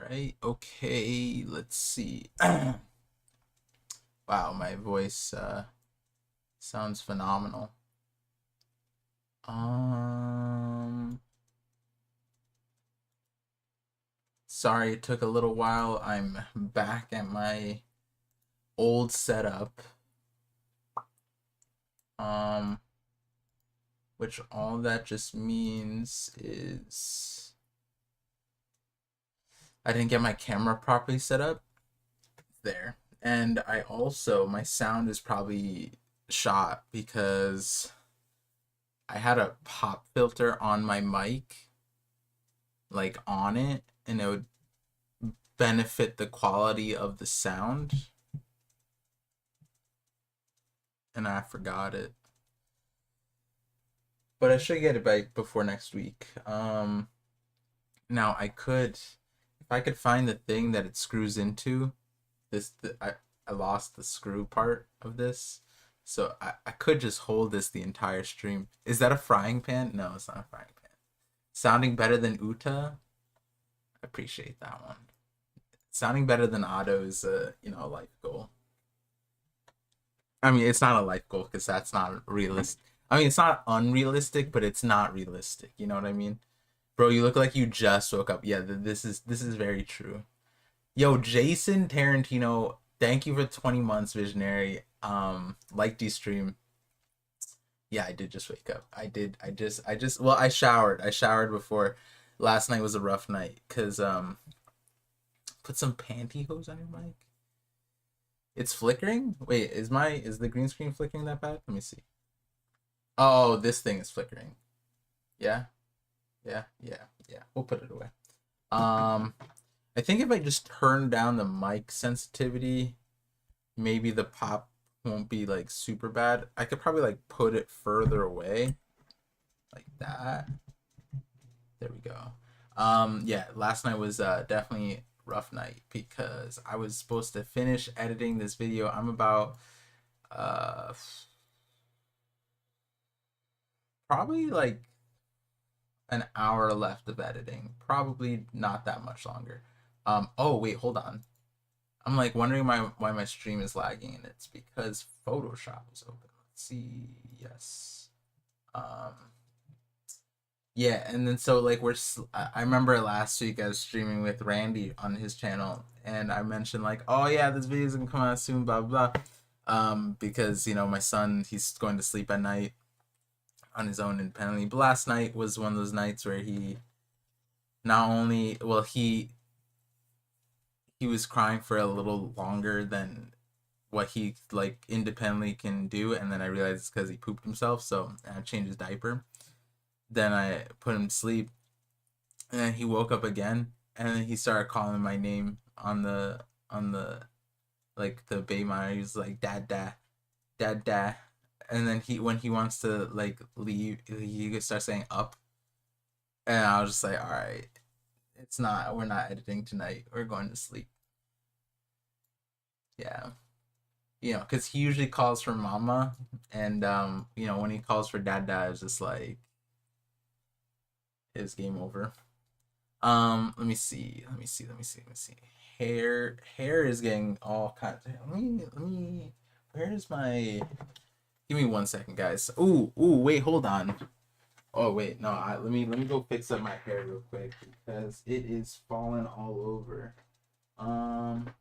right. Okay. Let's see. Wow, my voice sounds phenomenal. Sorry it took a little while. I'm back at my old setup. Which all that just means is I didn't get my camera properly set up there. And I also, my sound is probably shot because I had a pop filter on my mic, like on it, and it would benefit the quality of the sound. And I forgot it. But I should get it back before next week. Now I could, if I could find the thing that it screws into, I lost the screw part of this. So I could just hold this the entire stream. Is that a frying pan? No, it's not a frying pan. Sounding better than Uta? I appreciate that one. Sounding better than Otto is a life goal. I mean, it's not a life goal because that's not realistic. I mean, it's not unrealistic, but it's not realistic. You know what I mean? Bro, you look like you just woke up. Yeah, this is very true. Yo, Jason Tarantino, thank you for 20 months, Visionary. Liked you stream. Yeah, I did just wake up. Well, I showered. I showered before. Last night was a rough night because put some pantyhose on your mic. It's flickering? Wait, is the green screen flickering that bad? Let me see. Oh, this thing is flickering. Yeah. Yeah. We'll put it away. I think if I just turn down the mic sensitivity, maybe the pop won't be like super bad. I could probably like put it further away like that. There we go. Yeah, last night was definitely rough night because I was supposed to finish editing this video. I'm about probably like an hour left of editing. Probably not that much longer. Oh wait, hold on. I'm like wondering why my stream is lagging, and it's because Photoshop is open. Let's see. Yes. Yeah, and then so like I remember last week I was streaming with Randy on his channel, and I mentioned like, oh yeah, this video's gonna come out soon, blah blah. Because my son, he's going to sleep at night on his own independently. But last night was one of those nights where he not only he was crying for a little longer than what he like independently can do, and then I realized it's because he pooped himself, so I changed his diaper. Then I put him to sleep, and then he woke up again, and then he started calling my name on the like the baby monitor. He was like dad dad dad dad, and then when he wants to like leave, he starts saying up, and I was just like, all right, we're not editing tonight. We're going to sleep. Yeah. Because he usually calls for mama, and when he calls for dad dad, it's just like his game over. Let me see. Hair is getting all kinds of. Let me. Where's my? Give me 1 second, guys. Ooh, wait, hold on. Oh wait, no. Let me go fix up my hair real quick because it is falling all over. ¿Dónde?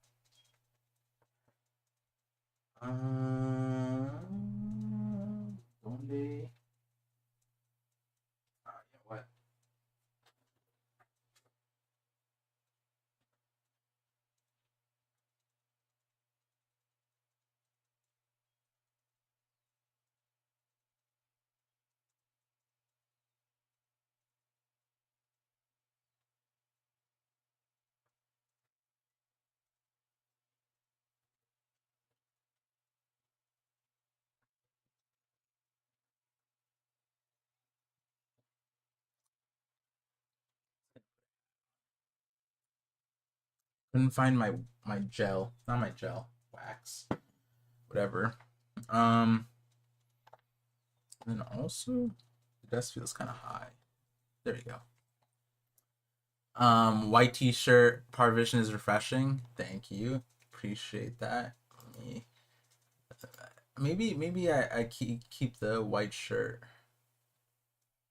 Yeah, what? Couldn't find my gel, not my gel, wax, whatever. And then also the desk feels kind of high. There you go. White t-shirt, ParVision is refreshing. Thank you. Appreciate that. Let me maybe I keep the white shirt.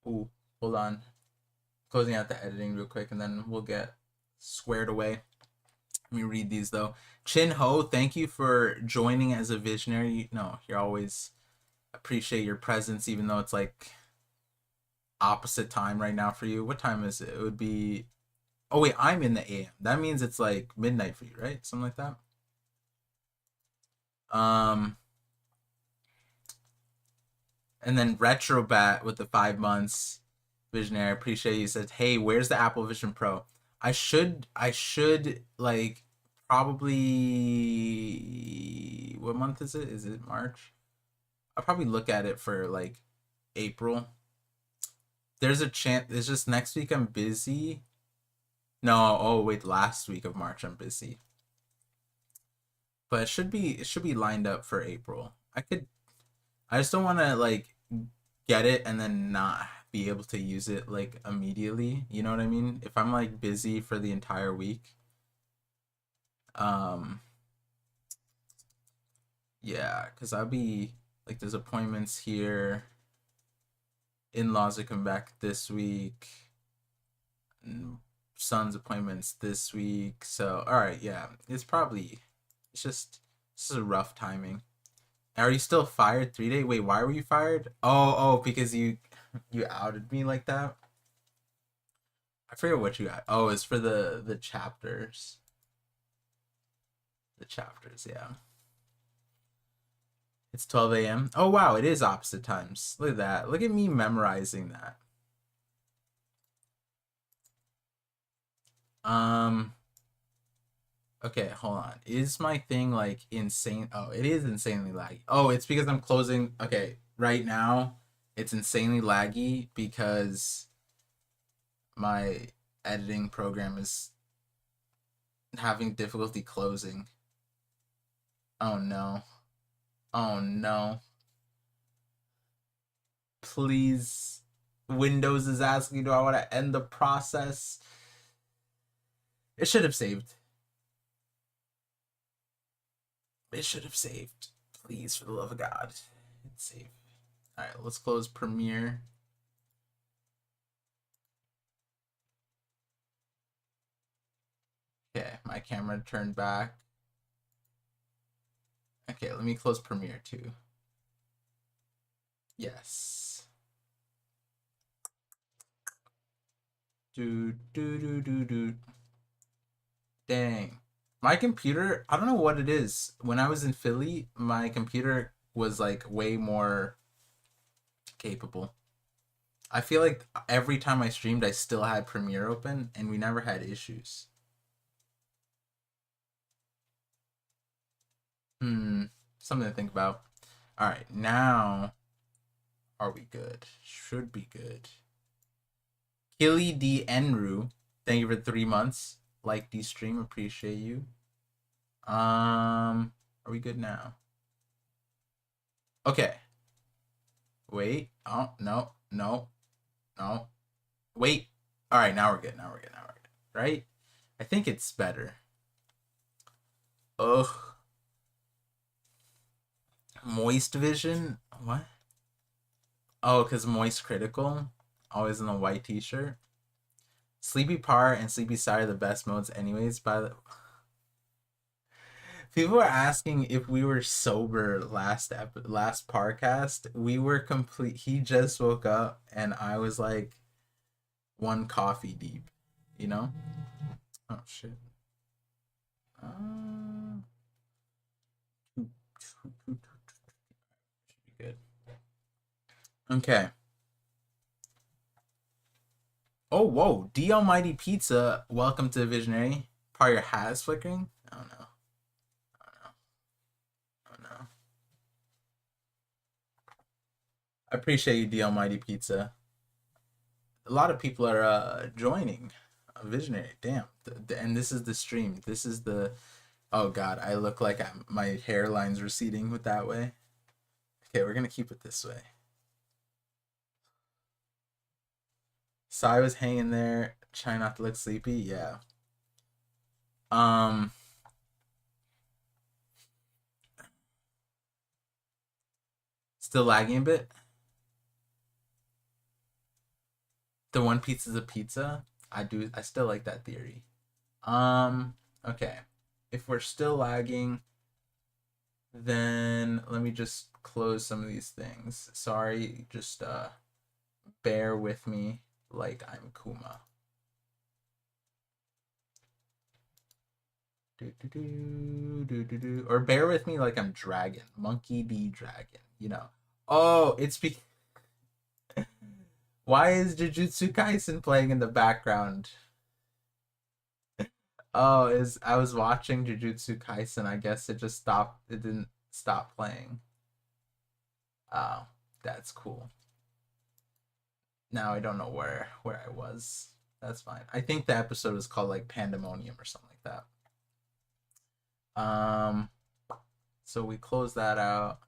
Ooh, hold on. Closing out the editing real quick and then we'll get squared away. Let me read these though. Chin Ho, thank you for joining as a visionary. No, you're always appreciate your presence even though it's like opposite time right now for you. What time is it? It would be, oh wait, I'm in the AM. That means it's like midnight for you, right? Something like that. And then Retrobat with the 5 months. Visionary, appreciate you. Said, hey, where's the Apple Vision Pro? I should like probably, what month is it? Is it March? I'll probably look at it for like April. There's a chance. It's just next week I'm busy. No, oh wait, last week of March I'm busy. But it should be lined up for April. I just don't want to like get it and then not be able to use it like immediately. You know what I mean? If I'm like busy for the entire week, um, yeah, because I'll be like there's appointments here. In-laws are coming back this week. Son's appointments this week. So all right, yeah, it's just this is a rough timing. Are you still fired 3 day? Wait, why were you fired? Oh, because you outed me like that. I forget what you got. Oh, it's for the chapters. The chapters, yeah. It's 12 a.m. Oh wow, it is opposite times. Look at that. Look at me memorizing that. Um okay, hold on. Is my thing like insane? Oh, it is insanely laggy. Oh, it's because I'm closing. Okay, right now it's insanely laggy because my editing program is having difficulty closing. Oh no. Oh no. Please. Windows is asking, do I want to end the process? It should have saved. It should have saved. Please, for the love of God. It's saved. Alright, let's close Premiere. Okay, my camera turned back. Okay, let me close Premiere too. Yes. Do. Dang. My computer, I don't know what it is. When I was in Philly, my computer was like way more capable. I feel like every time I streamed, I still had Premiere open and we never had issues. Something to think about. All right, now are we good? Should be good. Killy D Enru, thank you for 3 months. Like the stream, appreciate you. Are we good now? Okay. Wait. Oh no. Wait. All right, now we're good. Right? I think it's better. Ugh. Moist Vision? What? Oh, because Moist Critical? Always in a white t-shirt. Sleepy Par and Sleepy Side are the best modes anyways. People were asking if we were sober last Parcast. We were complete. He just woke up and I was like one coffee deep, you know? Oh shit. Should be good. Okay. Oh whoa, D Almighty Pizza. Welcome to Visionary. Part your hat is flickering. Oh no. Oh no. I appreciate you, D Almighty Pizza. A lot of people are joining Visionary. Damn. And this is the stream. This is the. Oh god, I look like my hairline's receding with that way. Okay, we're gonna keep it this way. Sai was hanging there. Try not to look sleepy. Yeah. Um. Still lagging a bit. The one pizza's a pizza. I still like that theory. Okay. If we're still lagging, then let me just close some of these things. Sorry, just bear with me like I'm Kuma. Or bear with me like I'm Dragon. Monkey D Dragon, you know. Oh, it's why is Jujutsu Kaisen playing in the background? Oh, is I was watching Jujutsu Kaisen. I guess it just stopped. It didn't stop playing. Oh, that's cool. Now I don't know where I was. That's fine. I think the episode is called like Pandemonium or something like that. So we close that out.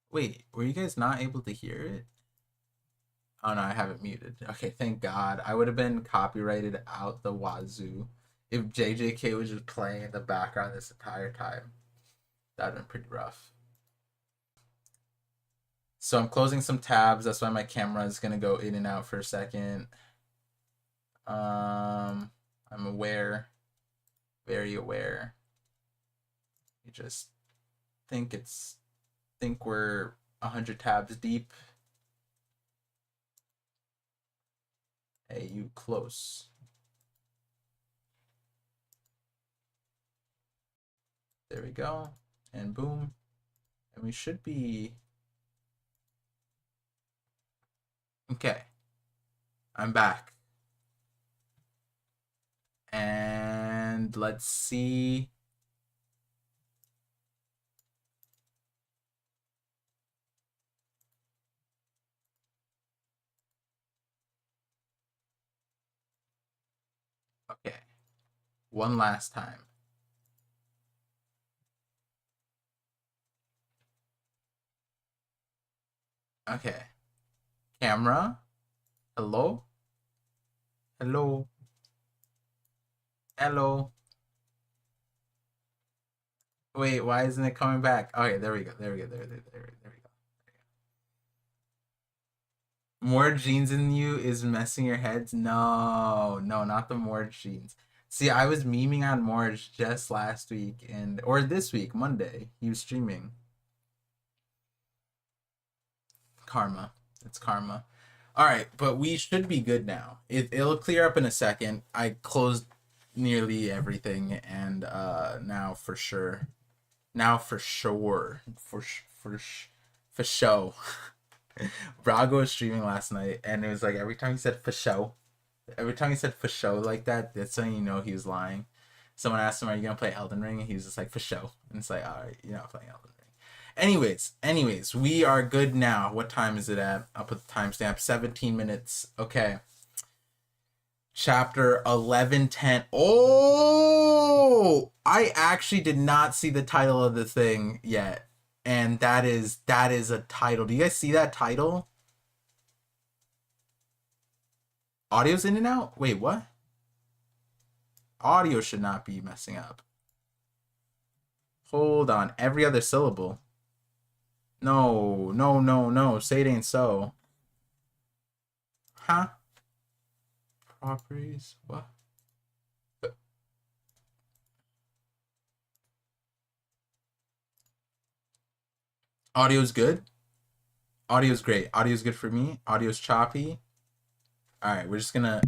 Wait, were you guys not able to hear it? Oh no, I have it muted. Okay, thank God. I would have been copyrighted out the wazoo if JJK was just playing in the background this entire time. That'd been pretty rough. So I'm closing some tabs. That's why my camera is gonna go in and out for a second. I'm aware, very aware. You just think we're 100 tabs deep. Hey, you close. There we go. And boom. And we should be... Okay. I'm back. And let's see. Okay. One last time. Okay. Camera. Hello? Hello? Hello? Wait, why isn't it coming back? Okay, there we go. There we go. There we go. More genes in you is messing your heads? No, no, not the Morge genes. See, I was memeing on Morge just last week or this week, Monday. He was streaming. Karma. It's karma. All right, but we should be good now. It'll clear up in a second. I closed nearly everything, and now for sure. Now for sure. For show. Brago was streaming last night, and it was like every time he said for show like that, that's when you know he was lying. Someone asked him, "Are you gonna play Elden Ring?" And he was just like, "For show," and it's like, "All right, you're not playing Elden Ring." Anyways, we are good now. What time is it at? I'll put the timestamp. 17 minutes. Okay. Chapter 11:10. Oh, I actually did not see the title of the thing yet, and that is a title. Do you guys see that title? Audio's in and out? Wait, what? Audio should not be messing up. Hold on. Every other syllable. No. Say it ain't so. Huh? Properties? What? Audio's good? Audio's great. Audio's good for me. Audio's choppy. Alright, we're just gonna...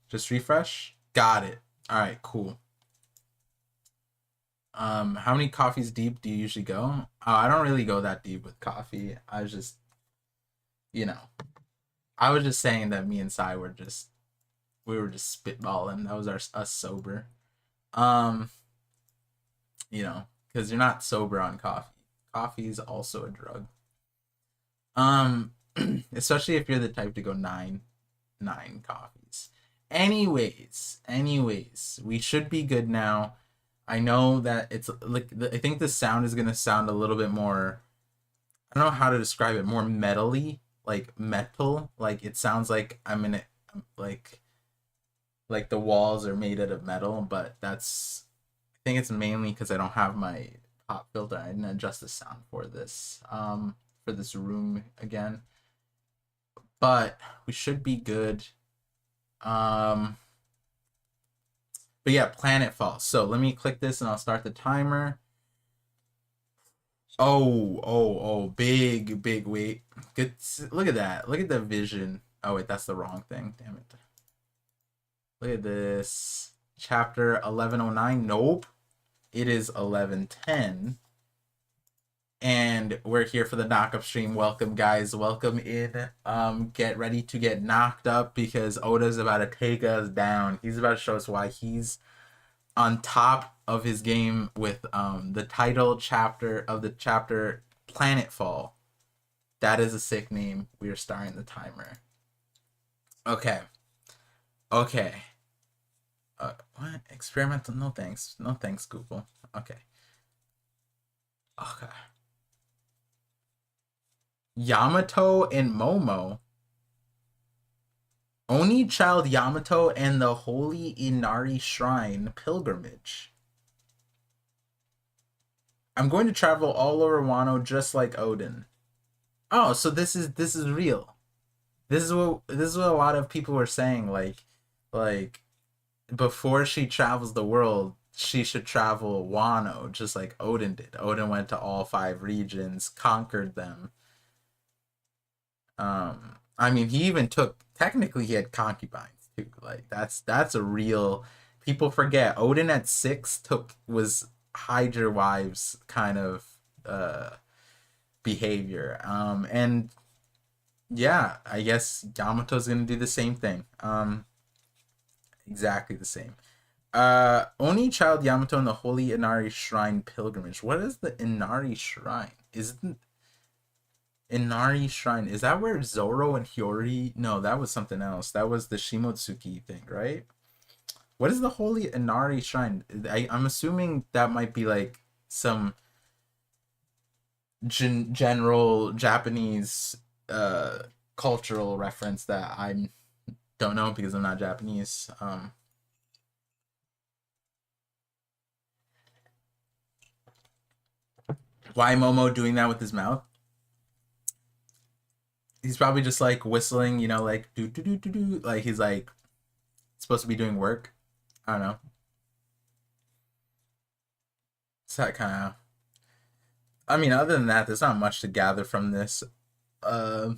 Just refresh. Got it. Alright, cool. How many coffees deep do you usually go? I don't really go that deep with coffee. I was just, I was just saying that me and Sai were just, we were just spitballing. That was us sober. Um, because you're not sober on coffee. Coffee is also a drug. Especially if you're the type to go nine coffees. Anyways, we should be good now. I know that it's like I think the sound is gonna sound a little bit more. I don't know how to describe it, more metally, like metal. Like it sounds like I'm in it, like the walls are made out of metal, but that's, I think it's mainly because I don't have my pop filter. I didn't adjust the sound for this room again. But we should be good. Um but yeah, planetfall. So let me click this and I'll start the timer. Oh, big wait. Good, look at that. Look at the vision. Oh wait, that's the wrong thing. Damn it. Look at this. Chapter 1109. Nope. It is 1110. And we're here for the knock up stream. Welcome guys. Welcome in. Get ready to get knocked up because Oda's about to take us down. He's about to show us why he's on top of his game with the title chapter of the chapter Planetfall. That is a sick name. We are starting the timer. Okay. Okay. What? Experimental? No thanks. No thanks, Google. Okay. Okay. Yamato and Momo. Only Child Yamato and the Holy Inari Shrine Pilgrimage. I'm going to travel all over Wano just like Odin. Oh, so this is real. This is what a lot of people were saying. Like before she travels the world, she should travel Wano just like Odin did. Odin went to all 5 regions, conquered them. I mean, he even took, technically he had concubines too. Like that's a real, people forget Odin at 6 was hide your wives kind of behavior. And yeah, I guess Yamato's gonna do the same thing. Exactly the same. Only Child Yamato and the Holy Inari Shrine Pilgrimage. What is the Inari Shrine? Isn't Inari Shrine, is that where Zoro and Hiyori? No, that was something else. That was the Shimotsuki thing, right? What is the Holy Inari Shrine? I'm assuming that might be like some general Japanese cultural reference that I don't know because I'm not Japanese. Why Momo doing that with his mouth? He's probably just like whistling, you know, like do do do do do, like he's like supposed to be doing work. I don't know. It's that kind of. I mean, other than that, there's not much to gather from this. Uh,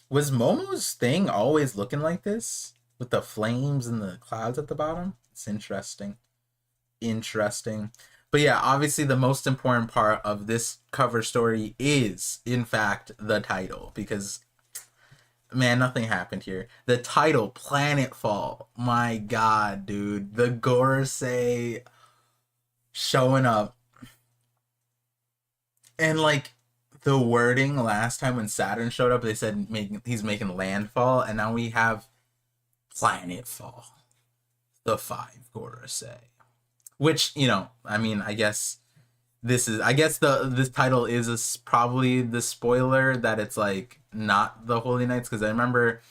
was Momo's thing always looking like this with the flames and the clouds at the bottom? It's interesting. Interesting. But yeah, obviously the most important part of this cover story is, in fact, the title. Because, man, nothing happened here. The title, Planetfall. My god, dude. The Gorosei showing up. And, like, the wording last time when Saturn showed up, they said he's making landfall. And now we have Planetfall. The 5 Gorosei. Which, you know, I mean, I guess this title is probably the spoiler that it's like not the Holy Knights, because I remember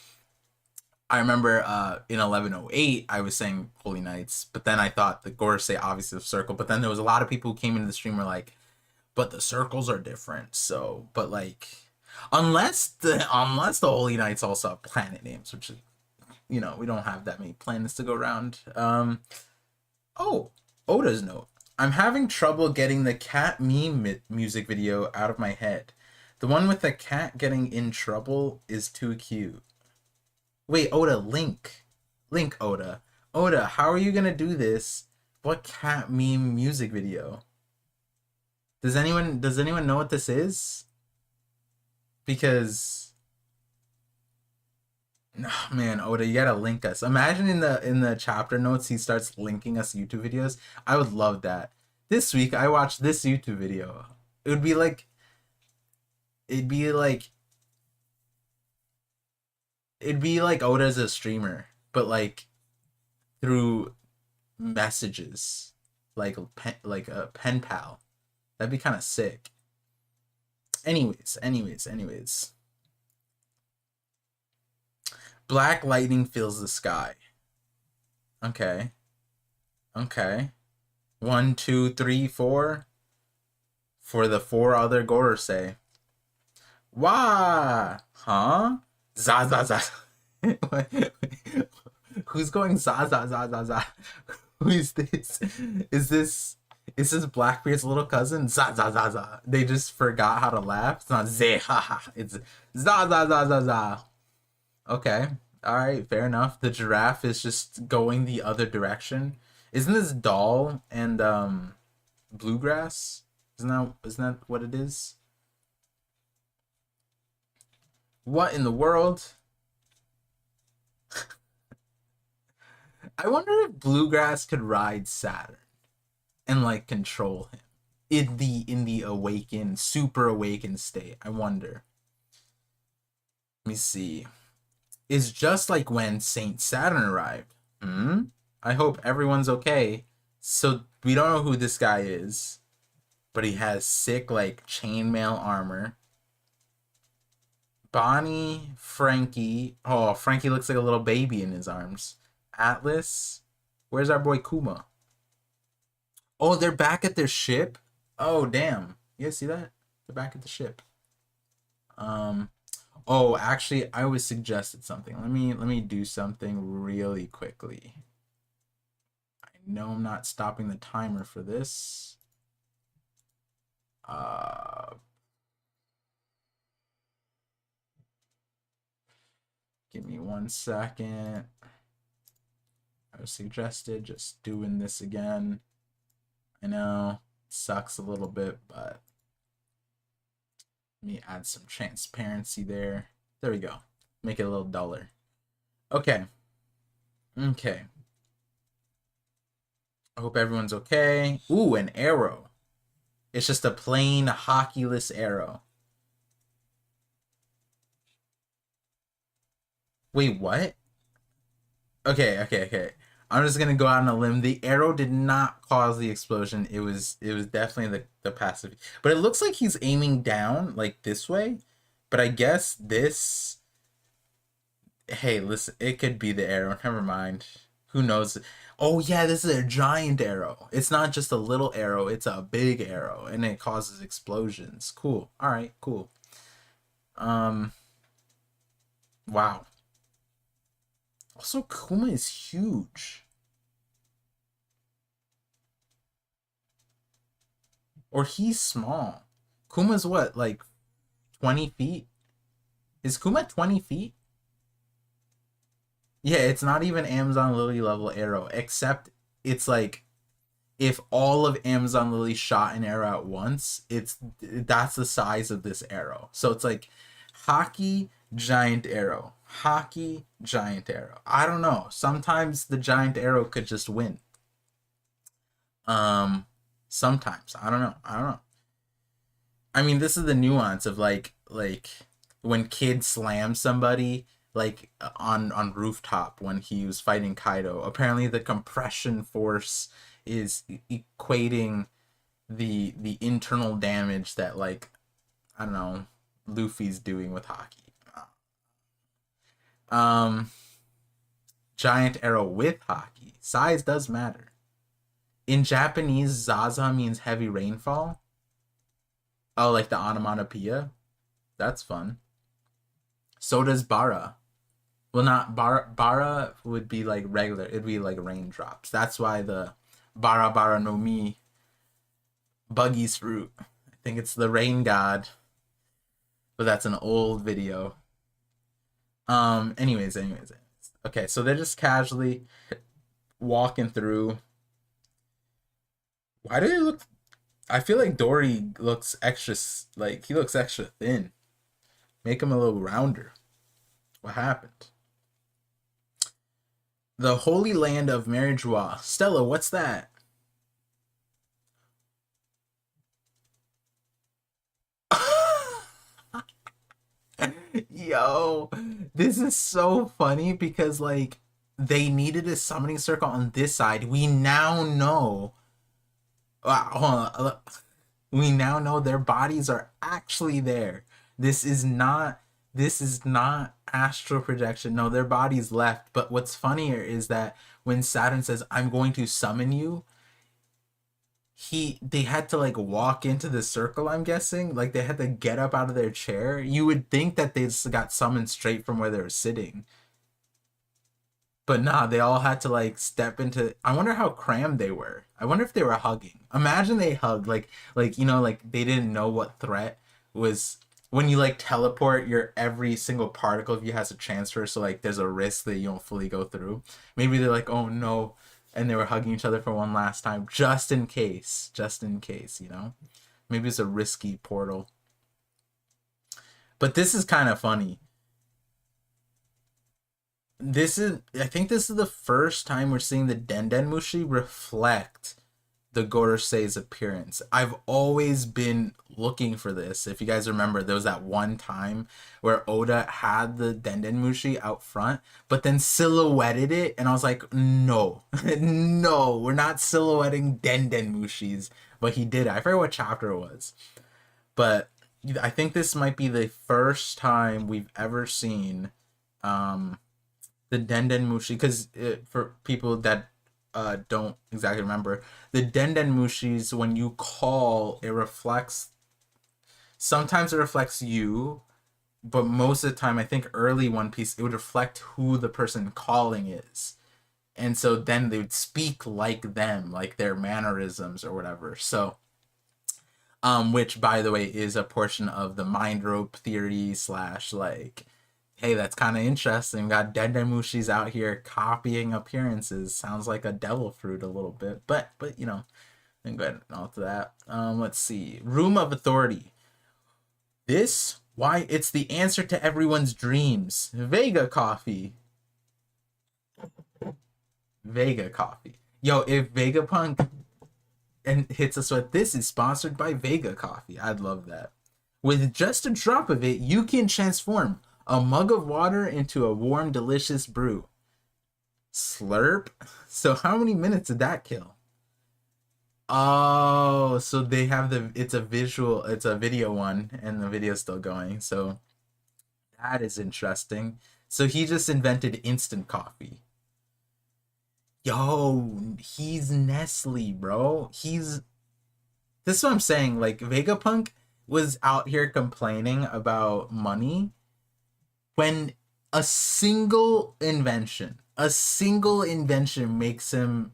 in 1108 I was saying Holy Knights, but then I thought the Gorosei obviously the circle, but then there was a lot of people who came into the stream were like, but the circles are different. So, but like, unless the Holy Knights also have planet names, which is, you know, we don't have that many planets to go around. Oh, Oda's note. I'm having trouble getting the cat meme music video out of my head. The one with the cat getting in trouble is too cute. Wait, Oda, Link. Link, Oda. Oda, how are you gonna do this? What cat meme music video? Does anyone know what this is? Because, oh, man, Oda, you gotta link us. Imagine in the chapter notes he starts linking us YouTube videos. I would love that. This week I watched this YouTube video. It'd be like Oda as a streamer, but like through messages, like a pen pal. That'd be kind of sick. Anyways. Black lightning fills the sky. Okay. 1, 2, 3, 4. For the 4 other Gorosei. Wah! Huh? Za za za. Who's going za za za za za? Who is this? Is this Blackbeard's little cousin? Za za za za. They just forgot how to laugh. It's not ze ha ha. It's za za za za za. Okay. Alright, fair enough. The giraffe is just going the other direction. Isn't this Doll and Bluegrass? Isn't that what it is? What in the world? I wonder if Bluegrass could ride Saturn and like control him in the awakened, super awakened state. I wonder. Let me see. Is just like when Saint Saturn arrived. I hope everyone's okay. So we don't know who this guy is, but he has sick like chainmail armor. Bonnie, Frankie. Oh, Frankie looks like a little baby in his arms. Atlas. Where's our boy Kuma? Oh, they're back at their ship? Oh, damn. You guys see that? They're back at the ship. Oh, actually, I was suggested something. Let me do something really quickly. I know I'm not stopping the timer for this. Give me 1 second. I was suggested just doing this again. I know it sucks a little bit, but let me add some transparency there. There we go. Make it a little duller. Okay. I hope everyone's okay. Ooh, an arrow. It's just a plain hockeyless arrow. Wait, what? Okay. I'm just gonna go out on a limb. The arrow did not cause the explosion. It was definitely the passive. But it looks like he's aiming down, like this way. But I guess this. Hey, listen, it could be the arrow. Never mind. Who knows? Oh yeah, this is a giant arrow. It's not just a little arrow. It's a big arrow, and it causes explosions. Cool. All right. Cool. Wow. Also, Kuma is huge. Or he's small. Kuma's what, like 20 feet? Is Kuma 20 feet? Yeah, it's not even Amazon Lily level arrow, except it's like if all of Amazon Lily shot an arrow at once, that's the size of this arrow. So it's like hockey, giant arrow. Hockey, giant arrow. I don't know. Sometimes the giant arrow could just win. Sometimes. I don't know. I mean, this is the nuance of like when Kid slams somebody like on rooftop when he was fighting Kaido. Apparently the compression force is equating the internal damage that, like, I don't know, Luffy's doing with hockey. Giant arrow with hockey. Size does matter. In Japanese, Zaza means heavy rainfall. Oh, like the onomatopoeia? That's fun. So does Bara. Well, not Bara would be like regular. It'd be like raindrops. That's why the Bara no Mi, Buggy's fruit. I think it's the rain god. But that's an old video. Anyways. Okay, so they're just casually walking through. Why do they look... I feel like Dory looks extra... Like, he looks extra thin. Make him a little rounder. What happened? The Holy Land of Marijois. Stella, what's that? Yo, this is so funny because, like, they needed a summoning circle on this side. We now know. Hold on, we now know their bodies are actually there. This is not this is not astral projection. No, their bodies left. But what's funnier is that when Saturn says, "I'm going to summon you," they had to like walk into the circle, I'm guessing. Like they had to get up out of their chair. You would think that they just got summoned straight from where they were sitting. But nah, they all had to like step into. I wonder how crammed they were. I wonder if they were hugging. Imagine they hugged like like they didn't know what threat was when you like teleport. Your every single particle of you has to transfer, so like there's a risk that you don't fully go through. Maybe they're like, oh no, and they were hugging each other for one last time, just in case, Maybe it's a risky portal. But this is kind of funny. I think this is the first time we're seeing the Denden Mushi reflect the Gorosei's appearance. I've always been looking for this. If you guys remember, there was that one time where Oda had the Denden Mushi out front, but then silhouetted it, and I was like, no, no, we're not silhouetting Denden Mushis. But he did. I forget what chapter it was. But I think this might be the first time we've ever seen the Denden Mushi, because for people that don't exactly remember, the Denden Mushis, when you call, it reflects. Sometimes it reflects you, but most of the time, I think early One Piece, it would reflect who the person calling is, and so then they would speak like them, like their mannerisms or whatever. So, which by the way is a portion of the mind rope theory slash like, hey, that's kind of interesting. Got Dendemushis out here copying appearances. Sounds like a devil fruit a little bit, but and go ahead and off to that. Let's see. Room of Authority. Why it's the answer to everyone's dreams. Vega coffee. Vega coffee. Yo, if Vegapunk and hits us with this is sponsored by Vega coffee, I'd love that. With just a drop of it, you can transform a mug of water into a warm, delicious brew. Slurp? So how many minutes did that kill? Oh, so they have it's a video one, and the video's still going. So that is interesting. So he just invented instant coffee. Yo, he's Nestle, bro. This is what I'm saying. Like, Vegapunk was out here complaining about money when a single invention makes him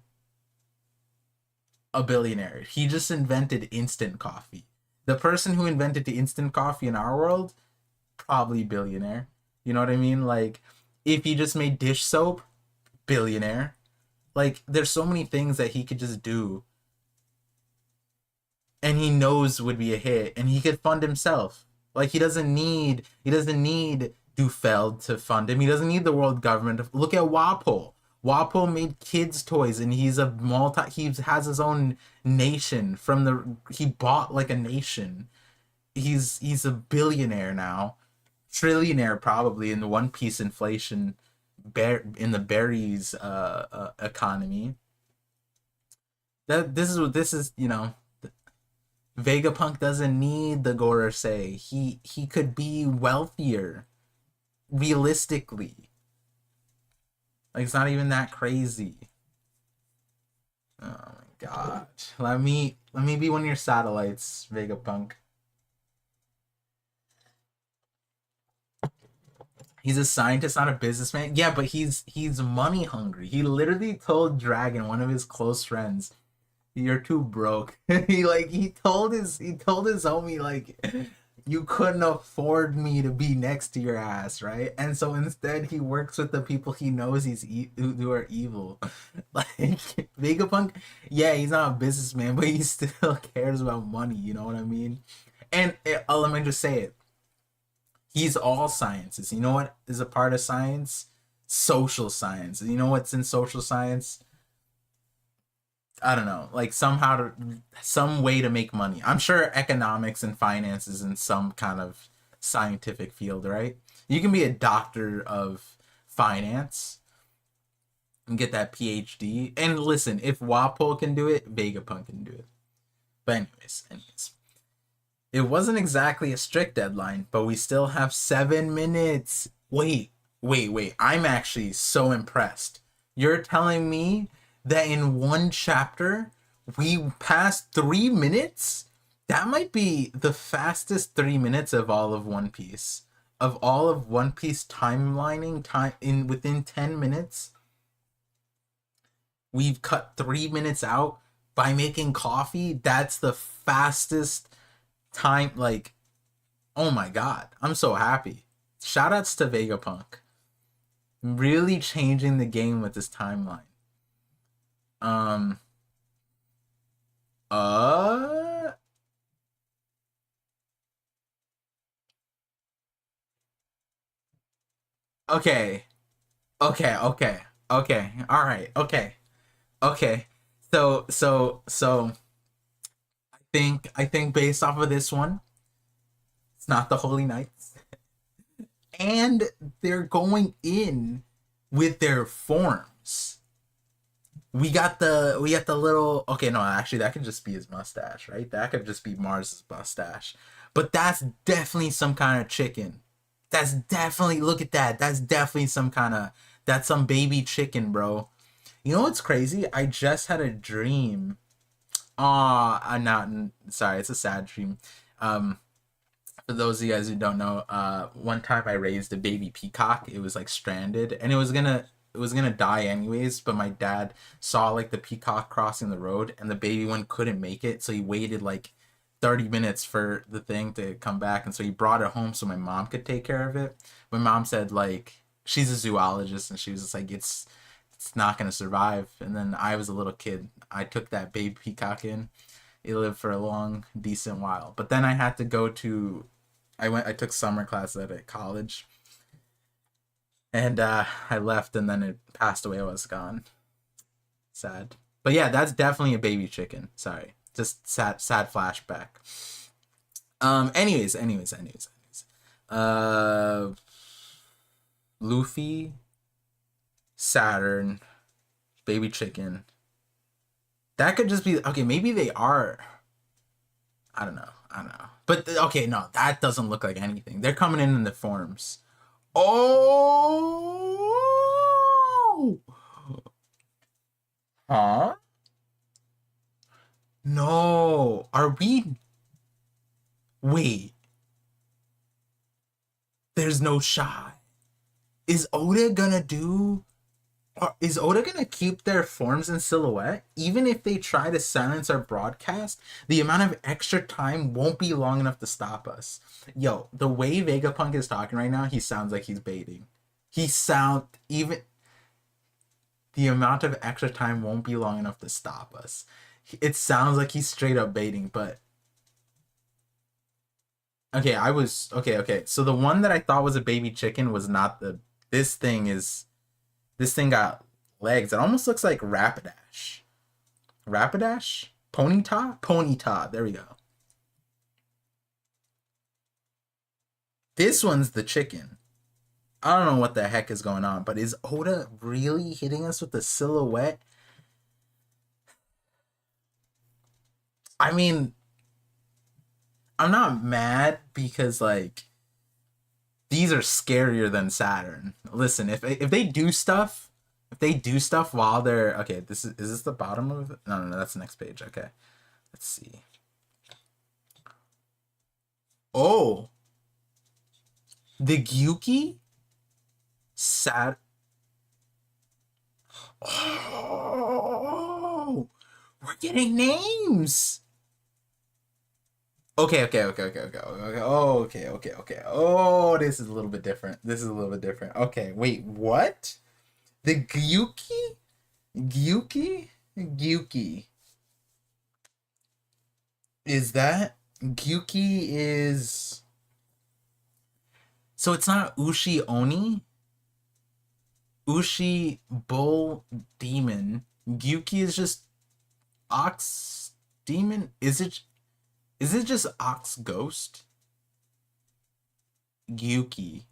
a billionaire. He just invented instant coffee. The person who invented the instant coffee in our world, probably billionaire. You know what I mean? Like, if he just made dish soap, billionaire. Like, there's so many things that he could just do, and he knows would be a hit, and he could fund himself. Like, he doesn't need Dufeld to fund him. He doesn't need the world government. Look at Walpole. Walpole made kids' toys, and he has his own nation he bought like a nation. He's a billionaire now, trillionaire probably in the One Piece inflation, in the berries economy. This is Vegapunk doesn't need the Gorosei. He could be wealthier, realistically. Like, it's not even that crazy. Oh my god. Let me be one of your satellites, Vegapunk. He's a scientist, not a businessman. Yeah, but he's money hungry. He literally told Dragon, one of his close friends, "You're too broke." he told his homie, like, you couldn't afford me to be next to your ass, right? And so instead he works with the people he knows who are evil. Like, Vegapunk, yeah, he's not a businessman, but he still cares about money, you know what I mean? And let me just say it. He's all sciences. You know what is a part of science? Social science. You know what's in social science? I don't know, like some way to make money. I'm sure economics and finance is in some kind of scientific field, right? You can be a doctor of finance, and get that PhD. And listen, if Wapol can do it, Vegapunk can do it. But anyways. It wasn't exactly a strict deadline, but we still have 7 minutes. Wait. I'm actually so impressed. You're telling me that in one chapter we passed 3 minutes? That might be the fastest 3 minutes of all of One Piece. Of all of One Piece timelining time in within 10 minutes. We've cut 3 minutes out by making coffee. That's the fastest time. Like, oh my god, I'm so happy. Shoutouts to Vegapunk. Really changing the game with this timeline. Uh okay. Okay. All right. Okay. So I think based off of this one, it's not the Holy Knights. And they're going in with their forms. We got the little, okay, no, actually that could just be his mustache, right? That could just be Mars's mustache. But that's definitely some kind of chicken. That's definitely, look at that. That's definitely that's some baby chicken, bro. You know what's crazy? I just had a dream. I'm not sorry, it's a sad dream. Um for those of you guys who don't know, one time I raised a baby peacock. It was like stranded, and it was gonna die anyways. But my dad saw like the peacock crossing the road, and the baby one couldn't make it, so he waited like 30 minutes for the thing to come back, and so he brought it home so my mom could take care of it. My mom said like she's a zoologist, and she was just like it's not gonna survive. And then I was a little kid. I took that baby peacock in. It lived for a long, decent while. But then I had to go to I took summer classes at college, and I left, and then it passed away. I was gone. Sad. But yeah, that's definitely a baby chicken. Sorry. Just sad flashback. Anyways. Uh Luffy, Saturn, baby chicken. That could just be okay, maybe they are. I don't know. But okay, no, that doesn't look like anything. They're coming in the forms. Oh, huh? No, are we? Wait, there's no shot. Is Oda gonna do? Is Oda gonna keep their forms in silhouette? Even if they try to silence our broadcast, the amount of extra time won't be long enough to stop us. Yo, the way Vegapunk is talking right now, he sounds like he's baiting. Even the amount of extra time won't be long enough to stop us. It sounds like he's straight up baiting, but okay, okay. So the one that I thought was a baby chicken was not the. This thing got legs. It almost looks like Rapidash. Rapidash? Ponyta? Ponyta. There we go. This one's the chicken. I don't know what the heck is going on, but is Oda really hitting us with the silhouette? I mean, I'm not mad because like these are scarier than Saturn. Listen, if they do stuff while they're okay, is this the bottom of it? No, that's the next page. Okay. Let's see. Oh, the Gyuki? Oh, we're getting names. Okay. Oh, this is a little bit different. Okay, wait, what? The Gyuki? Gyuki. Is that Gyuki is so it's not Ushi Oni? Ushi Bull Demon. Gyuki is just Ox Demon? Is it just Ox Ghost? Gyuki.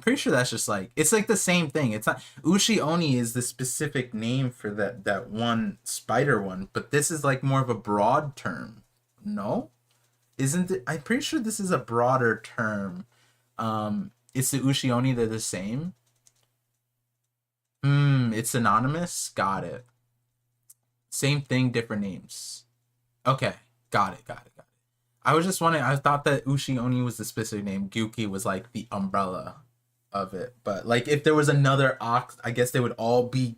pretty sure that's just like, it's like the same thing. It's not, Ushi Oni is the specific name for that one spider one, but this is like more of a broad term. No? Isn't it? I'm pretty sure this is a broader term. It's the Ushi Oni, they're the same. It's synonymous. Got it. Same thing, different names. Okay, got it. I was just wondering. I thought that Ushi Oni was the specific name. Gyuki was like the umbrella of it. But like, if there was another ox, I guess they would all be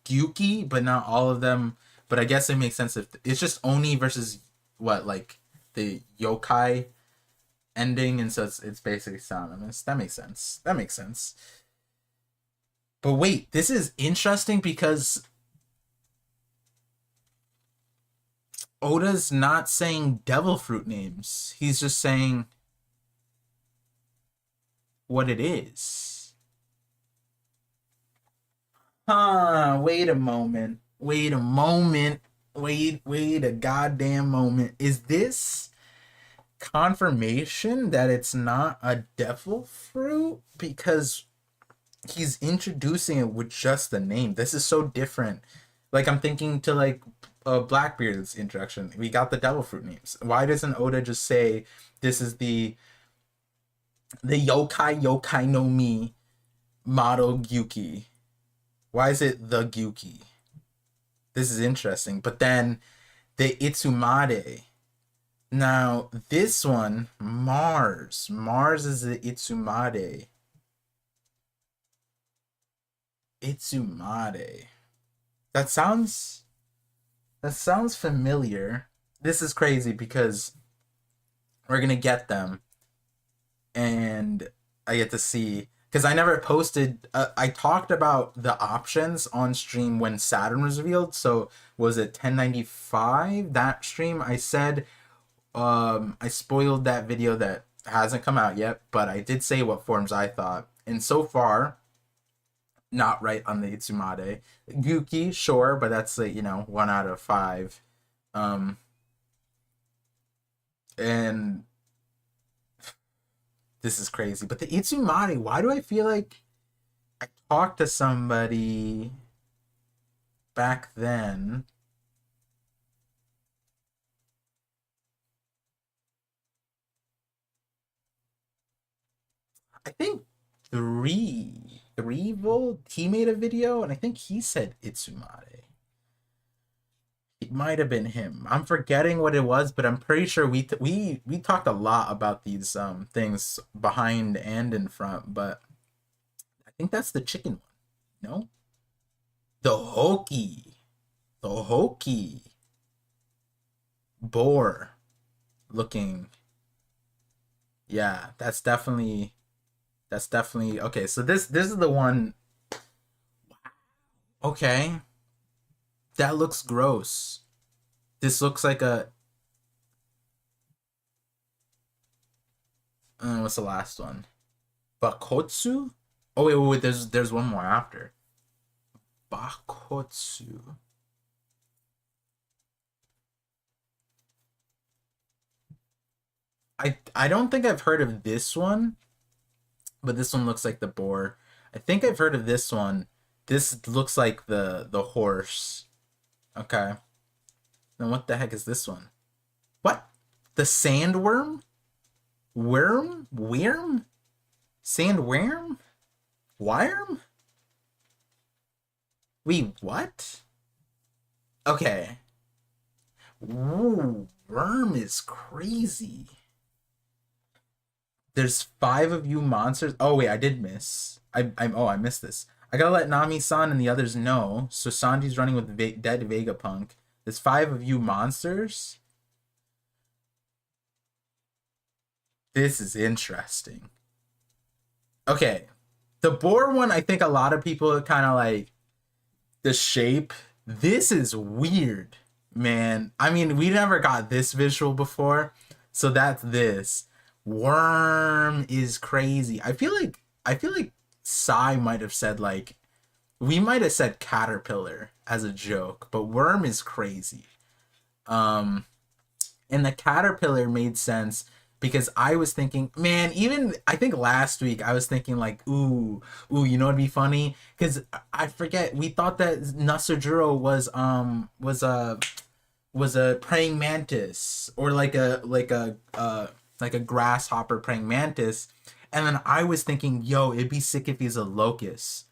Gyuki, but not all of them. But I guess it makes sense if it's just Oni versus what, like the yokai ending, and so it's basically synonymous. That makes sense. But wait, this is interesting because Oda's not saying devil fruit names. He's just saying what it is. Wait a moment. Wait a goddamn moment. Is this confirmation that it's not a devil fruit? Because he's introducing it with just the name. This is so different. Like, I'm thinking to like Blackbeard's introduction. We got the devil fruit names. Why doesn't Oda just say this is the yokai no mi model Gyuki? Why is it the Gyuki? This is interesting. But then the Itsumade. Now this one, Mars is the Itsumade. That sounds familiar. This is crazy because we're gonna get them, and I get to see, because I never posted. I talked about the options on stream when Saturn was revealed. So was it 1095 that stream? I said I spoiled that video that hasn't come out yet, but I did say what forms I thought, and so far, not right on the Itsumade. Gyuki, sure, but that's like, 1 out of 5. And this is crazy. But the Itsumade, why do I feel like I talked to somebody back then? I think 3 volt, he made a video, and I think he said Itsumade. It might have been him. I'm forgetting what it was, but I'm pretty sure we talked a lot about these things behind and in front. But I think that's the chicken one. No, the Hoki boar looking. Yeah, that's definitely okay. So this is the one. Okay, that looks gross. This looks like a what's the last one? Bakotsu? Oh wait, there's one more after. Bakotsu. I don't think I've heard of this one, but this one looks like the boar. I think I've heard of this one. This looks like the horse. Okay. Then what the heck is this one? What? The sandworm? Worm? Sandworm? Worm? Wait, what? Okay. Ooh, worm is crazy. There's 5 of you monsters. Oh wait, I did miss. I missed this. I gotta let Nami-san and the others know. So Sanji's running with dead Vegapunk. There's 5 of you monsters. This is interesting. Okay, the boar one, I think a lot of people kind of like the shape. This is weird, man. I mean, we never got this visual before, so that's this. Worm is crazy. I feel like Sai might have said like, we might have said caterpillar as a joke, but worm is crazy. And the caterpillar made sense because I was thinking, man, even I think last week I was thinking like, ooh, you know what'd be funny? Because I forget, we thought that Nasujuro was a praying mantis, or like a grasshopper praying mantis, and then I was thinking, yo, it'd be sick if he's a locust.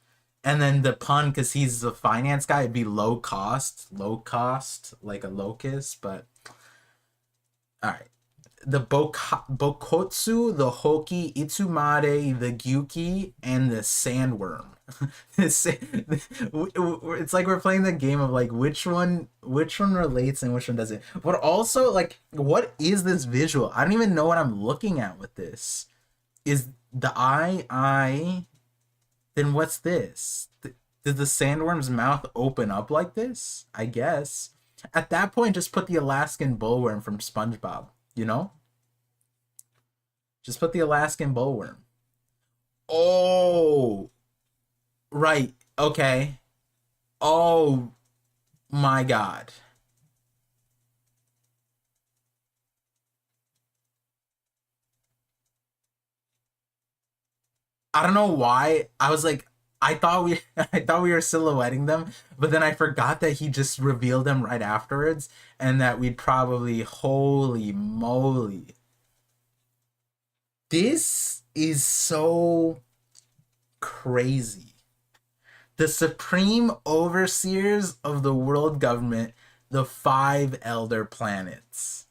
And then the pun, because he's a finance guy, it'd be low cost, like a locust. But all right, the Bokotsu, the Hoki, Itsumade, the Gyuki, and the Sandworm. It's like we're playing the game of like which one relates and which one doesn't. But also, like, what is this visual? I don't even know what I'm looking at with this. Is the eye? Then what's this? Did the sandworm's mouth open up like this? I guess. At that point, just put the Alaskan bullworm from SpongeBob, you know? Just put the Alaskan bullworm. Oh, right. Okay. Oh my God. I don't know why. I was like, I thought we I thought we were silhouetting them, but then I forgot that he just revealed them right afterwards, and that we'd probably, holy moly. This is so crazy. The supreme overseers of the world government, the five elder planets.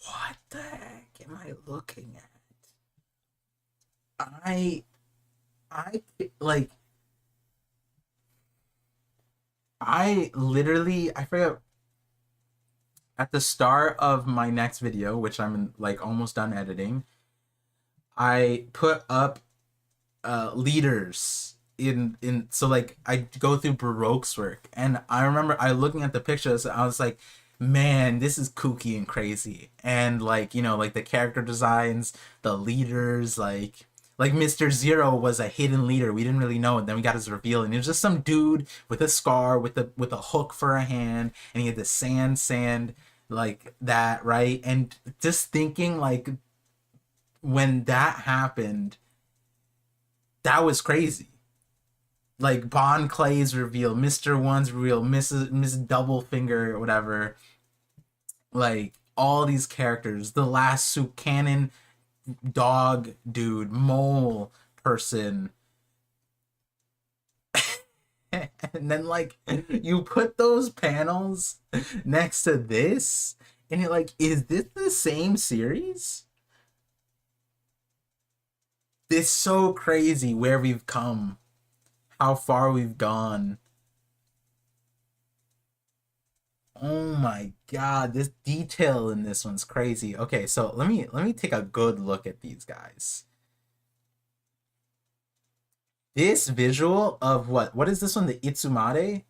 What the heck am I looking at? I I like I literally, I forget, at the start of my next video, which I'm like almost done editing, I put up leaders in so like I go through Baroque's work, and I remember I looking at the pictures, I was like, man, this is kooky and crazy. And like, like the character designs, the leaders, like Mr. Zero was a hidden leader. We didn't really know, and then we got his reveal, and it was just some dude with a scar, with a hook for a hand, and he had the sand like that, right? And just thinking like, when that happened, that was crazy. Like Bon Clay's reveal, Mr. One's reveal, Miss Double Finger or whatever, like all these characters, the last soup cannon dog dude, mole person. And then like you put those panels next to this, and you're like, is this the same series? It's so crazy where we've come, how far we've gone. Oh my God, this detail in this one's crazy. Okay, so let me take a good look at these guys. This visual of what is this one? The Itsumade?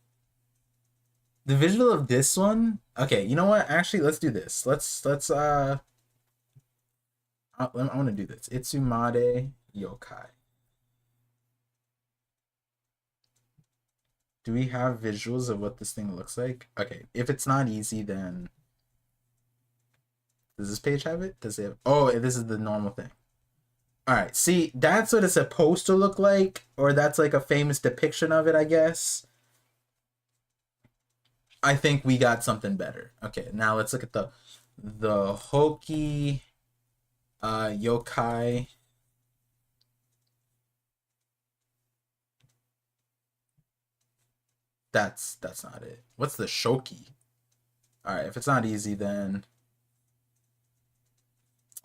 The visual of this one. Okay, you know what? Actually, let's do this. I want to do this. Itsumade yokai. Do we have visuals of what this thing looks like? Okay, if it's not easy, then does this page have it? Does it have... Oh, this is the normal thing. All right, see, that's what it's supposed to look like, or that's like a famous depiction of it, I guess. I think we got something better. Okay, now let's look at the Hoki yokai. That's not it. What's the Shoki? All right, if it's not easy, then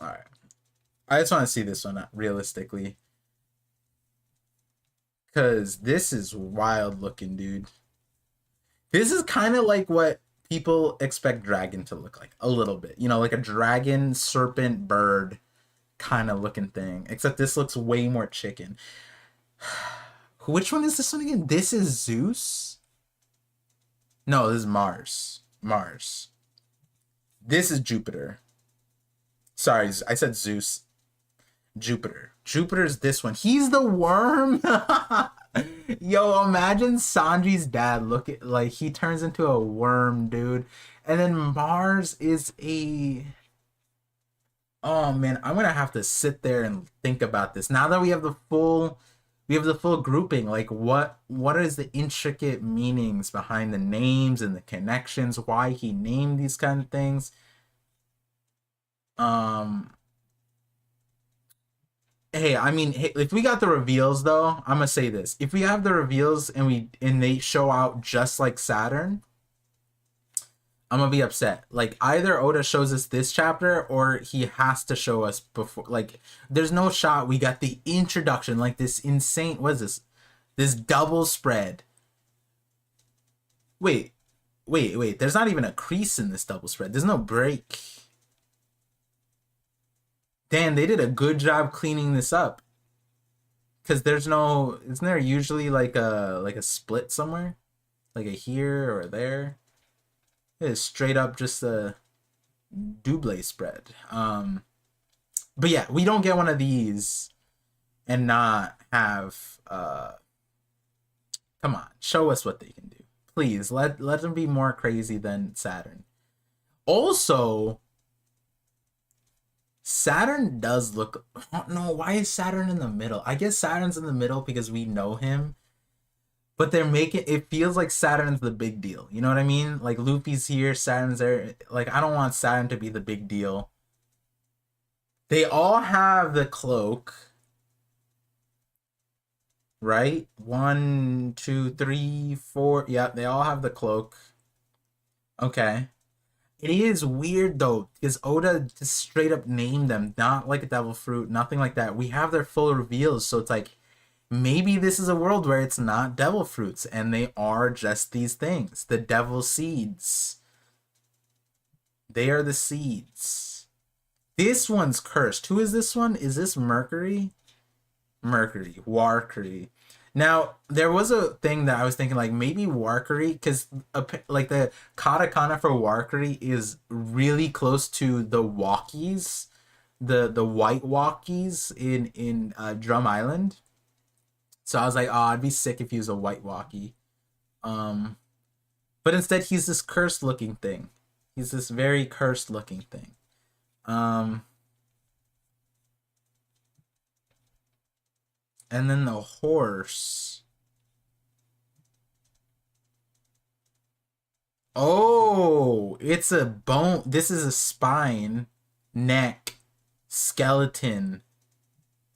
all right. I just want to see this one realistically, because this is wild looking, dude. This is kind of like what people expect dragon to look like, a little bit. Like a dragon, serpent, bird kind of looking thing. Except this looks way more chicken. Which one is this one again? This is Zeus? No, this is Mars. Mars. This is Jupiter. Sorry, I said Zeus. Jupiter. Jupiter's this one. He's the worm. Yo, imagine Sanji's dad look at like he turns into a worm, dude. And then Mars is a oh man, I'm gonna have to sit there and think about this. Now that we have the full grouping, like what is the intricate meanings behind the names and the connections, why he named these kind of things. Um Hey, I mean, hey, if we got the reveals though, I'm gonna say this. If we have the reveals and they show out just like Saturn, I'm gonna be upset. Like either Oda shows us this chapter or he has to show us before. Like there's no shot we got the introduction, like this insane. What is this? This double spread. Wait, wait. There's not even a crease in this double spread. There's no break. Damn, they did a good job cleaning this up. Cause there's no, isn't there usually like a split somewhere, like a here or there? It is straight up just a double spread. But yeah, we don't get one of these and not have. Come on, show us what they can do, please. Let them be more crazy than Saturn. Also, Saturn does look. I don't know why is Saturn in the middle. I guess Saturn's in the middle because we know him, but they're making it feels like Saturn's the big deal. You know what I mean? Like Luffy's here, Saturn's there. Like I don't want Saturn to be the big deal. They all have the cloak, right? 1, 2, 3, 4. Yeah, they all have the cloak. Okay. It is weird though, because Oda just straight up named them, not like a devil fruit, nothing like that. We have their full reveals, so it's like maybe this is a world where it's not devil fruits and they are just these things, the devil seeds. They are the seeds. This one's cursed. Who is this one? Is this Mercury? Mercury, Warcury. Now, there was a thing that I was thinking, like, maybe Warcury, because, like, the katakana for Warcury is really close to the walkies, the white walkies in Drum Island. So I was like, oh, I'd be sick if he was a white walkie. But instead, he's this cursed-looking thing. He's this very cursed-looking thing. And then the horse. Oh, it's a bone. This is a spine, neck, skeleton.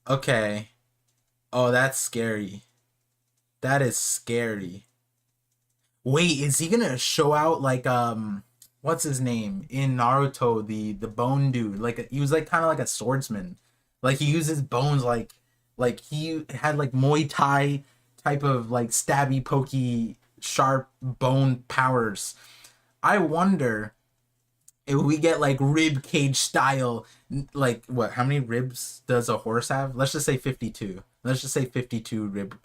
Okay. Oh, that's scary. That is scary. Wait, is he gonna show out like what's his name in Naruto, the bone dude? Like he was like kind of like a swordsman. Like he uses bones like he had like Muay Thai type of like stabby pokey sharp bone powers. I wonder if we get like rib cage style, like what, how many ribs does a horse have? Let's just say 52. Let's just say 52 rib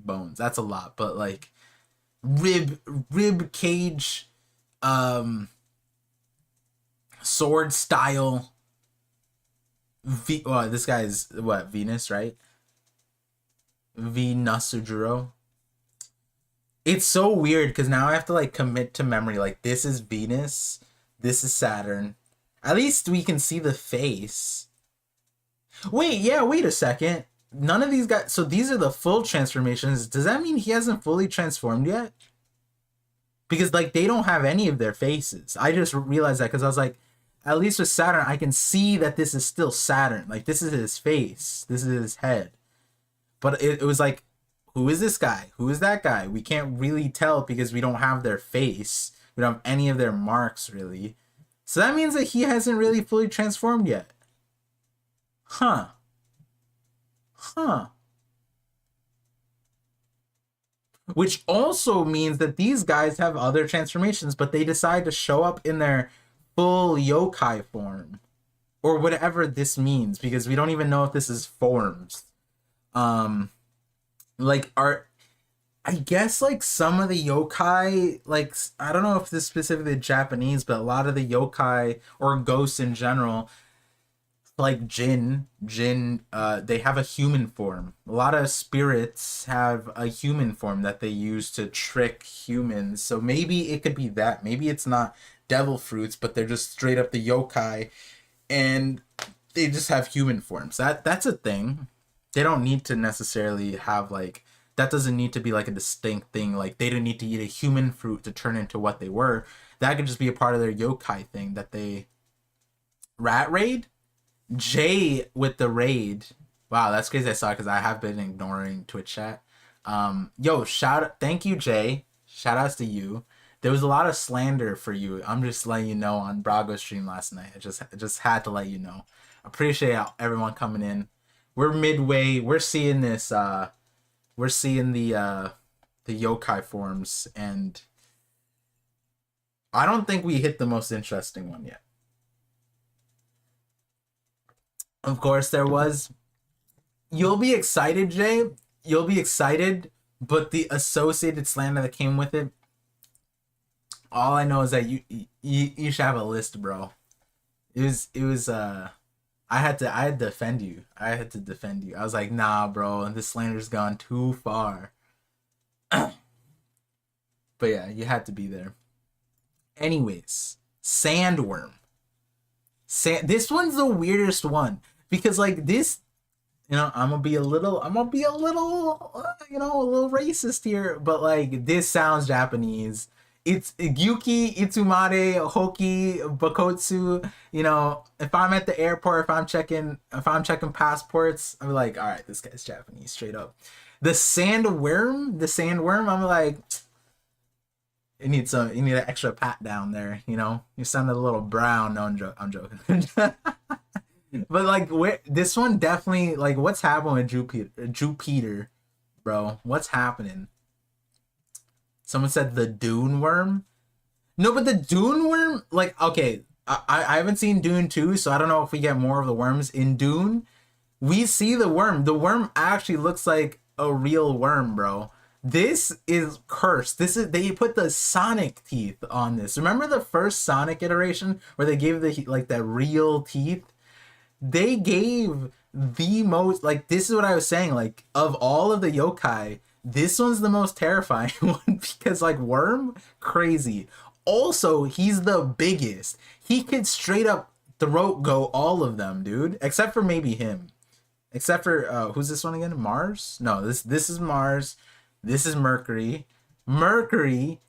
bones. That's a lot, but like rib cage sword style this guy's what, Venus, right? Venusujuro. It's so weird because now I have to like commit to memory. Like this is Venus, this is Saturn. At least we can see the face. Wait, yeah, wait a second. None of these guys. So these are the full transformations. Does that mean he hasn't fully transformed yet? Because like they don't have any of their faces. I just realized that because I was like, at least with Saturn, I can see that this is still Saturn. Like this is his face. This is his head. But it was like, who is this guy? Who is that guy? We can't really tell because we don't have their face. We don't have any of their marks really. So that means that he hasn't really fully transformed yet. Huh. Huh. Which also means that these guys have other transformations, but they decide to show up in their full yokai form. Or whatever this means, because we don't even know if this is forms. Like I guess like some of the yokai, like I don't know if this is specifically Japanese, but a lot of the yokai or ghosts in general like Jinn, they have a human form. A lot of spirits have a human form that they use to trick humans. So maybe it could be that. Maybe it's not devil fruits, but they're just straight up the yokai, and they just have human forms. That's a thing. They don't need to necessarily have like, that doesn't need to be like a distinct thing. Like they don't need to eat a human fruit to turn into what they were. That could just be a part of their yokai thing that they rat raid. Jay with the raid. Wow, that's crazy. I saw because I have been ignoring Twitch chat. Yo, thank you, Jay. Shout outs to you. There was a lot of slander for you. I'm just letting you know on Brago's stream last night. I just had to let you know. Appreciate everyone coming in. We're midway. We're seeing this. We're seeing the yokai forms, and I don't think we hit the most interesting one yet. Of course, there was. You'll be excited, Jay. You'll be excited, but the associated slander that came with it. All I know is that you should have a list, bro. It was. I had to defend you. I had to defend you. I was like, nah, bro, this slander's gone too far. But yeah, you had to be there. Anyways, sandworm. This one's the weirdest one because like this, I'm gonna be a little, a little racist here, but like this sounds Japanese. It's Yuki, Itsumare, Hoki, Bakotsu. If I'm at the airport, if I'm checking passports, I'm like, all right, this guy's Japanese, straight up. The sandworm, I'm like, you need an extra pat down there, You sounded a little brown. No, I'm joking. But like, this one definitely, like, what's happening with Jupiter, bro? What's happening? Someone said the Dune worm. No, but the Dune worm, like, okay, I haven't seen Dune 2, so I don't know if we get more of the worms in Dune. We see the worm. The worm actually looks like a real worm, bro. This is cursed. They put the Sonic teeth on this. Remember the first Sonic iteration where they gave the real teeth? They gave the most, like, this is what I was saying, like, of all of the yokai, this one's the most terrifying one because, like, worm, crazy. Also, he's the biggest. He could straight up throat go all of them, dude. Except for maybe him. Except for, who's this one again? Mars? No, this is Mars. This is Mercury. Mercury,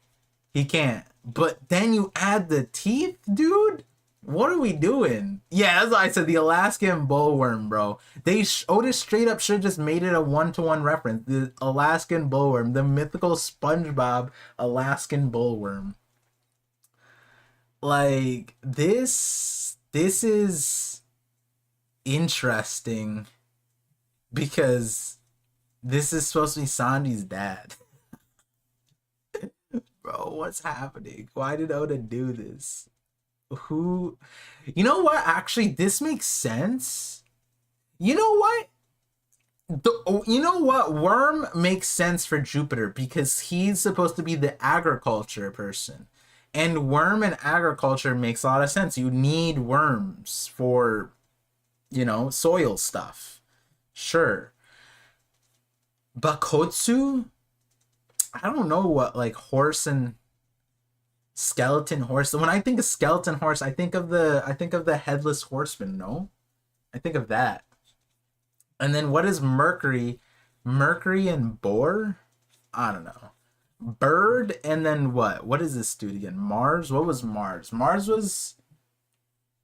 he can't. But then you add the teeth, dude? What are we doing? Yeah, that's why I said the Alaskan bullworm, bro. Otis straight up should have just made it a one-to-one reference. The Alaskan bullworm, the mythical SpongeBob Alaskan bullworm. Like, this is interesting because this is supposed to be Sanji's dad. Bro, what's happening? Why did Oda do this? You know what? Actually, this makes sense. You know what? Worm makes sense for Jupiter because he's supposed to be the agriculture person. And worm and agriculture makes a lot of sense. You need worms for, soil stuff. Sure. Bakotsu? I don't know what, like, horse and skeleton horse. When I think of skeleton horse, I think of the headless horseman. No, I think of that. And then what is Mercury? Mercury and boar? I don't know. Bird, and then what? What is this dude again? Mars? What was Mars? Mars was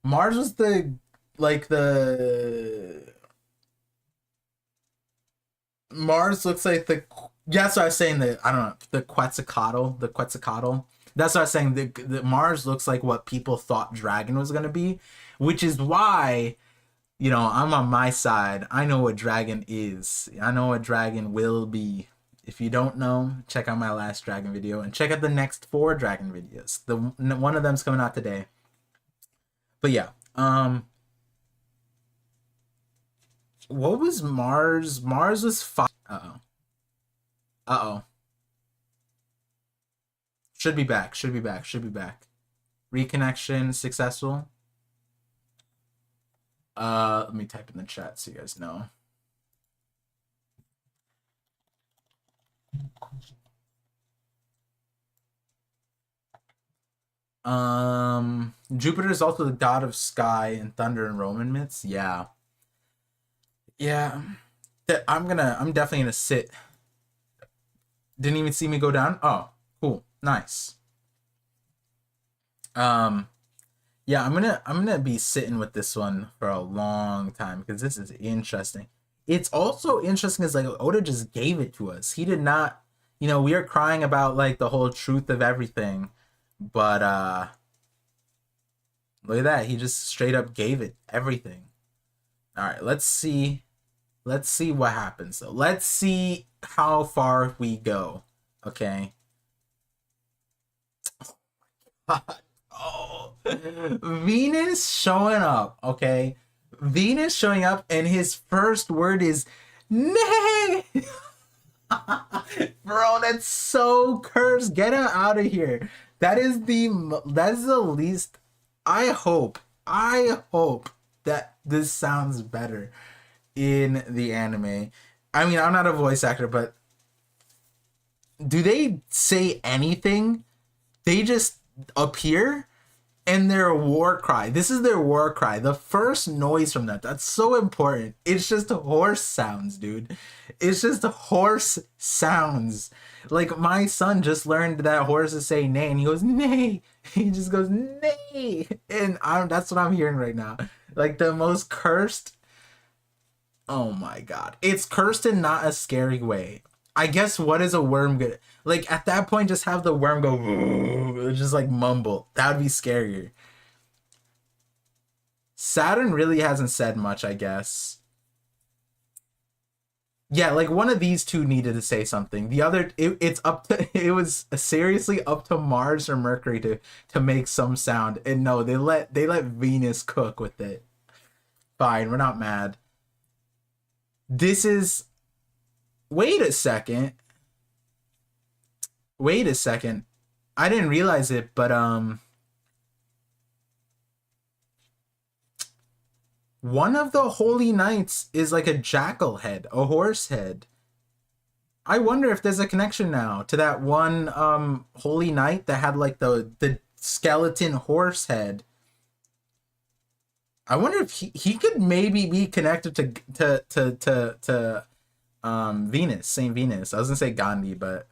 the, like, the Mars looks like the, that's what I was saying, I don't know, the Quetzalcoatl. That's what I was saying. The Mars looks like what people thought Dragon was going to be, which is why, I'm on my side. I know what Dragon is. I know what Dragon will be. If you don't know, check out my last Dragon video and check out the next 4 Dragon videos. One of them's coming out today. But yeah, what was Mars? Mars was 5. Uh-oh. Should be back. Reconnection successful. Let me type in the chat so you guys know. Jupiter is also the god of sky and thunder in Roman myths. Yeah. Yeah. I'm definitely gonna sit. Didn't even see me go down. Oh, cool. Nice. Yeah, I'm gonna be sitting with this one for a long time because this is interesting. It's also interesting because like Oda just gave it to us. He did not, we are crying about like the whole truth of everything, but look at that. He just straight up gave it everything. All right, let's see. Let's see what happens though. Let's see how far we go. Okay. Oh, Venus showing up, okay? Venus showing up, and his first word is nay. Bro, that's so cursed. Get him out of here. That's the least. I hope that this sounds better in the anime. I mean, I'm not a voice actor, but do they say anything? They just appear and their war cry. This is their war cry. The first noise from that's so important. It's just horse sounds, dude. It's just horse sounds. Like my son just learned that horses say neigh, and he goes neigh. He just goes neigh, and that's what I'm hearing right now. Like the most cursed. Oh my god, it's cursed in not a scary way. I guess what is a worm good? Like at that point, just have the worm go, just like mumble. That would be scarier. Saturn really hasn't said much, I guess. Yeah, like one of these two needed to say something. The other, it's up to, it was seriously up to Mars or Mercury to make some sound. And no, they let Venus cook with it. Fine, we're not mad. This is. Wait a second. Wait a second. I didn't realize it, but one of the holy knights is like a jackal head, a horse head. I wonder if there's a connection now to that one holy knight that had like the skeleton horse head. I wonder if he could maybe be connected to Venus, Saint Venus. I was gonna say Gandhi, but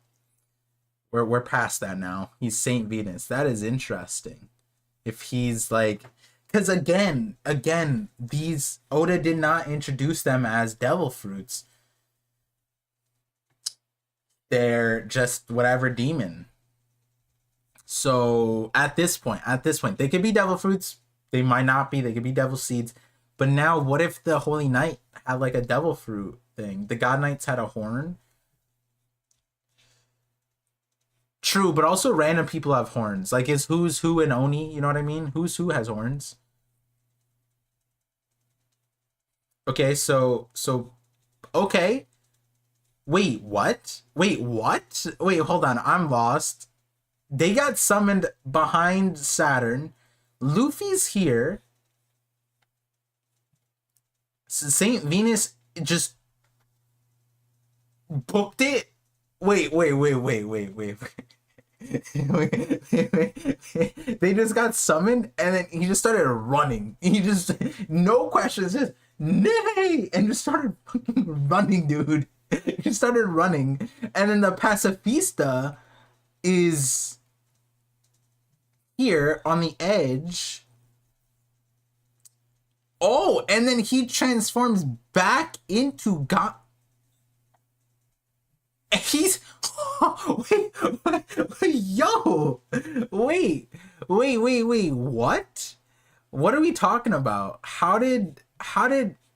we're past that now. He's Saint Venus. That is interesting. If he's like, because again, these Oda did not introduce them as devil fruits. They're just whatever demon. So at this point, they could be devil fruits. They might not be. They could be devil seeds. But now, what if the Holy Knight had like a devil fruit thing? The God Knights had a horn. True, but also random people have horns. Like is Who's Who and Oni, you know what I mean? Who's Who has horns. Okay, so okay. Wait, what? Wait, what? Wait, hold on. I'm lost. They got summoned behind Saturn. Luffy's here. Saint Venus just booked it. Wait. They just got summoned and then he just started running. He just no questions, just nay, and just started fucking running, dude. He started running, and then the pacifista is here on the edge. Oh, and then he transforms back into God. He's yo, wait, what are we talking about? How did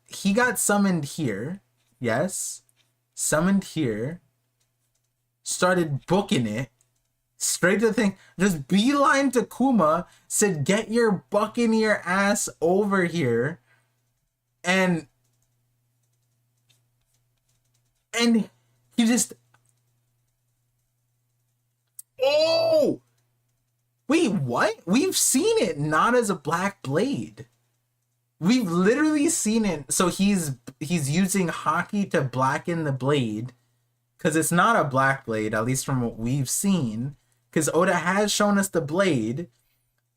he got summoned here? Yes, summoned here, started booking it straight to the thing, just beeline to Kuma, said get your buccaneer ass over here, and he just, oh wait, what? We've seen it not as a black blade. We've literally seen it. So he's using hockey to blacken the blade because it's not a black blade, at least from what we've seen. Because Oda has shown us the blade,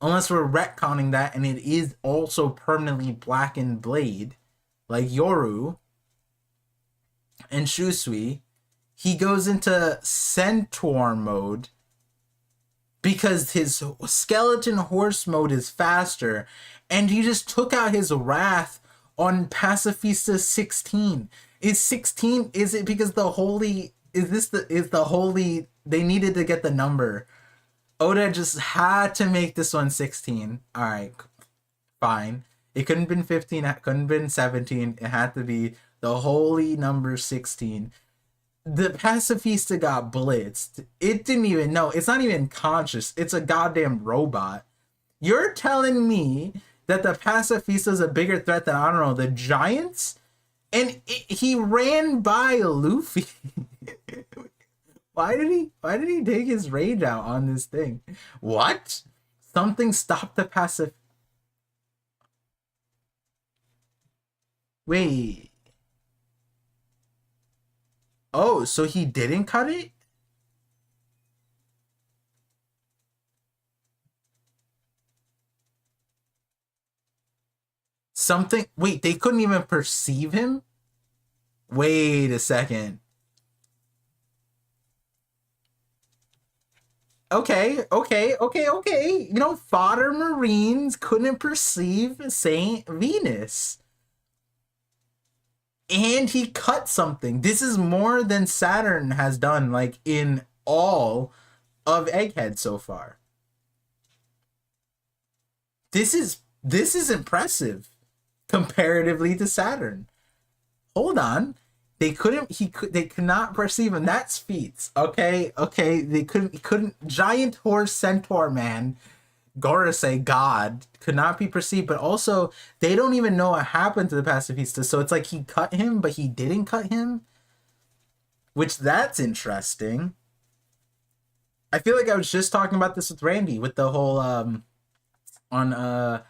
unless we're retconning that, and it is also permanently blackened blade, like Yoru and Shusui. He goes into Centaur mode because his skeleton horse mode is faster, and he just took out his wrath on Pacifista 16. Is 16, is it because the holy, is the holy, they needed to get the number. Oda just had to make this one 16. Alright, fine. It couldn't have been 15, it couldn't have been 17. It had to be the holy number 16. The Pacifista got blitzed. It didn't even know. It's not even conscious. It's a goddamn robot. You're telling me that the Pacifista is a bigger threat than, I don't know, the Giants? And he ran by Luffy. Why did he take his rage out on this thing? What? Something stopped the Pacif... Wait. Oh, so he didn't cut it? Something... Wait, they couldn't even perceive him? Wait a second. Okay. You know, fodder Marines couldn't perceive Saint Venus. And he cut something. This is more than Saturn has done, like, in all of Egghead so far. This is impressive comparatively to Saturn. Hold on. They could not perceive him. That's feats. Okay. They couldn't giant horse centaur man, Gorosei god, could not be perceived, but also they don't even know what happened to the Pacifista. So it's like he cut him, but he didn't cut him. Which, that's interesting. I feel like I was just talking about this with Randy with the whole on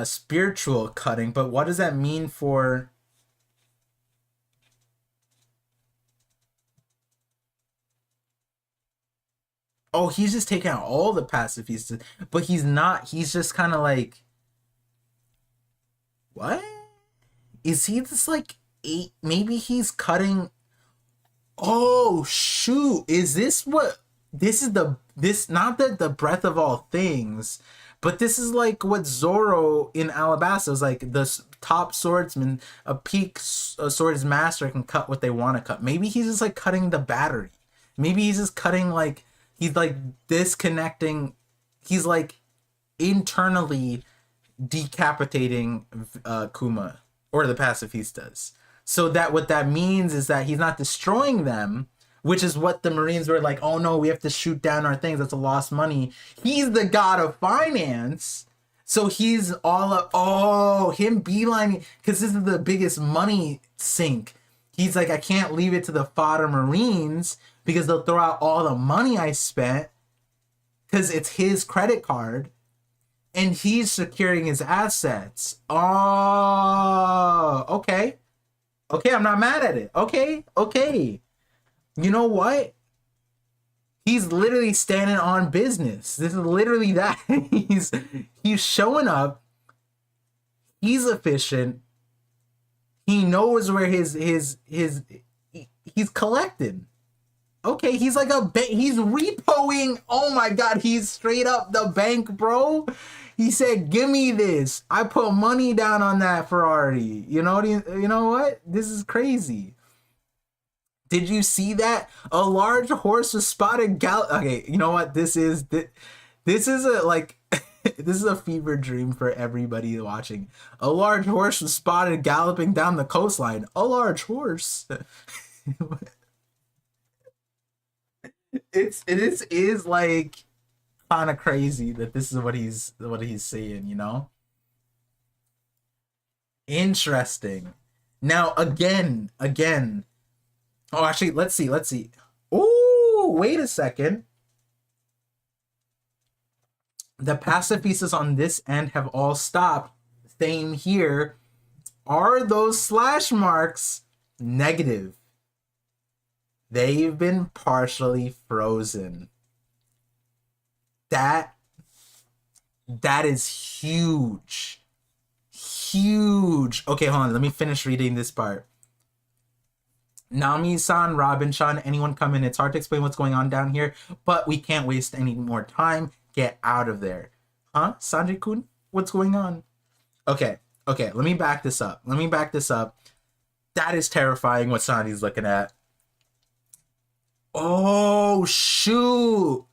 spiritual cutting, but what does that mean for... Oh, he's just taking out all the pacifistas, but he's not. He's just kind of like, what? Is he just like eight? Maybe he's cutting. Oh shoot! Is this what? This is this not that the breath of all things, but this is like what Zoro in Alabasta was like. The top swordsman, a peak swords master, can cut what they want to cut. Maybe he's just like cutting the battery. Maybe he's just cutting like. He's like disconnecting. He's like internally decapitating Kuma or the pacifistas. So that what that means is that he's not destroying them, which is what the Marines were like, oh no, we have to shoot down our things. That's a lost money. He's the god of finance. So he's all up, oh, him beelining, because this is the biggest money sink. He's like, I can't leave it to the fodder Marines because they'll throw out all the money I spent because it's his credit card and he's securing his assets. Oh, okay. Okay, I'm not mad at it. Okay. You know what? He's literally standing on business. This is literally that. He's showing up. He's efficient. He knows where he's collecting. Okay, he's like he's repoing. Oh my god, he's straight up the bank, bro. He said, "Give me this. I put money down on that Ferrari." You know what? This is crazy. Did you see that? A large horse was spotted okay, you know what? This is a like this is a fever dream for everybody watching. A large horse was spotted galloping down the coastline. A large horse. it is like kind of crazy that this is what he's saying, you know? Interesting. Now again. Oh, actually, let's see. Oh, wait a second. The pacifistas on this end have all stopped. Same here. Are those slash marks negative? They've been partially frozen. That is huge. Huge. Okay, hold on. Let me finish reading this part. Nami-san, Robin-chan, anyone come in? It's hard to explain what's going on down here, but we can't waste any more time. Get out of there. Huh? Sanjay-kun? What's going on? Okay, let me back this up. That is terrifying what Sanji's looking at. Oh, shoot.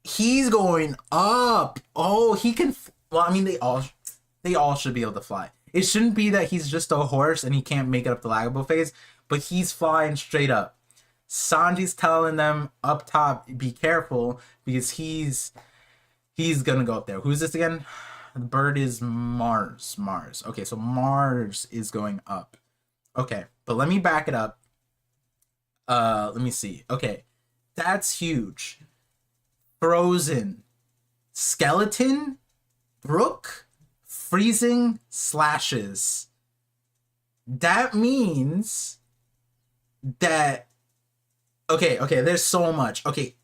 He's going up. Oh, he can... Well, I mean, they all should be able to fly. It shouldn't be that he's just a horse and he can't make it up the Lagabo phase, but he's flying straight up. Sanji's telling them up top, be careful, because he's gonna go up there. Who's this again? The bird is Mars. Okay, so Mars is going up. Okay, but let me back it up. Let me see. Okay, that's huge. Frozen. Skeleton. Brook. Freezing slashes. That means that... Okay, there's so much. Okay,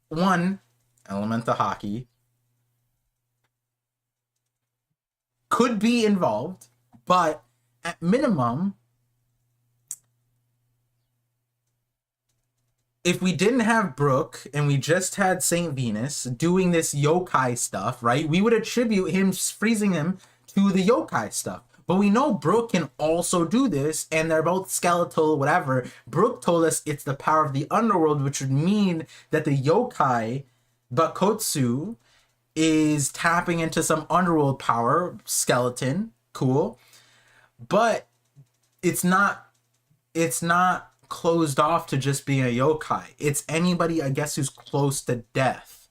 one, element of hockey could be involved, but at minimum, if we didn't have Brook and we just had Saint Venus doing this yokai stuff, right, we would attribute him freezing him to the yokai stuff. But we know Brook can also do this, and they're both skeletal, whatever. Brook told us it's the power of the underworld, which would mean that the yokai, Bakotsu, is tapping into some underworld power, skeleton, cool. But it's not closed off to just being a yokai. It's anybody, I guess, who's close to death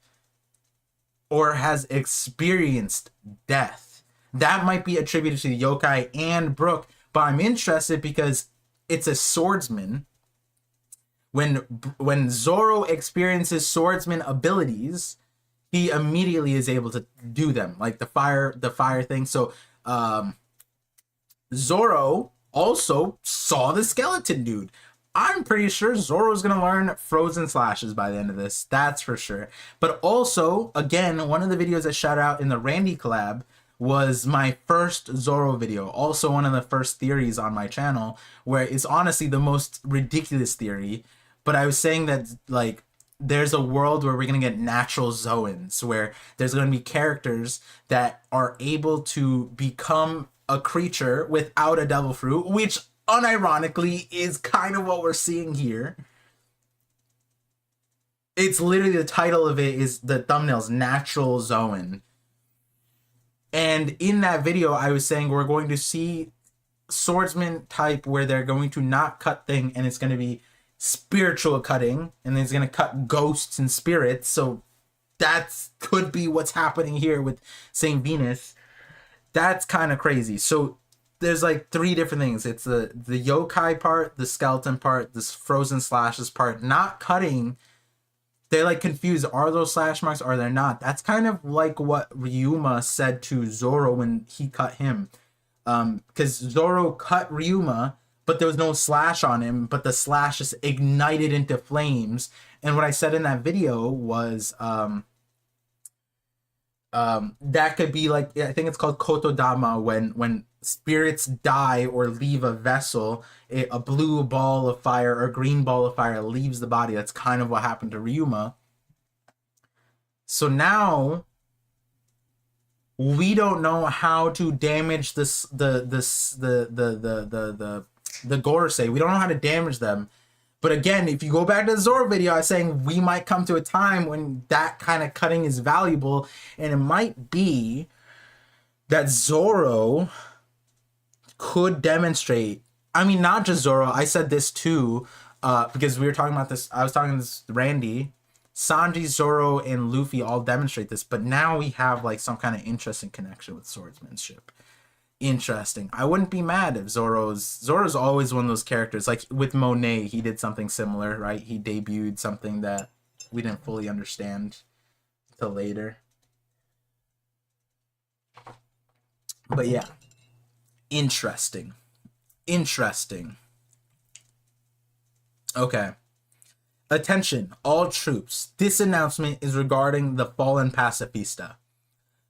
or has experienced death. That might be attributed to the yokai and Brook, but I'm interested because it's a swordsman. When Zoro experiences swordsman abilities, he immediately is able to do them, like the fire thing. So Zoro also saw the skeleton dude. I'm pretty sure Zoro's gonna learn frozen slashes by the end of this. That's for sure. But also, again, one of the videos I shout out in the Randy collab was my first Zoro video. Also one of the first theories on my channel, where it's honestly the most ridiculous theory. But I was saying that, like, there's a world where we're gonna get natural Zoans, where there's gonna be characters that are able to become a creature without a devil fruit, which unironically is kind of what we're seeing here. It's literally, the title of it is, the thumbnail's Natural Zoan. And in that video, I was saying we're going to see swordsman type where they're going to not cut thing, and it's going to be spiritual cutting, and then it's going to cut ghosts and spirits. So that could be what's happening here with Saint Venus. That's kind of crazy. So there's like three different things. It's the yokai part, the skeleton part, this frozen slashes part, not cutting. They're like confused. Are those slash marks? Are they not? That's kind of like what Ryuma said to Zoro when he cut him. Because Zoro cut Ryuma, but there was no slash on him, but the slash just ignited into flames. And what I said in that video was that could be like, I think it's called Kotodama, when spirits die or leave a vessel, a blue ball of fire or a green ball of fire leaves the body. That's kind of what happened to Ryuma. So now we don't know how to damage the Gorosei. We don't know how to damage them. But again, if you go back to the Zoro video, I was saying we might come to a time when that kind of cutting is valuable, and it might be that Zoro could demonstrate. I mean, not just Zoro. I said this too, because we were talking about this. I was talking to this Randy. Sanji, Zoro, and Luffy all demonstrate this, but now we have like some kind of interesting connection with swordsmanship. Interesting. I wouldn't be mad if Zoro's always one of those characters. Like with Monet, he did something similar, right? He debuted something that we didn't fully understand till later. But yeah, interesting. Interesting. Okay. Attention, all troops. This announcement is regarding the fallen pacifista.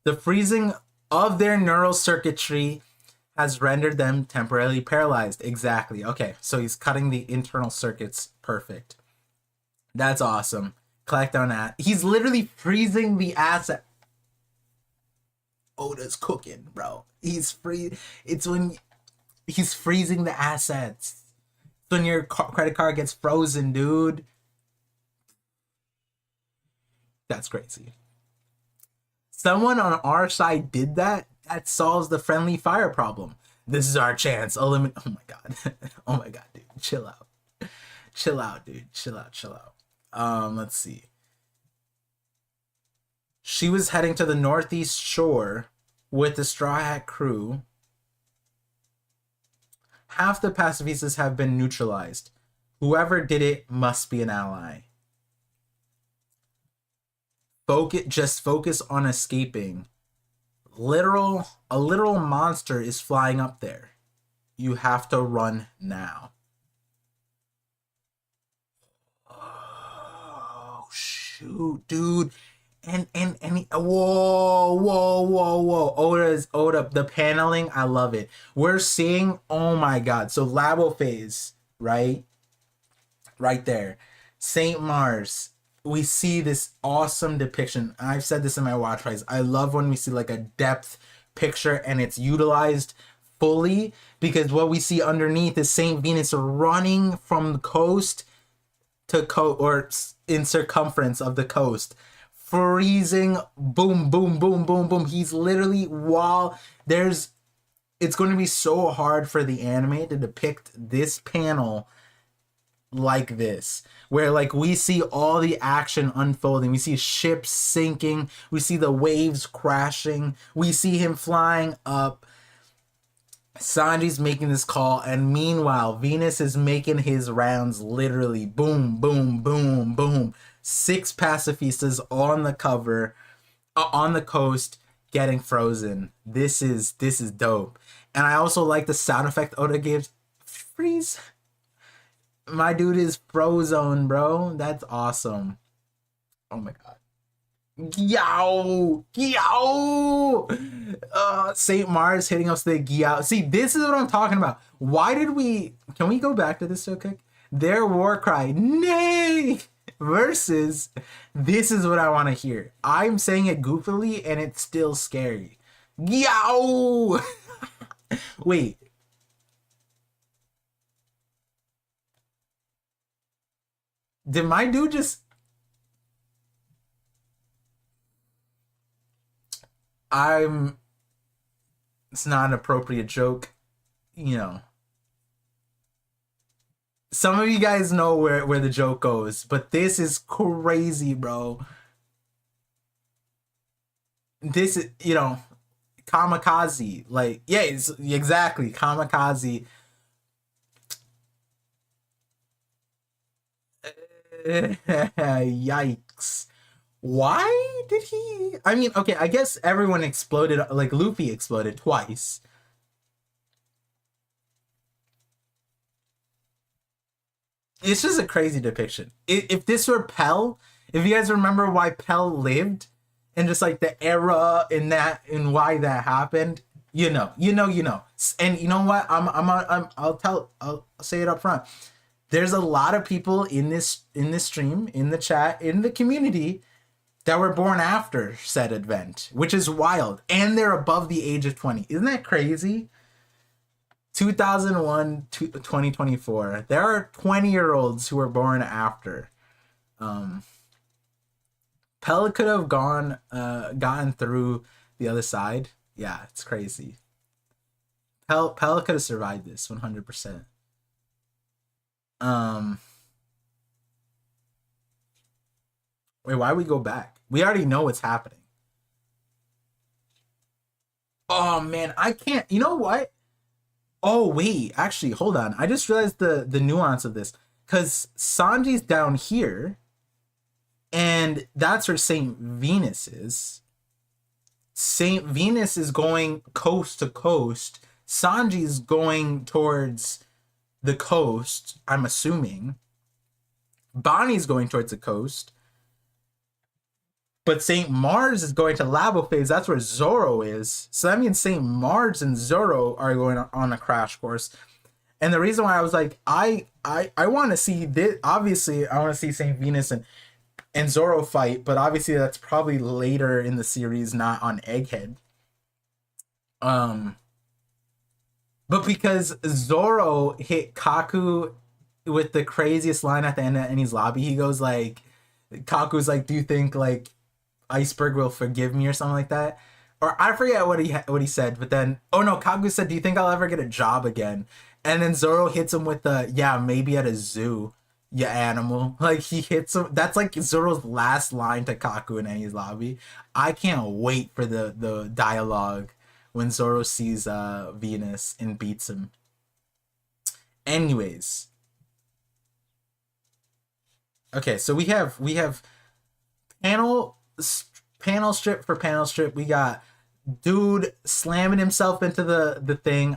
The freezing of their neural circuitry has rendered them temporarily paralyzed. Exactly. Okay, so he's cutting the internal circuits. Perfect. That's awesome. Collect on that. He's literally freezing the asset. Oda's cooking, bro. He's free. It's when he's freezing the assets. It's when your credit card gets frozen, dude. That's crazy. Someone on our side did that. That solves the friendly fire problem. This is our chance. Eliminate. Oh my god. Oh my god, dude. Chill out. Chill out, dude. Chill out. Chill out. Let's see. She was heading to the northeast shore with the Straw Hat crew. Half the pacifistas have been neutralized. Whoever did it must be an ally. Focus on escaping. A literal monster is flying up there. You have to run now. Oh shoot, dude. And whoa. Oda, the paneling, I love it. We're seeing, oh my god. So Labo phase, right? Right there. Saint Mars. We see this awesome depiction. I've said this in my watch parties. I love when we see like a depth picture and it's utilized fully, because what we see underneath is Saint Venus running from the coast to or in circumference of the coast, freezing, boom, boom, boom, boom, boom. He's literally, while there's, it's going to be so hard for the anime to depict this panel like this, where like we see all the action unfolding. We see ships sinking, we see the waves crashing, we see him flying up. Sanji's making this call, and meanwhile Venus is making his rounds, literally boom, boom, boom, boom. 6 pacifistas on the cover, on the coast, getting frozen. This is dope. And I also like the sound effect Oda gives. Freeze. My dude is Frozone, bro. That's awesome. Oh my god. Yow! Saint Mars hitting us the Gyao. See, this is what I'm talking about. Why did we... Can we go back to this real quick? Their war cry, nay! Versus, this is what I want to hear. I'm saying it goofily, and it's still scary. Yow! Wait. Did my dude just... It's not an appropriate joke. You know. Some of you guys know where the joke goes, but this is crazy, bro. This is, you know, kamikaze. Like, yeah, it's exactly kamikaze. Yikes. Why did he... I mean, okay, I guess everyone exploded, like Luffy exploded twice. It's just a crazy depiction. If this were Pell, if you guys remember why Pell lived, and just like the era in that, and why that happened, you know. And you know what? I'll say it up front. There's a lot of people in this stream, in the chat, in the community that were born after said event, which is wild. And they're above the age of 20. Isn't that crazy? 2001 to 2024. There are 20-year-olds who were born after. Pella could have gotten through the other side. Yeah, it's crazy. Pella could have survived this 100%. Wait, why we go back? We already know what's happening. Oh man, I can't. You know what? Oh wait, actually, hold on. I just realized the nuance of this, because Sanji's down here, and that's where Saint Venus is. Saint Venus is going coast to coast. Sanji's going towards the coast, I'm assuming. Bonnie's going towards the coast. But St. Mars is going to Labo phase. That's where Zoro is. So that means St. Mars and Zoro are going on a crash course. And the reason why I was like, I want to see this. Obviously, I want to see St. Venus and Zoro fight. But obviously, that's probably later in the series, not on Egghead. But because Zoro hit Kaku with the craziest line at the end of Eni's lobby, he goes like, Kaku's like, do you think like Iceberg will forgive me or something like that? Or I forget what he said, but then, oh no, Kaku said, do you think I'll ever get a job again? And then Zoro hits him with the, yeah, maybe at a zoo, you animal. Like, he hits him. That's like Zoro's last line to Kaku in Eni's lobby. I can't wait for the dialogue when Zoro sees Venus and beats him. Anyways. Okay, so we have panel strip for panel strip. We got dude slamming himself into the thing.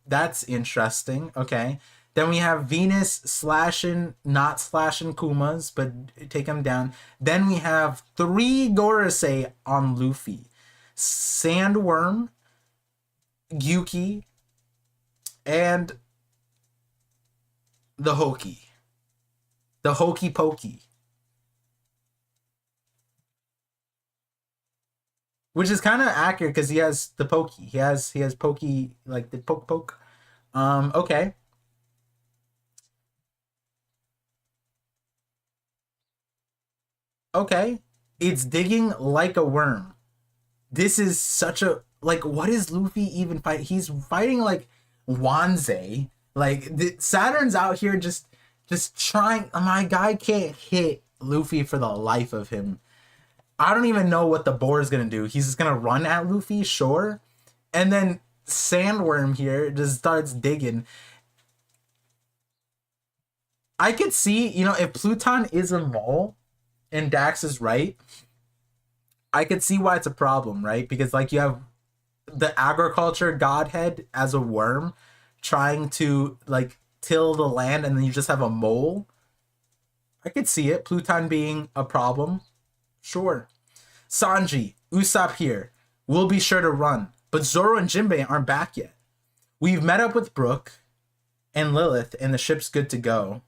That's interesting. Okay. Then we have Venus slashing, not slashing Kumas, but take him down. Then we have 3 Gorosei on Luffy. Sandworm, Yuki, and the Hokey. The Hokey Pokey. Which is kind of accurate because he has the Pokey. He has Pokey, like the poke. Okay. Okay. It's digging like a worm. This is such a, like, what is Luffy even fighting? He's fighting like Wanze. Like, Saturn's out here just trying. My guy can't hit Luffy for the life of him. I don't even know what the boar is going to do. He's just going to run at Luffy, sure. And then Sandworm here just starts digging. I could see, if Pluton is a mole and Dax is right, I could see why it's a problem, right? Because, like, you have the agriculture godhead as a worm trying to, like, till the land, and then you just have a mole. I could see it. Pluton being a problem. Sure. Sanji, Usopp here. We'll be sure to run. But Zoro and Jinbei aren't back yet. We've met up with Brook and Lilith, and the ship's good to go.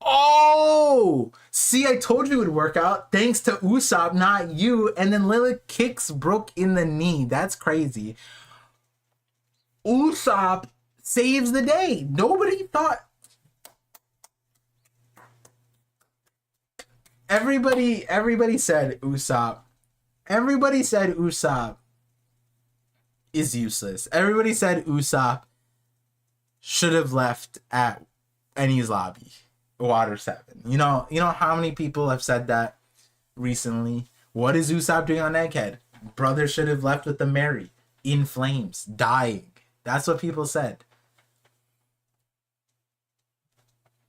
Oh! See, I told you it would work out. Thanks to Usopp, not you. And then Lilith kicks Brook in the knee. That's crazy. Usopp saves the day. Nobody thought... Everybody said Usopp. Everybody said Usopp is useless. Everybody said Usopp should have left at Eni's lobby, Water 7. You know how many people have said that recently? What is Usopp doing on Egghead? Brother should have left with the Mary, in flames, dying. That's what people said.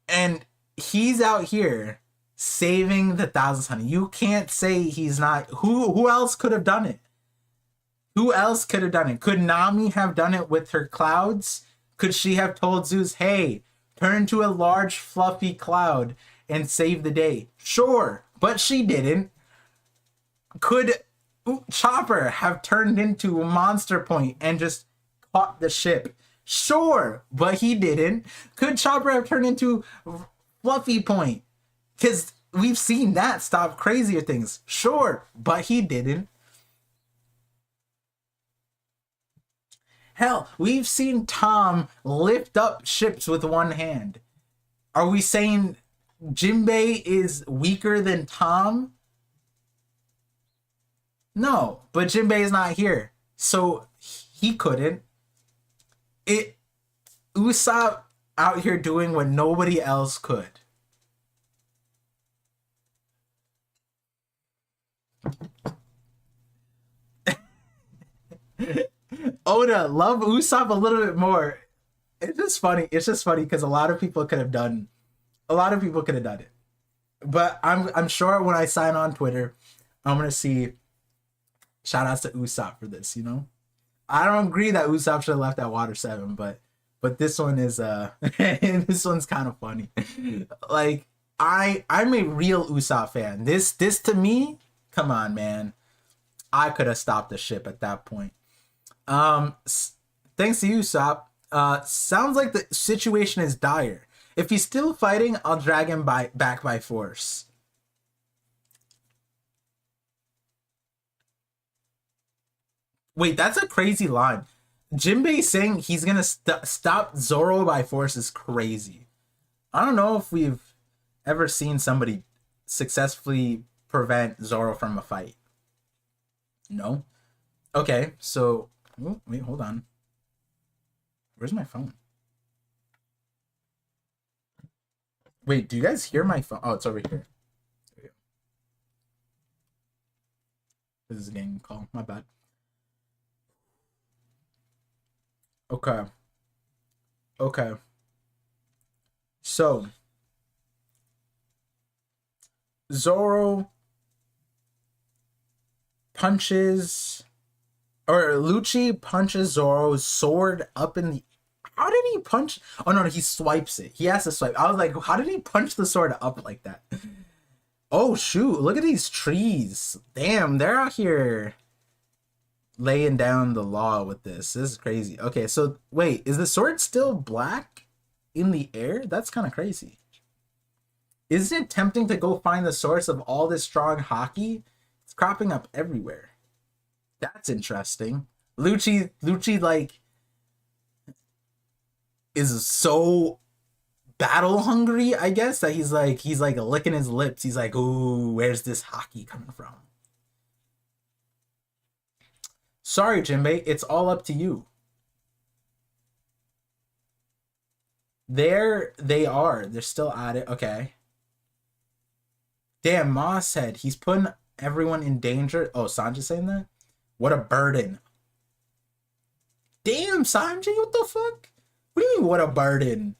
And he's out here saving the Thousand Sunny. You can't say he's not. Who else could have done it? Who else could have done it? Could Nami have done it with her clouds? Could she have told Zeus, hey, turn into a large fluffy cloud and save the day? Sure, but she didn't. Could Chopper have turned into a Monster Point and just caught the ship? Sure, but he didn't. Could Chopper have turned into Fluffy Point? Because we've seen that stop crazier things. Sure, but he didn't. Hell, we've seen Tom lift up ships with one hand. Are we saying Jinbei is weaker than Tom? No, but Jinbei is not here. So he couldn't. Usopp out here doing what nobody else could. Oda, love Usopp a little bit more. It's just funny because a lot of people could have done it. But I'm sure when I sign on Twitter, I'm gonna see Shout outs to Usopp for this, you know? I don't agree that Usopp should have left at Water 7, but this one is this one's kind of funny. Like I'm a real Usopp fan. This to me, come on, man. I could have stopped the ship at that point. Thanks to Usopp. Sounds like the situation is dire. If he's still fighting, I'll drag him back by force. Wait, that's a crazy line. Jinbei saying he's gonna stop Zoro by force is crazy. I don't know if we've ever seen somebody successfully prevent Zoro from a fight. No? Okay, so... Oh, wait, hold on. Where's my phone? Wait, do you guys hear my phone? Oh, it's over here. This is a game call. My bad. Okay. Okay. So, Zoro punches, or Lucci punches Zoro's sword up in the... How did he punch? Oh, no, he swipes it. He has to swipe. I was like, how did he punch the sword up like that? Oh, shoot. Look at these trees. Damn, they're out here laying down the law with this. This is crazy. Okay, so wait, is the sword still black in the air? That's kind of crazy. Isn't it tempting to go find the source of all this strong hockey? It's cropping up everywhere. That's interesting. Lucci like is so battle hungry, I guess, that he's like licking his lips. He's like, ooh, where's this hockey coming from? Sorry, Jinbei, it's all up to you. There they are. They're still at it. Okay. Damn, Ma said he's putting everyone in danger. Oh, Sanji's saying that? What a burden. Damn, Sanji, what the fuck? What do you mean, what a burden?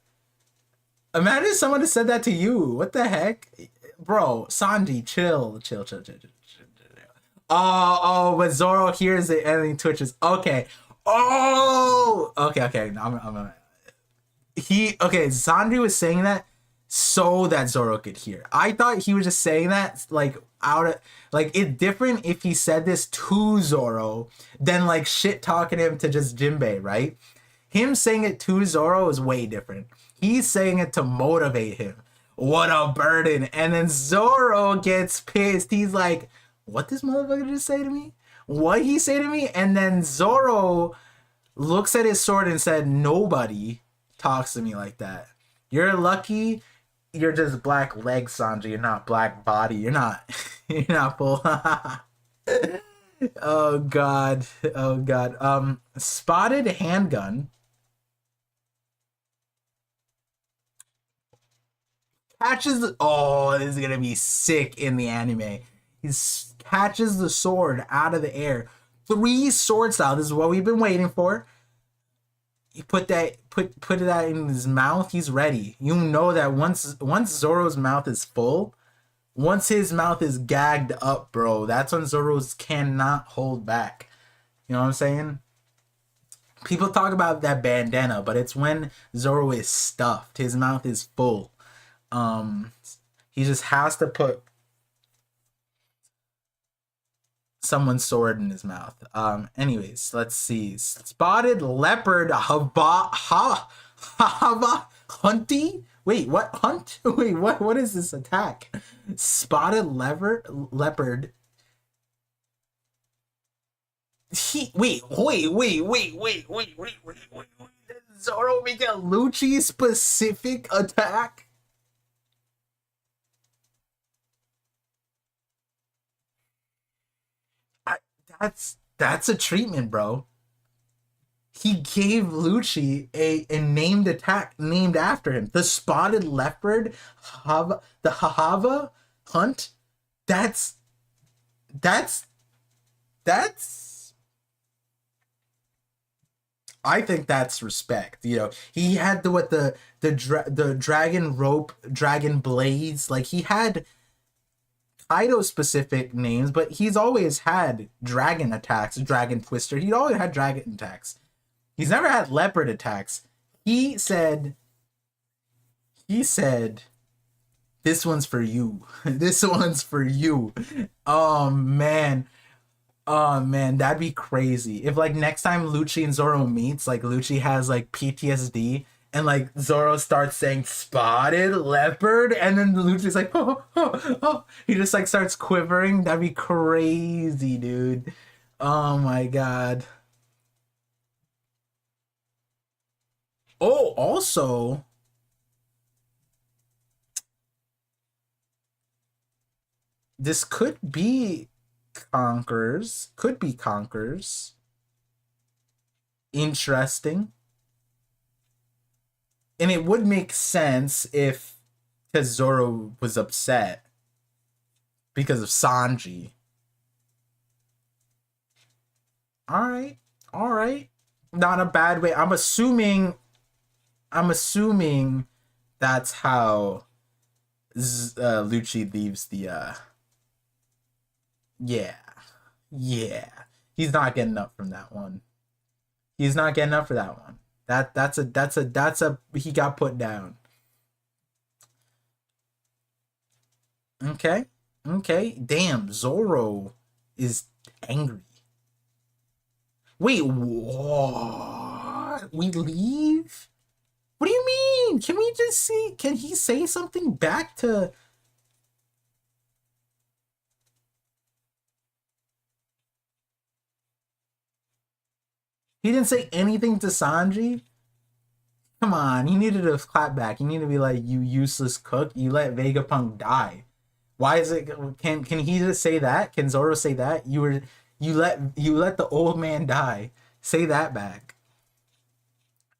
Imagine someone had said that to you. What the heck? Bro, Sanji, chill. Oh, but Zoro hears it and he twitches. Okay. Oh! Okay. Okay, Sanji was saying that so that Zoro could hear. I thought he was just saying that like out of like it's different if he said this to Zoro than like shit talking him to just Jinbei, right? Him saying it to Zoro is way different. He's saying it to motivate him. What a burden. And then Zoro gets pissed. He's like, what this motherfucker just say to me? What he say to me? And then Zoro looks at his sword and said, nobody talks to me like that. You're lucky you're just black legs, Sanji. You're not black body. You're not full. Oh god. Oh god. Spotted handgun catches the... Oh, this is gonna be sick in the anime. He catches the sword out of the air. 3 sword style. This is what we've been waiting for. He put that in his mouth. He's ready. You know that once Zoro's mouth is full, once his mouth is gagged up, bro, that's when Zoro's cannot hold back. You know what I'm saying? People talk about that bandana, but it's when Zoro is stuffed. His mouth is full. He just has to put someone's sword in his mouth. Anyways, let's see. Spotted leopard hunty? Wait, what hunt? Wait, what is this attack? Spotted leopard. Wait. Did Zoro make a Lucci specific attack? That's a treatment, bro. He gave Lucci a named attack named after him. The spotted leopard, the Hahava hunt. That's. I think that's respect. You know, he had the dragon rope, dragon blades. Like he had Kaido specific names, but he's always had dragon attacks, dragon twister. He always had dragon attacks. He's never had leopard attacks. He said, this one's for you. This one's for you. Oh man. Oh man, that'd be crazy. If like next time Lucci and Zoro meets, like Lucci has like PTSD and like Zoro starts saying spotted leopard and then Lucci's like, oh, oh, oh. He just like starts quivering. That'd be crazy, dude. Oh my god. Oh, also, this could be Conquerors. Could be Conquerors. Interesting. And it would make sense if because Zoro was upset because of Sanji. Alright. Alright. Not a bad way. I'm assuming that's how Lucci leaves the yeah. Yeah. He's not getting up from that one. He's not getting up for that one. That's a he got put down. Okay. Okay. Damn, Zoro is angry. Wait, what? We leave? What do you mean? Can we just see? Can he say something back to? He didn't say anything to Sanji? Come on, he needed to clap back. He needed to be like, you useless cook. You let Vegapunk die. Why is it? Can he just say that? Can Zoro say that? You let the old man die. Say that back.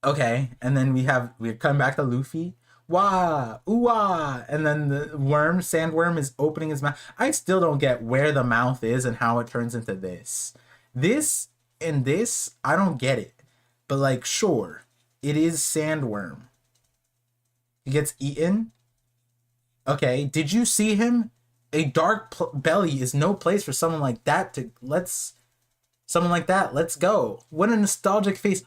Okay, and then we're coming back to Luffy. Wah, ooh, and then the sandworm is opening his mouth. I still don't get where the mouth is and how it turns into this. This and this, I don't get it. But like, sure, it is sandworm. He gets eaten. Okay, did you see him? A dark belly is no place for someone like that to let's go. What a nostalgic face.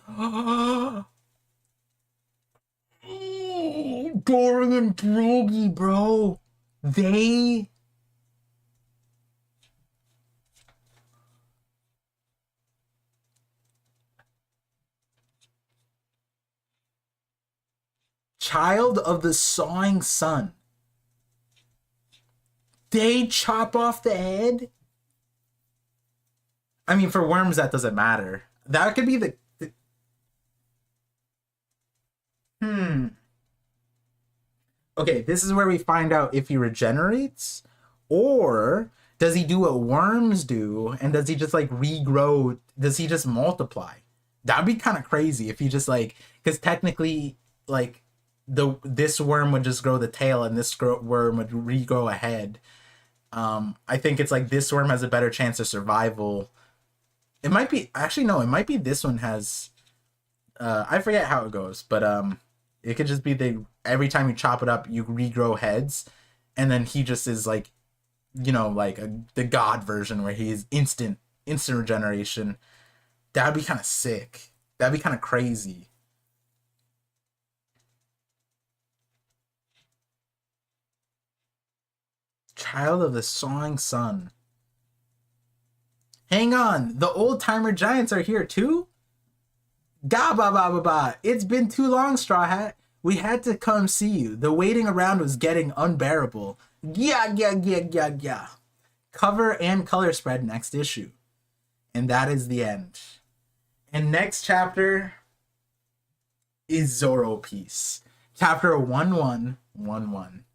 Boring and Drogi, bro. They child of the sawing sun. They chop off the head. I mean, for worms, that doesn't matter. That could be the Okay, this is where we find out if he regenerates, or does he do what worms do, and does he just like regrow? Does he just multiply? That'd be kind of crazy if he just like, because technically, like this worm would just grow the tail, and this worm would regrow a head. I think it's like this worm has a better chance of survival. It might be actually no, it might be this one has. I forget how it goes, but it could just be every time you chop it up, you regrow heads, and then he just is like, like the god version where he is instant regeneration. That'd be kind of sick. That'd be kind of crazy. Child of the sawing sun. Hang on, the old timer giants are here too? Ga ba ba ba ba. It's been too long, Straw Hat. We had to come see you. The waiting around was getting unbearable. Yeah. Cover and color spread next issue. And that is the end. And next chapter is Zoro Piece. Chapter 1111.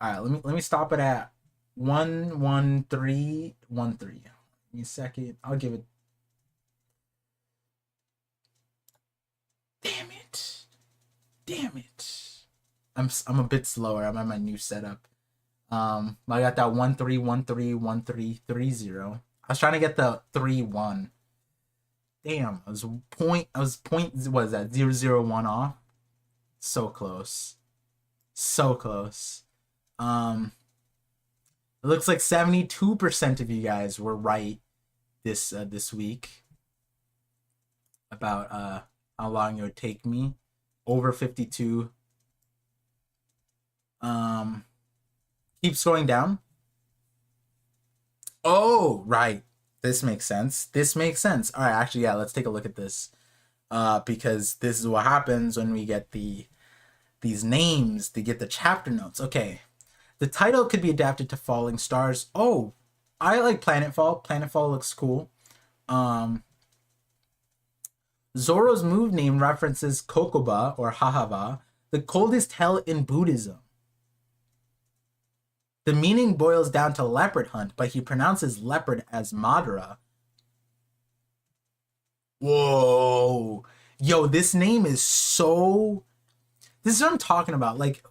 Alright, let me stop it at 11313. Give me a second. I'll give it. Damn it. I'm a bit slower. I'm at my new setup. I got that 13131330. I was trying to get the 3-1. Damn, I was point what is that 001 off? So close. It looks like 72% of you guys were right this week about how long it would take me. Over 52. Keeps going down. Oh, right. This makes sense. This makes sense. All right, actually, yeah, let's take a look at this. Because this is what happens when we get these names to get the chapter notes. Okay. The title could be adapted to Falling Stars. Oh, I like Planetfall. Planetfall looks cool. Zoro's move name references Kokoba or Hahava, the coldest hell in Buddhism. The meaning boils down to leopard hunt, but he pronounces leopard as Madara. Whoa. Yo, this name is so... This is what I'm talking about. Like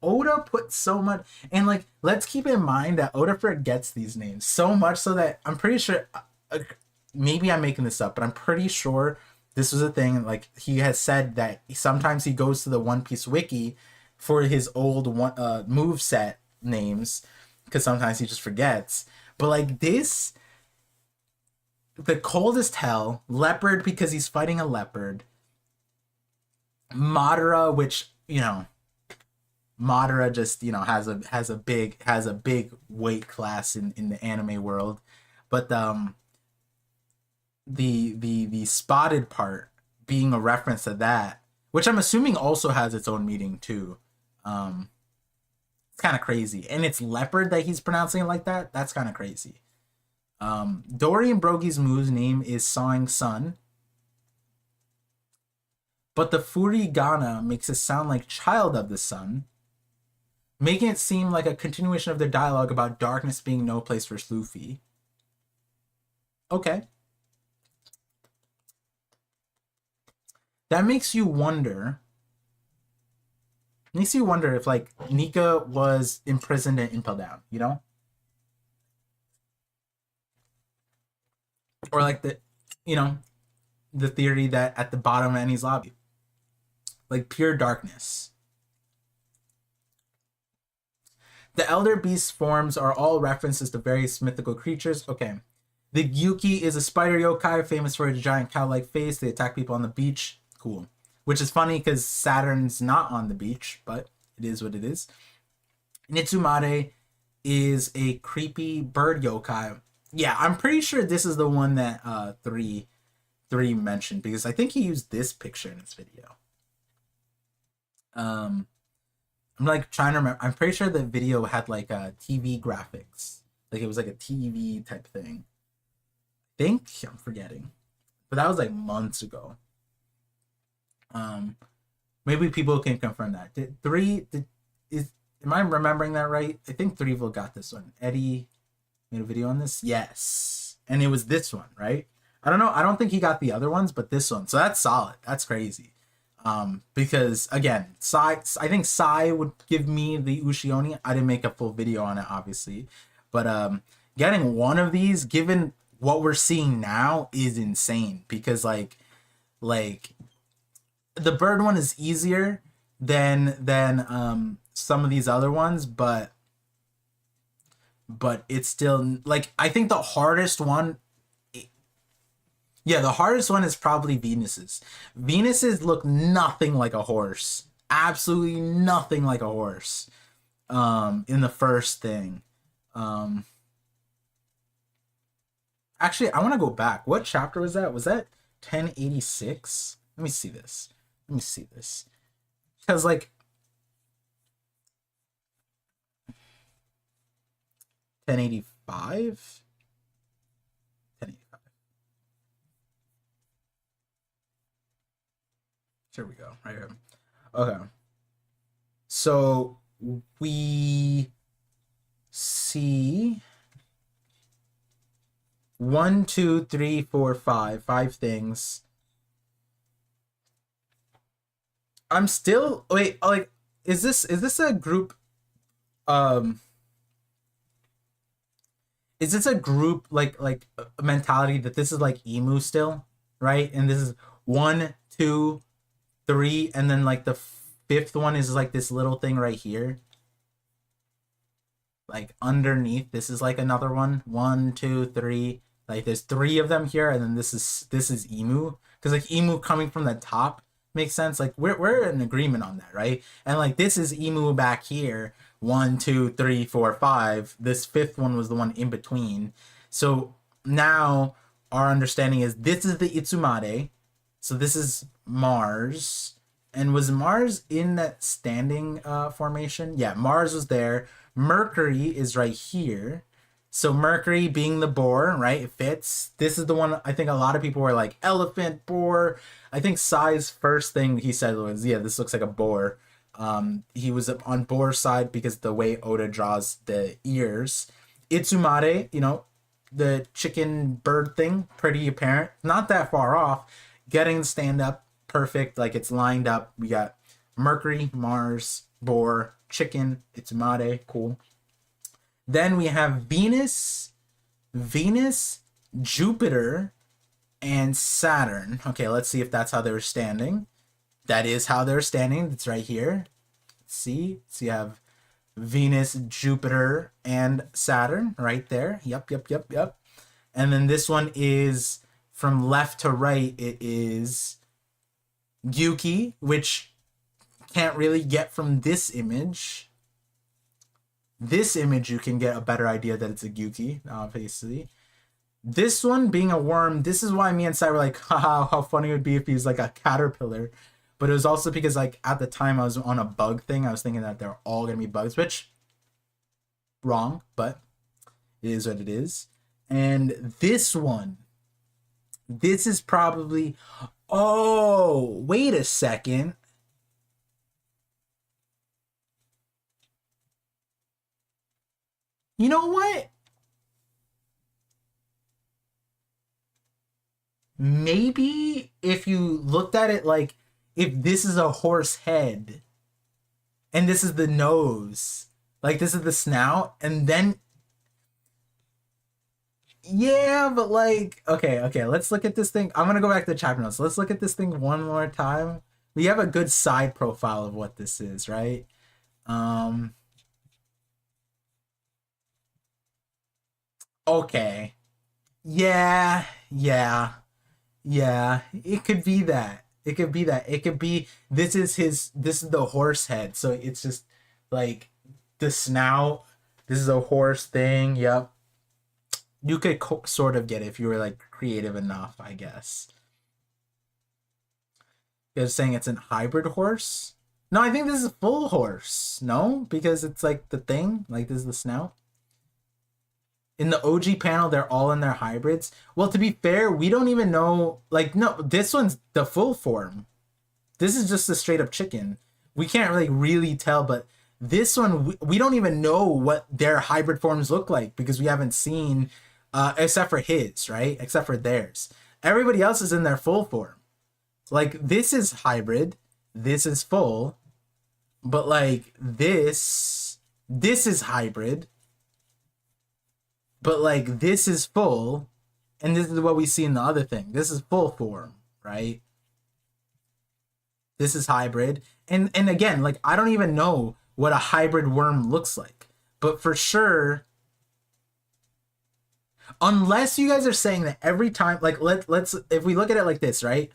Oda put so much... And, like, let's keep in mind that Oda forgets these names so much so that I'm pretty sure... maybe I'm making this up, but I'm pretty sure this was a thing. Like, he has said that sometimes he goes to the One Piece wiki for his old move set names, because sometimes he just forgets. But, like, this... The coldest hell, leopard because he's fighting a leopard, Madara, which, you know, Madara just, you know, has a big weight class in the anime world, but the spotted part being a reference to that, which I'm assuming also has its own meaning too. It's kind of crazy, and it's leopard that he's pronouncing it like that. That's kind of crazy. Dorian Brogy's move's name is Sawing Sun, but the Furigana makes it sound like Child of the Sun, making it seem like a continuation of their dialogue about darkness being no place for Luffy. Okay. That makes you wonder if, like, Nika was imprisoned and impaled down, you know? Or like the theory that at the bottom of Annie's lobby, like pure darkness. The elder beast forms are all references to various mythical creatures. Okay. The Yuki is a spider yokai famous for its giant cow-like face. They attack people on the beach. Cool. Which is funny because Saturn's not on the beach, but it is what it is. Nitsumare is a creepy bird yokai. Yeah, I'm pretty sure this is the one that three mentioned, because I think he used this picture in his video. I'm like trying to remember. I'm pretty sure the video had like TV graphics, like it was like a TV type thing. I think I'm forgetting, but that was like months ago. Maybe people can confirm that. Am I remembering that right? I think Threeville got this one. Eddie made a video on this. Yes, and it was this one, right? I don't know. I don't think he got the other ones, but this one. So that's solid. That's crazy. Because again, I think Sai would give me the Ushioni. I didn't make a full video on it, obviously, but getting one of these, given what we're seeing now, is insane. Because like the bird one is easier than some of these other ones, but it's still, like, I think the hardest one, yeah, the hardest one is probably Venus's. Venus's look nothing like a horse. Absolutely nothing like a horse. In the first thing. Actually, I want to go back. What chapter was that? Was that 1086? Let me see this. Because, like, 1085? 1085. Here we go, right here. Okay. So we see 1, 2, 3, 4, 5 things. I'm still, wait, like, is this a group, is this a group like a mentality that this is like Emu still, right? And this is 1, 2, 3, and then like the fifth one is like this little thing right here. like underneath. This is like another one. 1, 2, 3. Like there's 3 of them here, and then this is Emu. Because like Emu coming from the top makes sense. Like we're in agreement on that, right? And like this is Emu back here. 1, 2, 3, 4, 5. This 5th one was the one in between. So now our understanding is this is the Itsumade. So this is Mars. And was Mars in that standing formation? Yeah, Mars was there. Mercury is right here. So Mercury being the boar, right? It fits. This is the one I think a lot of people were like, elephant, boar. I think Sai's first thing he said was, yeah, this looks like a boar. He was on boar's side because the way Oda draws the ears. Itsumade, you know, the chicken bird thing, pretty apparent. Not that far off. Getting the stand up, perfect. Like it's lined up. We got Mercury, Mars, boar, chicken, Itsumade, cool. Then we have Venus, Jupiter, and Saturn. Okay, let's see if that's how they're standing. That is how they're standing. It's right here. Let's see. So you have Venus, Jupiter, and Saturn right there. Yep. And then this one is from left to right. It is Yuki, which can't really get from this image. This image, you can get a better idea that it's a Yuki, obviously. This one being a worm, this is why me and Sai were like, haha, how funny it would be if he was like a caterpillar. But it was also because like at the time I was on a bug thing. I was thinking that they're all going to be bugs, which wrong, but it is what it is. And this one, this is probably, oh, wait a second. You know what? Maybe if you looked at it like, if this is a horse head and this is the nose, like this is the snout, and then yeah, but like okay, let's look at this thing. I'm gonna go back to the chapter notes. Let's look at this thing one more time. We have a good side profile of what this is, right? Okay. Yeah. It could be that. It could be that. It could be this is the horse head. So it's just like the snout. This is a horse thing. Yep. You could sort of get it if you were like creative enough, I guess. You're saying it's an hybrid horse? No, I think this is full horse. No, because it's like the thing. Like this is the snout. In the OG panel, they're all in their hybrids. Well, to be fair, we don't even know. Like, no, this one's the full form. This is just a straight up chicken. We can't really tell, but this one, we don't even know what their hybrid forms look like because we haven't seen, except for his, right? Except for theirs. Everybody else is in their full form. Like, this is hybrid. This is full. But, like, this is hybrid. But like this is full, and this is what we see in the other thing. This is full form, right? This is hybrid. And again, like I don't even know what a hybrid worm looks like. But for sure, unless you guys are saying that every time, like let's if we look at it like this, right?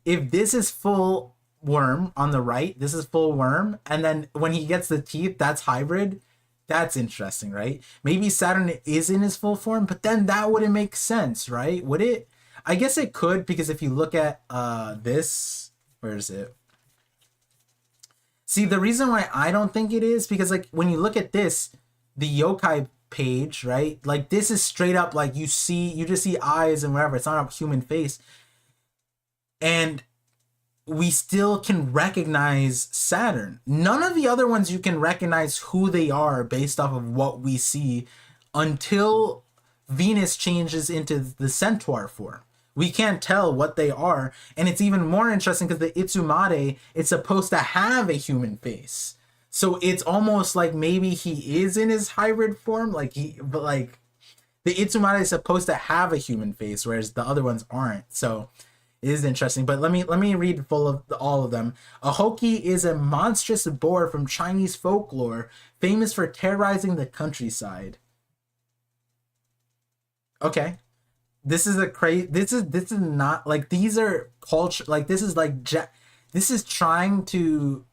If this is full worm on the right, this is full worm, and then when he gets the teeth, that's hybrid. That's interesting, right? Maybe Saturn is in his full form, but then that wouldn't make sense, right? Would it? I guess it could, because if you look at this, where is it? See, the reason why I don't think it is, because like when you look at this, the yokai page, right? Like this is straight up like you just see eyes and whatever. It's not a human face. And we still can recognize Saturn. None of the other ones you can recognize who they are based off of what we see until Venus changes into the centaur form. We can't tell what they are, and it's even more interesting because the Itsumade, it's supposed to have a human face. So it's almost like maybe he is in his hybrid form, but the Itsumade is supposed to have a human face, whereas the other ones aren't. So It is interesting, but let me read full of all of them. A Hoki is a monstrous boar from Chinese folklore, famous for terrorizing the countryside. Okay, this is a crazy. This is not like these are culture. Like this is like this is trying to.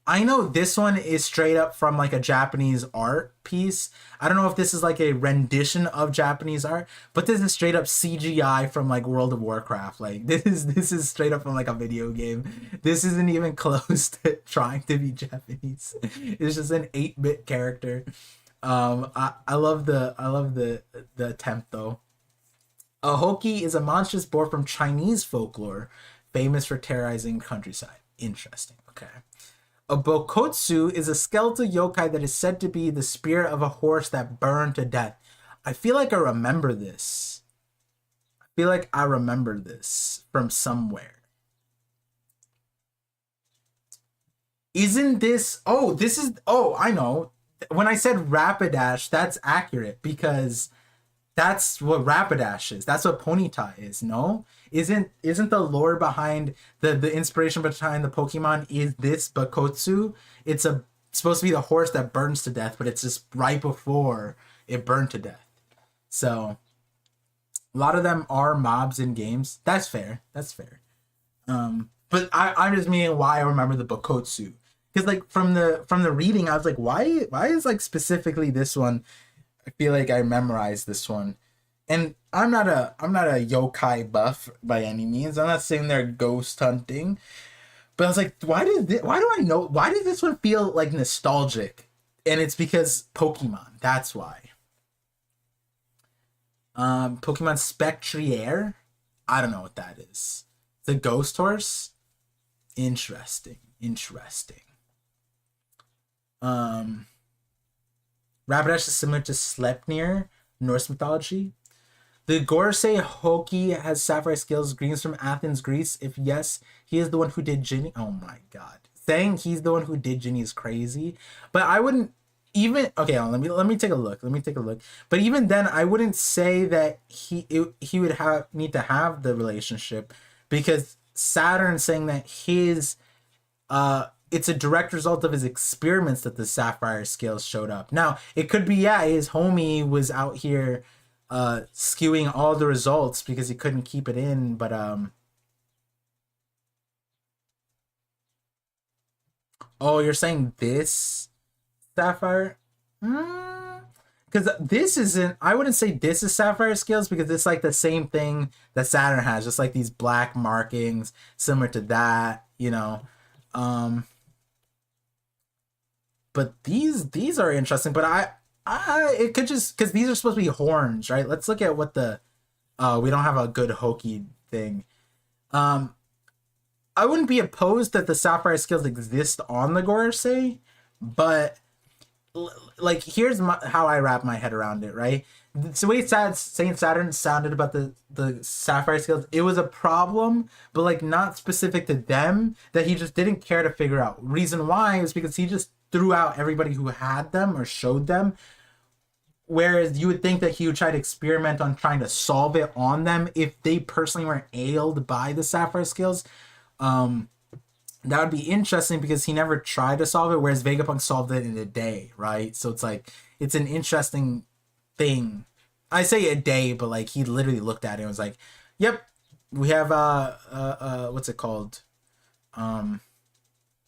I know this one is straight up from like a Japanese art piece. I don't know if this is like a rendition of Japanese art, but this is straight up CGI from like World of Warcraft. Like this is straight up from like a video game. This isn't even close to trying to be Japanese. It's just an 8-bit character. I love the attempt though. A Hoki is a monstrous boar from Chinese folklore, famous for terrorizing countryside. Interesting. Okay. A Bokotsu is a skeletal yokai that is said to be the spirit of a horse that burned to death. I feel like I remember this. I feel like I remember this from somewhere. Isn't this? Oh, this is. Oh, I know. When I said Rapidash, that's accurate because that's what Rapidash is. That's what Ponyta is. No, isn't the lore behind the inspiration behind the Pokemon is this Bakotsu? It's supposed to be the horse that burns to death, but it's just right before it burned to death. So a lot of them are mobs in games. That's fair. That's fair. But I'm just meaning why I remember the Bakotsu. Because like from the reading, I was like, why is like specifically this one? I feel like I memorized this one, and I'm not a yokai buff by any means. I'm not sitting there ghost hunting, but I was like, why does this one feel like nostalgic? And it's because Pokemon. That's why. Pokemon Spectrier. I don't know what that is. The ghost horse. Interesting. Rapidash is similar to Sleipnir, Norse mythology. The Gorsei Hoki has sapphire scales, greens from Athens, Greece. If yes, he is the one who did Ginny. Oh my god. Saying he's the one who did Ginny is crazy. But I wouldn't even okay, let me take a look. But even then I wouldn't say that he would need to have the relationship because Saturn saying that his it's a direct result of his experiments that the sapphire scales showed up. Now, it could be, yeah, his homie was out here skewing all the results because he couldn't keep it in, but oh, you're saying this sapphire? Because this isn't, I wouldn't say this is sapphire scales because it's like the same thing that Saturn has, just like these black markings similar to that, you know. But these are interesting. But I it could just because these are supposed to be horns, right? Let's look at what the we don't have a good Hoki thing. I wouldn't be opposed that the sapphire scales exist on the Gorsei, but like here's how I wrap my head around it, right? The way Saint Saturn sounded about the sapphire scales, it was a problem, but like not specific to them that he just didn't care to figure out. Reason why is because he just threw out everybody who had them or showed them. Whereas you would think that he would try to experiment on trying to solve it on them if they personally were ailed by the sapphire scales. That would be interesting because he never tried to solve it, whereas Vegapunk solved it in a day, right? So it's like it's an interesting thing. I say a day, but like he literally looked at it and was like, "Yep, we have what's it called?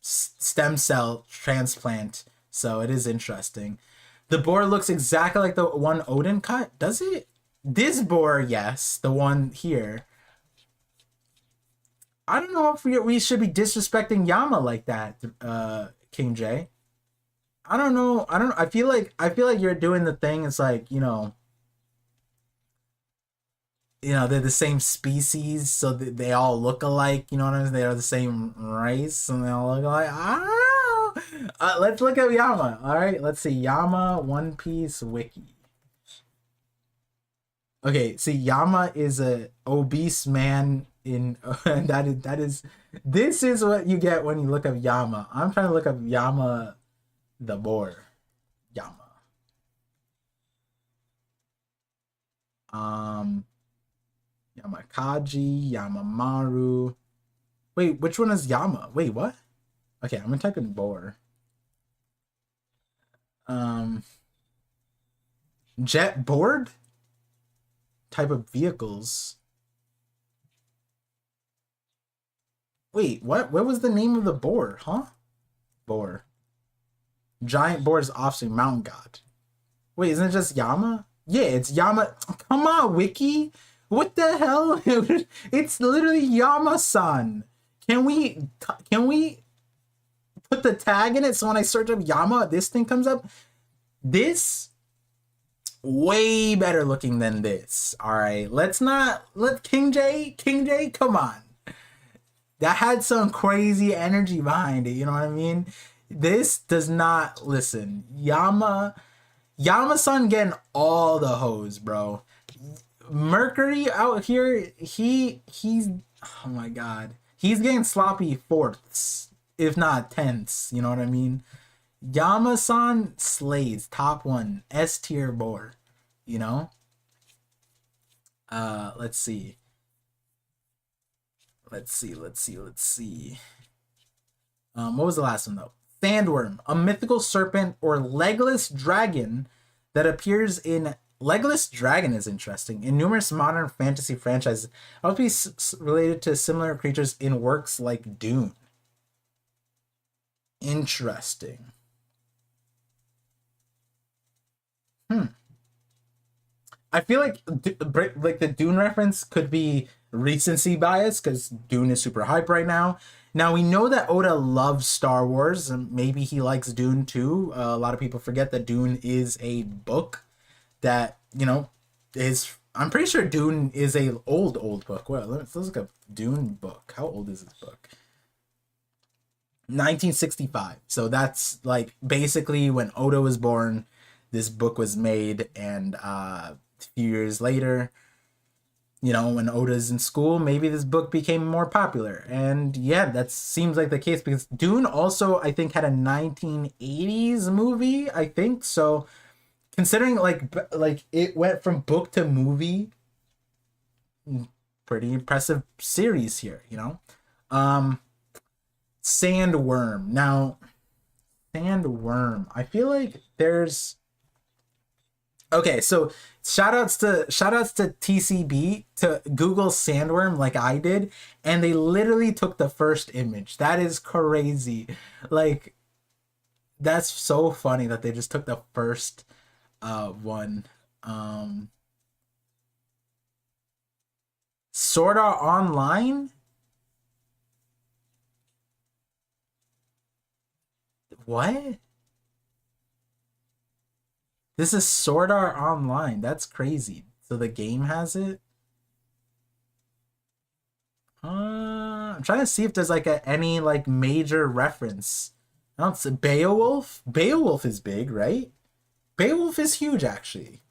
Stem cell transplant." So it is interesting. The boar looks exactly like the one Odin cut. Does it? This boar, yes, the one here. I don't know if we should be disrespecting Yama like that, King J. I don't know. I feel like you're doing the thing. It's like they're the same species, so they all look alike. You know what I mean? They are the same race, and they all look alike. Let's look at Yama. All right, let's see Yama One Piece wiki. Okay, see Yama is a obese man in this is what you get when you look up Yama. I'm trying to look up Yama the boar. Yama. Yeah. Yamakaji, Yamamaru. Wait, which one is Yama? Wait, what? Okay, I'm gonna type in boar. Um, jet board? Type of vehicles. Wait, what? What was the name of the boar? Huh? Boar. Giant boar's offspring, mountain god. Wait, isn't it just Yama? Yeah, it's Yama. Come on, Wiki. What the hell? It's literally Yama-san. Can we put the tag in it so when I search up Yama, this thing comes up? This way better looking than this. All right, let King J, come on. That had some crazy energy behind it, you know what I mean? This does not listen. Yama-san getting all the hoes, bro. Mercury out here, he's oh my god. He's getting sloppy fourths, if not tenths, you know what I mean? Yama-san slays, top one, S tier boar, you know? Let's see. Let's see. What was the last one though? Sandworm, a mythical serpent or legless dragon that appears in Legless Dragon is interesting. In numerous modern fantasy franchises, also be related to similar creatures in works like Dune. Interesting. I feel like the Dune reference could be recency bias because Dune is super hype right now. Now we know that Oda loves Star Wars, and maybe he likes Dune too. A lot of people forget that Dune is a book that, you know, is, I'm pretty sure Dune is a old book. Well, let's look up Dune book. How old is this book? 1965. So that's like basically when Oda was born, this book was made, and a few years later, you know, when Oda's in school, maybe this book became more popular. And yeah, that seems like the case because Dune also, I think, had a 1980s movie, I think. So considering like it went from book to movie, pretty impressive series here, you know. Sandworm. Now, Sandworm. I feel like there's okay, so shout outs to TCB to Google Sandworm like I did, and they literally took the first image. That is crazy. Like, that's so funny that they just took the first one. Sword Art Online? What? This is Sword Art Online. That's crazy. So the game has it? I'm trying to see if there's like any like major reference. I don't see Beowulf. Beowulf is big, right? Beowulf is huge, actually.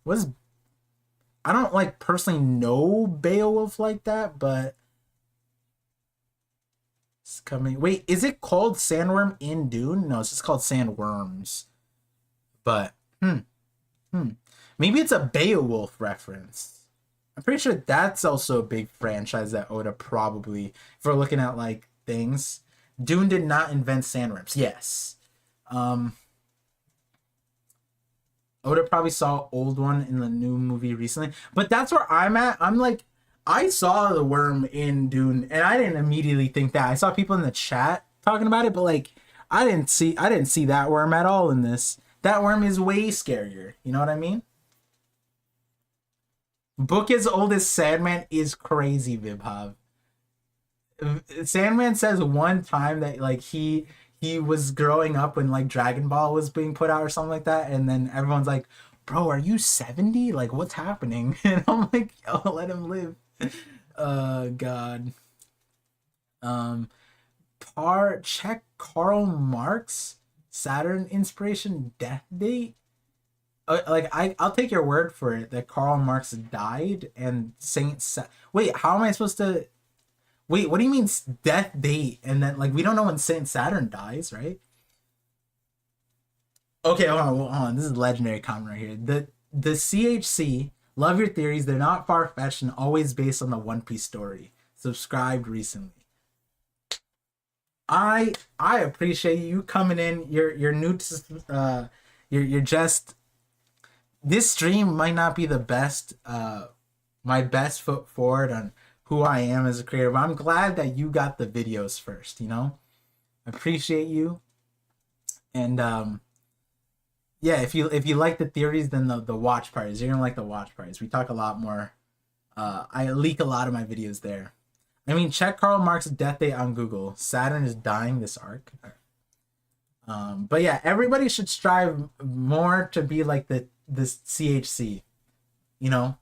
I don't like personally know Beowulf like that, but it's coming. Wait, is it called Sandworm in Dune? No, it's just called Sandworms. But maybe it's a Beowulf reference. I'm pretty sure that's also a big franchise that Oda probably, if we're looking at like things. Dune did not invent sandworms. Yes. Oda probably saw old one in the new movie recently. But that's where I'm at. I'm like, I saw the worm in Dune and I didn't immediately think that. I saw people in the chat talking about it, but like I didn't see that worm at all in this. That worm is way scarier. You know what I mean? Book as old as Sandman is crazy, Vibhav. Sandman says one time that like he was growing up when like Dragon Ball was being put out or something like that, and then everyone's like, bro, are you 70? Like, what's happening? And I'm like, oh, let him live. God. Check Karl Marx Saturn inspiration death date. Like I'll take your word for it that Karl Marx died and wait, how am I supposed to? Wait, what do you mean death date? And then like we don't know when Saint Saturn dies, right? Okay, hold on. This is a legendary comment right here. The CHC Love your theories. They're not far-fetched and always based on the One Piece story. Subscribed recently. I appreciate you coming in. You're new to you're just, this stream might not be the best my best foot forward on who I am as a creator, but I'm glad that you got the videos first, you know? I appreciate you. And yeah, if you like the theories, then the watch parties, you're gonna like the watch parties. We talk a lot more. I leak a lot of my videos there. I mean, check Karl Marx's death date on Google. Saturn is dying this arc. But yeah, everybody should strive more to be like this CHC, you know,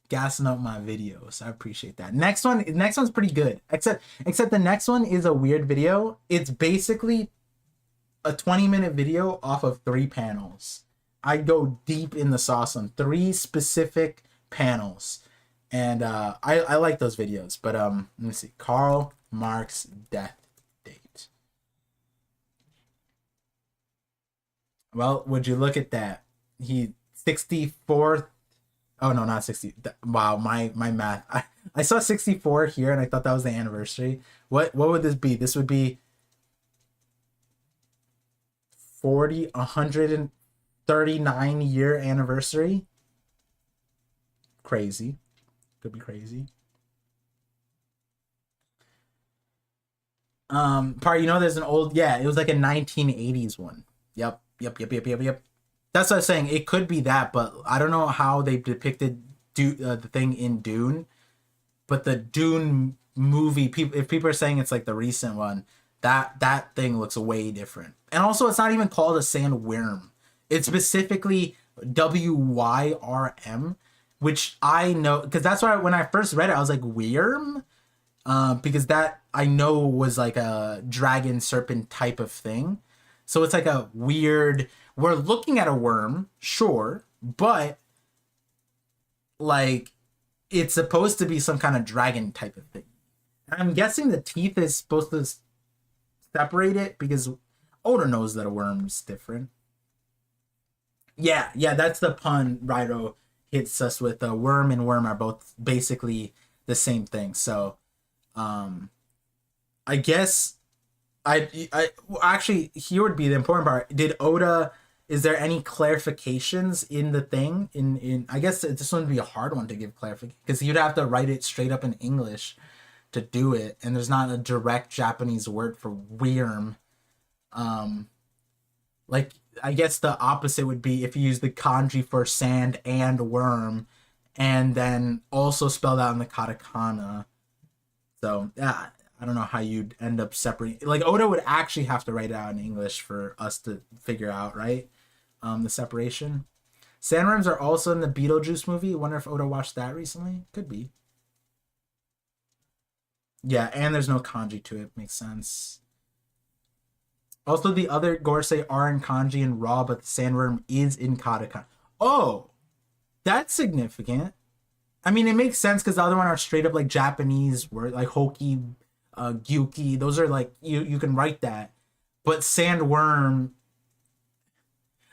gassing up my videos. I appreciate that. Next one's pretty good. Except the next one is a weird video. It's basically a 20-minute video off of 3 panels. I go deep in the sauce on 3 specific panels, and I like those videos. But let me see. Karl Marx death date. Well, would you look at that? He 64th. Oh no, not 60. Wow, my math. I saw 64 here and I thought that was the anniversary. What would this be? This would be 139 year anniversary. Crazy. Could be crazy. Part, you know, there's an old, yeah, it was like a 1980s one. Yep. That's what I was saying. It could be that, but I don't know how they depicted the thing in Dune. But the Dune movie, if people are saying it's like the recent one, that thing looks way different. And also, it's not even called a sandworm. It's specifically WYRM, which I know, because that's why when I first read it, I was like, worm? Because that I know was like a dragon serpent type of thing. So it's like a weird, we're looking at a worm, sure, but like it's supposed to be some kind of dragon type of thing. And I'm guessing the teeth is supposed to separate it because Oda knows that a worm's different. Yeah, that's the pun Rairo hits us with. A worm and worm are both basically the same thing. So I guess I actually, here would be the important part. Did Oda, is there any clarifications in the thing? In I guess this one would be a hard one to give clarification because you'd have to write it straight up in English to do it, and there's not a direct Japanese word for worm. Like I guess the opposite would be if you use the kanji for sand and worm, and then also spelled out in the katakana. So yeah, I don't know how you'd end up separating. Like Oda would actually have to write it out in English for us to figure out, right? The separation. Sandworms are also in the Beetlejuice movie. I wonder if Oda watched that recently. Could be. Yeah, and there's no kanji to it. Makes sense. Also, the other Gorosei are in kanji and raw, but the sandworm is in katakana. Oh, that's significant. I mean, it makes sense because the other one are straight up like Japanese word, like hoki, gyuki. Those are like you can write that, but sandworm.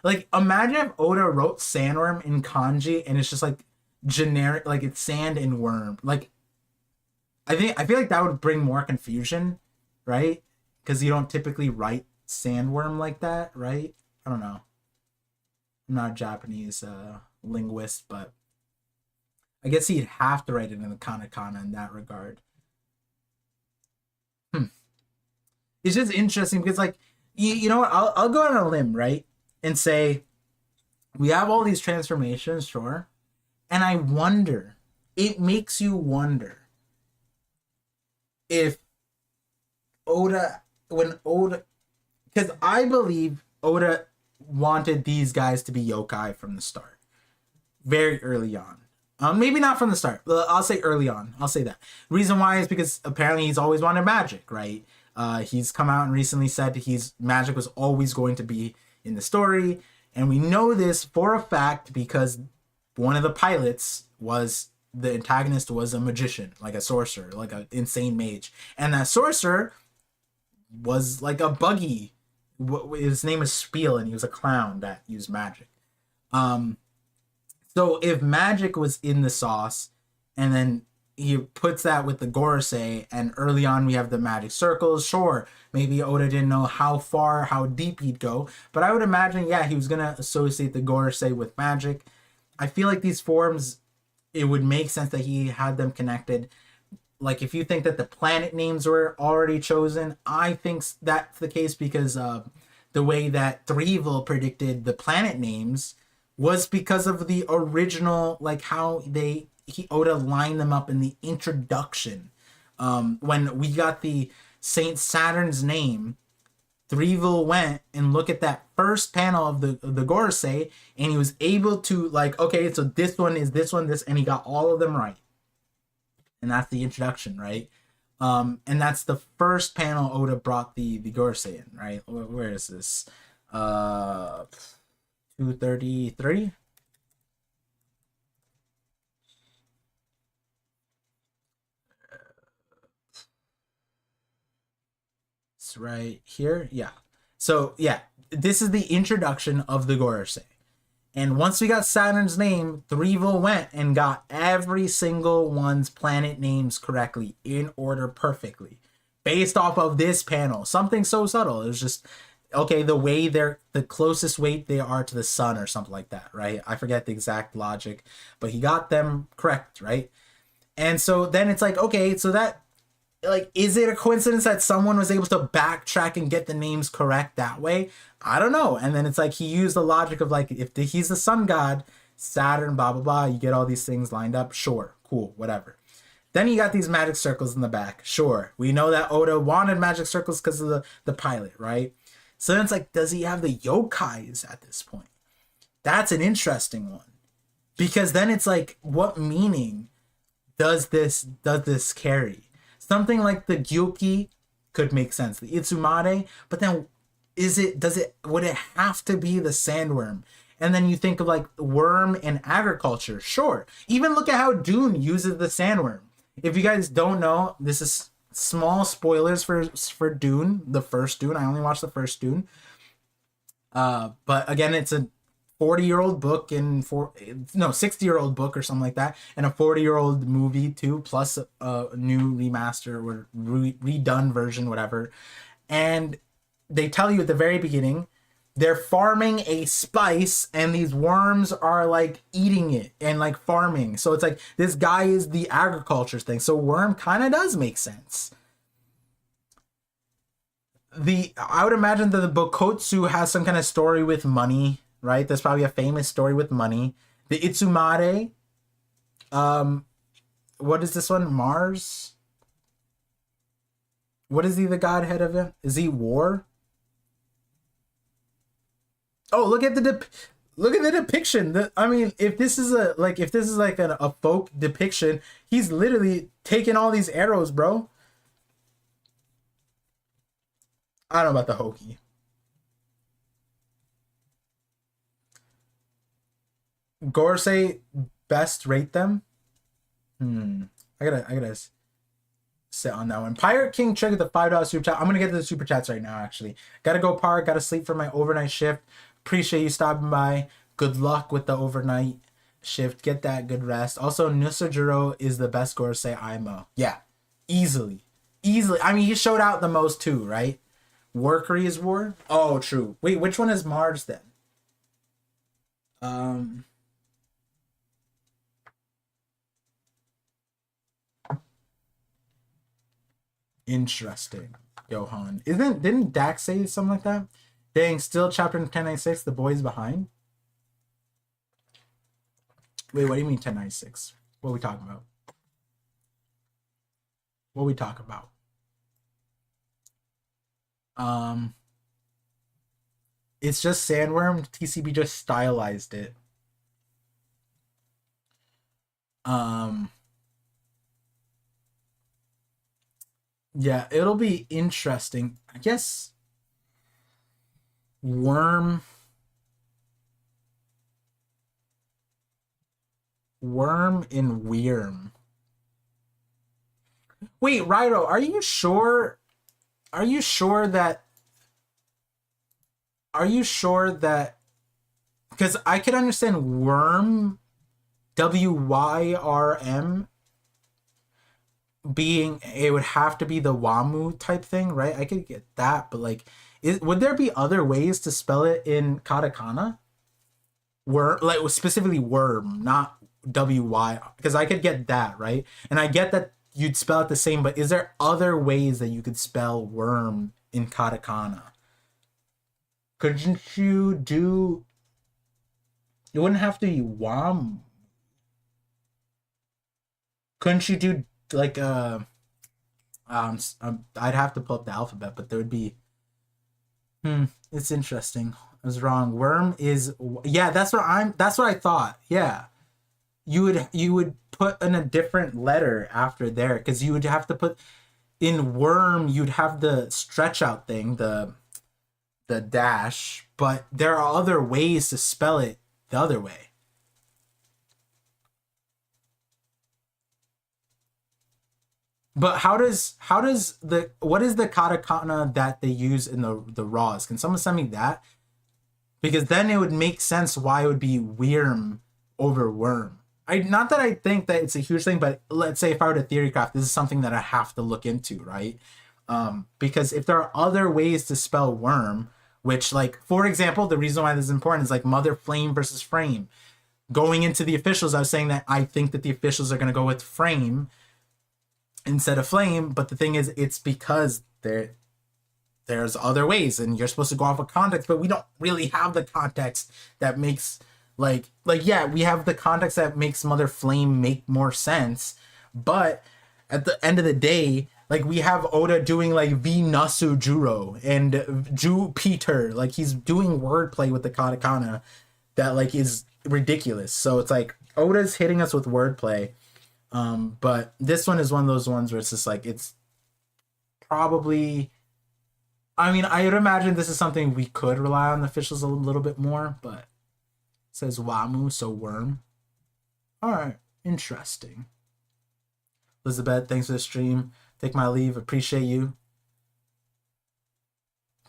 Like, imagine if Oda wrote sandworm in kanji and it's just like generic, like it's sand and worm. Like, I feel like that would bring more confusion, right? Because you don't typically write sandworm like that, right? I don't know. I'm not a Japanese linguist, but I guess he'd have to write it in the katakana in that regard. It's just interesting because, like, you know what? I'll go on a limb, right? And say, we have all these transformations, sure. And I wonder, it makes you wonder if Oda, because I believe Oda wanted these guys to be yokai from the start, very early on. Maybe not from the start. I'll say early on. I'll say that. Reason why is because apparently he's always wanted magic, right? He's come out and recently said magic was always going to be in the story, and we know this for a fact because one of the pilots was the antagonist was a magician, like a sorcerer, like an insane mage, and that sorcerer was like a buggy his name is Spiel, and he was a clown that used magic. Um, so if magic was in the sauce, and then he puts that with the Gorosei, and early on we have the magic circles. Sure, maybe Oda didn't know how far, how deep he'd go, but I would imagine, yeah, he was gonna associate the Gorosei with magic. I feel like these forms, it would make sense that he had them connected. Like if you think that the planet names were already chosen, I think that's the case because the way that Threevil predicted the planet names was because of the original, like how Oda lined them up in the introduction. When we got the Saint Saturn's name, Threevil went and looked at that first panel of the Gorosei, and he was able to like, okay, so this one is this one, this, and he got all of them right. And that's the introduction, right? And that's the first panel Oda brought the Gorosei in, right? Where is this? 233. It's right here. Yeah. So yeah, this is the introduction of the Gorosei. And once we got Saturn's name, Threevil went and got every single one's planet names correctly, in order perfectly, based off of this panel. Something so subtle. It was just, okay, the way they're, the closest weight they are to the sun or something like that, right? I forget the exact logic, but he got them correct, right? And so then it's like, okay, so that, like, is it a coincidence that someone was able to backtrack and get the names correct that way? I don't know. And then it's like he used the logic of like, if he's the sun god, Saturn, blah blah blah, you get all these things lined up. Sure, cool, whatever. Then you got these magic circles in the back. Sure, we know that Oda wanted magic circles because of the pilot, right? So then it's like, does he have the yokais at this point? That's an interesting one, because then it's like, what meaning does this carry? Something like the Gyoki could make sense, the Itsumade, but then would it have to be the sandworm? And then you think of like worm and agriculture. Sure. Even look at how Dune uses the sandworm. If you guys don't know, this is small spoilers for Dune, the first Dune. I only watched the first Dune. But again, it's a 40-year-old book and 60-year-old book or something like that, and a 40-year-old movie too, plus a new remaster or redone version, whatever. And they tell you at the very beginning they're farming a spice, and these worms are like eating it and like farming. So it's like this guy is the agriculture thing. So worm kind of does make sense. I would imagine that the Bokotsu has some kind of story with money, right? There's probably a famous story with money. The Itsumare, what is this one? Mars? What is he the godhead of it? Is he war? Oh, look at the depiction. I mean, if this is like a folk depiction, he's literally taking all these arrows, bro. I don't know about the Hoki. Gorosei, best rate them. I gotta sit on that one. Pirate King triggered the $5 super chat. I'm gonna get to the super chats right now. Actually, gotta go park. Gotta sleep for my overnight shift. Appreciate you stopping by. Good luck with the overnight shift. Get that good rest. Also, Nusajuro is the best Gorosei IMO. Yeah, easily. I mean, he showed out the most too, right? Workery is war. Oh, true. Wait, which one is Mars then? Interesting. Johan. Didn't Dax say something like that? Dang, still chapter 1096, the boys behind? Wait, what do you mean 1096? What are we talking about? It's just Sandworm. TCB just stylized it. Yeah, it'll be interesting. I guess Worm and Wyrm. Wait, Rydo, are you sure that are you sure that, because I could understand worm, WYRM, being, it would have to be the WAMU type thing, right? I could get that, but like, would there be other ways to spell it in katakana? Worm, like specifically worm, not WY, because I could get that, right? And I get that you'd spell it the same, but is there other ways that you could spell worm in katakana? Couldn't you do, it wouldn't have to be WAM. Couldn't you do like I'd have to pull up the alphabet, but there would be it's interesting. I was wrong. Worm is, yeah, that's what I thought. Yeah. You would put in a different letter after there, because you would have to put in worm, you'd have the stretch out thing, the dash, but there are other ways to spell it the other way. But how does what is the katakana that they use in the raws? Can someone send me that? Because then it would make sense why it would be worm over worm. Not that I think that it's a huge thing, but let's say if I were to theorycraft, this is something that I have to look into, right? Because if there are other ways to spell worm, which, like, for example, the reason why this is important is like mother flame versus frame. Going into the officials, I was saying that I think that the officials are going to go with frame instead of flame, but the thing is, it's because there's other ways, and you're supposed to go off of context, but we don't really have the context that makes like yeah, we have the context that makes mother flame make more sense, but at the end of the day, like, we have Oda doing like V Nasu Juro and Ju Peter, like he's doing wordplay with the katakana that like is ridiculous. So it's like Oda's hitting us with wordplay. But this one is one of those ones where it's just like, it's probably, I mean, I would imagine this is something we could rely on the officials a little bit more, but it says Wamu, so worm. All right, interesting. Elizabeth, thanks for the stream. Take my leave, appreciate you.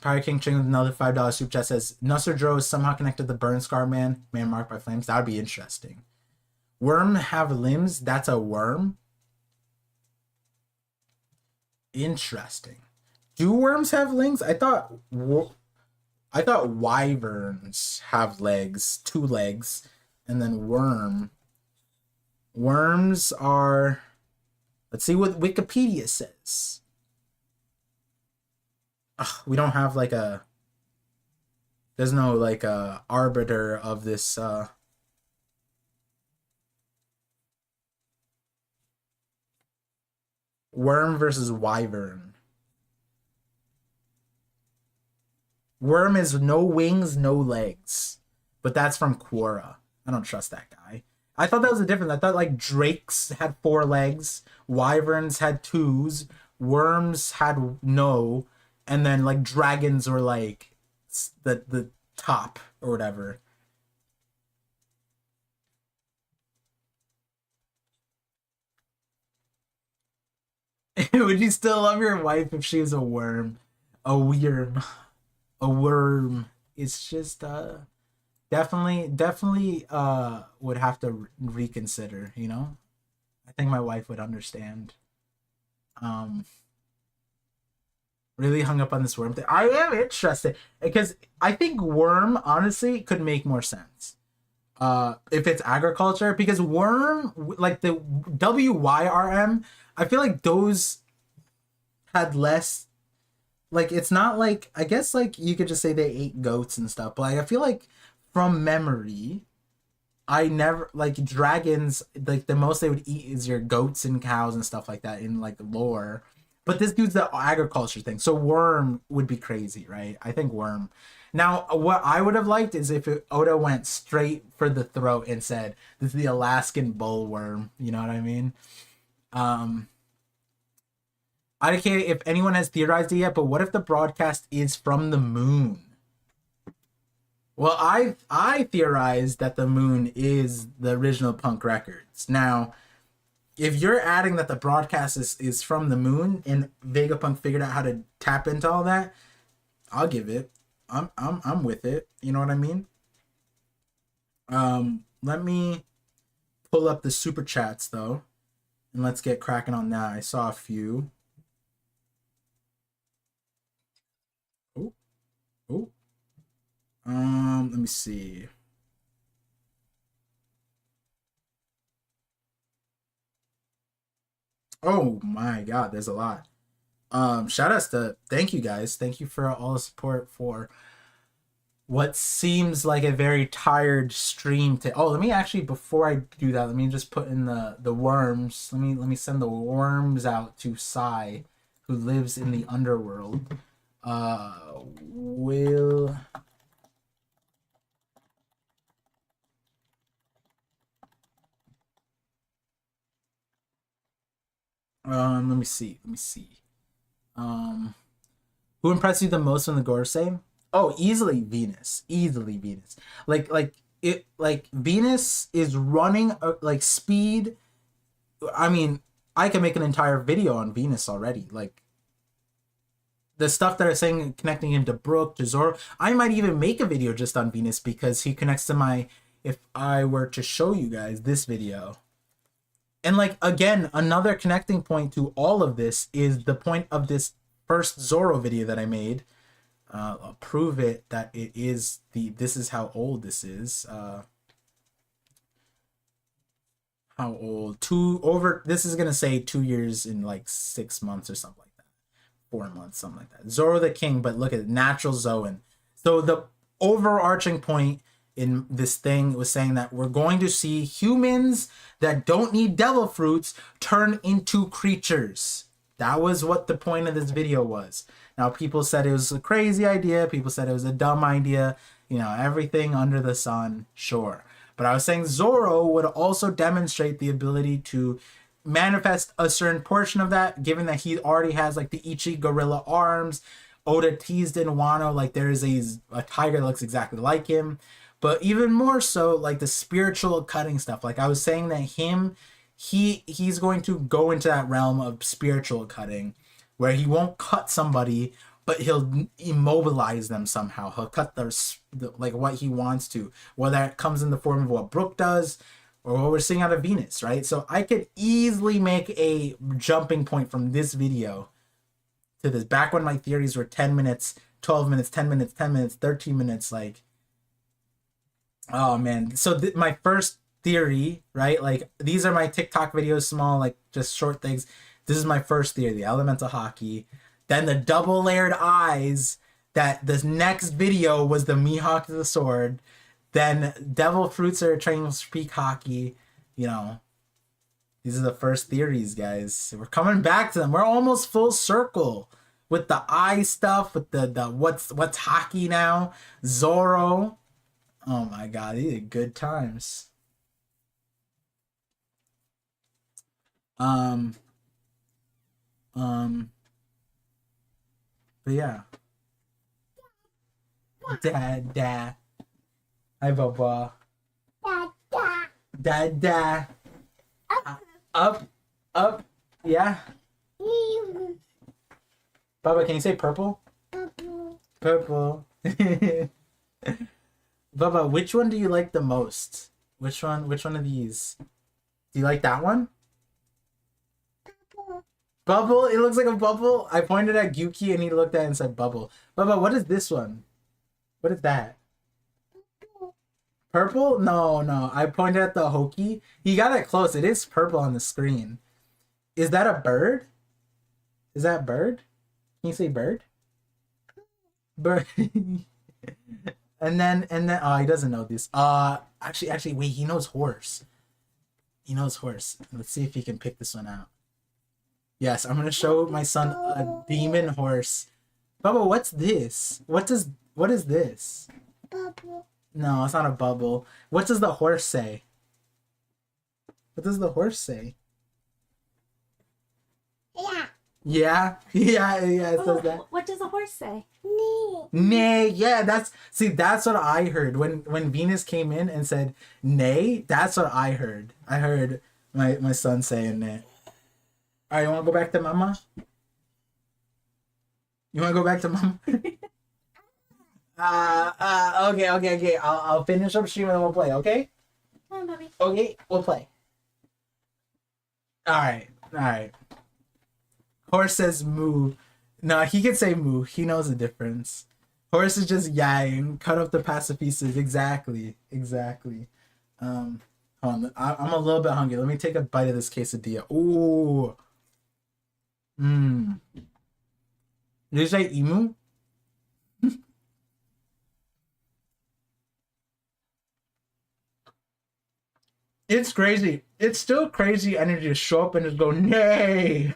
Pirate King Ching with another $5 super chat says Nusser Dro is somehow connected to the burn scar man marked by flames. That would be interesting. Worm have limbs? That's a worm? Interesting. Do worms have legs? I thought wyverns have legs, 2 legs, and then worms are, let's see what Wikipedia says. Ugh, we don't have like there's no like arbiter of this worm versus wyvern. Worm is no wings, no legs. But that's from Quora. I don't trust that guy. I thought that was a difference. I thought like drakes had 4 legs, wyverns had 2s, worms had no, and then like dragons were like the top or whatever. Would you still love your wife if she was a worm? A worm. A worm. It's just definitely would have to reconsider, you know? I think my wife would understand. Really hung up on this worm thing. I am interested because I think worm honestly could make more sense. If it's agriculture, because worm, like the WYRM, I feel like those had less, like, it's not like, I guess like you could just say they ate goats and stuff, but like, I feel like from memory, I never, like, dragons, like the most they would eat is your goats and cows and stuff like that in like lore. But this dude's the agriculture thing, so worm would be crazy, right? I think worm. Now, what I would have liked is if Oda went straight for the throat and said, "This is the Alaskan bullworm." You know what I mean? I don't care if anyone has theorized it yet, but what if the broadcast is from the moon? Well, I theorized that the moon is the original Punk Records. Now, if you're adding that the broadcast is from the moon and Vegapunk figured out how to tap into all that, I'll give it. I'm with it. You know what I mean? Let me pull up the super chats though, and let's get cracking on that. I saw a few. Oh, oh. Let me see. Oh my God, there's a lot. Shout outs to thank you guys. Thank you for all the support for what seems like a very tired stream to let me actually before I do that, let me just put in the worms. Let me send the worms out to Sai, who lives in the underworld. Will let me see. Let me see. Um who impressed you the most in the Gorsei? Oh, easily Venus. Easily Venus. Like Venus is running like speed. I mean, I can make an entire video on Venus already. Like the stuff that are saying connecting him to Brook, to Zoro. I might even make a video just on Venus because he connects to my if I were to show you guys this video. And like again, another connecting point to all of this is the point of this first Zoro video that I made. I'll prove it that it is this is how old this is. How old? This is gonna say 2 years in like 6 months or something like that. 4 months, something like that. Zoro the King, but look at it, natural Zoan. So the overarching point in this thing was saying that we're going to see humans that don't need devil fruits turn into creatures. That was what the point of this video was. Now, people said it was a crazy idea. People said it was a dumb idea. You know, everything under the sun, sure. But I was saying Zoro would also demonstrate the ability to manifest a certain portion of that, given that he already has like the Ichi gorilla arms. Oda teased in Wano like there is a tiger that looks exactly like him. But even more so, like the spiritual cutting stuff. Like I was saying that he's going to go into that realm of spiritual cutting where he won't cut somebody, but he'll immobilize them somehow. He'll cut like what he wants to, whether it comes in the form of what Brook does or what we're seeing out of Venus, right? So I could easily make a jumping point from this video to this. Back when my theories were 10 minutes, 12 minutes, 10 minutes, 10 minutes, 13 minutes, like, oh man. So my first theory, right? Like these are my TikTok videos, small, like just short things. This is my first theory, the elemental hockey. Then the double layered eyes, that this next video was the Mihawk to the sword. Then devil fruits are training to speak hockey. You know, these are the first theories, guys. We're coming back to them. We're almost full circle with the eye stuff, with the what's hockey now. Zoro. Oh my God, these are good times. But yeah. Dad. Hi, Baba. Dad. Up. Yeah. Baba, can you say purple? Purple. Baba, which one do you like the most? Which one of these? Do you like that one? Bubble? It looks like a bubble. I pointed at Gyuki and he looked at it and said bubble. Baba, what is this one? What is that? Purple? No. I pointed at the Hoki. He got it close. It is purple on the screen. Is that a bird? Is that bird? Can you say bird? Bird. and then oh, he doesn't know this. Actually wait, he knows horse. Let's see if he can pick this one out. Yes, I'm gonna show my son a demon horse. Bubba, what's this? What is this? Bubble. No, it's not a bubble. What does the horse say? What does the horse say? Yeah. Yeah, it says that. What does the horse say? Nay. Yeah, that's what I heard. When Venus came in and said nay, that's what I heard. I heard my son saying nay. Alright, you wanna go back to mama? You wanna go back to mama? Okay. I'll finish up stream and then we'll play, okay? Come on, Bobby. Okay, we'll play. Alright. Horse says moo. No, he can say moo. He knows the difference. Horse is just yaying. Cut off the pacifistas. Exactly. Hold on. I'm a little bit hungry. Let me take a bite of this quesadilla. Ooh. Did you say emu? It's crazy. It's still crazy energy to show up and just go, nay.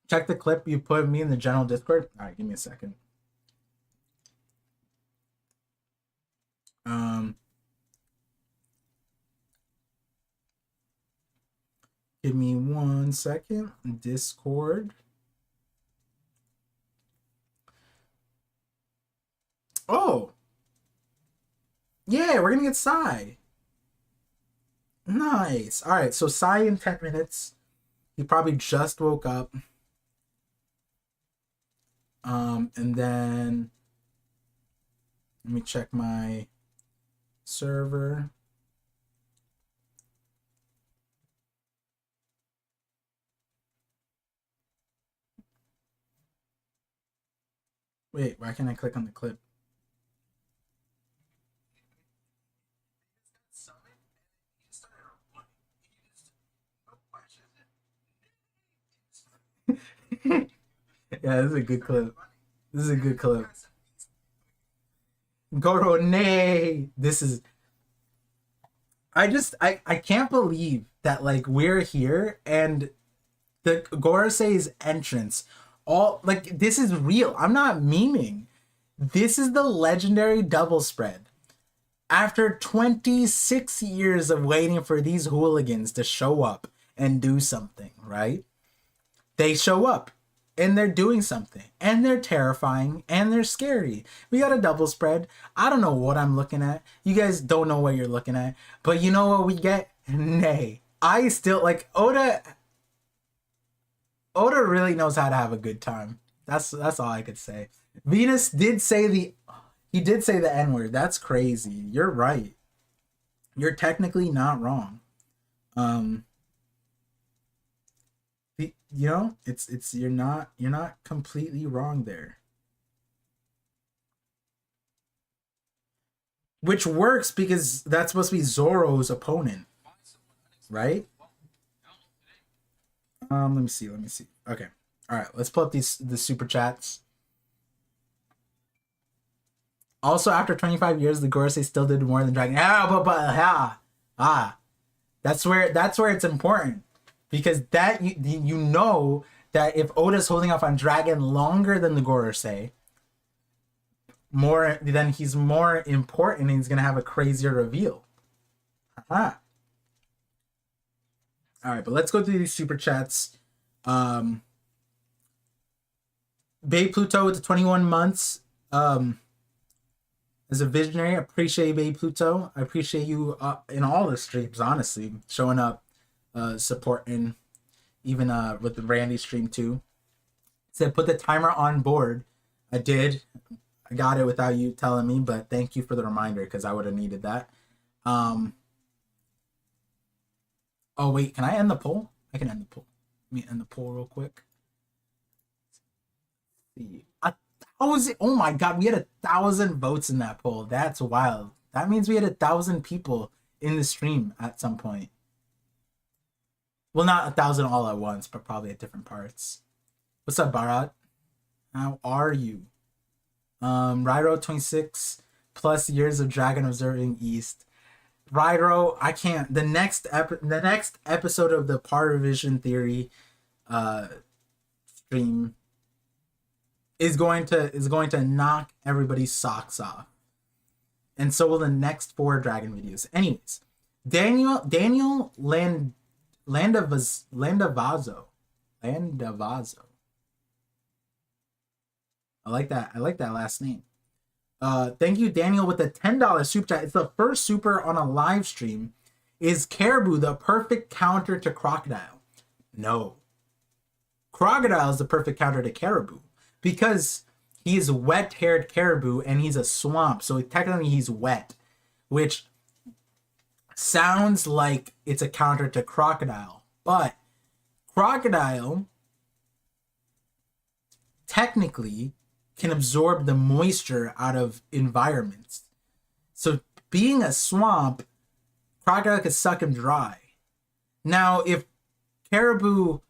Check the clip you put me in the general Discord. All right, give me a second. Give me 1 second. Discord. Oh. Yeah, we're gonna get Psy. Nice. All right, so Psy in 10 minutes. He probably just woke up. And then let me check my server. Wait, why can't I click on the clip? Yeah, this is a good clip. Goro, nay. This is. I can't believe that like we're here and the Gorosei's entrance. All like this is real. I'm not memeing. This is the legendary double spread. After 26 years of waiting for these hooligans to show up and do something, right? They show up and they're doing something and they're terrifying and they're scary. We got a double spread. I don't know what I'm looking at. You guys don't know what you're looking at, but you know what we get? Nay. I still like Oda really knows how to have a good time. That's all I could say. Venus did say the N-word. That's crazy. You're right. You're technically not wrong. You know, it's you're not completely wrong there. Which works because that's supposed to be Zoro's opponent, right? Let me see. Okay. All right, let's pull up the super chats. Also, after 25 years, the Gorosei still did more than Dragon. That's where it's important. Because that you know that if Oda's holding off on Dragon longer than the Gorosei, then he's more important and he's gonna have a crazier reveal. All right, but let's go through these super chats. Babe Pluto with the 21 months. As a visionary, I appreciate Babe Pluto. I appreciate you in all the streams, honestly, showing up. Supporting even with the Randy stream too. Said put the timer on board. I did. I got it without you telling me, but thank you for the reminder because I would have needed that. Oh wait, can I end the poll? I can end the poll. Let me end the poll real quick. Let's see. 1,000. Oh my god, we had 1,000 votes in that poll. That's wild. That means we had 1,000 people in the stream at some point. Well, not 1,000 all at once, but probably at different parts. What's up, Barat? How are you? Ryro 26 plus years of Dragon observing East. Ryro, I can't. The next episode of the ParVision theory stream is going to knock everybody's socks off. And so will the next 4 Dragon videos. Anyways, Daniel Landavazo. I like that last name. Thank you, Daniel, with the $10 super chat. It's the first super on a live stream. Is Caribou the perfect counter to Crocodile? No. Crocodile is the perfect counter to Caribou because he's wet-haired Caribou and he's a swamp, so technically he's wet, which sounds like it's a counter to Crocodile, but Crocodile technically can absorb the moisture out of environments. So being a swamp, Crocodile could suck him dry. Now, if Caribou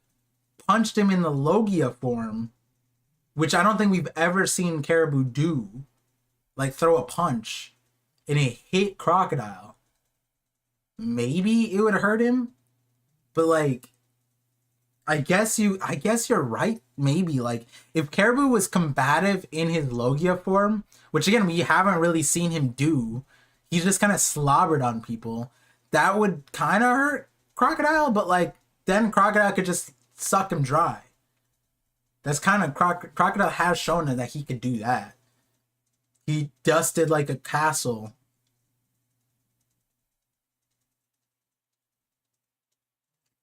punched him in the Logia form, which I don't think we've ever seen Caribou do, like throw a punch, and it hit Crocodile, maybe it would hurt him. But like, I guess you're right. Maybe like if Caribou was combative in his Logia form, which again we haven't really seen him do, he's just kind of slobbered on people. That would kind of hurt Crocodile, but like then Crocodile could just suck him dry. That's kind of Crocodile has shown that he could do that. He dusted like a castle.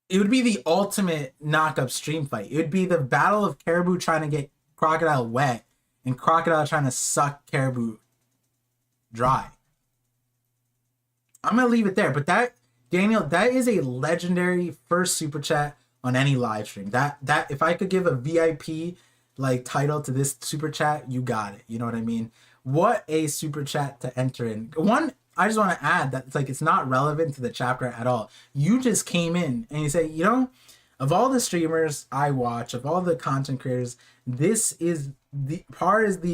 It would be the ultimate knock-up stream fight. It would be the battle of Caribou trying to get Crocodile wet and Crocodile trying to suck Caribou dry. I'm going to leave it there. But that, Daniel, that is a legendary first super chat on any live stream. That if I could give a VIP like title to this super chat, you got it. You know what I mean? What a super chat to enter in. One, I just want to add that it's not relevant to the chapter at all. You just came in and you say, you know, of all the streamers I watch, of all the content creators, this is the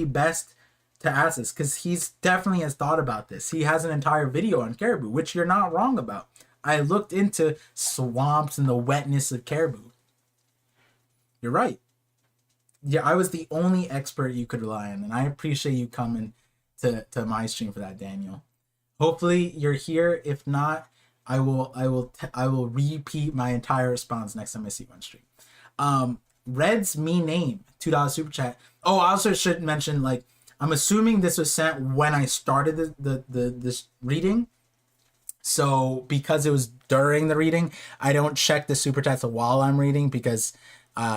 best to ask this because he's definitely has thought about this. He has an entire video on Caribou, which you're not wrong about. I looked into swamps and the wetness of Caribou. You're right. Yeah, I was the only expert you could rely on, and I appreciate you coming to my stream for that, Daniel. Hopefully you're here. If not, I will repeat my entire response next time I see you on stream. Red's me name $2 super chat. Oh, I also should mention, like, I'm assuming this was sent when I started this reading. So because it was during the reading, I don't check the super chats while I'm reading because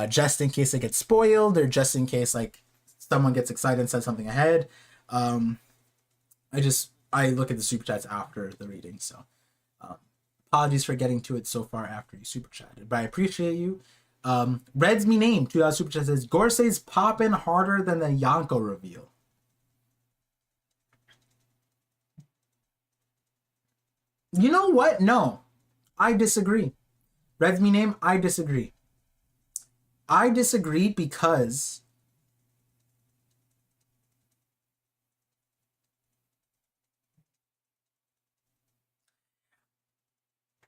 just in case it gets spoiled or just in case like someone gets excited and says something ahead, I look at the super chats after the reading. So apologies for getting to it so far after you super chatted, but I appreciate you. Red's me name $2 super chat says Gorsei's popping harder than the Yonko reveal. You know what? No, I disagree. Red's me name, I disagree. I disagree because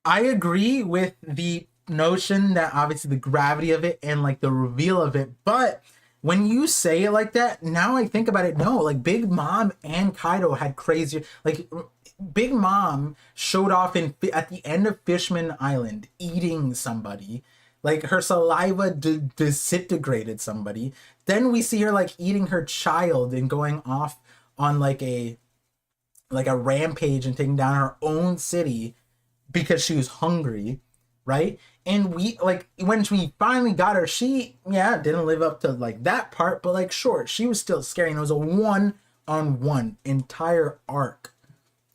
I agree with the notion that obviously the gravity of it and like the reveal of it, but when you say it like that, now I think about it, no, like Big Mom and Kaido had crazy, like Big Mom showed off at the end of Fishman Island eating somebody, like her saliva disintegrated somebody. Then we see her like eating her child and going off on like a rampage and taking down her own city because she was hungry, right? And we like when we finally got her, she didn't live up to like that part, but like sure, she was still scary. And it was a 1-on-1 entire arc,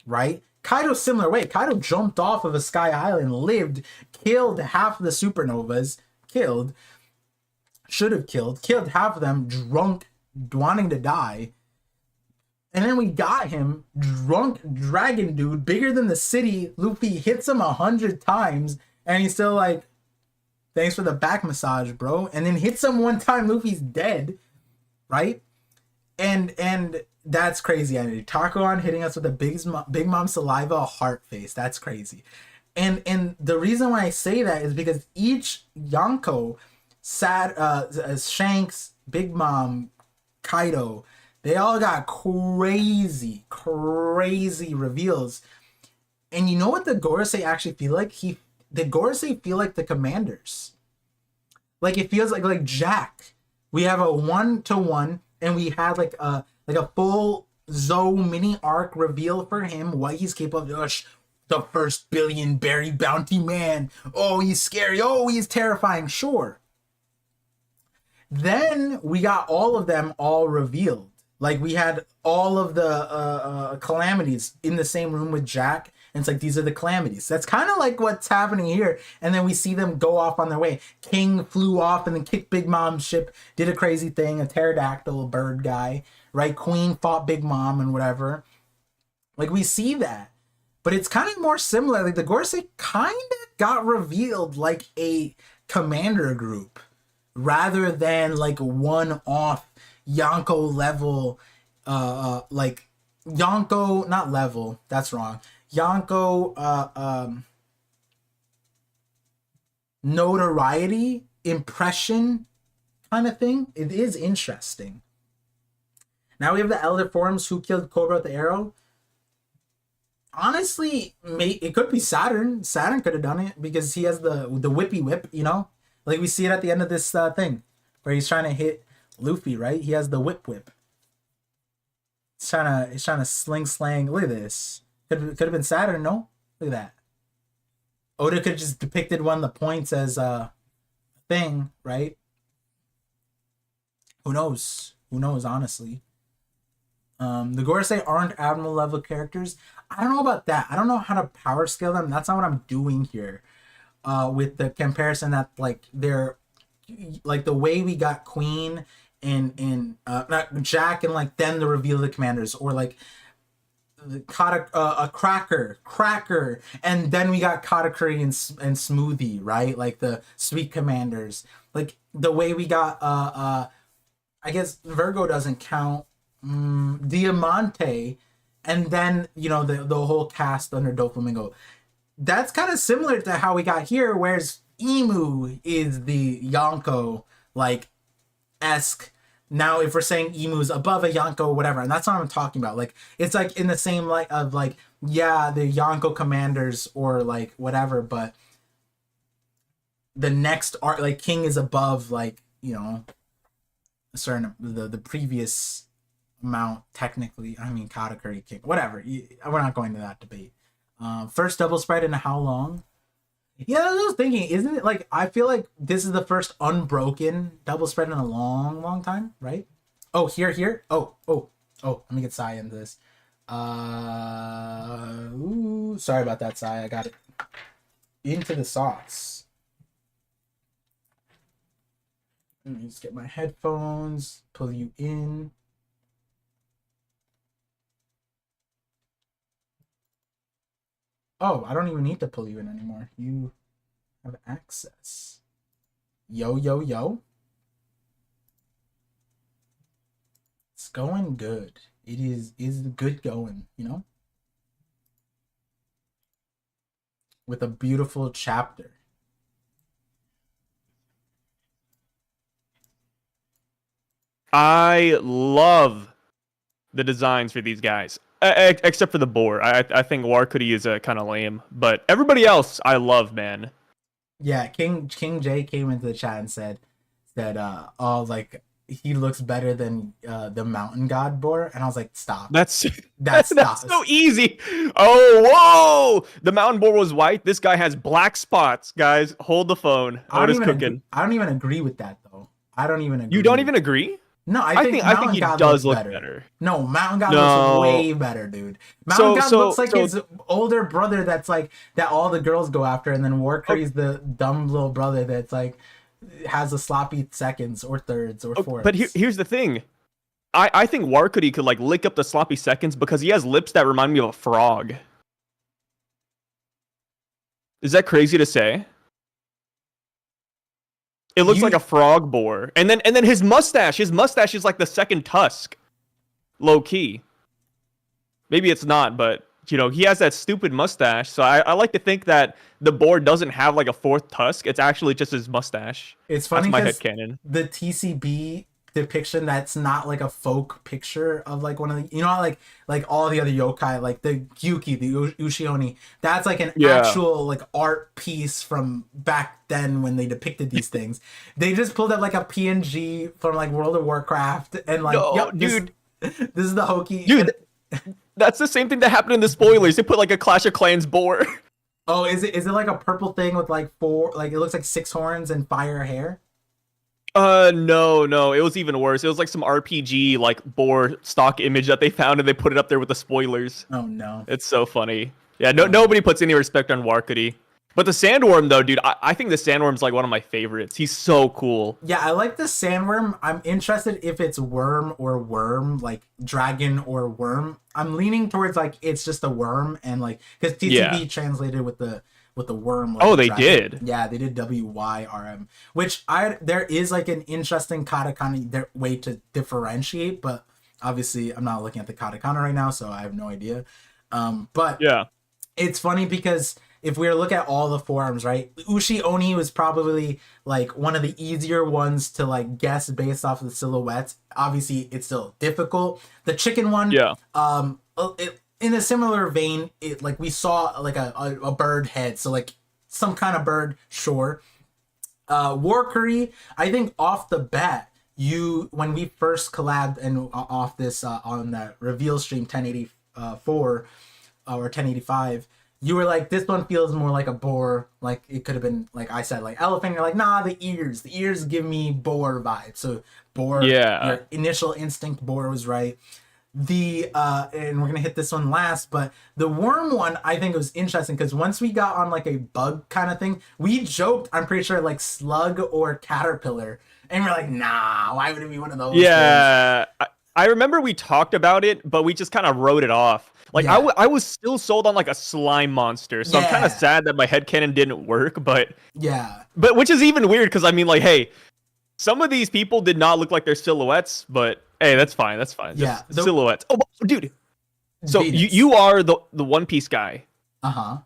right? Kaido similar way. Kaido jumped off of a sky island, lived, killed half of the supernovas, should have killed half of them, drunk, wanting to die. And then we got him, drunk dragon dude, bigger than the city. Luffy hits him 100 times, and he's still like, thanks for the back massage, bro. And then hits him one time, Luffy's dead, right? And that's crazy. And Takuan hitting us with a Big Mom saliva heart face. That's crazy. And the reason why I say that is because each Yonko, Shanks, Big Mom, Kaido, they all got crazy reveals. And you know what the Gorosei actually feel like? The Gorosei feel like the commanders. Like it feels like Jack. We have a 1-to-1 and we had like a full Zoe mini arc reveal for him, what he's capable of. The first billion berry bounty man. Oh, he's scary. Oh, he's terrifying. Sure. Then we got all of them all revealed. Like we had all of the calamities in the same room with Jack, and it's like these are the calamities. That's kind of like what's happening here. And then we see them go off on their way. King flew off and then kicked Big Mom's ship, did a crazy thing, a pterodactyl bird guy, right? Queen fought Big Mom and whatever. Like we see that, but it's kind of more similar. Like the Gorsei kind of got revealed like a commander group, rather than like one-off Yonko level, like Yonko, not level, that's wrong. Yonko, notoriety, impression kind of thing. It is interesting. Now we have the Elder Forms who killed Cobra with the arrow. Honestly, it could be Saturn. Saturn could have done it because he has the whippy whip, you know? Like we see it at the end of this thing where he's trying to hit Luffy, right? He has the whip. He's trying to slang. Look at this. Could have been Saturn, no? Look at that. Oda could have just depicted one of the points as a thing, right? Who knows? Who knows, honestly. The Gorsei aren't Admiral level characters. I don't know about that. I don't know how to power scale them. That's not what I'm doing here. With the comparison that like they're like the way we got Queen and not Jack and like then the reveal of the commanders, or like a cracker, and then we got Katakuri and Smoothie, right? Like the sweet commanders. Like the way we got I guess Virgo doesn't count. Diamante, and then you know the whole cast under Doflamingo. That's kind of similar to how we got here, whereas Emu is the Yonko like esque. Now, if we're saying Emu's above a Yonko, whatever, and that's what I'm talking about. Like it's like in the same light of like, yeah, the Yonko commanders or like whatever, but the next art like King is above like, you know, a certain the previous amount technically. I mean Katakuri King, whatever. We're not going to that debate. First double spread in how long? Yeah, I was thinking, isn't it like I feel like this is the first unbroken double spread in a long time, right? Oh, here. Oh, let me get Sai into this. Sorry about that, Sai. I got it into the sauce. Let me just get my headphones, pull you in. Oh, I don't even need to pull you in anymore. You have access. Yo. It's going good. It is good going, you know? With a beautiful chapter. I love the designs for these guys. Except for the boar. I think Warcody is kind of lame. But everybody else, I love, man. Yeah, King J came into the chat and said that like he looks better than the Mountain God boar, and I was like, stop. That's That's so easy. Oh, whoa! The Mountain boar was white. This guy has black spots. Guys, hold the phone. What is cooking? I don't even agree with that though. I don't even agree. You don't even agree? No, I think he God does looks look better. No, Mountain God looks way better, dude. Mountain God looks like his older brother that's like that all the girls go after, and then Warcurry's the dumb little brother that's like has the sloppy seconds or thirds or fourths. But here's the thing. I think Warcody could like lick up the sloppy seconds because he has lips that remind me of a frog. Is that crazy to say? It looks like a frog boar. And then his mustache is like the second tusk. Low key. Maybe it's not, but you know, he has that stupid mustache. So I like to think that the boar doesn't have like a fourth tusk. It's actually just his mustache. It's funny because my headcanon. The TCB depiction that's not like a folk picture of like one of the, you know, like all the other yokai, like the Gyuki, the Ushioni, that's like an actual like art piece from back then when they depicted these things. They just pulled up like a PNG from like World of Warcraft and like, dude, this is the hokey. Dude, that's the same thing that happened in the spoilers. They put like a Clash of Clans boar. Oh, is it like a purple thing with like four, like it looks like 6 horns and fire hair? No, it was even worse. It was like some RPG like boar stock image that they found and they put it up there with the spoilers. Oh no. It's so funny. Yeah, nobody puts any respect on Warkody. But the sandworm though, dude, I think the sandworm's like one of my favorites. He's so cool. Yeah, I like the sandworm. I'm interested if it's worm or worm, like dragon or worm. I'm leaning towards like it's just a worm, and like because TCB translated with the worm. Like, Oh, they dragon. did? Yeah, they did WYRM, which there is like an interesting katakana way to differentiate, but obviously I'm not looking at the katakana right now, so I have no idea. But Yeah. it's funny because if we were to look at all the forms, right, Ushi Oni was probably like one of the easier ones to like guess based off of the silhouettes. Obviously, it's still difficult. The chicken one, Yeah. In a similar vein, it like we saw like a bird head, so like some kind of bird, sure. War Curry, I think off the bat, when we first collabed and off this on that reveal stream 1084 or 1085. You were like, this one feels more like a boar. Like it could have been, like I said, like elephant. You're like, nah, the ears. The ears give me boar vibes. So boar. Yeah. Your initial instinct boar was right. And we're gonna hit this one last, but the worm one I think was interesting because once we got on like a bug kind of thing, we joked, I'm pretty sure, like slug or caterpillar, and we're like, nah, why would it be one of those? Yeah. I remember we talked about it, but we just kind of wrote it off. Like Yeah. I was still sold on like a slime monster, so I'm kind Yeah. of sad that my headcanon didn't work. But Yeah. which is even weird because I mean, like, hey, some of these people did not look like their silhouettes, but hey, that's fine. That's fine. Yeah, Just silhouettes. Oh, dude. So Venus. you are the One Piece guy. Uh-huh.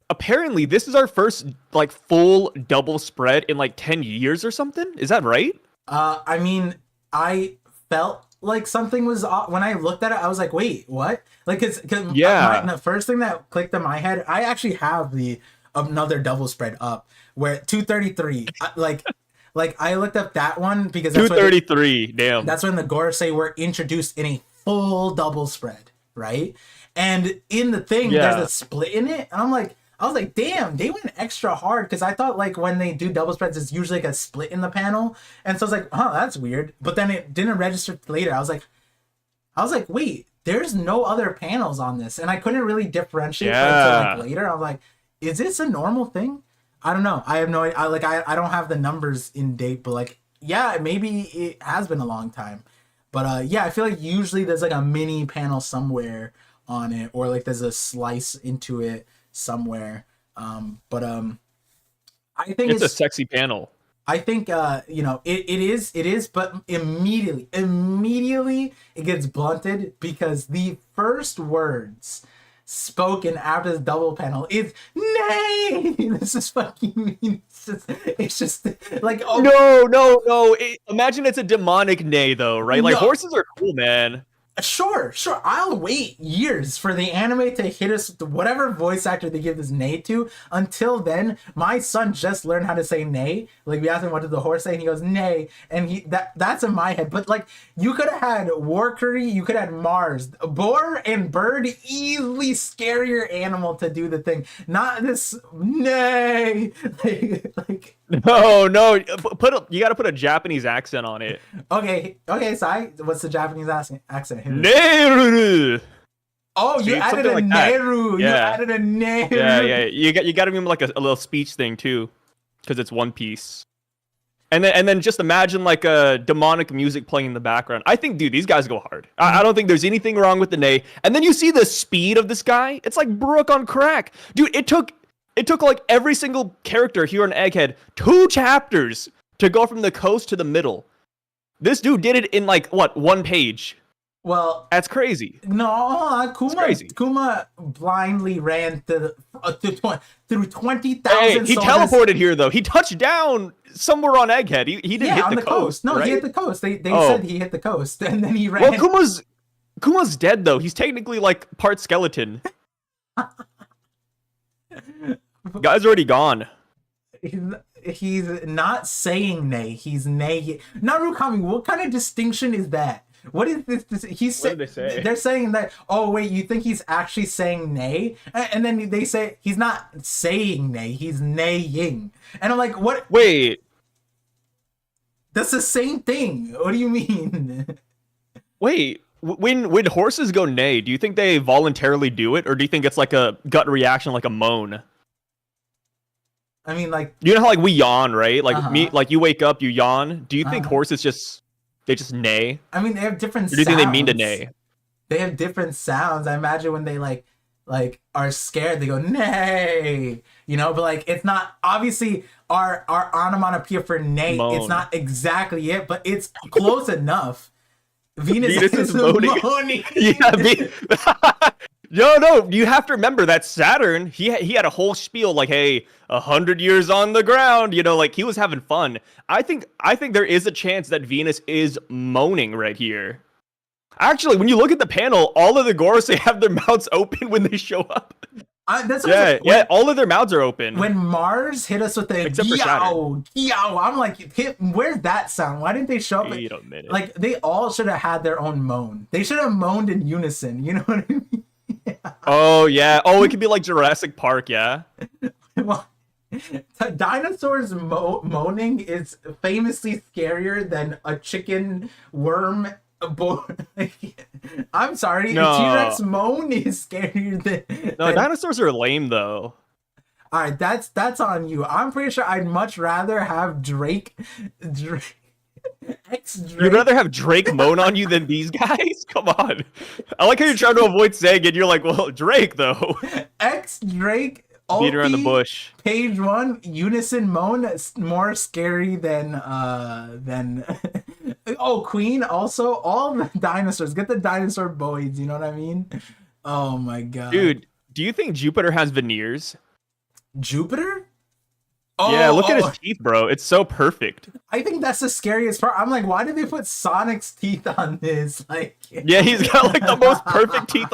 Apparently this is our first like full double spread in like 10 years or something. Is that right? I mean, I felt like something was off. When I looked at it, I was like, wait, what? Like, cause Yeah. the first thing that clicked in my head, I actually have another double spread up where 233, like I looked up that one because that's 233. Damn. that's when the Gorosei were introduced in a full double spread, right? And in the thing, Yeah. there's a split in it, and I was like, damn, they went extra hard because I thought like when they do double spreads, it's usually like a split in the panel, and so I was like, oh, that's weird. But then it didn't register later. I was like, wait, there's no other panels on this, and I couldn't really differentiate until like later. I was like, is this a normal thing? I don't know. I have no idea. I don't have the numbers in date, but like, yeah, maybe it has been a long time. But yeah, I feel like usually there's like a mini panel somewhere on it, or like there's a slice into it somewhere. I think it's a sexy panel. I think it is, but immediately it gets blunted because the first words spoken after the double panel is nay. This is fucking mean. It's just like, oh No. Imagine it's a demonic neigh though, right? Like No. horses are cool, man. Sure. I'll wait years for the anime to hit us with whatever voice actor they give this neigh to. Until then, my son just learned how to say neigh. Like, we asked him what did the horse say, and he goes neigh, and that's in my head. But like, you could have had Warkuri, you could have had Mars, boar and bird, easily scarier animal to do the thing. Not this neigh. like No. You got to put a Japanese accent on it. okay, Sai, what's the Japanese accent? Nehru. Oh, See, you it's added something a like that. Neru. You Yeah. added a Neru. Yeah. You got to give him like a little speech thing too, because it's One Piece. And then just imagine like a demonic music playing in the background. I think, dude, these guys go hard. I don't think there's anything wrong with the neigh. And then you see the speed of this guy. It's like Brook on crack, dude. It took like every single character here on Egghead 2 chapters to go from the coast to the middle. This dude did it in like what, 1 page. Well, That's crazy. no, crazy. Kuma blindly ran through 20,000 Hey, he soldiers. teleported here though. He touched down somewhere on Egghead. He didn't hit on the coast. No, right? he hit the coast. They Oh. said he hit the coast, and then he ran. Well, Kuma's dead though. He's technically like part skeleton. Guy's already gone. He's not saying nay. He's nay. Narukami, what kind of distinction is that? What is this? What did they say? They're saying that. Oh wait, you think he's actually saying nay? And then they say he's not saying nay. He's naying. And I'm like, what? Wait. That's the same thing. What do you mean? Wait, when horses go neigh, do you think they voluntarily do it, or do you think it's like a gut reaction, like a moan? I mean, like, You know how like we yawn, right? Like Uh-huh. like you wake up, you yawn. Do you think Uh-huh. horses just neigh? I mean, they have different Or do you sounds. think they mean to neigh? They have different sounds. I imagine when they like are scared, they go nay. You know, but like it's not obviously our onomatopoeia for nay. It's Moan. not exactly it, but it's close enough. Venus, Venus is moaning. moaning. Yeah, no. You have to remember that Saturn. He had a whole spiel like, "Hey, 100 years on the ground." You know, like he was having fun. I think there is a chance that Venus is moaning right here. Actually, when you look at the panel, all of the Gorosei have their mouths open when they show up. That's what I'm Yeah, all of their mouths are open. When Mars hit us with the Except for yow, yow, I'm like, where's that sound? Why didn't they show up? Wait a minute. Like they all should have had their own moan. They should have moaned in unison. You know what I mean? Oh yeah. Oh, it could be like Jurassic Park. Yeah. Well, dinosaurs moaning is famously scarier than a chicken worm. I'm sorry, No. a T-Rex moan is scarier than. No, dinosaurs are lame though. All right, that's on you. I'm pretty sure I'd much rather have Drake X Drake. You'd rather have Drake moan on you than these guys? Come on. I like how you're trying to avoid saying it. You're like, well, Drake though. X Drake. Beat around the Ulti, bush. Page 1 unison moan is more scary than oh, Queen also. All the dinosaurs, get the dinosaur boys, you know what I mean? Oh my god. Dude, do you think Jupiter has veneers? Jupiter? Yeah, look at his teeth, bro. It's so perfect. I think that's the scariest part. I'm like, why did they put Sonic's teeth on this? Like, Yeah, he's got like the most perfect teeth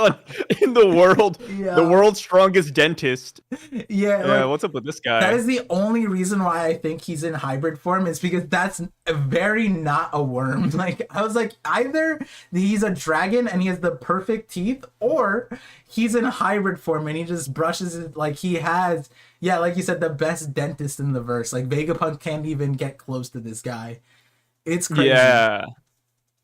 in the world. Yeah. The world's strongest dentist. yeah, Yeah, like, what's up with this guy? that is the only reason why I think he's in hybrid form is because that's very not a worm. Like, I was like, either he's a dragon and he has the perfect teeth, or he's in hybrid form and he just brushes it like he has, yeah, like you said, the best dentist in the verse. Like, Vegapunk can't even get close to this guy. It's crazy. Yeah.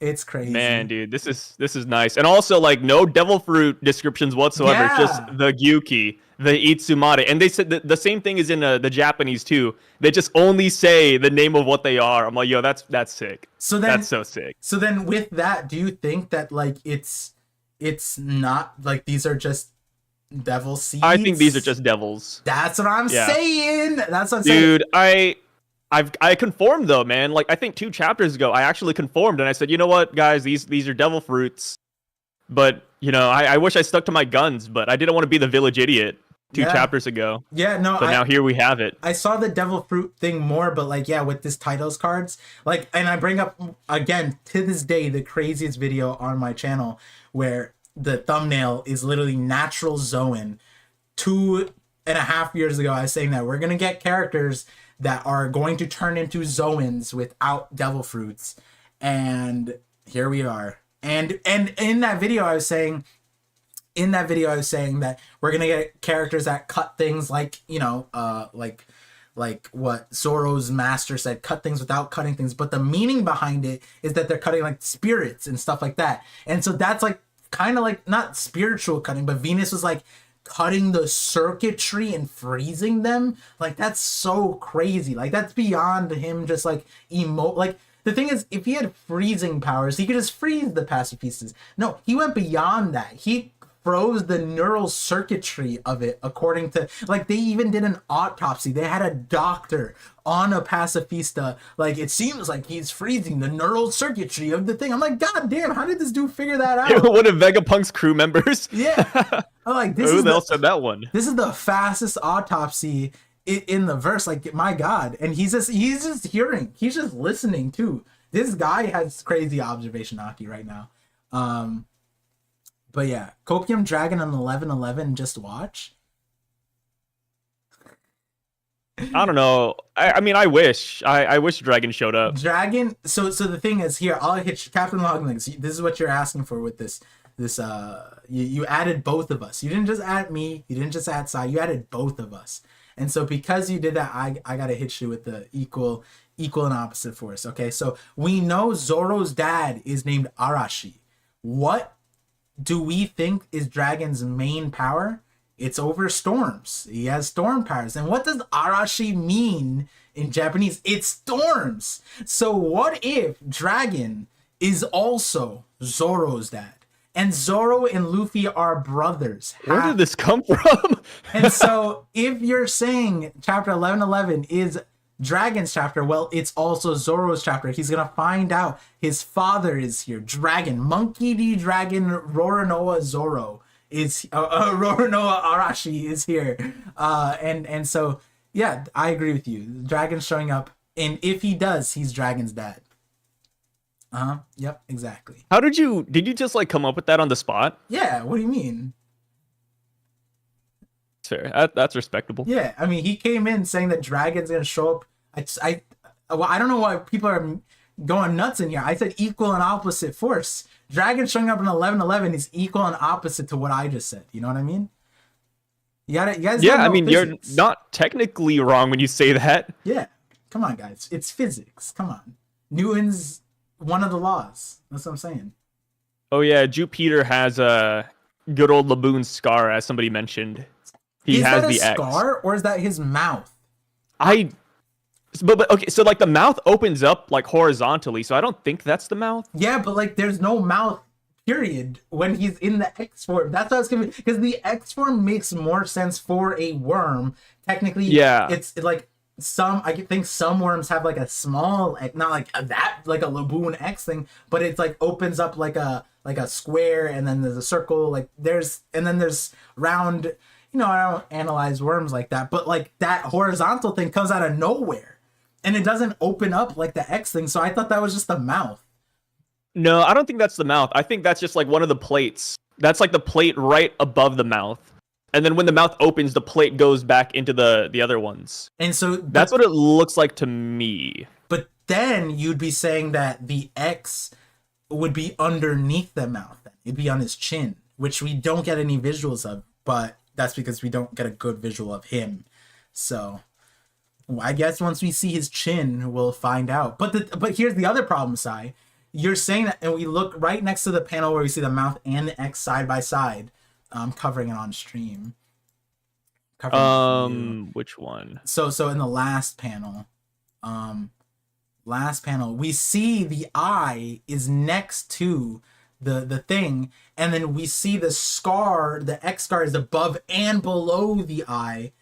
It's crazy. Man, dude, this is nice. And also like no devil fruit descriptions whatsoever. It's just Yeah. the Gyuki, the Itsumade. And they said the same thing is in the Japanese too. They just only say the name of what they are. I'm like, yo, that's sick. So then, That's so sick. So then with that, do you think that like it's not like these are just devil seeds? I think these are just devils. That's what I'm Yeah. saying. That's what I'm saying. Dude, I conformed though, man. Like I think 2 chapters ago, I actually conformed and I said, you know what, guys, these are devil fruits. But you know, I wish I stuck to my guns, but I didn't want to be the village idiot 2 Yeah. chapters ago. Yeah, no, But now here we have it. I saw the devil fruit thing more, but like, yeah, with this titles cards, like, and I bring up again to this day the craziest video on my channel where the thumbnail is literally natural Zoan. 2.5 years ago, I was saying that we're gonna get characters that are going to turn into Zoans without devil fruits, and here we are. And in that video, I was saying. In that video, I was saying that we're gonna get characters that cut things like, you know, like what Zoro's master said, cut things without cutting things. But the meaning behind it is that they're cutting like spirits and stuff like that. And so that's like kind of like not spiritual cutting, but Venus was like cutting the circuitry and freezing them. Like that's so crazy. Like that's beyond him just like emote. Like the thing is, if he had freezing powers, he could just freeze the pacifistas. No, he went beyond that. He froze the neural circuitry of it, according to, like, they even did an autopsy. They had a doctor on a pacifista. Like, it seems like he's freezing the neural circuitry of the thing. I'm like, god damn, how did this dude figure that out? One of Vegapunk's crew members. Yeah. I'm like, Who the hell said that one? this is the fastest autopsy in the verse. Like, my god. And he's just hearing. He's just listening too. This guy has crazy observation Aki right now. But yeah, Copium Dragon on 11/11. Just watch. I don't know. I mean, I wish Dragon showed up. Dragon. So the thing is here. I'll hit you, Captain Loglinks. This is what you're asking for with this. You added both of us. You didn't just add me. You didn't just add Sai. You added both of us. And so because you did that, I gotta hit you with the equal equal and opposite force. Okay, so we know Zoro's dad is named Arashi. What do we think is Dragon's main power? It's over storms. He has storm powers. And what does Arashi mean in Japanese? It's storms. So what if Dragon is also Zoro's dad? And Zoro and Luffy are brothers. Where did this come from? And so if you're saying chapter 1111 is Dragon's chapter, well, it's also Zoro's chapter. He's gonna find out his father is here. Dragon, Monkey D. Dragon, Roronoa Zoro is Roronoa Arashi is here. And so yeah, I agree with you. Dragon's showing up, and if he does, he's Dragon's dad. Yep, exactly. How did you just like come up with that on the spot? Yeah, what do you mean? Fair. That's respectable. Yeah, I mean, he came in saying that Dragon's gonna show up. I don't know why people are going nuts in here. I said equal and opposite force. Dragon showing up in 1111 is equal and opposite to what I just said. You know what I mean? You guys. Yeah, gotta I know mean, physics. you're not technically wrong when you say that. Yeah, come on, guys. It's physics. Come on, Newton's one of the laws. That's what I'm saying. Oh yeah, Jupiter has a good old Laboon scar, as somebody mentioned. He is has that a the X. scar or is that his mouth? But okay, so like the mouth opens up like horizontally, so I don't think that's the mouth. Yeah, but like there's no mouth, period, when he's in the X form. That's what I was confused, because the X form makes more sense for a worm. Technically, Yeah. it's like I think some worms have like a small, not like that, like a Laboon X thing, but it's like opens up like a square, and then there's a circle, and then there's round. You know, I don't analyze worms like that, but like that horizontal thing comes out of nowhere. And it doesn't open up like the X thing, so I thought that was just the mouth. No, I don't think that's the mouth. I think that's just like one of the plates. That's like the plate right above the mouth. And then when the mouth opens, the plate goes back into the other ones. And so That's what it looks like to me. But then you'd be saying that the X would be underneath the mouth. Then it'd be on his chin, which we don't get any visuals of, but that's because we don't get a good visual of him. So I guess once we see his chin, we'll find out. But here's the other problem, Sai. You're saying that, and we look right next to the panel where we see the mouth and the X side by side. I'm covering it on stream. Which one? So in the last panel, we see the eye is next to the thing, and then we see the scar, the X scar is above and below the eye.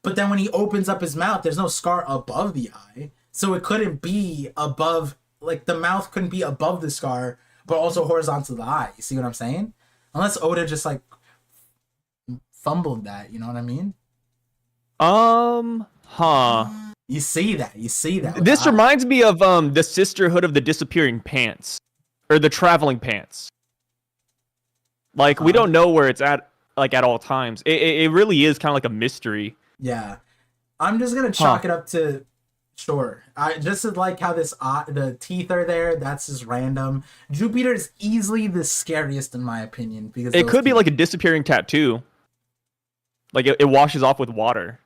But then when he opens up his mouth, there's no scar above the eye. So it couldn't be above, like the mouth couldn't be above the scar, but also horizontal to the eye. You see what I'm saying? Unless Oda just like fumbled that, you know what I mean? You see that. This reminds me of the Sisterhood of the Disappearing Pants. Or the Traveling Pants. Like, we don't know where it's at, like, at all times. It really is kind of like a mystery. Yeah. I'm just gonna chalk it up to, sure. I just like how the teeth are there. That's just random. Jupiter is easily the scariest in my opinion, because It could be like a disappearing tattoo. Like, it washes off with water.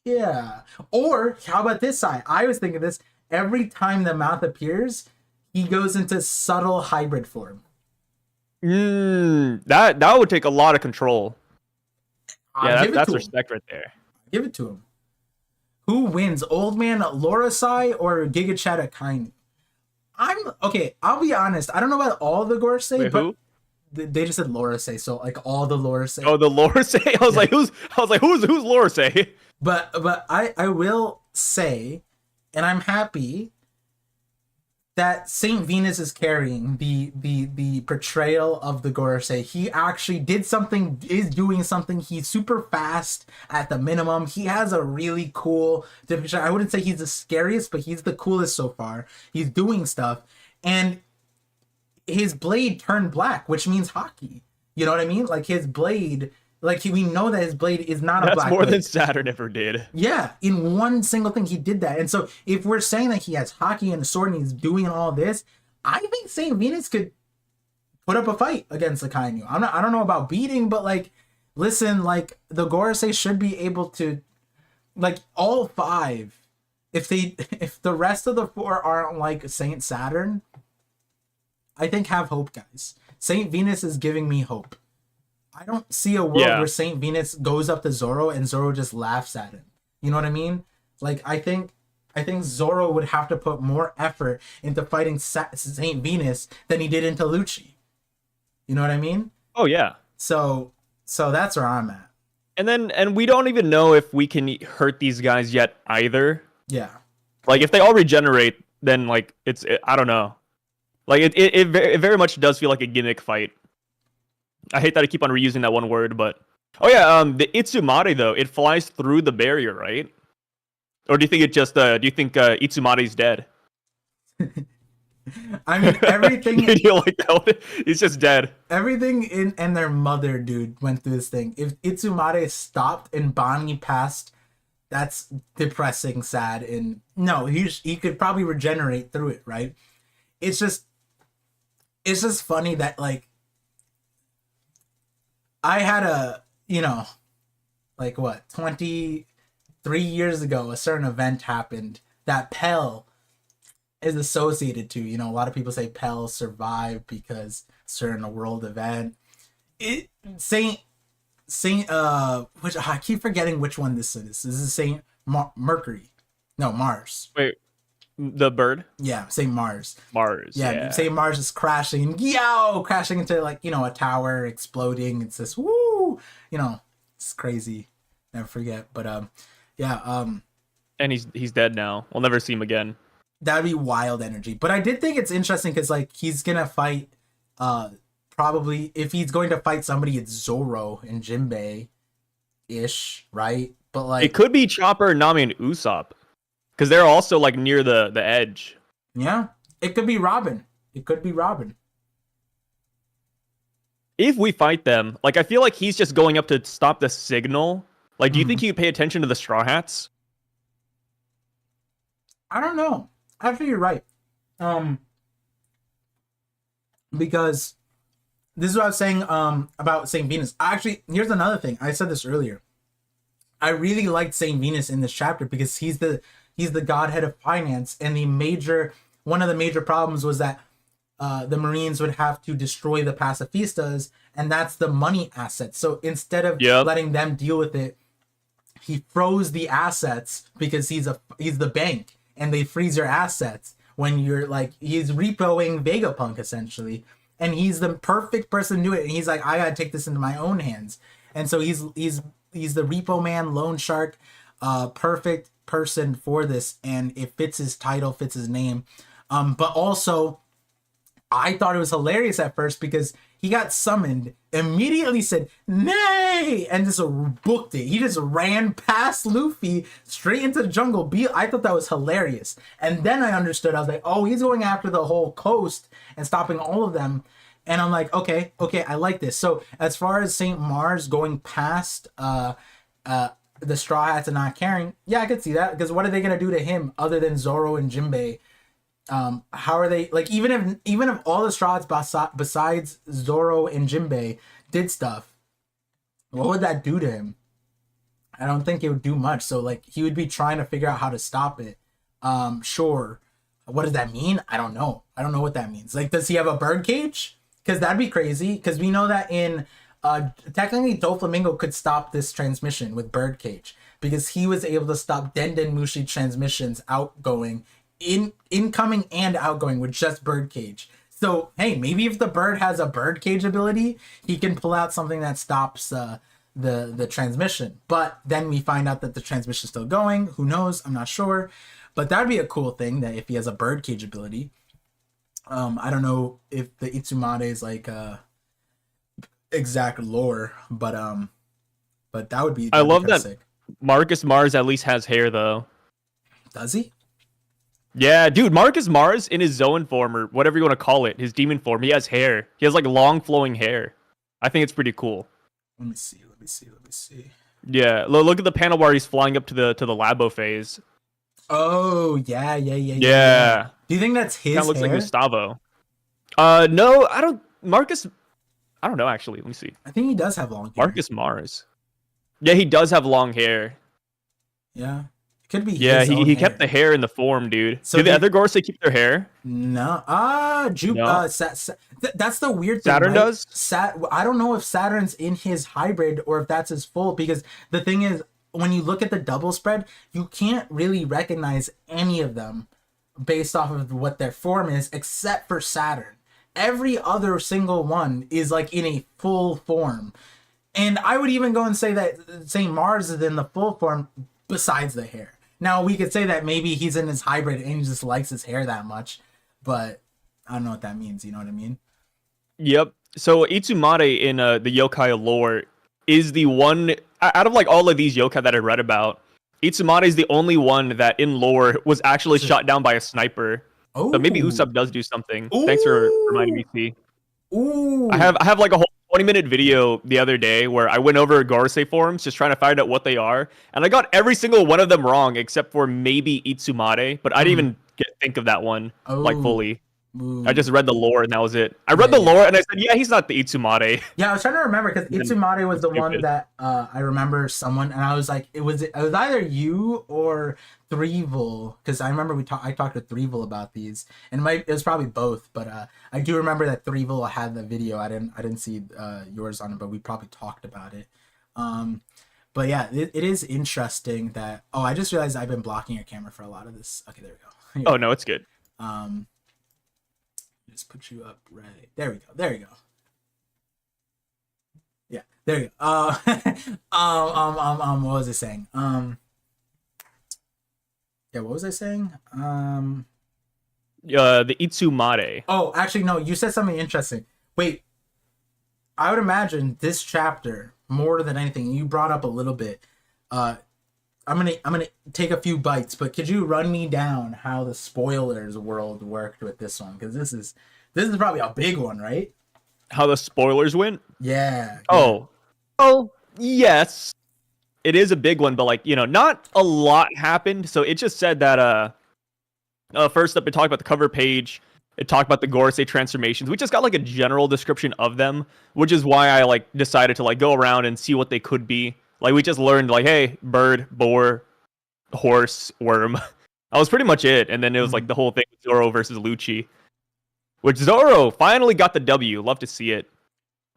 Yeah. Or how about this side? I was thinking this. Every time the mouth appears, he goes into subtle hybrid form. That would take a lot of control. Yeah, that's respect right there. Give it to him. Who wins, Old Man Lorasai or Giga Chad Akainu? I'll be honest. I don't know about all the Gorosei, Wait, but who? They just said Lorasei, so like all the Lorasei. Oh, the Lorasei? I was like, who's Lorasei? But I will say, and I'm happy that Saint Venus is carrying the portrayal of the Gorosei. He actually is doing something. He's super fast at the minimum. He has a really cool depiction. I wouldn't say he's the scariest, but he's the coolest so far. He's doing stuff, and his blade turned black, which means hockey. You know what I mean? Like his blade, we know that his blade is not a black. That's more blade. than Saturn ever did. Yeah, in one single thing he did that. And so if we're saying that he has hockey and a sword and he's doing all this, I think Saint Venus could put up a fight against the Kainu. I don't know about beating, but like, listen, like the Gorosei should be able to, like all five if the rest of the four aren't like Saint Saturn, I think have hope, guys. Saint Venus is giving me hope. I don't see a world Yeah. where Saint Venus goes up to Zoro and Zoro just laughs at him. You know what I mean? Like I think Zoro would have to put more effort into fighting Saint Venus than he did into Lucci. You know what I mean? Oh yeah. So that's where I'm at. And we don't even know if we can hurt these guys yet either. Yeah. Like if they all regenerate, then like I don't know. Like it very much does feel like a gimmick fight. I hate that I keep on reusing that one word, but oh yeah, the Itsumare though, it flies through the barrier, right? Or do you think it just do you think Itsumare's dead? I mean everything You like that one? He's just dead. everything in and their mother, dude, went through this thing. If Itsumare stopped and Bonnie passed, that's depressing, sad, and no, he could probably regenerate through it, right? It's just funny that like I had a, like what, 23 years ago, a certain event happened that Pell is associated to. A lot of people say Pell survived because certain world event. Saint which I keep forgetting which one this is. This is Saint Mercury. No, Mars. Wait, the bird? Yeah, Saint Mars. Mars. Yeah, Saint Mars is crashing into like, a tower exploding. It's this woo, it's crazy. Never forget. But And he's dead now. We'll never see him again. that'd be wild energy. But I did think it's interesting because like he's gonna fight probably if he's going to fight somebody, it's Zoro and Jinbei ish, right? But like It could be Chopper, Nami, and Usopp. Because they're also like near the edge. yeah, it could be Robin. If we fight them, like I feel like he's just going up to stop the signal. Like, do you think he would pay attention to the Straw Hats? I don't know. Actually, you're right. Because this is what I was saying about Saint Venus. Actually, here's another thing. I said this earlier. I really liked Saint Venus in this chapter because he's the godhead of finance, and one of the major problems was that the Marines would have to destroy the pacifistas, and that's the money assets. So instead of letting them deal with it, he froze the assets because he's the bank, and they freeze your assets when you're like, he's repoing Vegapunk essentially, and he's the perfect person to do it. And he's like, I gotta take this into my own hands, and so he's the repo man, loan shark, perfect person for this, and it fits his title, fits his name. But also, I thought it was hilarious at first because he got summoned, immediately said nay, and just booked it. He just ran past Luffy straight into the jungle. I thought that was hilarious. And then I understood. I was like, oh, he's going after the whole coast and stopping all of them. And I'm like, okay, I like this. So as far as Saint Mars going past the Straw Hats and not caring, yeah, I could see that, because what are they gonna do to him other than Zoro and Jinbei? How are they, like, even if all the Straw Hats besides Zoro and Jinbei did stuff, what would that do to him? I don't think it would do much. So like he would be trying to figure out how to stop it. Sure. What does that mean? I don't know what that means. Like, does he have a bird cage? Because that'd be crazy. Because we know that in technically Doflamingo could stop this transmission with bird cage, because he was able to stop Denden Mushi transmissions outgoing, incoming and outgoing with just bird cage. So hey, maybe if the bird has a bird cage ability, he can pull out something that stops the transmission. But then we find out that the transmission's still going. Who knows? I'm not sure. But that'd be a cool thing, that if he has a bird cage ability. I don't know if the Itsumade is like exact lore, but that would be. I love that sick. Marcus Mars at least has hair though. Does he? Yeah, dude, Marcus Mars in his Zoan form, or whatever you want to call it, his demon form, he has hair. He has like long flowing hair. I think it's pretty cool. Let me see. Yeah, look at the panel where he's flying up to the Labo phase. Oh yeah. Do you think that's his Kind of looks hair? like Gustavo. No, I don't. Marcus, I don't know actually. Let me see. I think he does have long hair. Marcus Mars. Yeah, he does have long hair. Yeah. Could be. Yeah, his own he kept the hair. hair in the form, dude. So Do the did- other Gorosei keep their hair? No, No? That's the weird thing. Saturn right? does? I don't know if Saturn's in his hybrid or if that's his full, because the thing is, when you look at the double spread, you can't really recognize any of them based off of what their form is, except for Saturn. Every other single one is like in a full form. And I would even go and say that St. Mars is in the full form besides the hair. Now, we could say that maybe he's in his hybrid and he just likes his hair that much, but I don't know what that means. You know what I mean? Yep. So Itsumade in the yokai lore is the one out of like all of these yokai that I read about. Itsumade is the only one that in lore was actually shot down by a sniper. Oh, So maybe Usopp does do something. Thanks for reminding me, C. Ooh. I have like a whole 20-minute video the other day where I went over Gorosei forums just trying to find out what they are, and I got every single one of them wrong except for maybe Itsumade, but I didn't even think of that one like fully. Ooh. I just read the lore and that was it. I read the lore and I said, yeah, he's not the Itsumade. Yeah, I was trying to remember because Itsumade was the one Stupid. that I remember someone, and I was like, it was either you or Threevil, because I remember I talked to Threevil about these, and it was probably both, but I do remember that Threevil had the video. I didn't see yours on it, but we probably talked about it. But yeah, it is interesting that. Oh, I just realized I've been blocking your camera for a lot of this. Okay, there we go. Oh no, it's good. Just put you up right. There we go. There you go. Yeah, there you go. What was I saying? Yeah, what was I saying? The Itsumade. Oh, actually, no. You said something interesting. Wait, I would imagine this chapter more than anything. You brought up a little bit. I'm gonna take a few bites, but could you run me down how the spoilers world worked with this one? Because this is probably a big one, right? How the spoilers went? Yeah. Oh, yes. It is a big one, but like, not a lot happened. So it just said that first up it talked about the cover page. It talked about the Gorosei transformations. We just got like a general description of them, which is why I like decided to like go around and see what they could be. Like we just learned like, hey, bird, boar, horse, worm. That was pretty much it. And then it was like the whole thing with Zoro versus Lucci, which Zoro finally got the W. Love to see it.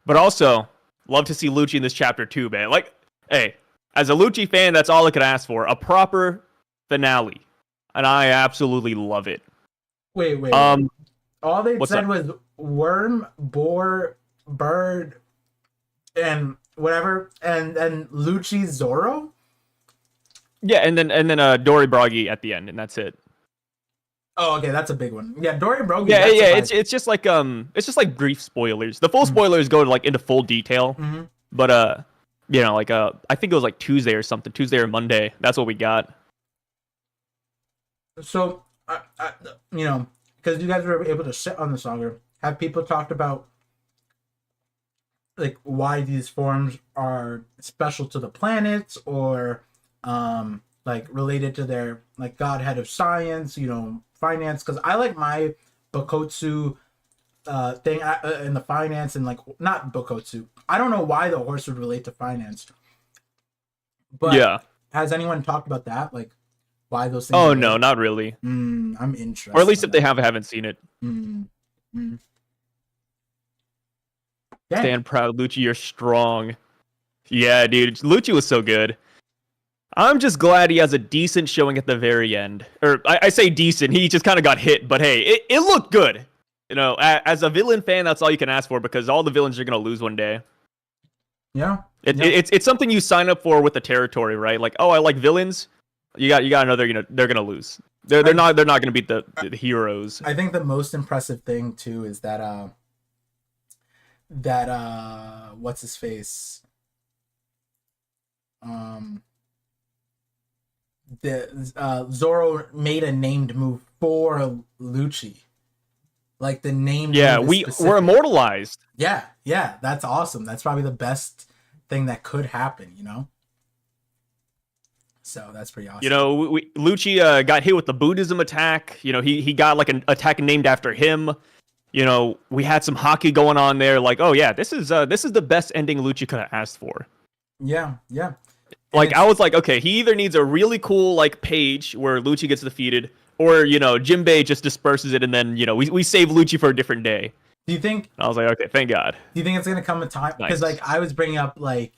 But also, love to see Lucci in this chapter too, man. Like, hey, as a Lucci fan, that's all I could ask for. A proper finale. And I absolutely love it. Wait. All they said was worm, boar, bird, and whatever, and Lucci Zoro? Yeah, and then Dory Broggy at the end, and that's it. Oh, okay, that's a big one. Yeah, Dory Broggy. Yeah. It's just like brief spoilers. The full spoilers go like into full detail. Mm-hmm. But I think it was like Tuesday or something, Tuesday or Monday. That's what we got. So, because you guys were able to sit on the saga, have people talked about like why these forms are special to the planets, or like related to their like godhead of science, finance? Because I like my Bokotsu thing in the finance, and like not Bokotsu. I don't know why the horse would relate to finance, but yeah. Has anyone talked about that? Like why those things? Oh no, not really. I'm interested. Or at least if they haven't seen it. Yeah. Stand proud, Lucci. You're strong. Yeah, dude. Lucci was so good. I'm just glad he has a decent showing at the very end. Or I say decent. He just kind of got hit, but hey, it looked good. As a villain fan, that's all you can ask for, because all the villains are gonna lose one day. Yeah. It's something you sign up for with the territory, right? Like, oh, I like villains. You got another. They're gonna lose. They're not gonna beat the heroes. I think the most impressive thing too is that what's his face? Zoro made a named move for Lucci. Like the name. Yeah, move is we're immortalized. Yeah, that's awesome. That's probably the best thing that could happen, So that's pretty awesome. Lucci got hit with the Buddhism attack. He got like an attack named after him. We had some hockey going on there. Like, oh yeah, this is the best ending Lucci could have asked for. Yeah. Like I was like, okay, he either needs a really cool like page where Lucci gets defeated, or Jinbei just disperses it, and then we save Lucci for a different day. Do you think? And I was like, okay, thank God. Do you think it's gonna come a time? Because Nice. like I was bringing up like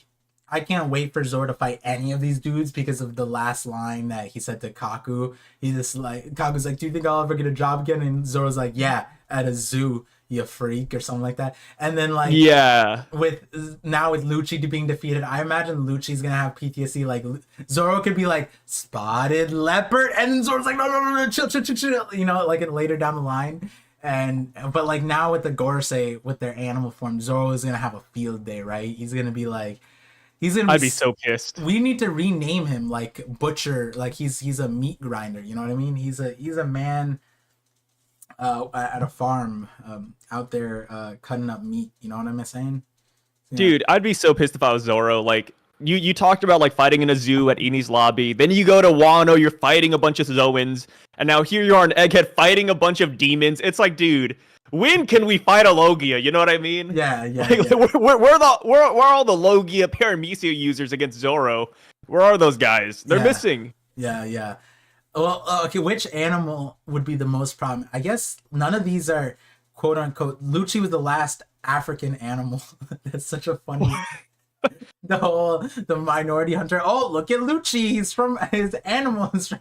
I can't wait for Zoro to fight any of these dudes because of the last line that he said to Kaku. He's just like Kaku's like, "Do you think I'll ever get a job again?" And Zoro's like, "Yeah, at a zoo, you freak," or something like that. And then like Yeah. with Lucci being defeated, I imagine Lucci's gonna have PTSD. Like Zoro could be like spotted leopard, and then Zoro's like, no, chill, like later down the line. But like now with the Gorosei with their animal form, Zoro is gonna have a field day, right? He's gonna be like, I'd be so pissed. We need to rename him like Butcher, like he's a meat grinder. You know what I mean? He's a man at a farm out there cutting up meat. You know what I'm saying? Yeah. Dude, I'd be so pissed if I was Zoro. Like you talked about like fighting in a zoo at Eni's lobby. Then you go to Wano, you're fighting a bunch of Zoans, and now here you are in Egghead fighting a bunch of demons. It's like, dude, when can we fight a Logia? You know what I mean? Yeah. Like, where are all the Logia Paramecia users against Zoro? Where are those guys? They're missing. Yeah. Well, okay, which animal would be the most problem? I guess none of these are quote unquote. Lucci was the last African animal. That's such a funny. The minority hunter. Oh, look at Lucci. He's from his animals.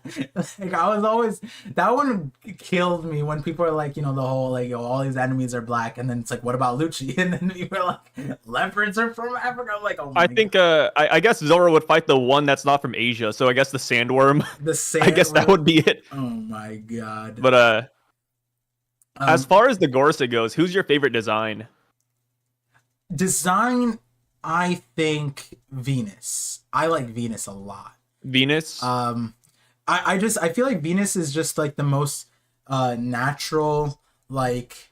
Like I was always that one killed me when people are like, the whole like, all these enemies are black, and then it's like, what about Lucci? And then people are like, leopards are from Africa. I'm like, oh my God. I guess Zoro would fight the one that's not from Asia. So I guess the sandworm. I guess that would be it. Oh my God. But as far as the Gorosei goes, who's your favorite design? I think Venus. I like Venus a lot. Venus? I feel like Venus is just like the most natural, like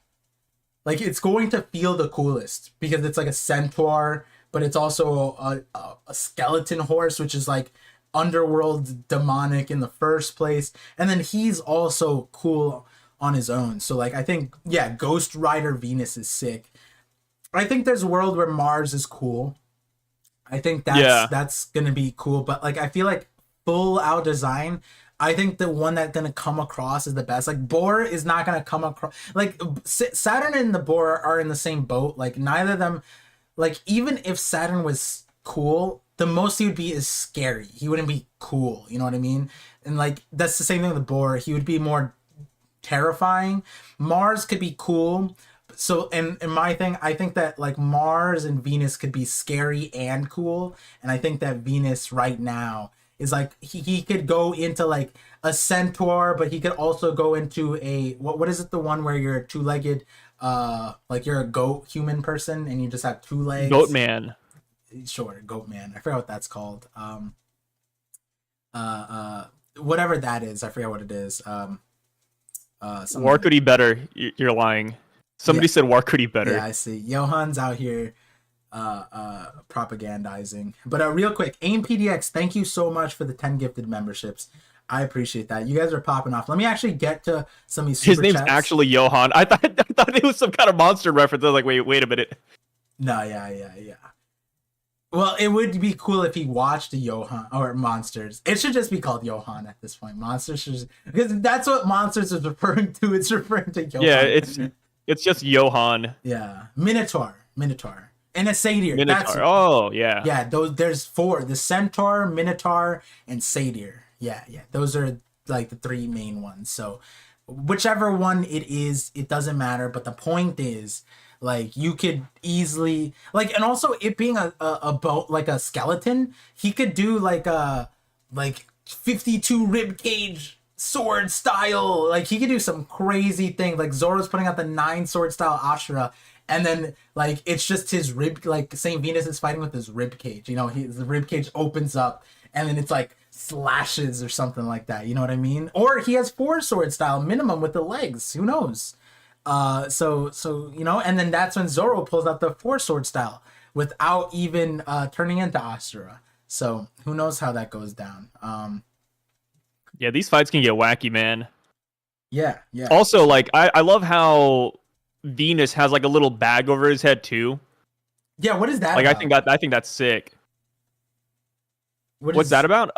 it's going to feel the coolest because it's like a centaur, but it's also a skeleton horse, which is like underworld demonic in the first place, and then he's also cool on his own. So like I think Ghost Rider Venus is sick. I think there's a world where Mars is cool. I think that's gonna be cool, but like I feel like full out design, I think the one that's gonna come across is the best. Like Boar is not gonna come across. Like Saturn and the Boar are in the same boat. Like neither of them. Like even if Saturn was cool, the most he would be is scary. He wouldn't be cool. You know what I mean? And like that's the same thing with the Boar. He would be more terrifying. Mars could be cool. So and my thing, I think that like Mars and Venus could be scary and cool, and I think that Venus right now is like he could go into like a centaur, but he could also go into a what is it, the one where you're two-legged, like you're a goat human person and you just have two legs. Goat man. Sure, Goat Man. I forgot what that's called. Whatever that is, I forget what it is. War could be better. You're lying. Somebody said War could be better. Yeah, I see. Johan's out here propagandizing. But real quick, AIM PDX, thank you so much for the 10 gifted memberships. I appreciate that. You guys are popping off. Let me actually get to some of these super His name's chats. actually Johan. I thought it was some kind of monster reference. I was like, wait a minute. No, yeah. Well, it would be cool if he watched Johan or Monsters. It should just be called Johan at this point. Monsters should, because that's what Monsters is referring to. It's referring to Johan. Yeah, it's just Johan. Yeah, Minotaur, and a satyr. Minotaur. Oh yeah. Yeah, there's 4: the centaur, Minotaur, and satyr. Yeah. Those are like the 3 main ones. So whichever one it is, it doesn't matter. But the point is, like, you could easily like, and also it being a boat, like a skeleton, he could do like a 52 rib cage sword style. Like he could do some crazy thing. Like Zoro's putting out the 9 sword style Ashura, and then like it's just his rib, like Saint Venus is fighting with his rib cage. The rib cage opens up and then it's like slashes or something like that. You know what I mean? Or he has 4 sword style minimum with the legs. Who knows? So and then that's when Zoro pulls out the 4 sword style without even turning into Ashura. So who knows how that goes down? Yeah, these fights can get wacky, man. Yeah. Also, like, I love how Venus has like a little bag over his head too. Yeah, what is that? Like, about? I think that's sick. What's that about?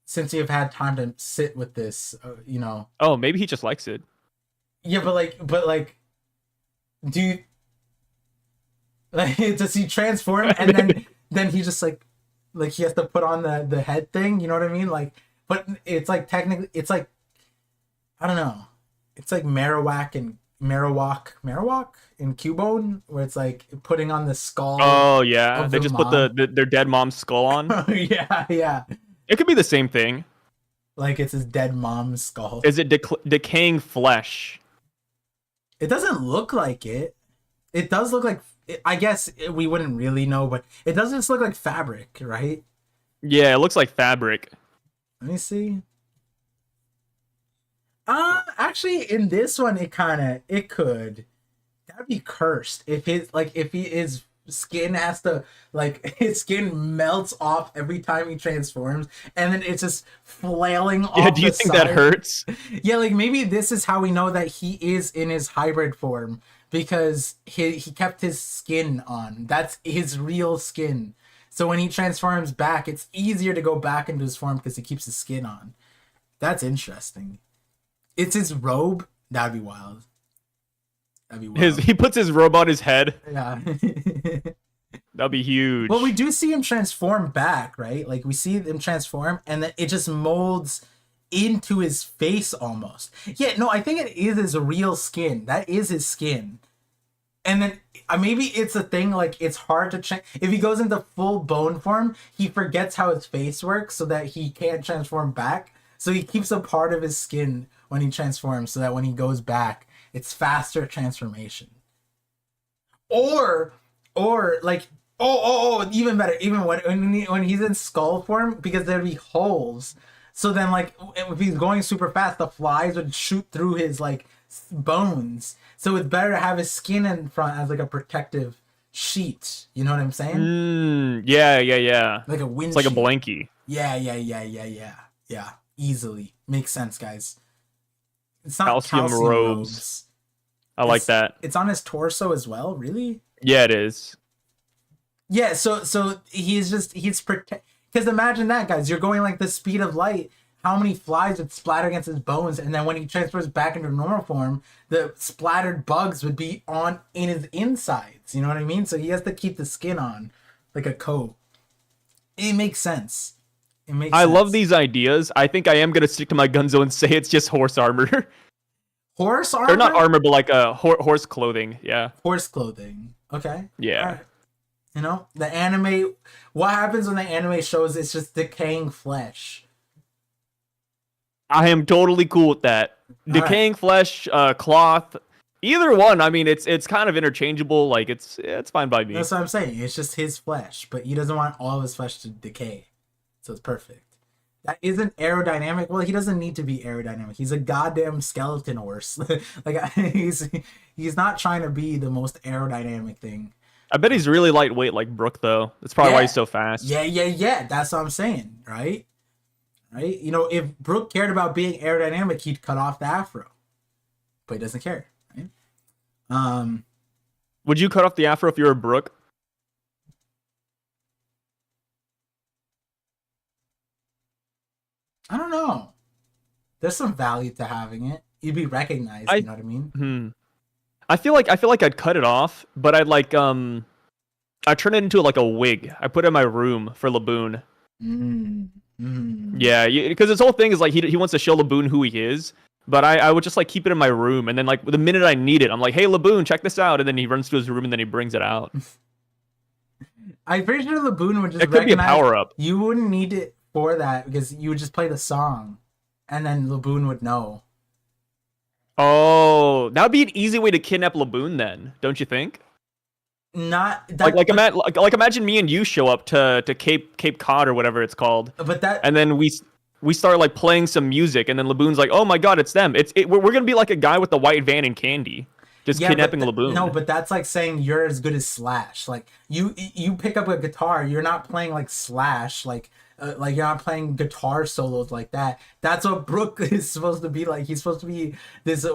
Since you've had time to sit with this, you know. Oh, maybe he just likes it. Yeah, but like, do you like does he transform and then he just like he has to put on the head thing? You know what I mean? Like, but it's like technically it's like I don't know. It's like Marowak and Marowak in Cubone, where it's like putting on the skull. Oh yeah, of they the just mom. put their dead mom's skull on. yeah. It could be the same thing. Like it's his dead mom's skull. Is it decaying flesh? It doesn't look like it. It does look like. I guess we wouldn't really know, but it does just look like fabric, right? Yeah, it looks like fabric. Let me see. Actually, in this one, it could. That'd be cursed if his skin has to his skin melts off every time he transforms, and then it's just flailing off. Yeah, do you think that hurts? Yeah, like maybe this is how we know that he is in his hybrid form, because he kept his skin on. That's his real skin. So when he transforms back, it's easier to go back into his form because he keeps his skin on. That's interesting. It's his robe. That'd be wild. He puts his robe on his head. Yeah. That'd be huge. Well, we do see him transform back, right? Like we see him transform, and then it just molds into his face almost. Yeah, no, I think it is his real skin. That is his skin. And then maybe it's a thing like it's hard to change. If he goes into full bone form, he forgets how his face works, so that he can't transform back. So he keeps a part of his skin when he transforms, so that when he goes back, it's faster transformation. Or like even better, even when he's in skull form, because there'd be holes. So then like if he's going super fast, the flies would shoot through his like bones. So it's better to have his skin in front as like a protective sheet. You know what I'm saying? Yeah. Like a wind. It's like sheet. a blankie. Yeah. Easily makes sense, guys. It's not Calcium robes. I like that. It's on his torso as well. Really? Yeah, it is. Yeah. So he's because imagine that, guys. You're going like the speed of light. How many flies would splatter against his bones, and then when he transfers back into normal form, the splattered bugs would be in his insides. You know what I mean? So he has to keep the skin on, like a coat. It makes sense. I love these ideas. I think I am gonna stick to my guns though and say it's just horse armor. Horse armor? Or not armor, but like a horse clothing. Yeah. Horse clothing. Okay. Yeah. All right. You know, the anime. What happens when the anime shows it's just decaying flesh? I am totally cool with that. Decaying flesh, cloth, either one. I mean, it's kind of interchangeable. Like it's fine by me. That's what I'm saying. It's just his flesh, but he doesn't want all of his flesh to decay, so it's perfect. That isn't aerodynamic. Well, he doesn't need to be aerodynamic. He's a goddamn skeleton horse. Like he's not trying to be the most aerodynamic thing. I bet he's really lightweight, like Brook, though. That's probably why he's so fast. Yeah. That's what I'm saying, right? Right? You know, if Brook cared about being aerodynamic, he'd cut off the afro. But he doesn't care, right? Would you cut off the afro if you were Brook? I don't know. There's some value to having it. You'd be recognized, you know what I mean? I feel like I'd cut it off, but I'd like I turn it into like a wig. I put it in my room for Laboon. Yeah, because his whole thing is like he wants to show Laboon who he is, but I would just like keep it in my room, and then like the minute I need it, I'm like, hey Laboon, check this out, and then he runs to his room and then he brings it out. I'm pretty sure Laboon would just it could be a power up. You wouldn't need it for that because you would just play the song, and then Laboon would know. Oh, that would be an easy way to kidnap Laboon, then, don't you think? Not that, like imagine me and you show up to Cape Cod or whatever it's called, and then we start like playing some music, and then Laboon's like, oh my god, it's them. We're gonna be like a guy with the white van and candy, just kidnapping Laboon. No, but that's like saying you're as good as Slash. Like you pick up a guitar, you're not playing like Slash, like you're not playing guitar solos like that. That's what Brook is supposed to be like. He's supposed to be this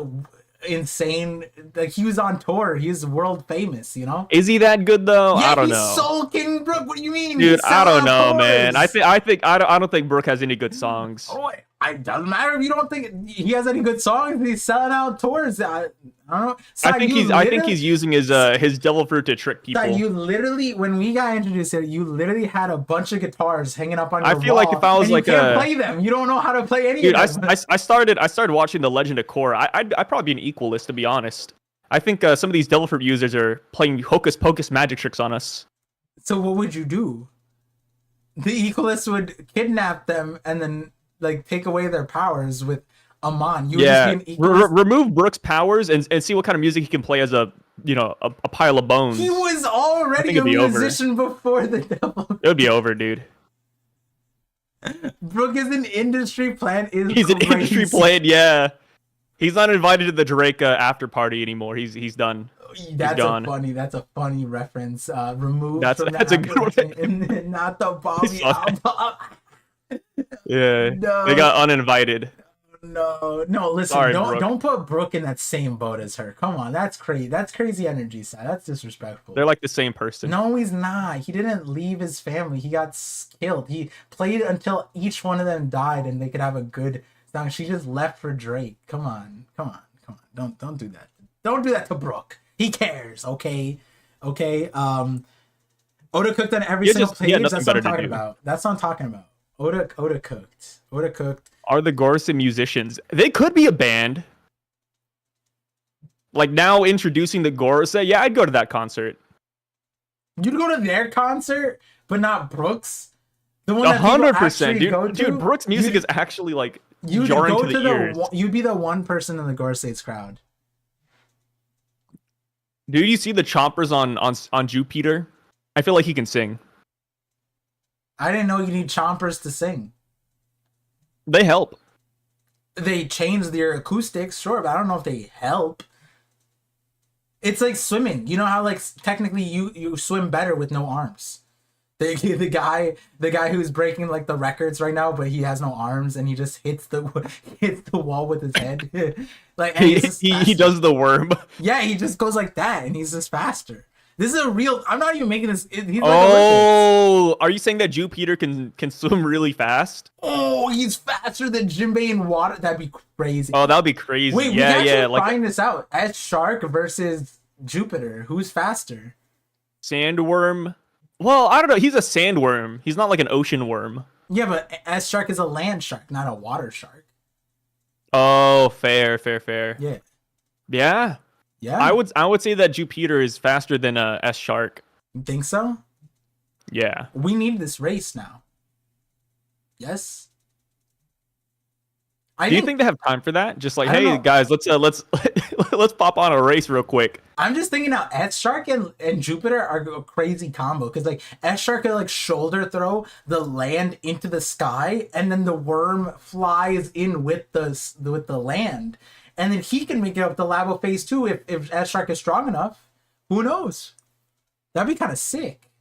insane. Like he was on tour. He's world famous. You know. Is he that good though? Yeah, I don't he's know. Soul King Brook. What do you mean? Dude, He's I don't selling know, out man. tours. I don't think Brooke has any good songs. Oh, it doesn't matter if you don't think he has any good songs. He's selling out tours. I don't know. I think he's using his devil fruit to trick people. You literally, when we got introduced here, you literally had a bunch of guitars hanging up on your wall. I feel like if I was and like you can't play them. You don't know how to play any dude, of them. I started watching The Legend of Korra. I'd probably be an equalist to be honest. I think some of these devil fruit users are playing hocus pocus magic tricks on us. So what would you do? The equalists would kidnap them and then like take away their powers with Amon. You would just be an equalist. Remove Brooke's powers and see what kind of music he can play as a pile of bones. He was already a musician before the devil. It would be over, dude. Brooke is an industry plant. He's an industry plant, yeah. He's not invited to the Drake after party anymore. He's done. That's a funny reference. Removed. That's a good one. Not the Bobby album. Yeah, No. they got uninvited. No, listen. Sorry, don't put Brooke in that same boat as her. Come on, that's crazy. That's crazy energy, side. That's disrespectful. They're like the same person. No, he's not. He didn't leave his family. He got killed. He played until each one of them died, and they could have a good song. She just left for Drake. Come on. Don't do that. Don't do that to Brooke. He cares. Okay. Oda cooked on every single page. That's what I'm talking about. That's what I'm talking about. Oda cooked. Oda cooked. Are the Gorsa musicians? They could be a band. Like now introducing the Gorsa. Yeah, I'd go to that concert. You'd go to their concert, but not Brooks. The one that 100%, dude. Brooks' music is actually like jarring to the ears. You'd be the one person in the Gorsa's crowd. Dude, you see the chompers on Jupiter? I feel like he can sing. I didn't know you need chompers to sing. They help. They change their acoustics, sure, but I don't know if they help. It's like swimming. You know how like technically you swim better with no arms. The guy who's breaking like the records right now, but he has no arms and he just hits the wall with his head. Like he does the worm. Yeah, he just goes like that and he's just faster. This is a real. I'm not even making this. He's like are you saying that Jupiter can swim really fast? Oh, he's faster than Jinbei in water. That'd be crazy. Oh, that would be crazy. Wait, yeah, we can actually like find this out. S Shark versus Jupiter. Who's faster? Sandworm. Well, I don't know. He's a sandworm. He's not like an ocean worm. Yeah, but S Shark is a land shark, not a water shark. Oh, fair. Yeah. Yeah. Yeah. I would say that Jupiter is faster than S Shark. You think so? Yeah. We need this race now. Yes. Do you think they have time for that? Just like, I don't hey know. guys, let's let's pop on a race real quick. I'm just thinking now, S Shark and Jupiter are a crazy combo because like S Shark could like shoulder throw the land into the sky, and then the worm flies in with the land, and then he can make it up the Labo phase 2 if S Shark is strong enough. Who knows? That'd be kind of sick.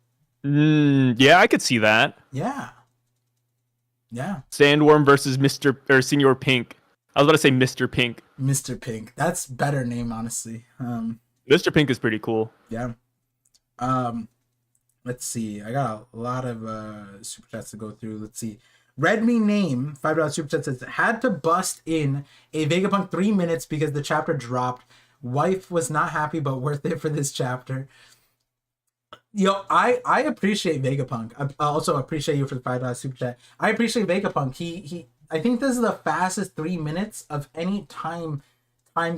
Yeah, I could see that. Yeah. Sandworm versus Senior Pink. I was about to say Mr. Pink. Mr. Pink. That's better name, honestly. Mr. Pink is pretty cool. Yeah. Let's see. I got a lot of super chats to go through. Let's see. Redmi Name, $5 super chat says, had to bust in a Vegapunk 3 minutes because the chapter dropped. Wife was not happy, but worth it for this chapter. Yo, I appreciate Vegapunk. I also appreciate you for the $5 super chat. I appreciate Vegapunk. He I think this is the fastest 3 minutes of any time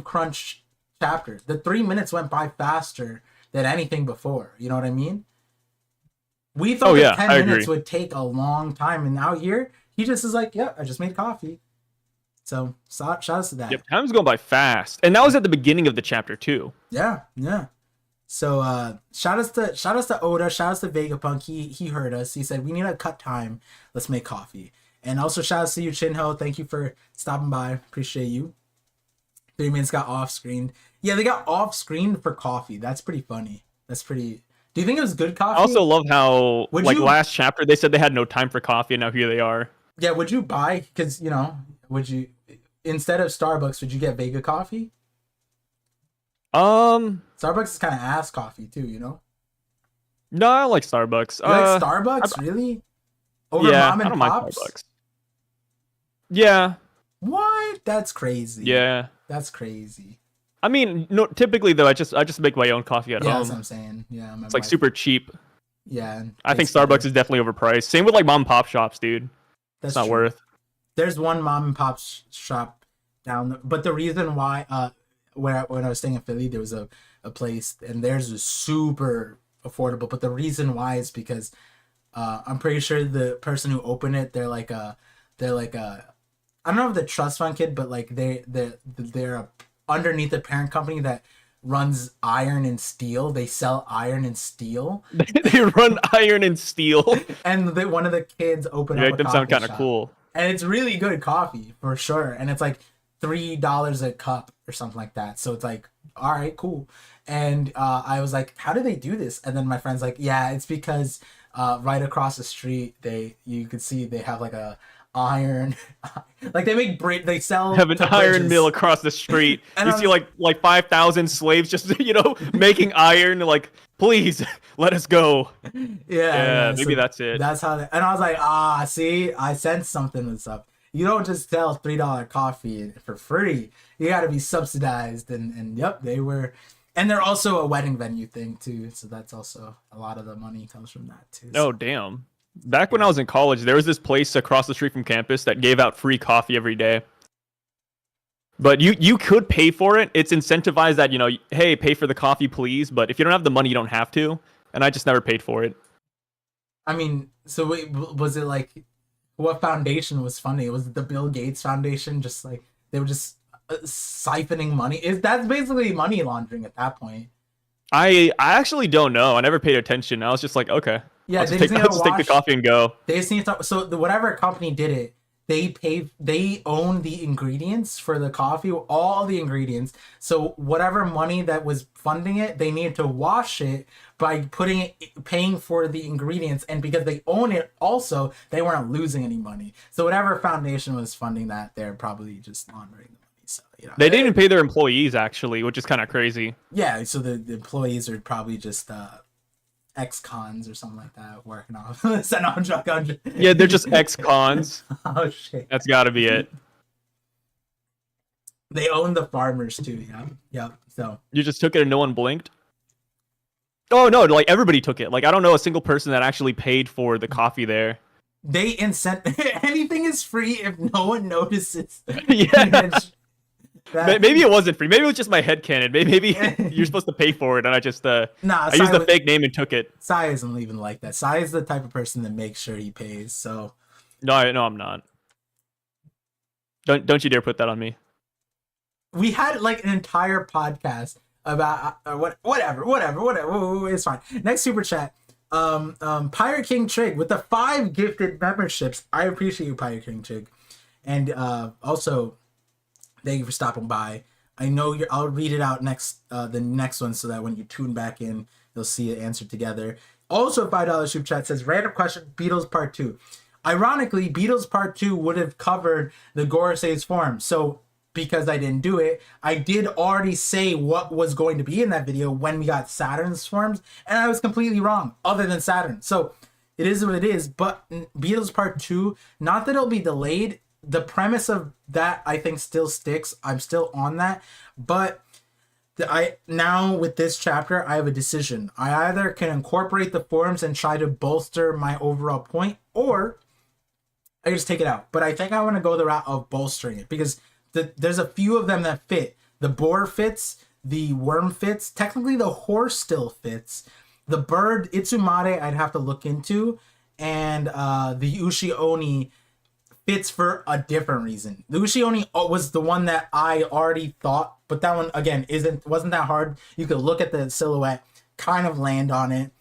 crunch chapter. The 3 minutes went by faster than anything before. You know what I mean? We thought that 10 minutes would take a long time, and out here, he just is like, yeah, I just made coffee. So shout out to that. Yep, time's going by fast. And that was at the beginning of the chapter too. Yeah. So shout outs to Oda, shout outs to Vegapunk. He heard us. He said we need to cut time. Let's make coffee. And also shout outs to you, Chinho. Thank you for stopping by. Appreciate you. 3 minutes got off screen. Yeah, they got off screen for coffee. That's pretty funny. That's pretty. Do you think it was good coffee? I also love how last chapter they said they had no time for coffee, and now here they are. Yeah, would you buy? Because would you instead of Starbucks, would you get Vega coffee? Starbucks is kind of ass coffee too, you know. No, I like Starbucks. You like Starbucks, really? Over Yeah, mom I and don't mind pops? Starbucks. Yeah, What? That's crazy. yeah. That's crazy. I mean, no. Typically, though, I just make my own coffee at Yeah, that's what home. I'm saying. Yeah, my It's like wife. super cheap. Yeah, and I think tastes better. Starbucks is definitely overpriced. Same with like mom and pop shops, dude. That's It's not true. worth. There's one mom and pop shop but the reason why when I was staying in Philly, there was a place, and theirs was super affordable. But the reason why is because I'm pretty sure the person who opened it, they're like a I don't know if the trust fund kid, but like they're underneath a parent company that runs iron and steel. They sell iron and steel, They run iron and steel. and one of the kids opened You up make a them sound coffee kind of shop. cool. And it's really good coffee for sure, and it's like $3 a cup or something like that. So it's like, all right, cool. And I was like, how do they do this? And then my friend's like, yeah, it's because right across the street, you could see they have like a iron, like they sell Have an to iron bridges. mill across the street. And You I see was- like 5,000 slaves just making iron. Like, please let us go. Yeah, maybe that's it. That's how. And I was like, see, I sensed something was up. You don't just sell $3 coffee for free. You got to be subsidized, and yep, they were. And they're also a wedding venue thing too, so that's also a lot of the money comes from that too. Oh, damn. Back when I was in college, there was this place across the street from campus that gave out free coffee every day. But you could pay for it. It's incentivized that, hey, pay for the coffee, please. But if you don't have the money, you don't have to. And I just never paid for it. I mean, so wait, was it like what foundation was funding? Was it the Bill Gates Foundation? Just like they were just siphoning money? That's basically money laundering at that point. I actually don't know. I never paid attention. I was just like, okay. Yeah, I'll they just, just need I'll to just take the wash- coffee and go. They just need to. So whatever company did it, they own the ingredients for the coffee, all the ingredients. So whatever money that was funding it, they needed to wash it by paying for the ingredients, and because they own it, also they weren't losing any money. So whatever foundation was funding that, they're probably just laundering the money. So They didn't even pay their employees, actually, which is kind of crazy. Yeah, so the employees are probably just ex-cons or something like that working off. So no, I'm joking. Yeah, they're just ex-cons. Oh shit. That's got to be it. They own the farmers too. Yeah. So You just took it and no one blinked? Oh, no, like everybody took it. Like, I don't know a single person that actually paid for the coffee there. they anything is free if no one notices. Yeah. That- Maybe it wasn't free. Maybe it was just my headcanon. Maybe you're supposed to pay for it, and I just Nah, I used the fake name and took it. Sai isn't even like that. Sai is the type of person that makes sure he pays. So No, I'm not. Don't you dare put that on me. we had like an entire podcast about whatever. It's fine. Next super chat. Pirate King Trig with the 5 gifted memberships. I appreciate you, Pirate King Trig. And also thank you for stopping by. I know I'll read it out the next one, so that when you tune back in, you'll see it answered together. Also, $5 super chat says random question: Beatles Part 2. Ironically, Beatles Part 2 would have covered the Gorse's form. So because I didn't do it, I did already say what was going to be in that video when we got Saturn's forms, and I was completely wrong, other than Saturn. So it is what it is. But Beatles Part 2, not that it'll be delayed. The premise of that, I think, still sticks. I'm still on that. But now with this chapter, I have a decision. I either can incorporate the forms and try to bolster my overall point, or I just take it out. But I think I want to go the route of bolstering it, because there's a few of them that fit. The boar fits, the worm fits, technically the horse still fits. The bird, Itsumade, I'd have to look into, and the Ushi Oni fits for a different reason. The Ushi Oni was the one that I already thought, but that one again wasn't that hard. You could look at the silhouette, kind of land on it.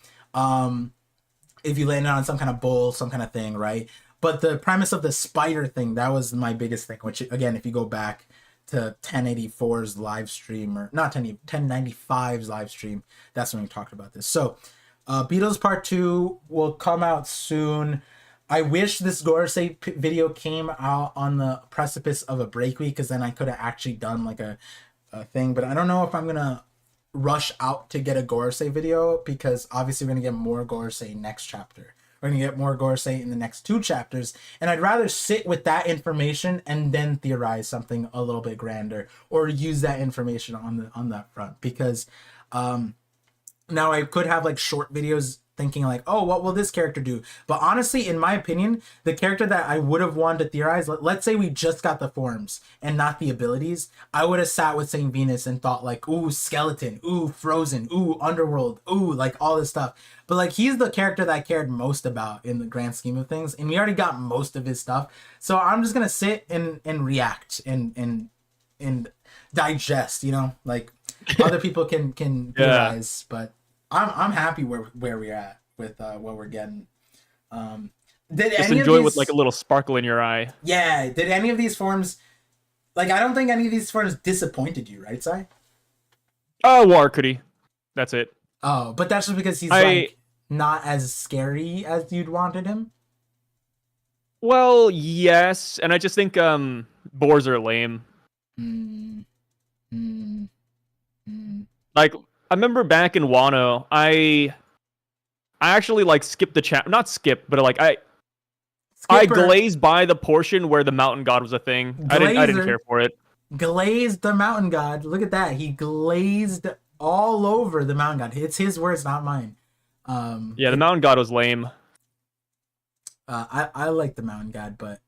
If you landed on some kind of bull, some kind of thing, right? But the premise of the spider thing, that was my biggest thing, which again, if you go back to 1084's live stream, or not 1095's live stream, that's when we talked about this. So Beatles Part 2 will come out soon. I wish this Gorosei video came out on the precipice of a break week, because then I could have actually done like a thing. But I don't know if I'm gonna rush out to get a Gorosei video because obviously we're gonna get more Gorosei next chapter. We're gonna get more Gorosei in the next 2 chapters, and I'd rather sit with that information and then theorize something a little bit grander, or use that information on that front, because now I could have like short videos thinking like, oh, what will this character do? But honestly, in my opinion, the character that I would have wanted to theorize, let's say we just got the forms and not the abilities, I would have sat with Saint Venus and thought like, ooh, skeleton, ooh, frozen, ooh, underworld, ooh, like all this stuff. But like, he's the character that I cared most about in the grand scheme of things, and we already got most of his stuff. So I'm just gonna sit and react and digest, you know, like other people can theorize, but I'm happy where we're at with what we're getting. Did Just any enjoy of these, with like a little sparkle in your eye. yeah, did any of these forms, like, I don't think any of these forms disappointed you, right, Sai? Oh, Warcody. That's it. Oh, but that's just because he's like not as scary as you'd wanted him. Well, yes, and I just think boars are lame. Like, I remember back in Wano, I actually like skipped the chat, not skipped, but like I glazed by the portion where the mountain god was a thing. I didn't care for it. Glazed the mountain god. Look at that. He glazed all over the mountain god. It's his words, not mine. Yeah, the mountain god was lame. I like the mountain god, but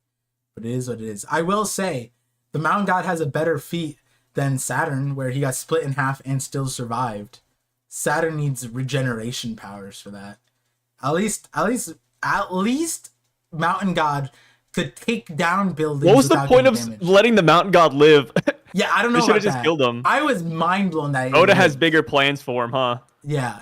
it is what it is. I will say, the mountain god has a better feat than Saturn, where he got split in half and still survived. Saturn needs regeneration powers for that. At least Mountain God could take down buildings. What was the without point of getting damaged. letting the mountain god live? Yeah, I don't know. They should have about just that. killed him. I was mind blown that Oda has bigger plans for him, huh? Yeah.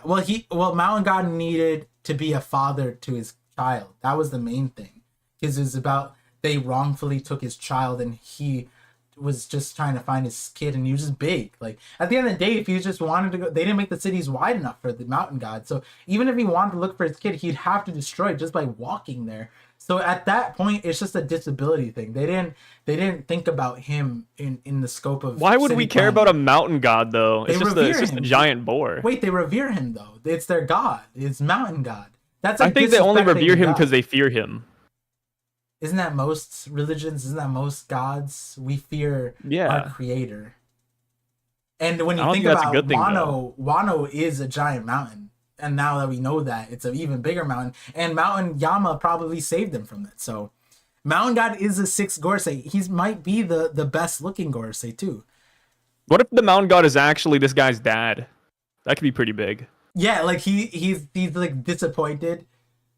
Well, Mountain God needed to be a father to his child. That was the main thing, because it was about they wrongfully took his child, and he was just trying to find his kid, and he was just big. Like, at the end of the day, if he just wanted to go, they didn't make the cities wide enough for the mountain god. So even if he wanted to look for his kid, he'd have to destroy it just by walking there. So at that point, it's just a disability thing. They didn't think about him in the scope of. Why would city we care planning. about a mountain god though? They It's just a him. giant boar. Wait, they revere him though. It's their god. It's mountain god. That's I like think they only disrespecting revere him God. because they fear him. Isn't that most religions? Isn't that most gods? We fear our creator. And when you I don't think think that's a about good thing, Wano is a giant mountain. And now that we know that, it's an even bigger mountain. And Mountain Yama probably saved them from that. So Mountain God is a 6th Gorosei. He might be the best looking Gorosei too. What if the mountain god is actually this guy's dad? That could be pretty big. Yeah, like he's like disappointed.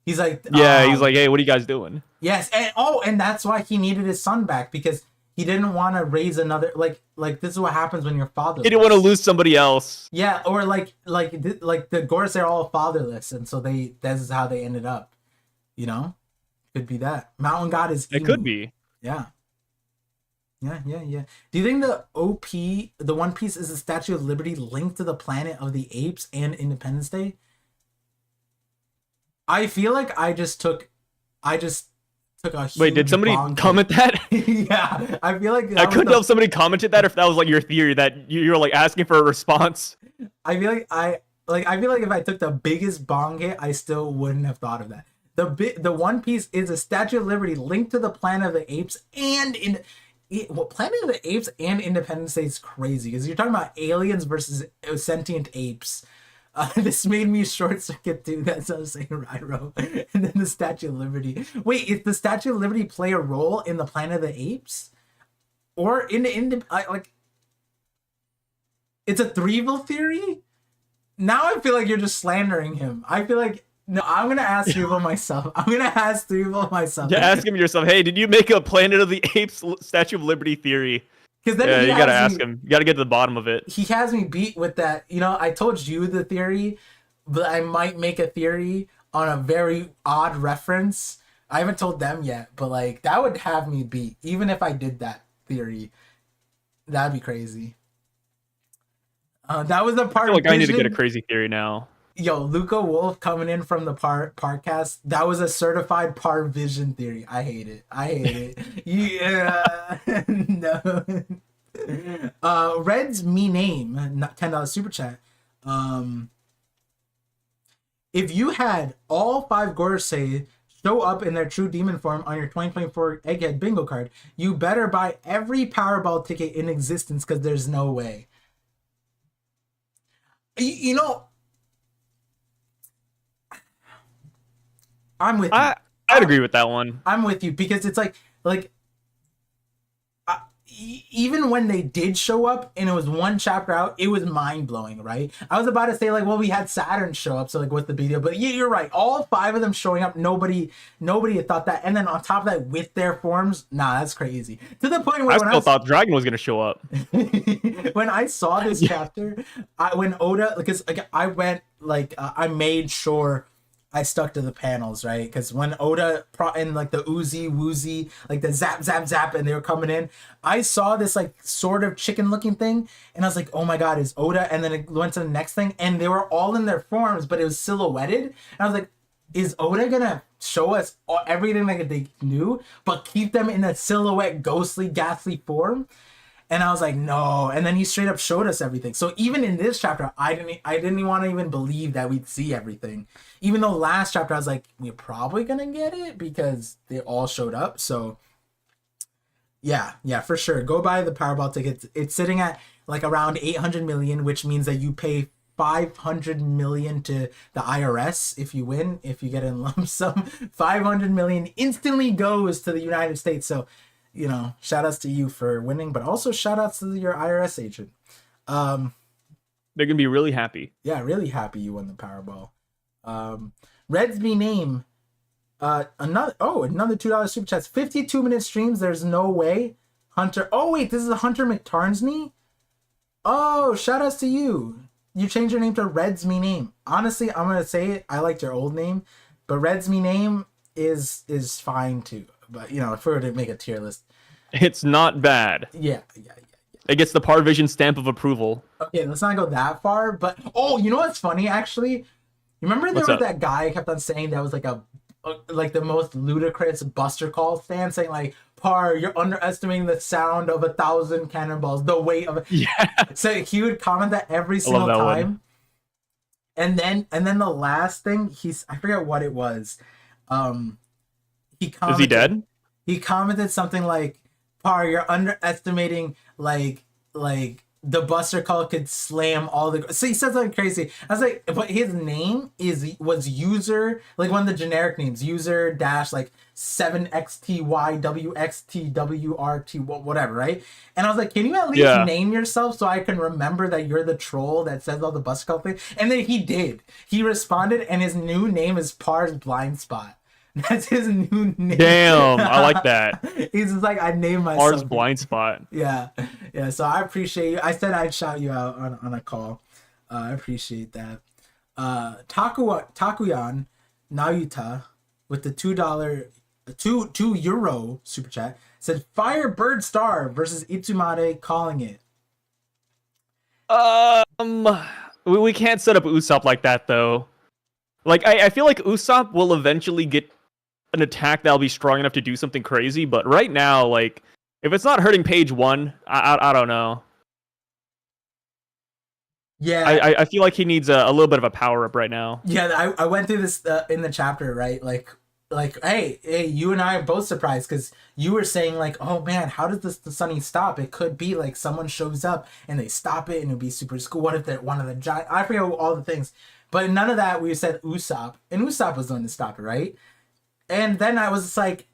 He's like, he's like, hey, what are you guys doing? Yes, and that's why he needed his son back, because he didn't want to raise another, like this is what happens when you're fatherless. He didn't want to lose somebody else. Yeah, or like the Gorosei are all fatherless, and so this is how they ended up. You know, could be that Mountain God is. It could be. Yeah. Do you think the One Piece is the Statue of Liberty linked to the Planet of the Apes and Independence Day? I feel like I just took a huge Wait, did somebody bonk comment that? Yeah, I feel like I couldn't tell if somebody commented that or if that was like your theory that you're like asking for a response. I feel like if I took the biggest bong hit, I still wouldn't have thought of that. The One Piece is a Statue of Liberty linked to the Planet of the Apes and Planet of the Apes and Independence Day is crazy, because you're talking about aliens versus sentient apes. This made me short circuit too. That's what I was saying, Ryro. And then the Statue of Liberty. Wait, if the Statue of Liberty play a role in the Planet of the Apes, or in like, it's a Threeville theory? Now I feel like you're just slandering him. I feel like no. I'm gonna ask Threeville myself. Yeah, ask him yourself. Hey, did you make a Planet of the Apes Statue of Liberty theory? Because then you gotta ask him. You gotta get to the bottom of it. He has me beat with that. You know, I told you the theory, but I might make a theory on a very odd reference. I haven't told them yet, but like that would have me beat. Even if I did that theory, that'd be crazy. That was the part. I need to get a crazy theory now. Yo, Luca Wolf coming in from the Parcast. That was a certified ParVision theory. I hate it. Yeah. No. Red's me name, $10 super chat. If you had all 5 Gorosei show up in their true demon form on your 2024 Egghead bingo card, you better buy every Powerball ticket in existence because there's no way. You know, I'm with you. I'd agree with that one. I'm with you because it's like even when they did show up and it was one chapter out, it was mind blowing, right? I was about to say like, well, we had Saturn show up, so like, what's the big deal? But yeah, you're right. All 5 of them showing up, nobody had thought that. And then on top of that, with their forms, nah, that's crazy. To the point where I still thought Dragon was gonna show up. when I saw this chapter, when Oda, because like I went like I made sure I stuck to the panels, right? Because when Oda and like the Uzi Woozy, like the zap zap zap, and they were coming in, I saw this like sort of chicken looking thing, and I was like, oh my god, is Oda? And then it went to the next thing, and they were all in their forms, but it was silhouetted, and I was like, is Oda gonna show us everything that they knew, but keep them in a silhouette, ghostly, ghastly form? And I was like, no. And then he straight up showed us everything. So even in this chapter, I didn't want to even believe that we'd see everything. Even though last chapter I was like, we're probably gonna get it because they all showed up. So yeah, for sure. Go buy the Powerball tickets. It's sitting at like around 800 million, which means that you pay 500 million to the IRS if you win. If you get in lump sum, 500 million instantly goes to the United States. So, you know, shout outs to you for winning, but also shout outs to your IRS agent. They're gonna be really happy. Yeah, really happy you won the Powerball. Red's me name. Another $2 super chats. 52-minute streams. There's no way. Hunter. Oh wait, this is a Hunter McTarnsney. Oh, shout outs to you. You changed your name to Red's me name. Honestly, I'm gonna say it. I liked your old name, but Red's me name is fine too. But you know, if we were to make a tier list, It's not bad. yeah. It gets the ParVision stamp of approval. Okay, let's not go that far. But oh, you know what's funny actually? You remember there was that guy kept on saying that was like like the most ludicrous Buster Call stand, saying like, Par, you're underestimating the sound of 1,000 cannonballs, the weight of it. Yeah. So he would comment that every single that time. one. And then the last thing, I forget what it was. He commented, Is he dead? He commented something like, Par, you're underestimating like the Buster Call could slam all the. So he said something crazy. I was like, but his name was user, like one of the generic names, user dash like 7XTYWXTWRT whatever, right? And I was like, can you at least name yourself so I can remember that you're the troll that says all the Buster Call thing? And then he did. He responded, and his new name is Par's Blind Spot. That's his new name. Damn, I like that. He's just like, I named myself. Par's Blind Spot. Yeah. So I appreciate you. I said I'd shout you out on a call. I appreciate that. Takuyan Nayuta with the $2 €2 super chat said Firebird Star versus Itsumade, calling it. We can't set up Usopp like that though. Like I feel like Usopp will eventually get an attack that'll be strong enough to do something crazy, but right now, like, if it's not hurting page 1, I don't know. Yeah, I feel like he needs a little bit of a power up right now. Yeah, I went through this in the chapter, right? Like hey, you and I are both surprised because you were saying like, oh man, how does the Sunny stop? It could be like someone shows up and they stop it and it'd be super cool. What if they're one of the giant? I forget all the things, but none of that. We said Usopp, and Usopp was the one to stop it, right? And then I was like,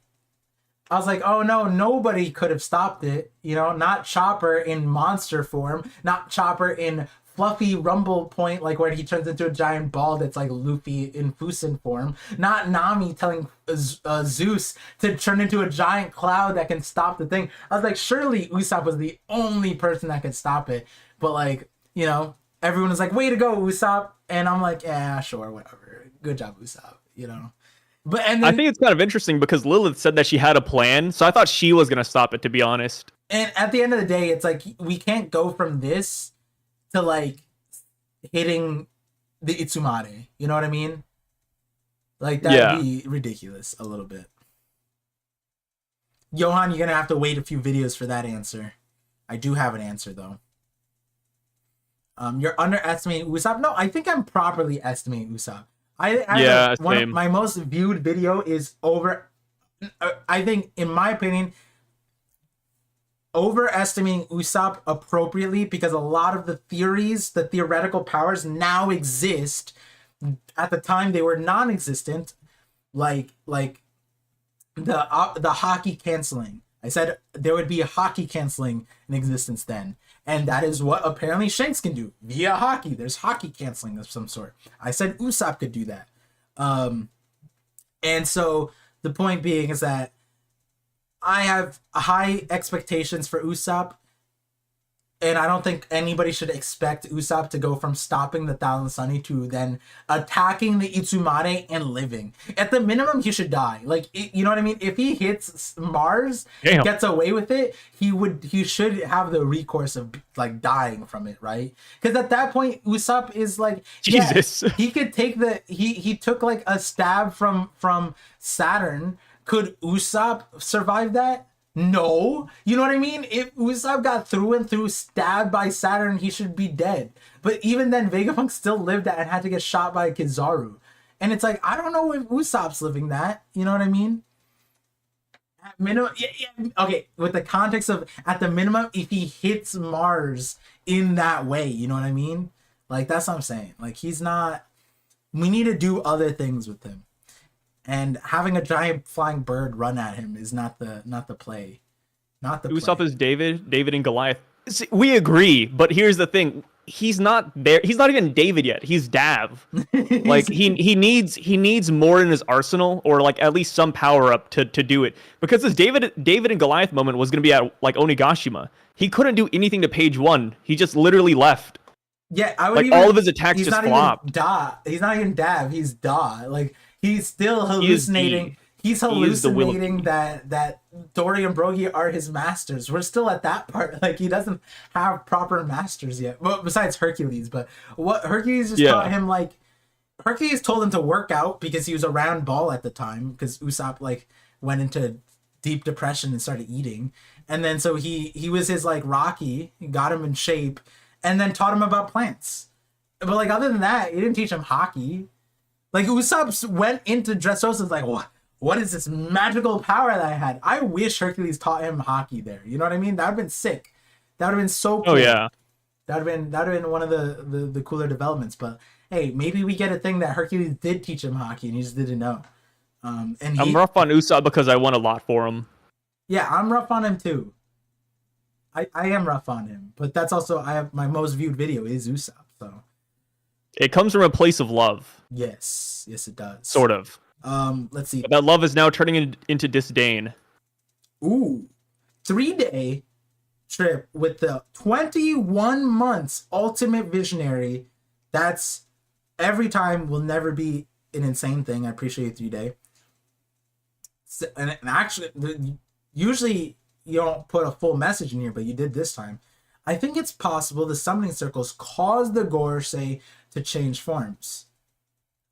oh no, nobody could have stopped it. You know, not Chopper in monster form, not Chopper in fluffy rumble point, like where he turns into a giant ball that's like Luffy in Fusen form, not Nami telling Zeus to turn into a giant cloud that can stop the thing. I was like, surely Usopp was the only person that could stop it. But like, you know, everyone was like, way to go, Usopp. And I'm like, yeah, sure, whatever. Good job, Usopp, you know. And then, I think it's kind of interesting because Lilith said that she had a plan, so I thought she was gonna stop it, to be honest. And at the end of the day, it's like we can't go from this to like hitting the Itsumade. You know what I mean? Like that'd be ridiculous a little bit. Johan, you're gonna have to wait a few videos for that answer. I do have an answer though. You're underestimating Usopp. No, I think I'm properly estimating Usopp. Yeah, one of same. my most viewed video is over. I think, in my opinion, overestimating Usopp appropriately, because a lot of the theories, the theoretical powers now exist. At the time, they were non-existent, like the hockey canceling. I said there would be a hockey canceling in existence then, and that is what apparently Shanks can do via hockey. There's hockey canceling of some sort. I said Usopp could do that, and so the point being is that I have high expectations for Usopp, and I don't think anybody should expect Usopp to go from stopping the Thousand Sunny to then attacking the Itsumare and living. At the minimum, he should die. Like, you know what I mean? If he hits Mars, Damn. gets away with it, he should have the recourse of like dying from it, right? Because at that point, Usopp is like, Jesus. yeah, he could take he took like a stab from Saturn. Could Usopp survive that? No. You know what I mean? If Usopp got through and through stabbed by Saturn, he should be dead. But even then, Vegapunk still lived that and had to get shot by Kizaru. And it's like, I don't know if Usopp's living that. You know what I mean? At minimum, yeah. Okay, with the context of, at the minimum, if he hits Mars in that way, you know what I mean? Like, that's what I'm saying. Like, he's not... We need to do other things with him. And having a giant flying bird run at him is not the play. Not the Usopp play. is David and Goliath. See, we agree, but here's the thing: he's not there. He's not even David yet. He's Dav. Like he needs more in his arsenal, or like at least some power up to do it. Because this David and Goliath moment was gonna be at like Onigashima. He couldn't do anything to page 1. He just literally left. Yeah, I would like even, all of his attacks he's just not flopped. Even Da. He's not even Dav. He's Da. Like, he's still hallucinating. He's hallucinating that Dory and Brogy are his masters. We're still at that part. Like, he doesn't have proper masters yet. Well, besides Hercules, but what Hercules just taught him, like, Hercules told him to work out because he was a round ball at the time, because Usopp like went into deep depression and started eating, and then so he was his like Rocky, got him in shape, and then taught him about plants. But like, other than that, he didn't teach him hockey. Like, Usopp went into Dressrosa like, what is this magical power that I had? I wish Hercules taught him hockey there. You know what I mean? That would have been sick. That would have been so cool. Oh yeah. That would have been one of the cooler developments. But hey, maybe we get a thing that Hercules did teach him hockey and he just didn't know. And I'm rough on Usopp because I want a lot for him. Yeah, I'm rough on him too. I am rough on him, but that's also, I have my most viewed video is Usopp, so It comes from a place of love. yes, it does. Sort of. Let's see. But that love is now turning into disdain. Ooh, 3-day trip with the 21 months Ultimate Visionary. That's every time will never be an insane thing. I appreciate 3-day. So, and actually, usually you don't put a full message in here, but you did this time. I think it's possible the summoning circles caused the Gorosei to change forms.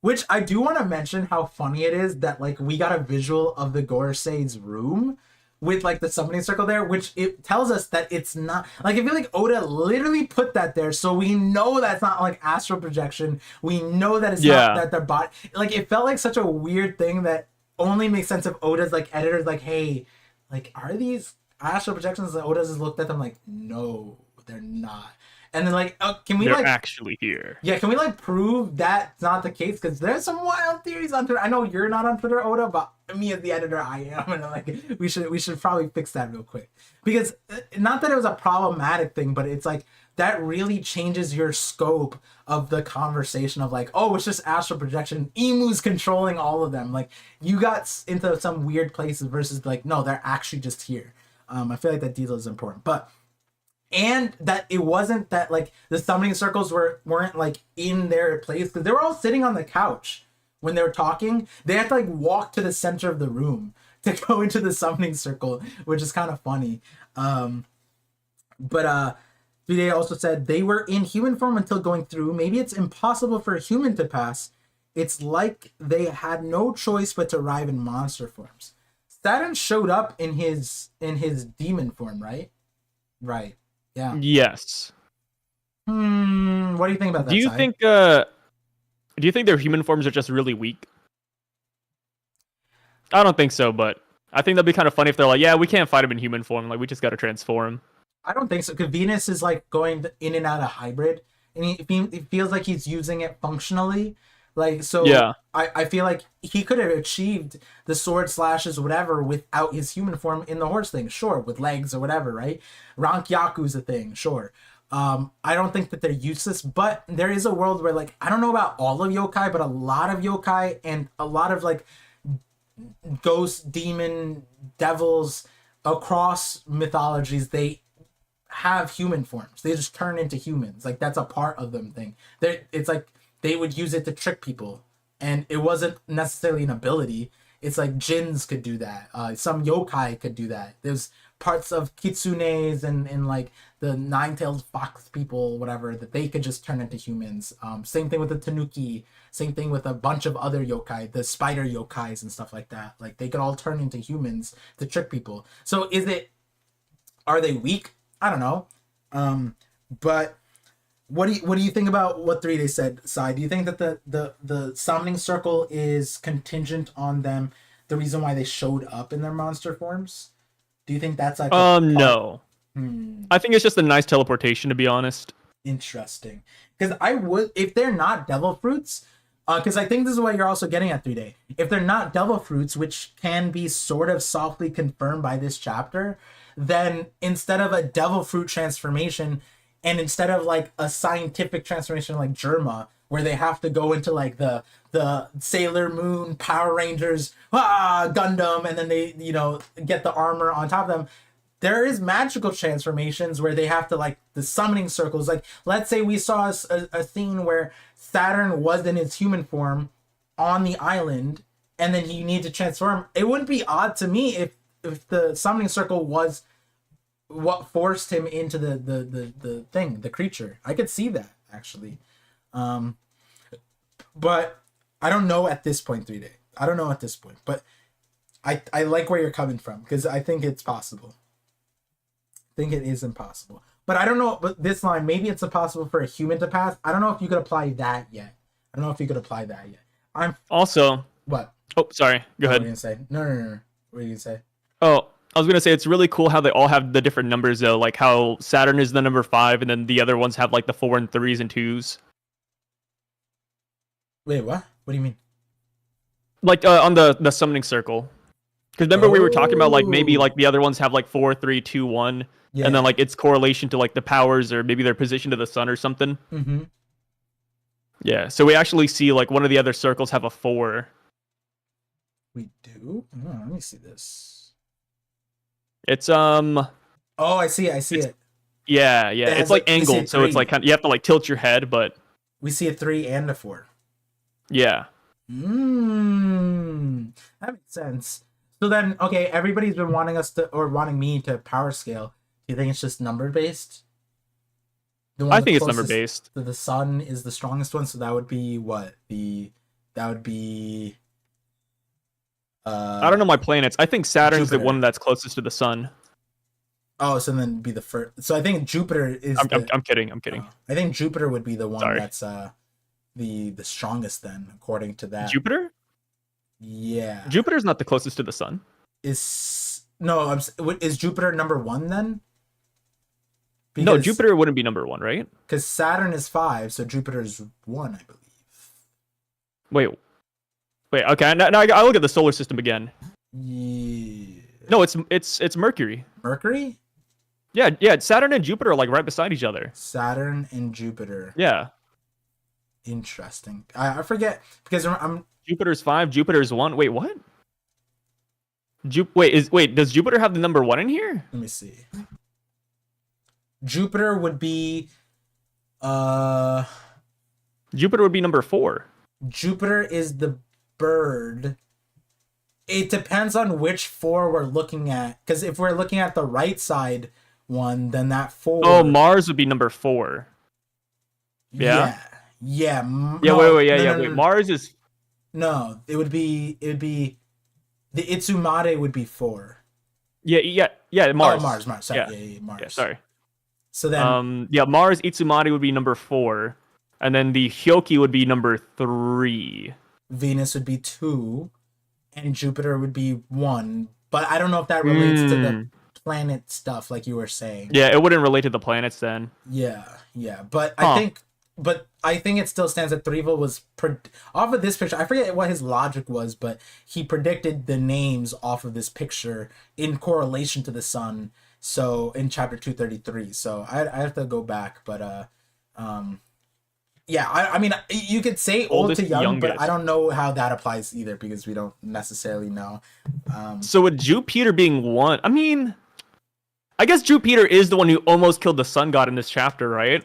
Which I do want to mention how funny it is that like we got a visual of the Gorosei's room with like the summoning circle there, which it tells us that it's not like, I feel like Oda literally put that there, so we know that's not like astral projection. We know that it's not that their body, like, it felt like such a weird thing that only makes sense if Oda's like editors like, hey, like, are these astral projections? And Oda just looked at them like, no, they're not. And then like, can we They're actually here? Yeah, can we like prove that's not the case? Because there's some wild theories on Twitter. I know you're not on Twitter, Oda, but me as the editor, I am, and like we should probably fix that real quick. Because not that it was a problematic thing, but it's like that really changes your scope of the conversation of like, oh, it's just astral projection. Emu's controlling all of them. Like, you got into some weird places versus like, no, they're actually just here. I feel like that detail is important, but. And that it wasn't that like the summoning circles weren't like in their place, because they were all sitting on the couch when they were talking. They had to like walk to the center of the room to go into the summoning circle, which is kind of funny. But Vide also said they were in human form until going through. Maybe it's impossible for a human to pass. It's like they had no choice but to arrive in monster forms. Saturn showed up in his demon form, right? Right. Yeah. Yes. What do you think about that? Do you Sai? think their human forms are just really weak? I don't think so, but I think that'd be kind of funny if they're like, yeah, we can't fight him in human form. Like, we just got to transform. I don't think so. Because Venus is like going in and out of hybrid, and it feels like he's using it functionally. Like, so Yeah. I feel like he could have achieved the sword slashes, whatever, without his human form in the horse thing. Sure, with legs or whatever, right? Rankyaku's a thing, sure. I don't think that they're useless, but there is a world where, like, I don't know about all of yokai, but a lot of yokai and a lot of like ghost, demon, devils across mythologies, they have human forms. They just turn into humans. Like, that's a part of them thing. It's like they would use it to trick people, and it wasn't necessarily an ability. It's like jinns could do that. Some yokai could do that. There's parts of kitsunes and like the nine-tailed fox people, whatever, that they could just turn into humans. Same thing with the tanuki. Same thing with a bunch of other yokai, the spider yokais and stuff like that. Like, they could all turn into humans to trick people. So are they weak? I don't know. But what do you think about what 3 they said, Sai? Do you think that the summoning circle is contingent on them, the reason why they showed up in their monster forms? Do you think that's like no. I think it's just a nice teleportation, to be honest. Interesting. Because I would, if they're not devil fruits, because I think this is what you're also getting at 3-Day. If they're not devil fruits, which can be sort of softly confirmed by this chapter, then instead of a devil fruit transformation, and instead of like a scientific transformation like Germa, where they have to go into like the Sailor Moon, Power Rangers, Gundam, and then they, get the armor on top of them, there is magical transformations where they have to, like, the summoning circles. Like, let's say we saw a scene where Saturn was in his human form on the island, and then he needed to transform. It wouldn't be odd to me if the summoning circle was what forced him into the thing, the creature. I could see that, actually. But I don't know at this point, 3-Day. I don't know at this point. But I like where you're coming from, because I think it's possible. Think it is impossible, but I don't know. But this line, maybe it's impossible for a human to pass. I don't know if you could apply that yet. I'm Also, what? Oh, sorry. Go What are ahead. you gonna say? No. What are you gonna say? Oh, I was gonna say it's really cool how they all have the different numbers though. Like how Saturn is the number 5, and then the other ones have like the 4 and 3s and 2s. Wait, what? What do you mean? Like on the summoning circle. Because remember we were talking about like maybe like the other ones have like 4, 3, 2, 1. Yeah. And then like its correlation to like the powers or maybe their position to the sun or something. Mm-hmm. Yeah, so we actually see like one of the other circles have a 4. We do. Oh, let me see this. It's Oh, I see it. yeah. It has, It's like we see angled, so it's 3. like you have to like tilt your head, but We see a 3 and a 4. yeah. That makes sense. So then, okay, everybody's been wanting me to power scale. Do you think it's just number based? I think it's number based. The sun is the strongest one, so that would be what? That would be I don't know my planets. I think Saturn's Jupiter. the one that's closest to the sun. Oh, so then it'd be the first. So I think Jupiter is I'm kidding. I think Jupiter would be the one Sorry. that's the strongest then, according to that. Jupiter? Yeah. Jupiter's not the closest to the sun. Is Jupiter number 1 then? No, Jupiter wouldn't be number 1, right? Because Saturn is 5, so Jupiter is 1, I believe. Wait. Okay, now I look at the solar system again. Yeah. No, it's Mercury. Mercury? Yeah. Saturn and Jupiter are like right beside each other. Saturn and Jupiter. Yeah. Interesting. I forget because I'm Jupiter's 5. Jupiter's 1. Wait, what? Does Jupiter have the number 1 in here? Let me see. Jupiter would be Jupiter would be number 4. Jupiter is the bird. It depends on which 4 we're looking at. Because if we're looking at the right side one, then that 4. Oh, Mars would be number 4. Yeah. Yeah. Wait. Mars is. No, it would be the Itsumade would be 4. Yeah. Mars. Oh, Mars. Sorry. Yeah. Yeah, Mars. Yeah, sorry. So then Yeah, Mars Itsumari would be number 4, and then the Hyoki would be number 3. Venus would be 2, and Jupiter would be 1. But I don't know if that relates to the planet stuff, like you were saying. Yeah, it wouldn't relate to the planets then. Yeah. But Huh. I think it still stands that Threevil was off of this picture. I forget what his logic was, but he predicted the names off of this picture in correlation to the sun. So in chapter 233. So I have to go back, but yeah, I mean, you could say old Oldest, to young, but youngest. I don't know how that applies either because we don't necessarily know. So with Jupiter being 1, I mean, I guess Jupiter is the one who almost killed the sun god in this chapter, right?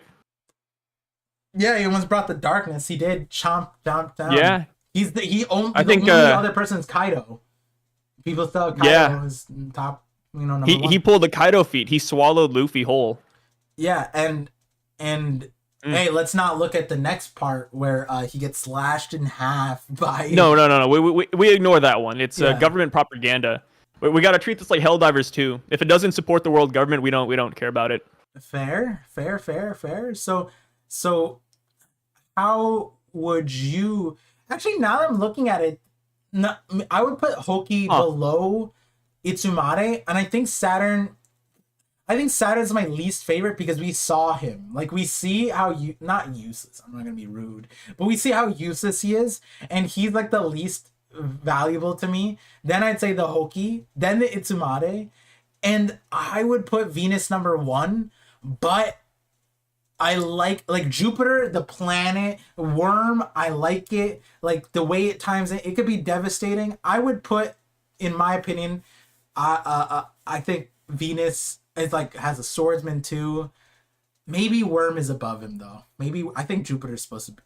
Yeah, he almost brought the darkness. He did chomp down. Yeah. He's the I the think, only other person is Kaido. People thought Kaido Yeah. was top, number He 1. he pulled the Kaido feat. He swallowed Luffy whole. Yeah, and hey, let's not look at the next part where he gets slashed in half by No. We ignore that one. It's Yeah. government propaganda. We got to treat this like Helldivers too. If it doesn't support the world government, we don't care about it. Fair. So how would you actually, now that I'm looking at it, no, I would put Hoki below Itsumare, and I think Saturn's my least favorite because we saw him. Like, we see how not useless, I'm not gonna be rude, but we see how useless he is, and he's like the least valuable to me. Then I'd say the Hoki, then the Itsumare, and I would put Venus number 1, but I like Jupiter, the planet, Worm, I like it. Like the way it times it could be devastating. I would put, in my opinion, I think Venus is has a swordsman too. Maybe Worm is above him though. Maybe I think Jupiter's supposed to be.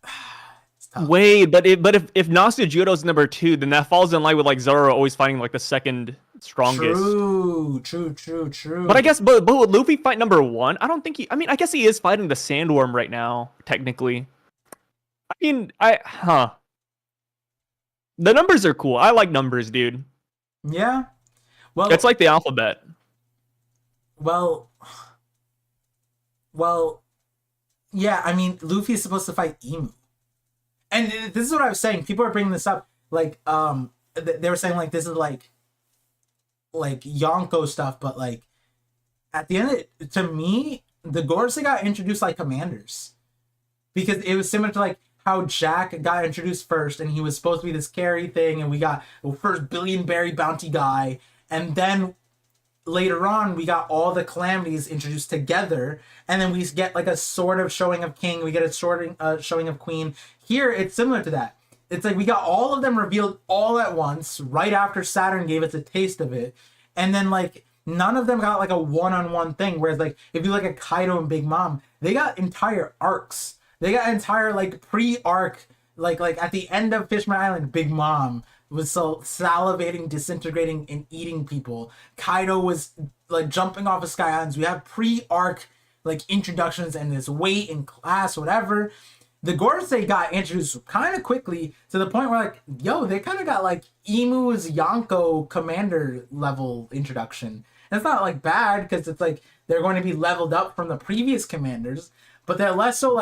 It's tough. Wait, but if Nasu Judo's number 2, then that falls in line with Zoro always fighting the second strongest. True. But I guess, but would Luffy fight number 1? I don't think he. I mean, I guess he is fighting the Sandworm right now, technically. I mean, the numbers are cool. I like numbers, dude. Yeah. Well, It's like the alphabet. Well, yeah, I mean, Luffy's supposed to fight Emu. And this is what I was saying. People are bringing this up. They were saying, this is, Yonko stuff, but, at the end of it, to me, the Gorosei got introduced like commanders. Because it was similar to, how Jack got introduced first, and he was supposed to be this carry thing, and we got the first billion berry bounty guy, and then later on we got all the calamities introduced together, and then we get a sort of showing of king, we get a showing of queen. Here it's similar to that. It's we got all of them revealed all at once right after Saturn gave us a taste of it, and then none of them got a one-on-one thing, whereas if you look at Kaido and Big Mom, they got entire arcs. They got entire pre-arc, at the end of Fishman Island, Big Mom was so salivating, disintegrating, and eating people. Kaido was jumping off of Sky Islands. We have pre-arc introductions and this weight in class, whatever. The Gorosei got introduced kind of quickly to the point where they kind of got Emu's Yonko commander level introduction. And it's not bad because it's they're going to be leveled up from the previous commanders, but they're less so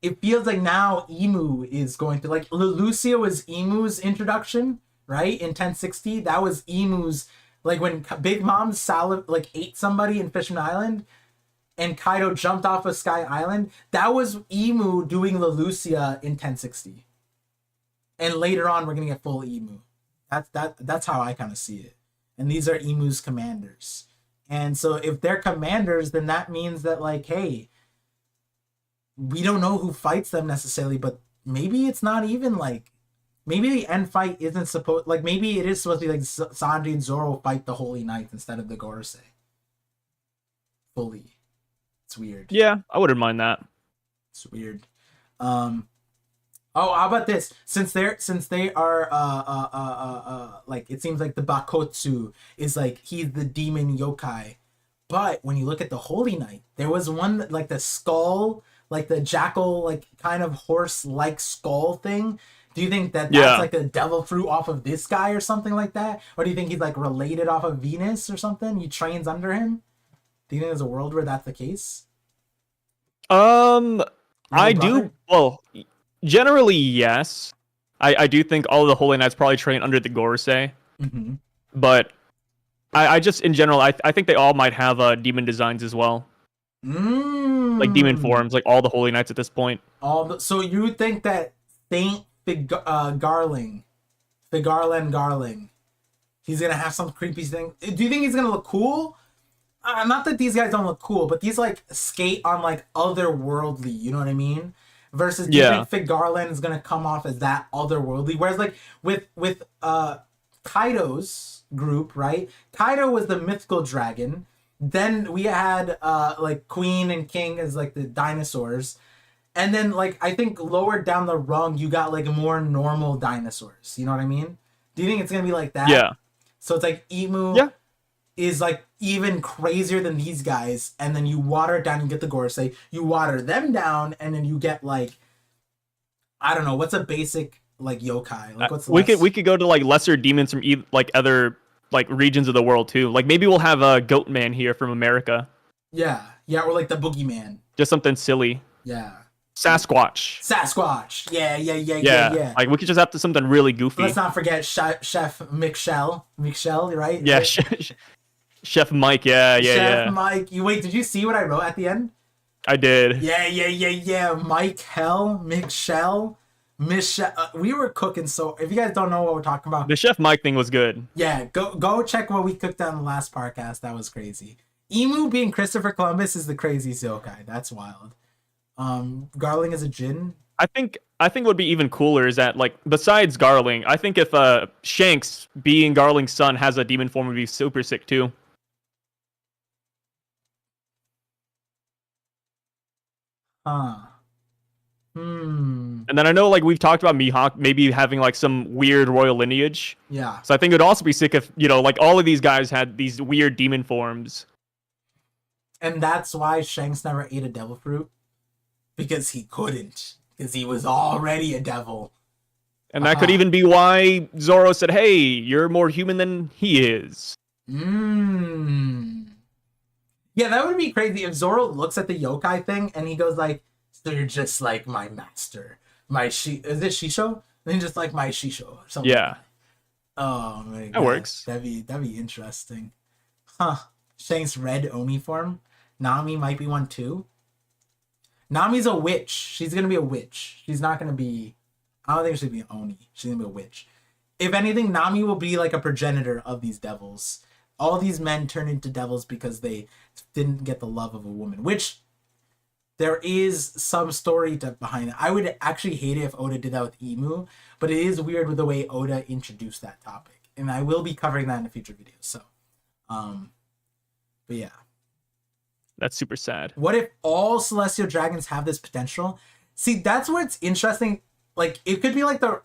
it feels now Emu is going to Lucia was Emu's introduction, right? In 1060, that was Emu's when Big Mom ate somebody in Fishman Island and Kaido jumped off of Sky Island. That was Emu doing Leloucia in 1060. And later on we're gonna get full Emu. That's how I kind of see it. And these are Emu's commanders. And so if they're commanders, then that means that hey, we don't know who fights them necessarily, but maybe it's not even maybe the end fight isn't supposed maybe it is supposed to be Sanji and Zoro fight the Holy Knights instead of the Gorosei. Fully. It's weird. Yeah, I wouldn't mind that. It's weird. Oh, how about this? Since they are it seems like the Bakotsu is he's the demon yokai. But when you look at the Holy Knight, there was one the skull, the jackal, kind of horse skull thing. Do you think that's a devil fruit off of this guy or something like that? Or do you think he's related off of Venus or something? He trains under him? Do you think there's a world where that's the case? I do. brother? Well, generally, yes. I do think all of the Holy Knights probably train under the Gorosei, Mm-hmm. but I just in general, I think they all might have demon designs as well, like demon forms, like all the Holy Knights at this point. So you think that Saint Garling, Garling, he's gonna have some creepy thing? Do you think he's gonna look cool? Not that these guys don't look cool, but these like skate on like otherworldly. You know what I mean? Versus, do you think Fig Garland is gonna come off as that otherworldly? Whereas like with Kaido's group, right? Kaido was the mythical dragon. Then we had like Queen and King as like the dinosaurs. And then like I think lower down the rung you got like more normal dinosaurs. You know what I mean? Do you think it's gonna be like that? Yeah. So it's like Emu is like even crazier than these guys, and then you water it down, you get the Gorosei, you water them down, and then you get like, I don't know, what's a basic like yokai? Like what's we could go to like lesser demons from like other like regions of the world too. Like maybe we'll have a Goat Man here from America. Yeah, or like the Boogeyman. Just something silly. Yeah. Sasquatch. Yeah. Like we could just have to something really goofy. Let's not forget Chef Michelle, right? Yeah, Chef Mike. Yeah. Chef Mike. Wait, did you see what I wrote at the end? I did. Yeah. Michelle. We were cooking. So if you guys don't know what we're talking about, The Chef Mike thing was good. yeah, go check what we cooked on the last podcast. That was crazy. Emu being Christopher Columbus is the craziest yokai. That's wild. Garling is a djinn. I think what would be even cooler is that like besides Garling, I think if Shanks being Garling's son has a demon form would be super sick too. And then I know like we've talked about Mihawk maybe having like some weird royal lineage. Yeah. So I think it would also be sick if, like all of these guys had these weird demon forms. And that's why Shanks never ate a devil fruit. Because he couldn't. Because he was already a devil. And that could even be why Zoro said, hey, you're more human than he is. Yeah, that would be crazy if Zoro looks at the yokai thing and he goes like, so you're just like my master. Is it Shisho? Then just like my Shisho or something. Yeah. Like that. Oh my god. That works. That'd be interesting. Huh. Shanks' red Oni form. Nami might be one too. Nami's a witch. She's gonna be a witch. She's not gonna be. I don't think she'll be an Oni. She's gonna be a witch. If anything, Nami will be like a progenitor of these devils. All these men turn into devils because they didn't get the love of a woman. Which there is some story behind it. I would actually hate it if Oda did that with Emu, but it is weird with the way Oda introduced that topic, and I will be covering that in a future video. So, but yeah. That's super sad. What if all celestial dragons have this potential? See, that's where it's interesting. Like it could be like the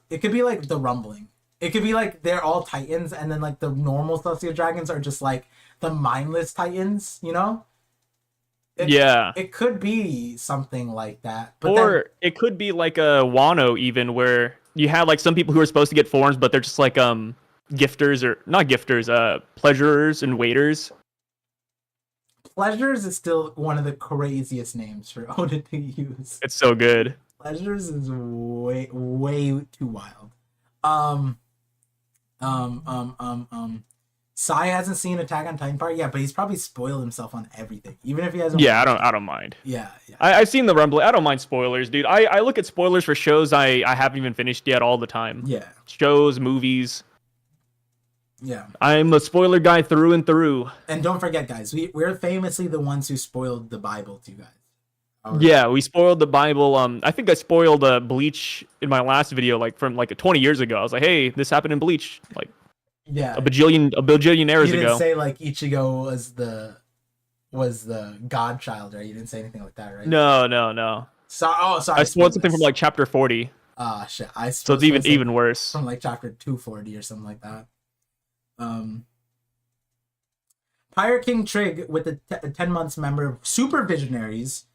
rumbling. It could be like they're all titans, and then like the normal celestial dragons are just like the mindless titans. You know? It could be something like that. But or it could be like a Wano even, where you have like some people who are supposed to get forms, but they're just like gifters or not gifters, pleasurers and waiters. Pleasures is still one of the craziest names for Oda to use. It's so good. Pleasures is way too wild. Sai hasn't seen Attack on Titan part, yeah, but he's probably spoiled himself on everything, even if he hasn't. Yeah, I don't mind. Yeah. I've seen the rumbling. I don't mind spoilers, dude. I look at spoilers for shows I haven't even finished yet all the time. Yeah. Shows, movies. Yeah. I'm a spoiler guy through and through. And don't forget, guys, we're famously the ones who spoiled the Bible to you guys. Yeah, we spoiled the Bible. I think I spoiled Bleach in my last video, like from like 20 years ago. I was like, hey, this happened in Bleach, like a bajillion years ago. You didn't ago. say like Ichigo was the godchild, right? You didn't say anything like that, right? No. Sorry. I spoiled something from like chapter 40. Shit. So it's even worse. From like chapter 240 or something like that. Pirate King Trig with the 10 months member Super Visionaries.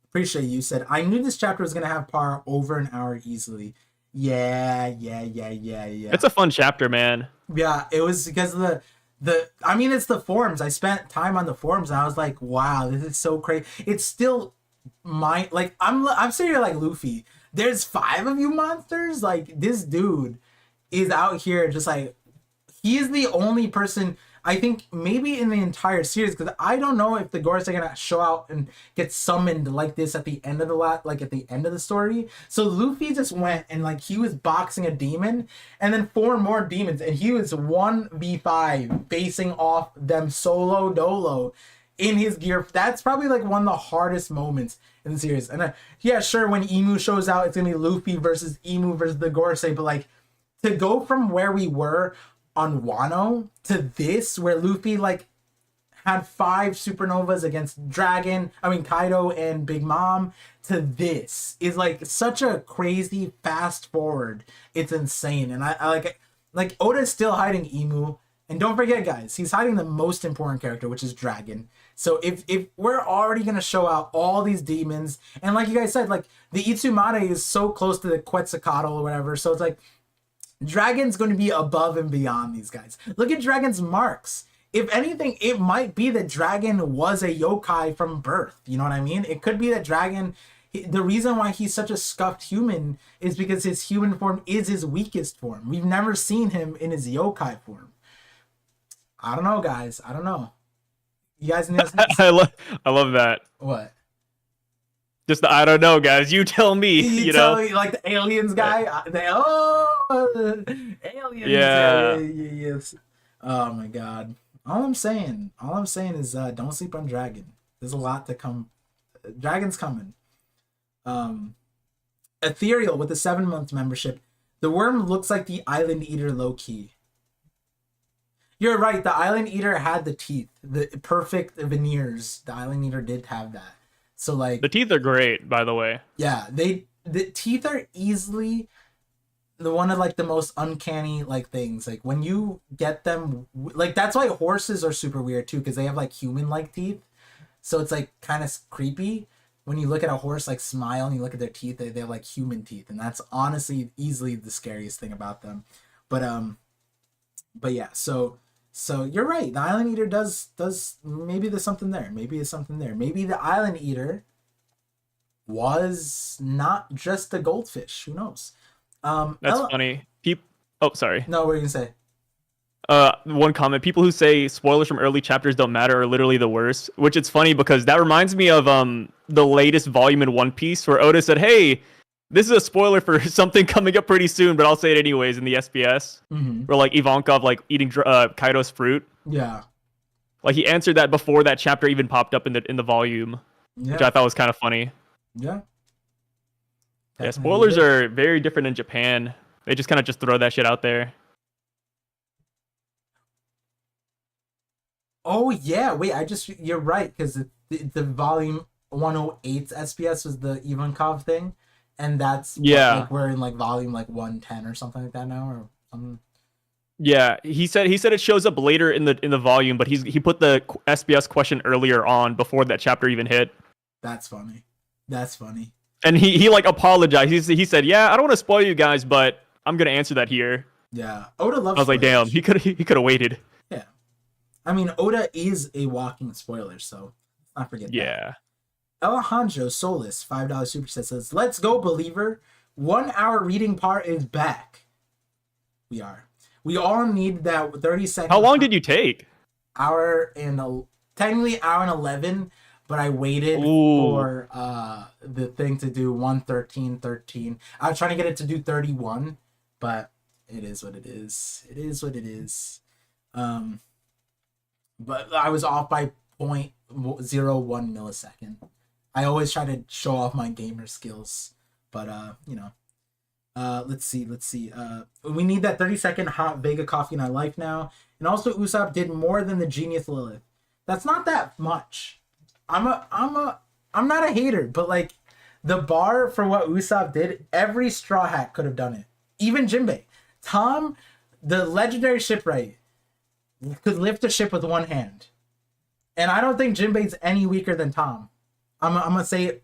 Appreciate you. Said I knew this chapter was gonna have par over an hour easily. Yeah. It's a fun chapter, man. Yeah, it was because of it's the forums. I spent time on the forums and I was like, wow, this is so crazy. It's still I'm sitting here like, Luffy, there's 5 of you monsters? Like, this dude is out here just like, he is the only person, I think, maybe in the entire series, because I don't know if the Gorosei are gonna show out and get summoned like this at the end of the story. So Luffy just went and like he was boxing a demon and then 4 more demons and he was 1v5 facing off them solo dolo in his gear. That's probably like one of the hardest moments in the series. And yeah, sure, when Emu shows out, it's gonna be Luffy versus Emu versus the Gorosei, but like to go from where we were on Wano to this, where Luffy like had 5 supernovas against Kaido and Big Mom, to this is like such a crazy fast forward. It's insane. And I like Oda's still hiding Emu. And don't forget, guys, he's hiding the most important character, which is Dragon. So if we're already gonna show out all these demons, and like you guys said, like the Itsumade is so close to the Quetzalcoatl or whatever, so it's like Dragon's going to be above and beyond these guys. Look at Dragon's marks. If anything, it might be that Dragon was a yokai from birth. You know what I mean? It could be that Dragon, the reason why he's such a scuffed human is because his human form is his weakest form. We've never seen him in his yokai form. I don't know, guys. I don't know. You guys know? I love that. What? Just I don't know, guys. You tell me. You know, me, like the aliens guy. Aliens. Yeah. Yes. Oh my god. All I'm saying is don't sleep on Dragon. There's a lot to come. Dragon's coming. Ethereal with the 7-month membership. The worm looks like the Island Eater low key. You're right. The Island Eater had the teeth, the perfect veneers. The Island Eater did have that. So like the teeth are great, by the way. Yeah, the teeth are easily one of like the most uncanny like things. Like when you get them, like that's why horses are super weird too, because they have like human like teeth. So it's like kind of creepy when you look at a horse like smile and you look at their teeth. They have like human teeth, and that's honestly easily the scariest thing about them. But yeah, so you're right. The Island Eater does maybe there's something there. Maybe the Island Eater was not just a goldfish. Who knows? That's funny. Oh, sorry. No, what were you gonna say? One comment: people who say spoilers from early chapters don't matter are literally the worst. Which it's funny because that reminds me of the latest volume in One Piece where Oda said, "Hey, this is a spoiler for something coming up pretty soon, but I'll say it anyways." In the SBS, where like Ivankov like eating Kaido's fruit. Yeah. Like he answered that before that chapter even popped up in the volume, which I thought was kind of funny. Yeah. Yeah, spoilers are very different in Japan. They just kind of just throw that shit out there. Oh yeah, wait, you're right, because the volume 108's SBS was the Ivankov thing, and that's like we're in like volume like 110 or something like that now, or something. Yeah, he said it shows up later in the volume, but he put the SBS question earlier on before that chapter even hit. That's funny. And he like apologized. He said, "Yeah, I don't want to spoil you guys, but I'm gonna answer that here." Yeah, Oda loves. I was like, "Damn, he could have waited." Yeah, I mean, Oda is a walking spoiler, so let's not forget. Yeah. That. Alejandro Solis, $5 super chat says, "Let's go, believer! 1 hour reading part is back." We are. We all need that 30 seconds. How long did you take? Technically hour and 11. But I waited for the thing to do 1:13:13. I was trying to get it to do 31, but it is what it is. It is what it is. But I was off by 0.01 millisecond. I always try to show off my gamer skills, but let's see. We need that 30-second hot Vega coffee in our life now. And also Usopp did more than the Genius Lilith. That's not that much. I'm not a hater, but like the bar for what Usopp did, every Straw Hat could have done it. Even Jinbei. Tom, the legendary shipwright, could lift a ship with one hand. And I don't think Jinbei's any weaker than Tom. I'm gonna say it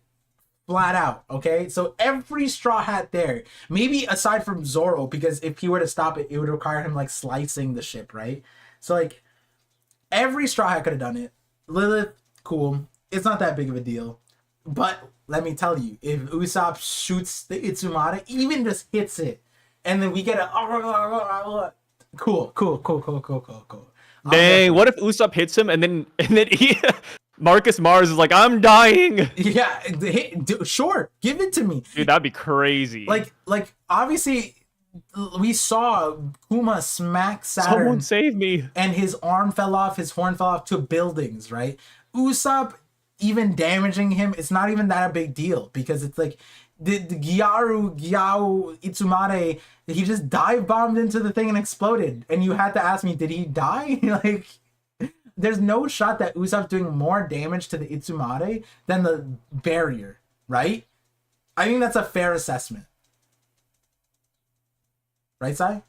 flat out, okay? So every Straw Hat there, maybe aside from Zoro, because if he were to stop it, it would require him like slicing the ship, right? So like Every Straw Hat could have done it. Lilith, cool. It's not that big of a deal. But let me tell you, if Usopp shoots the Itsumata, even just hits it, and then we get a cool. Dang, what if Usopp hits him and then Marcus Mars is like, I'm dying. Yeah, sure, give it to me. Dude, that'd be crazy. Like obviously we saw Kuma smack Saturn. Someone save me. And his arm fell off, his horn fell off to buildings, right? Usopp even damaging him, it's not even that a big deal because it's like the Gyao Itsumare, he just dive bombed into the thing and exploded. And you had to ask me, did he die? Like, there's no shot that Usopp's doing more damage to the Itsumare than the barrier, right? I think that's a fair assessment. Right, Sai?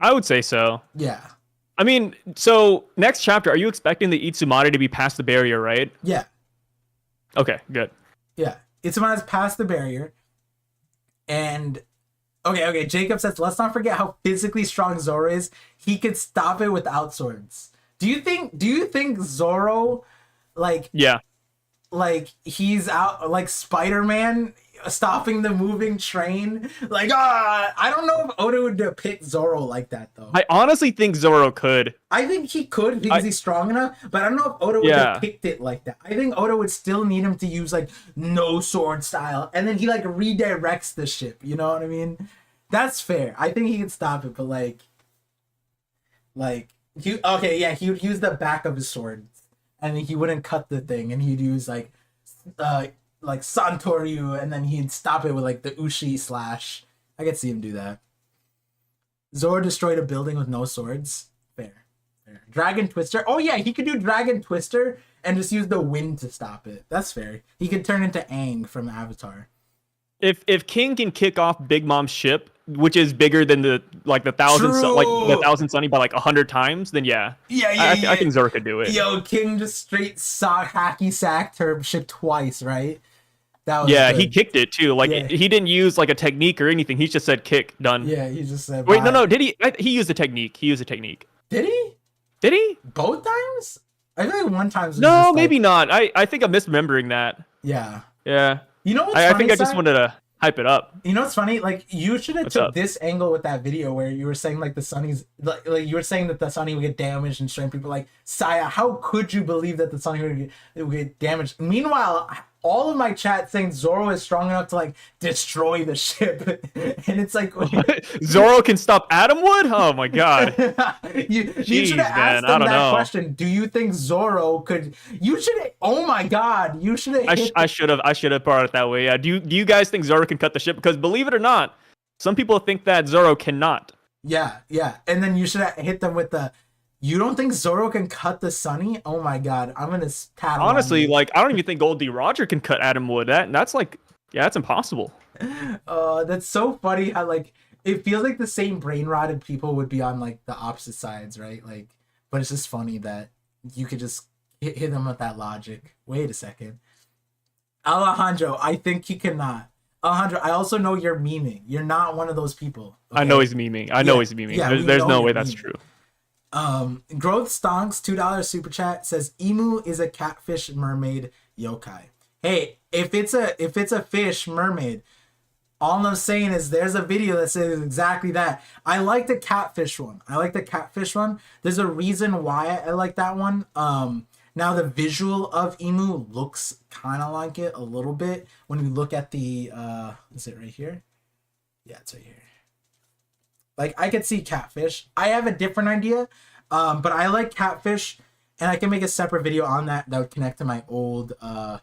I would say so. Yeah. I mean, so next chapter, are you expecting the Itsumare to be past the barrier, right? Yeah. Okay, good. Yeah. Itsumare's past the barrier. And okay, Jacob says, let's not forget how physically strong Zoro is. He could stop it without swords. Do you think Zoro, like he's out like Spider-Man stopping the moving train? Like, I don't know if Oda would depict Zoro like that though. I honestly think Zoro could. I think he could because he's strong enough, but I don't know if Oda would depict it like that. I think Oda would still need him to use like no sword style, and then he like redirects the ship. You know what I mean? That's fair. I think he could stop it, but like he would use the back of his sword, and he wouldn't cut the thing, and he'd use like Santoryu, and then he'd stop it with like the Ushi slash. I could see him do that. Zoro destroyed a building with no swords. Fair. Dragon Twister. Oh yeah, he could do Dragon Twister and just use the wind to stop it. That's fair. He could turn into Aang from Avatar. If King can kick off Big Mom's ship, which is bigger than the thousand Sunny by like 100 times, then yeah. I think Zoro could do it. Yo, King just straight hacky sacked her ship twice, right? That was good. Good. He kicked it too. Like he didn't use like a technique or anything. He just said kick, done. Yeah, he just said. Wait, no. Did he? He used a technique. Did he? Did he? Both times? I feel like one time. No, maybe not. I think I'm misremembering that. Yeah. Yeah. You know what's I funny, think I just wanted to hype it up. You know what's funny? Like you should have took this angle with that video where you were saying like the Sunnies, like you were saying that the Sunny would get damaged and showing people like, Saya, how could you believe that the Sunny would get damaged? Meanwhile, all of my chat saying Zoro is strong enough to like destroy the ship, and it's like Zoro can stop Atomwood? Oh my god! you should have asked them that question. Do you think Zoro could? You should. Oh my god! You should have. I should have brought it that way. Yeah. Do you guys think Zoro can cut the ship? Because believe it or not, some people think that Zoro cannot. Yeah. And then you should have hit them with the. You don't think Zoro can cut the Sunny? Oh my god, I'm gonna tattle. Honestly, like I don't even think Gold D. Roger can cut Atomwood. That's like, that's impossible. That's so funny how like it feels like the same brain rotted people would be on like the opposite sides, right? Like, but it's just funny that you could just hit them with that logic. Wait a second, Alejandro, I think he cannot. Alejandro, I also know you're memeing. You're not one of those people. Okay? I know he's memeing. Yeah, there's no way that's true. Growth Stonks $2 super chat says Emu is a catfish mermaid yokai. Hey, if it's a fish mermaid, all I'm saying is there's a video that says exactly that. I like the catfish one. There's a reason why I like that one. Now the visual of Emu looks kind of like it a little bit when you look at the is it right here? Yeah, it's right here. Like, I could see catfish. I have a different idea, but I like catfish, and I can make a separate video on that would connect to my old, the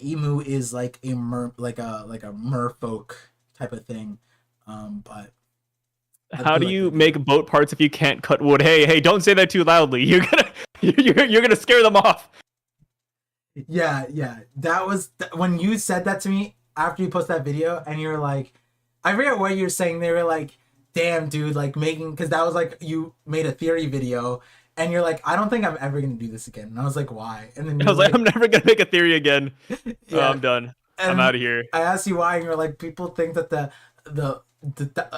emu is like a merfolk type of thing, but... How do you make boat parts if you can't cut wood? Hey, don't say that too loudly. You're gonna scare them off. Yeah. That was... When you said that to me after you posted that video, and you were like... I forget what you were saying. They were like, damn, dude, like making, because that was like, you made a theory video, and you're like, I don't think I'm ever going to do this again. And I was like, why? And then I was like, I'm never going to make a theory again. Yeah. I'm done. And I'm out of here. I asked you why, and you're like, people think that the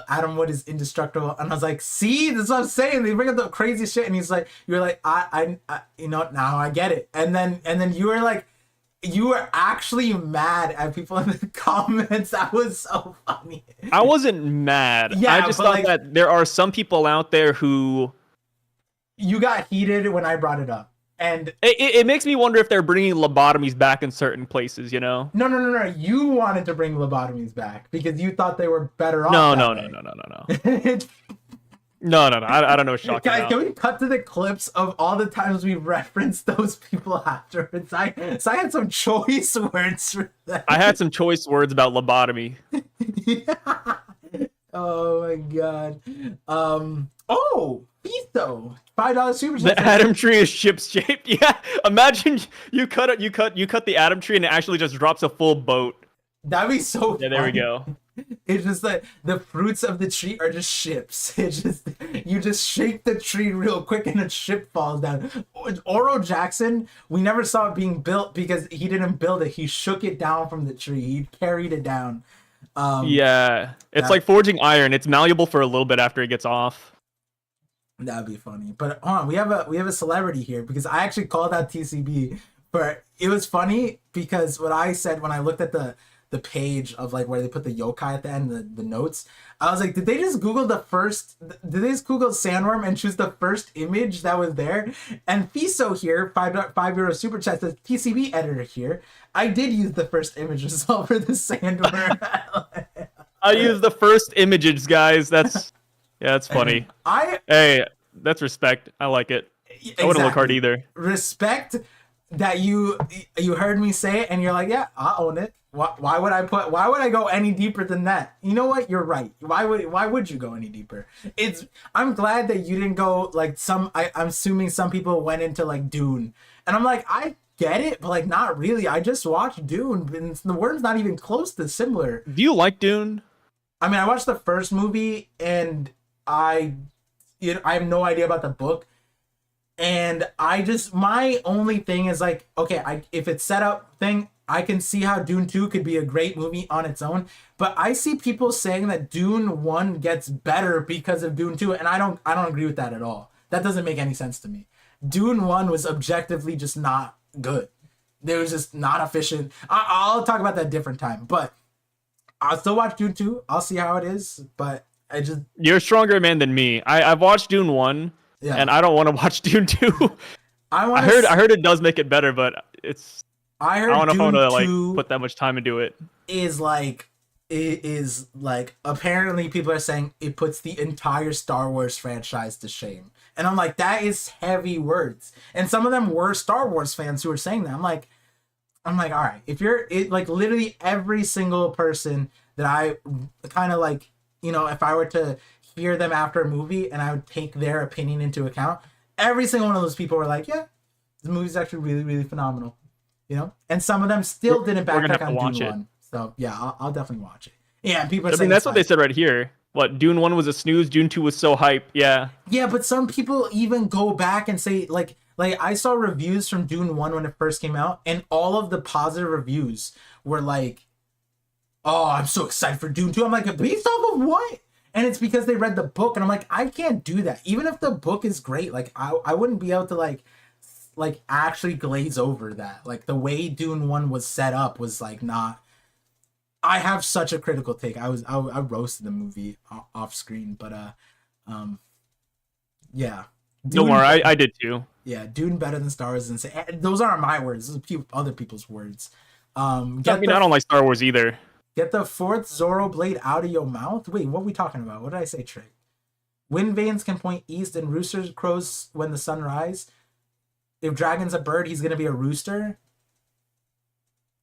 Adam Wood is indestructible, and I was like, see, that's what I'm saying. They bring up the crazy shit, and he's like, you're like, I you know, now I get it. And then you were like, you were actually mad at people in the comments. That was so funny. I wasn't mad. Yeah, I just but, thought like, that there are some people out there who You got heated when I brought it up. And it makes me wonder if they're bringing lobotomies back in certain places, you know? no. You wanted to bring lobotomies back because you thought they were better off. No. No. I don't know what you're talking Guys, about. can we cut to the clips of all the times we referenced those people afterwards? I had some choice words for that. I had some choice words about lobotomy. Yeah. Oh my god. Oh, Piso. $5 super chat. The Adam tree is ship shaped. Yeah. Imagine you cut the Adam tree and it actually just drops a full boat. That'd be so Yeah, there we funny. go. It's just like the fruits of the tree are just ships. It's just you just shake the tree real quick and a ship falls down. Oro Jackson, we never saw it being built because he didn't build it. He shook it down from the tree. He carried it down. Yeah. It's like forging iron. It's malleable for a little bit after it gets off. That'd be funny. But hold on, we have a celebrity here because I actually called out TCB. But it was funny because what I said when I looked at the page of like where they put the yokai at the end, the notes, I was like, did they just Google sandworm and choose the first image that was there? And Fiso here, €5 super chat, says TCB editor here. I did use the first image result for the sandworm. I use the first images, guys. That's funny. Hey, that's respect. I like it. I wouldn't look hard either. Respect that you heard me say it and you're like, yeah, I'll own it. Why would I go any deeper than that? You know what? You're right. Why would you go any deeper? I'm glad that you didn't go like I'm assuming some people went into like Dune. And I'm like, I get it, but like not really. I just watched Dune and the word's not even close to similar. Do you like Dune? I mean, I watched the first movie and I have no idea about the book. And my only thing is like, okay, if it's set up thing, I can see how Dune 2 could be a great movie on its own. But I see people saying that Dune 1 gets better because of Dune 2, and I don't agree with that at all. That doesn't make any sense to me. Dune 1 was objectively just not good. It was just not efficient. I'll talk about that different time, but I'll still watch Dune 2. I'll see how it is, but You're a stronger man than me. I've watched Dune 1, yeah. and I don't want to watch Dune 2. I heard it does make it better, but I don't know if I want to like 2 put that much time into it. Is like apparently people are saying it puts the entire Star Wars franchise to shame. And I'm like, that is heavy words. And some of them were Star Wars fans who were saying that. I'm like, all right, if you're like literally every single person that I kind of like, you know, if I were to hear them after a movie and I would take their opinion into account, every single one of those people were like, yeah, this movie's actually really, really phenomenal. You know, and some of them still didn't backtrack on Dune 1. So yeah, I'll definitely watch it. Yeah, and people are saying that's what they said right here. What, Dune 1 was a snooze, Dune 2 was so hype. Yeah. Yeah, but some people even go back and say like I saw reviews from Dune 1 when it first came out, and all of the positive reviews were like, oh, I'm so excited for Dune 2. I'm like, based off of what? And it's because they read the book, and I'm like, I can't do that. Even if the book is great, like I wouldn't be able to like actually glaze over that. Like the way Dune 1 was set up was like not. I have such a critical take. I roasted the movie off screen, but yeah. Don't worry, I did too. Yeah, Dune better than Star Wars. Insane. Those aren't my words. Those are other people's words. I don't like Star Wars either. Get the fourth Zorro blade out of your mouth. Wait, what are we talking about? What did I say, Trick? Wind vanes can point east and rooster crows when the sun rise. If Dragon's a bird, he's gonna be a rooster.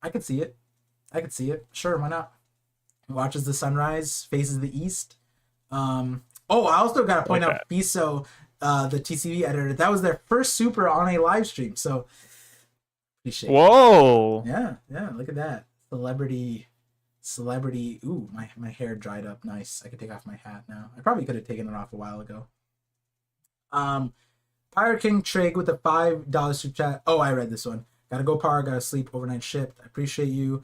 I could see it. Sure, why not? Watches the sunrise, faces the east. I also gotta point out Fiso, the TCV editor. That was their first super on a live stream. So appreciate. Whoa. Yeah. Look at that celebrity. Ooh, my hair dried up. Nice. I could take off my hat now. I probably could have taken it off a while ago. Pirate King Trig with a $5 super chat. Oh, I read this one. Gotta go, Power. Gotta sleep. Overnight shift. I appreciate you.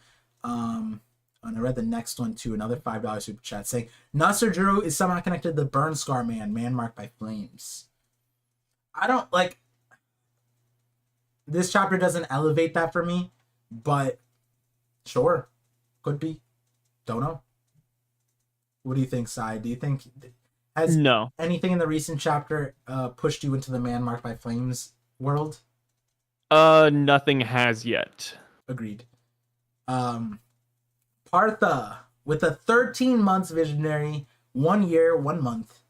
And I read the next one too. Another $5 super chat saying Nasser Drew is somehow connected to the Burn Scar man marked by flames. I don't like. This chapter doesn't elevate that for me, but sure, could be. Don't know. What do you think, Sai? Do you think has No. anything in the recent chapter pushed you into the man marked by flames world? Nothing has yet. Agreed. Partha with a 13 months visionary, 1 year, 1 month.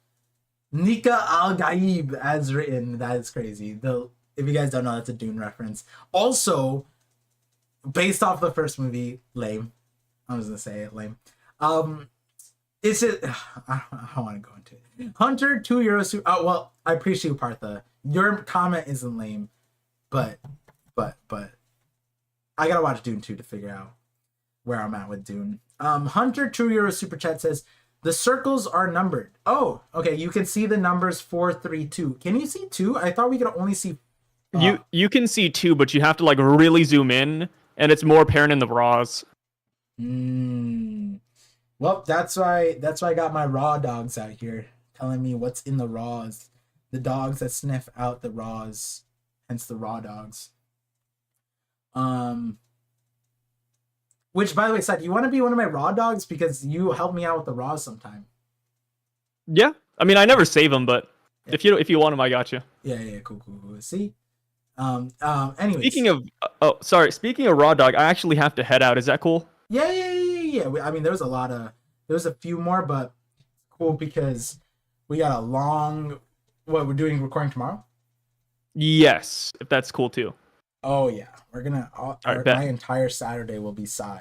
Nika Al Gaib as written. That is crazy. If you guys don't know, that's a Dune reference. Also, based off the first movie, lame. I was gonna say it, lame. It's just, I don't want to go into it. Hunter, €2. Oh well, I appreciate you, Partha. Your comment isn't lame, but I gotta watch Dune 2 to figure out where I'm at with Dune. Hunter, €2 super chat says the circles are numbered. Oh, okay. You can see the numbers 4, 3, 2. Can you see 2? I thought we could only see. You can see 2, but you have to like really zoom in, and it's more apparent in the raws. Well, that's why I got my raw dogs out here telling me what's in the raws. The dogs that sniff out the raws, hence the raw dogs. Which, by the way, Seth, you want to be one of my raw dogs because you help me out with the raws sometime. Yeah, I mean, I never save them, but if you want them, I got you. Yeah, cool. See, anyways. Speaking of raw dog, I actually have to head out. Is that cool? Yeah. I mean, there's a few more, but cool because we got a long. What we're doing recording tomorrow? Yes, if that's cool too. Oh yeah, we're gonna. Right, my entire Saturday will be Psy.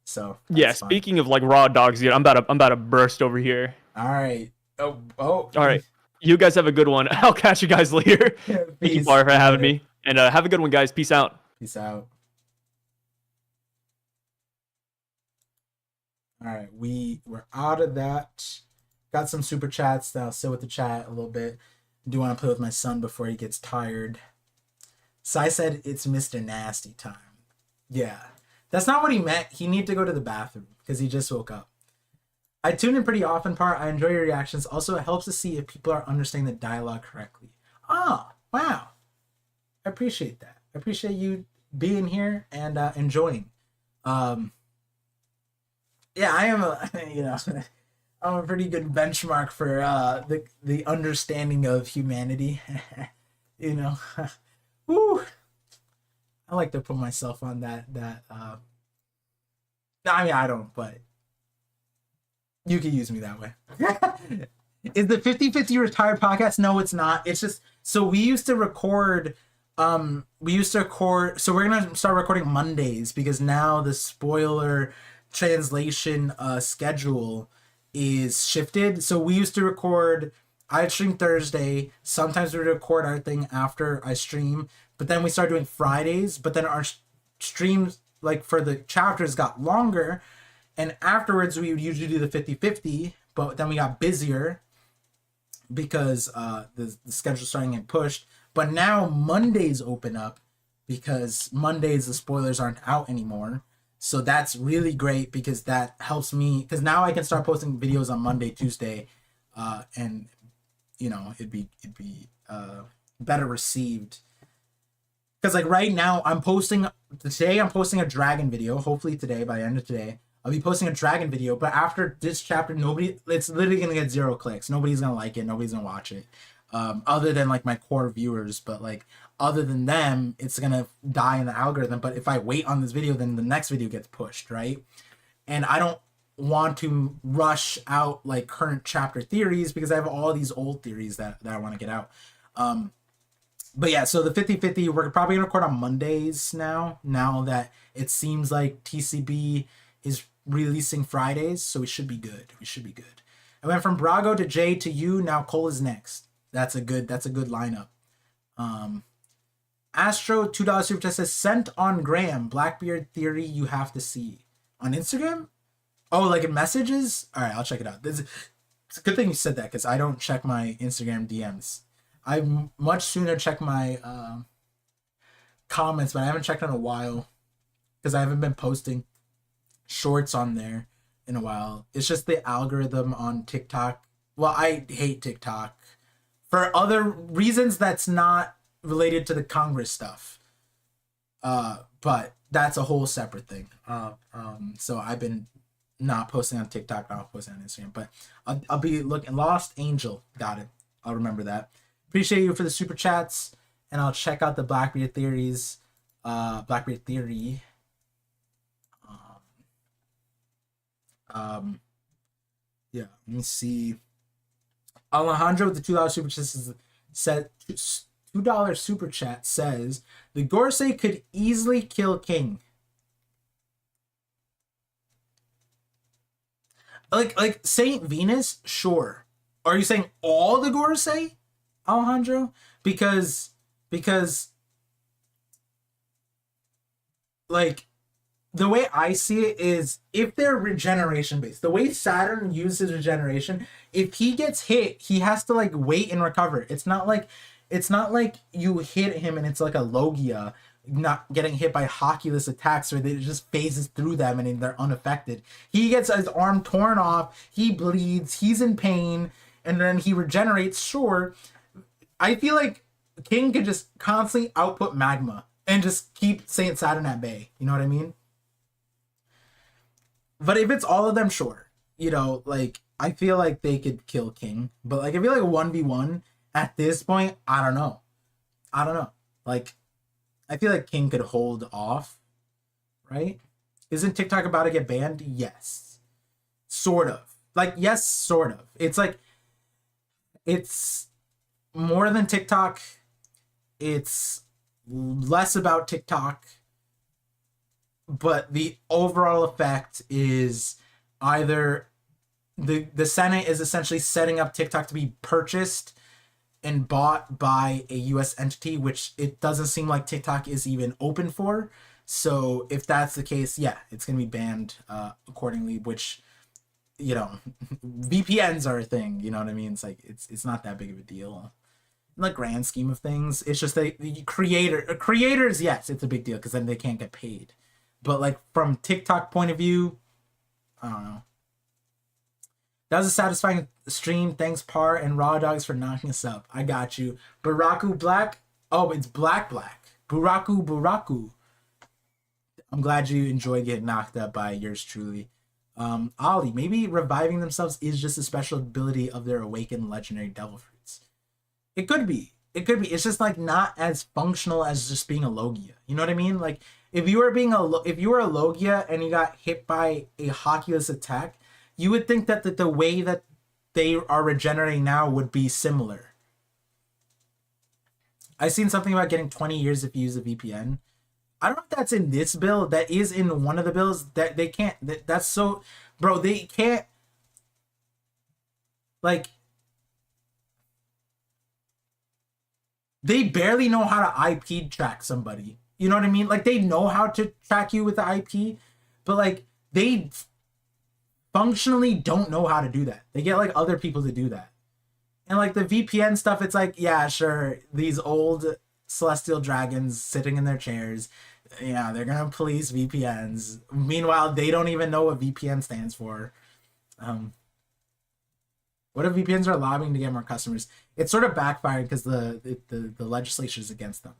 So yeah. fun. Speaking of like raw dogs, dude, I'm about to burst over here. All right. Oh. All right. You guys have a good one. I'll catch you guys later. Thank you, Bar, for having me, and have a good one, guys. Peace out. Peace out. All right, we're out of that. Got some super chats that I'll sit with the chat a little bit. Do want to play with my son before he gets tired. Sai said it's Mr. Nasty time. Yeah, that's not what he meant. He needed to go to the bathroom because he just woke up. I tune in pretty often, Part. I enjoy your reactions. Also, it helps to see if people are understanding the dialogue correctly. Oh, wow. I appreciate that. I appreciate you being here and enjoying. Yeah, I am I'm a pretty good benchmark for the understanding of humanity. Woo. I like to put myself on that I mean, I don't, but you can use me that way. Is the 50/50 retired podcast? No, it's not. It's just, so we used to record, so we're gonna start recording Mondays because now the spoiler translation schedule is shifted. So we used to record, I stream Thursday, sometimes we record our thing after I stream, but then we started doing Fridays, but then our streams, like for the chapters, got longer, and afterwards we would usually do the 50/50, but then we got busier because the schedule starting to get pushed. But now Mondays open up because Mondays the spoilers aren't out anymore. So that's really great because that helps me, because now I can start posting videos on Monday, Tuesday, and it'd be better received. Because like right now I'm posting a dragon video. Hopefully today, by the end of today, I'll be posting a dragon video. But after this chapter, it's literally gonna get 0 clicks. Nobody's gonna like it. Nobody's gonna watch it. Other than like my core viewers, but like other than them, it's gonna die in the algorithm. But if I wait on this video, then the next video gets pushed, right? And I don't want to rush out like current chapter theories because I have all these old theories that I want to get out. But yeah, so the 50/50, we're probably gonna record on Mondays now that it seems like TCB is releasing Fridays, so we should be good. I went from Brago to Jay to you. Now Cole is next. That's a good lineup. Astro $2 super chat says sent on Graham, Blackbeard theory you have to see on Instagram. Oh, like in messages. All right, I'll check it out. It's a good thing you said that because I don't check my Instagram DMs. I much sooner check my comments, but I haven't checked in a while because I haven't been posting. shorts on there in a while. It's just the algorithm on TikTok. Well, I hate TikTok for other reasons that's not related to the Congress stuff. But that's a whole separate thing. So I've been not posting on TikTok, not posting on Instagram, but I'll be looking. Lost Angel, got it. I'll remember that. Appreciate you for the super chats, and I'll check out the Blackbeard theories. Blackbeard theory. Yeah, let me see. Alejandro with the $2 super chat said $2 super chat says the Gorsei could easily kill King. Like Saint Venus, sure. Are you saying all the Gorsei, Alejandro? Because like the way I see it is if they're regeneration based, the way Saturn uses regeneration, if he gets hit, he has to like wait and recover. It's not like you hit him and it's like a Logia not getting hit by Hoculus attacks where they just phases through them and they're unaffected. He gets his arm torn off, he bleeds, he's in pain, and then he regenerates. Sure, I feel like King could just constantly output magma and just keep Saint Saturn at bay. You know what I mean? But if it's all of them, sure. You know, like, I feel like they could kill King. But, like, I feel like 1v1 at this point, I don't know. Like, I feel like King could hold off, right? Isn't TikTok about to get banned? Yes. Sort of. Like, yes, sort of. It's like, it's more than TikTok. It's less about TikTok. But the overall effect is either the Senate is essentially setting up TikTok to be purchased and bought by a US entity, which it doesn't seem like TikTok is even open for. So if that's the case, yeah, it's going to be banned accordingly, which, you know, VPNs are a thing, you know what I mean? It's like, it's not that big of a deal. In the grand scheme of things, it's just the creators, yes, it's a big deal because then they can't get paid. But, like, from TikTok point of view, I don't know. That was a satisfying stream. Thanks, Par and Raw Dogs, for knocking us up. I got you. Buraku Black. Oh, it's Black. Buraku. I'm glad you enjoy getting knocked up by yours truly. Ollie, maybe reviving themselves is just a special ability of their awakened legendary devil fruits. It could be. It's just, like, not as functional as just being a Logia. You know what I mean? Like, if you were a Logia and you got hit by a Hoculus attack, you would think that the way that they are regenerating now would be similar. I've seen something about getting 20 years if you use a VPN. I don't know if that's in this bill. That is in one of the bills. That they can't. That's so, bro. They can't. Like, they barely know how to IP track somebody. You know what I mean? Like, they know how to track you with the IP, but, like, they functionally don't know how to do that. They get, like, other people to do that. And, like, the VPN stuff, it's like, yeah, sure, these old celestial dragons sitting in their chairs, yeah, they're gonna police VPNs. Meanwhile, they don't even know what VPN stands for. What if VPNs are lobbying to get more customers? It's sort of backfired because the legislature is against them.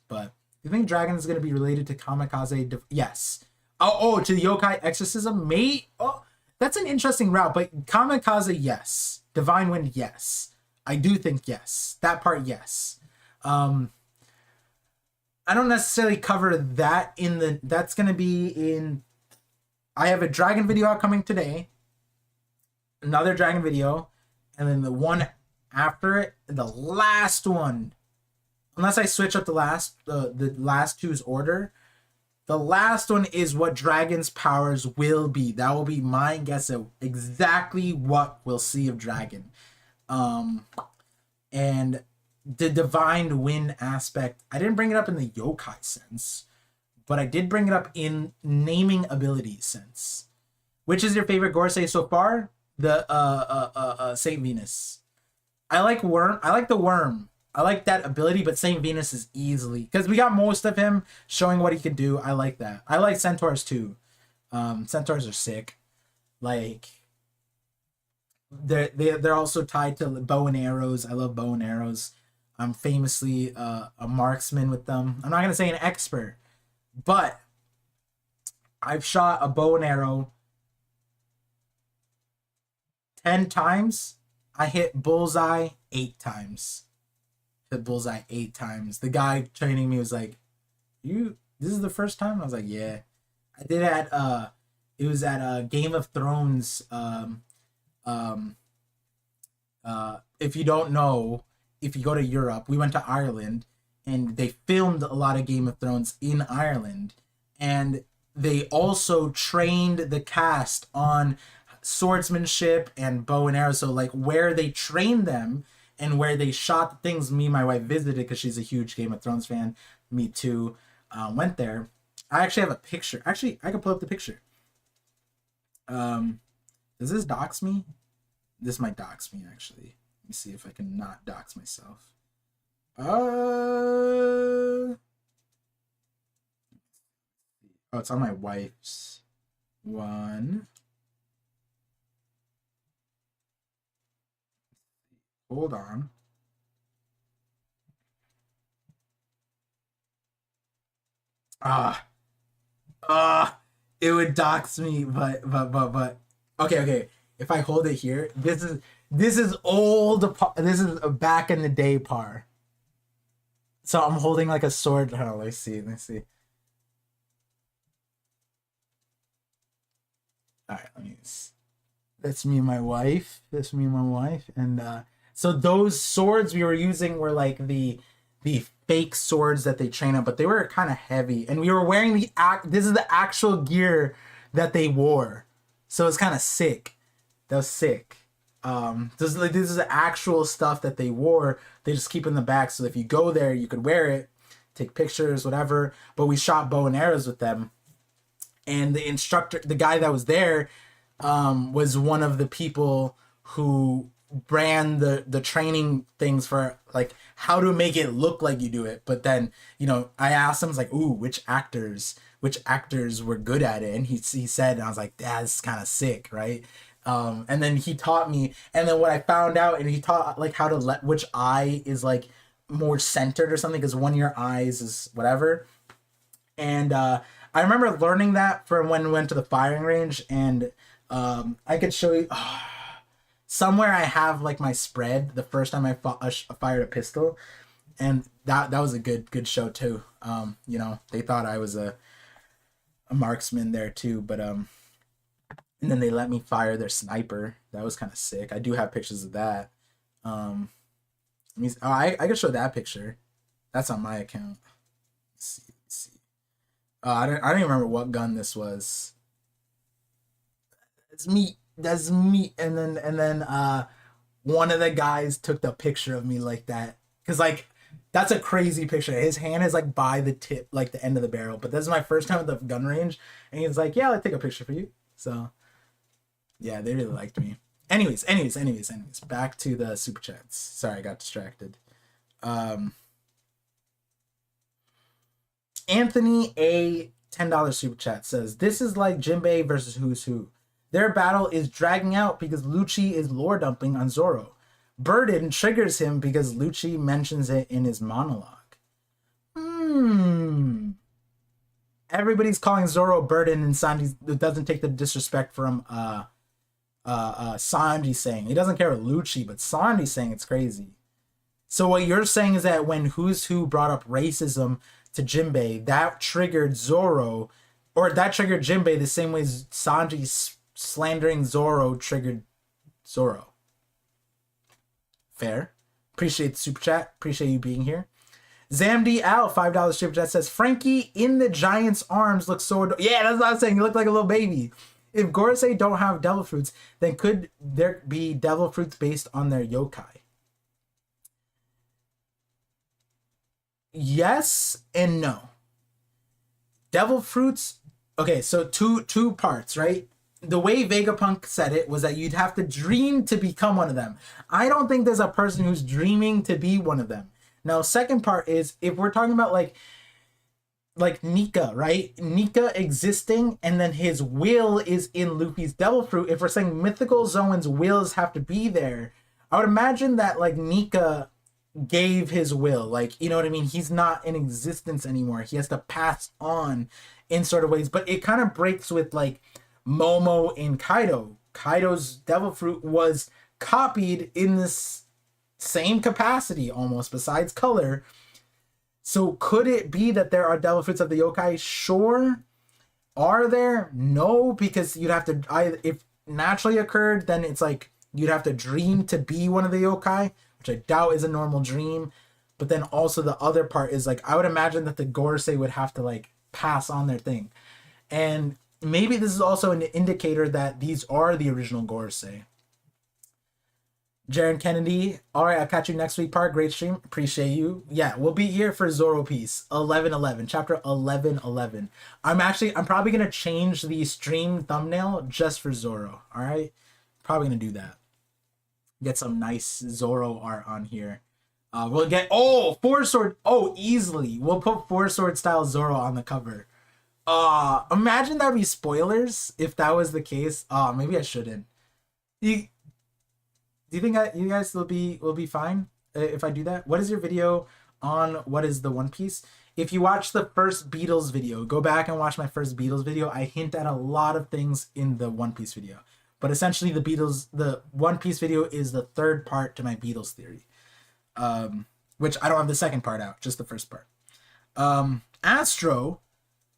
But you think Dragon is going to be related to Kamikaze? Yes. Oh, to the Yokai Exorcism? Oh, that's an interesting route. But Kamikaze, yes. Divine Wind, yes. I do think yes. That part, yes. I don't necessarily cover that in the... That's going to be in... I have a Dragon video out coming today. Another Dragon video. And then the one after it, the last one... Unless I switch up the last two's order, the last one is what Dragon's powers will be. That will be my guess at exactly what we'll see of Dragon. And the Divine Wind aspect, I didn't bring it up in the yokai sense, but I did bring it up in naming abilities sense. Which is your favorite Gorsei so far? The Saint Venus. I like the worm. I like that ability, but Saint Venus is easily... Because we got most of him showing what he can do. I like that. I like Centaurs too. Centaurs are sick. Like they're also tied to bow and arrows. I love bow and arrows. I'm famously a marksman with them. I'm not gonna say an expert, but I've shot a bow and arrow 10 times. I hit bullseye 8 times. Hit bullseye 8 times. The guy training me was like, this is the first time? I was like, yeah. I did it was at Game of Thrones. If you don't know, if you go to Europe, we went to Ireland and they filmed a lot of Game of Thrones in Ireland, and they also trained the cast on swordsmanship and bow and arrow. So like where they trained them and where they shot the things, me and my wife visited because she's a huge Game of Thrones fan. Me too. Went there. I actually have a picture. Actually, I can pull up the picture. Does this dox me? This might dox me, actually. Let me see if I can not dox myself. Oh, it's on my wife's one. Hold on. It would dox me, but okay. If I hold it here, this is old. This is a back in the day par. So I'm holding like a sword. Oh, let's see. All right, that's me and my wife. And so those swords we were using were like the fake swords that they train on, but they were kind of heavy, and we were wearing this is the actual gear that they wore, so it's kind of sick. That was sick. This is the actual stuff that they wore. They just keep in the back, so if you go there, you could wear it, take pictures, whatever. But we shot bow and arrows with them, and the instructor, the guy that was there, was one of the people who ran the training things for like how to make it look like you do it. But then, I asked him, like, ooh, which actors were good at it, and he said, and I was like, that's kind of sick, right? And then he taught me, and then what I found out, and he taught like how to let which eye is like more centered or something, because one of your eyes is whatever. And I remember learning that from when we went to the firing range, and I could show you somewhere. I have like my spread the first time I fired a pistol, and that was a good show too. They thought I was a marksman there too, but and then they let me fire their sniper. That was kind of sick. I do have pictures of that. I could show that picture. That's on my account. Let's see. I don't even remember what gun this was. That's me. And then one of the guys took the picture of me like that, because like that's a crazy picture. His hand is like by the tip, like the end of the barrel. But this is my first time at the gun range, and he's like, "Yeah, I'll take a picture for you." So yeah, they really liked me. Anyways, back to the super chats. Sorry, I got distracted. Anthony A $10 super chat says, "This is like Jinbei versus Who's Who. Their battle is dragging out because Lucci is lore dumping on Zoro. Burden triggers him because Lucci mentions it in his monologue." Everybody's calling Zoro Burden, and Sanji doesn't take the disrespect from Sanji saying. He doesn't care what Lucci, but Sanji saying it's crazy. So what you're saying is that when Who's Who brought up racism to Jinbei, that triggered Zoro, or that triggered Jinbei the same way Sanji slandering Zoro triggered Zoro. Fair. Appreciate the super chat. Appreciate you being here. Zamd Al, $5 super chat says, "Frankie in the giant's arms looks so yeah, that's what I was saying. He looked like a little baby. If Gorosei don't have devil fruits, then could there be devil fruits based on their yokai?" Yes and no. Devil fruits. Okay, so two parts, right? The way Vegapunk said it was that you'd have to dream to become one of them. I don't think there's a person who's dreaming to be one of them. Now, second part is, if we're talking about like like Nika, right? Nika existing, and then his will is in Luffy's devil fruit. If we're saying mythical Zoan's wills have to be there, I would imagine that like Nika gave his will, like, you know what I mean? He's not in existence anymore. He has to pass on in sort of ways, but it kind of breaks with like Momo and Kaido. Kaido's devil fruit was copied in this same capacity almost, besides color. So could it be that there are devil fruits of the yokai? Sure. Are there? No, because you'd have to, if naturally occurred, then it's like you'd have to dream to be one of the yokai, which I doubt is a normal dream. But then also the other part is like, I would imagine that the Gorosei would have to like pass on their thing. And maybe this is also an indicator that these are the original Gorosei. Jaron Kennedy, all right, I'll catch you next week, Park. Great stream. Appreciate you. Yeah, we'll be here for Zoro piece 1111, chapter 1111. I'm probably going to change the stream thumbnail just for Zoro. All right, probably going to do that. Get some nice Zoro art on here. We'll get, four sword. Oh, easily. We'll put four sword style Zoro on the cover. Imagine that'd be spoilers if that was the case. Maybe I shouldn't. Do you think you guys will be fine if I do that? What is your video on what is the One Piece? If you watch the first Beatles video, go back and watch my first Beatles video. I hint at a lot of things in the One Piece video. But essentially the One Piece video is the third part to my Beatles theory. Which I don't have the second part out, just the first part. Astro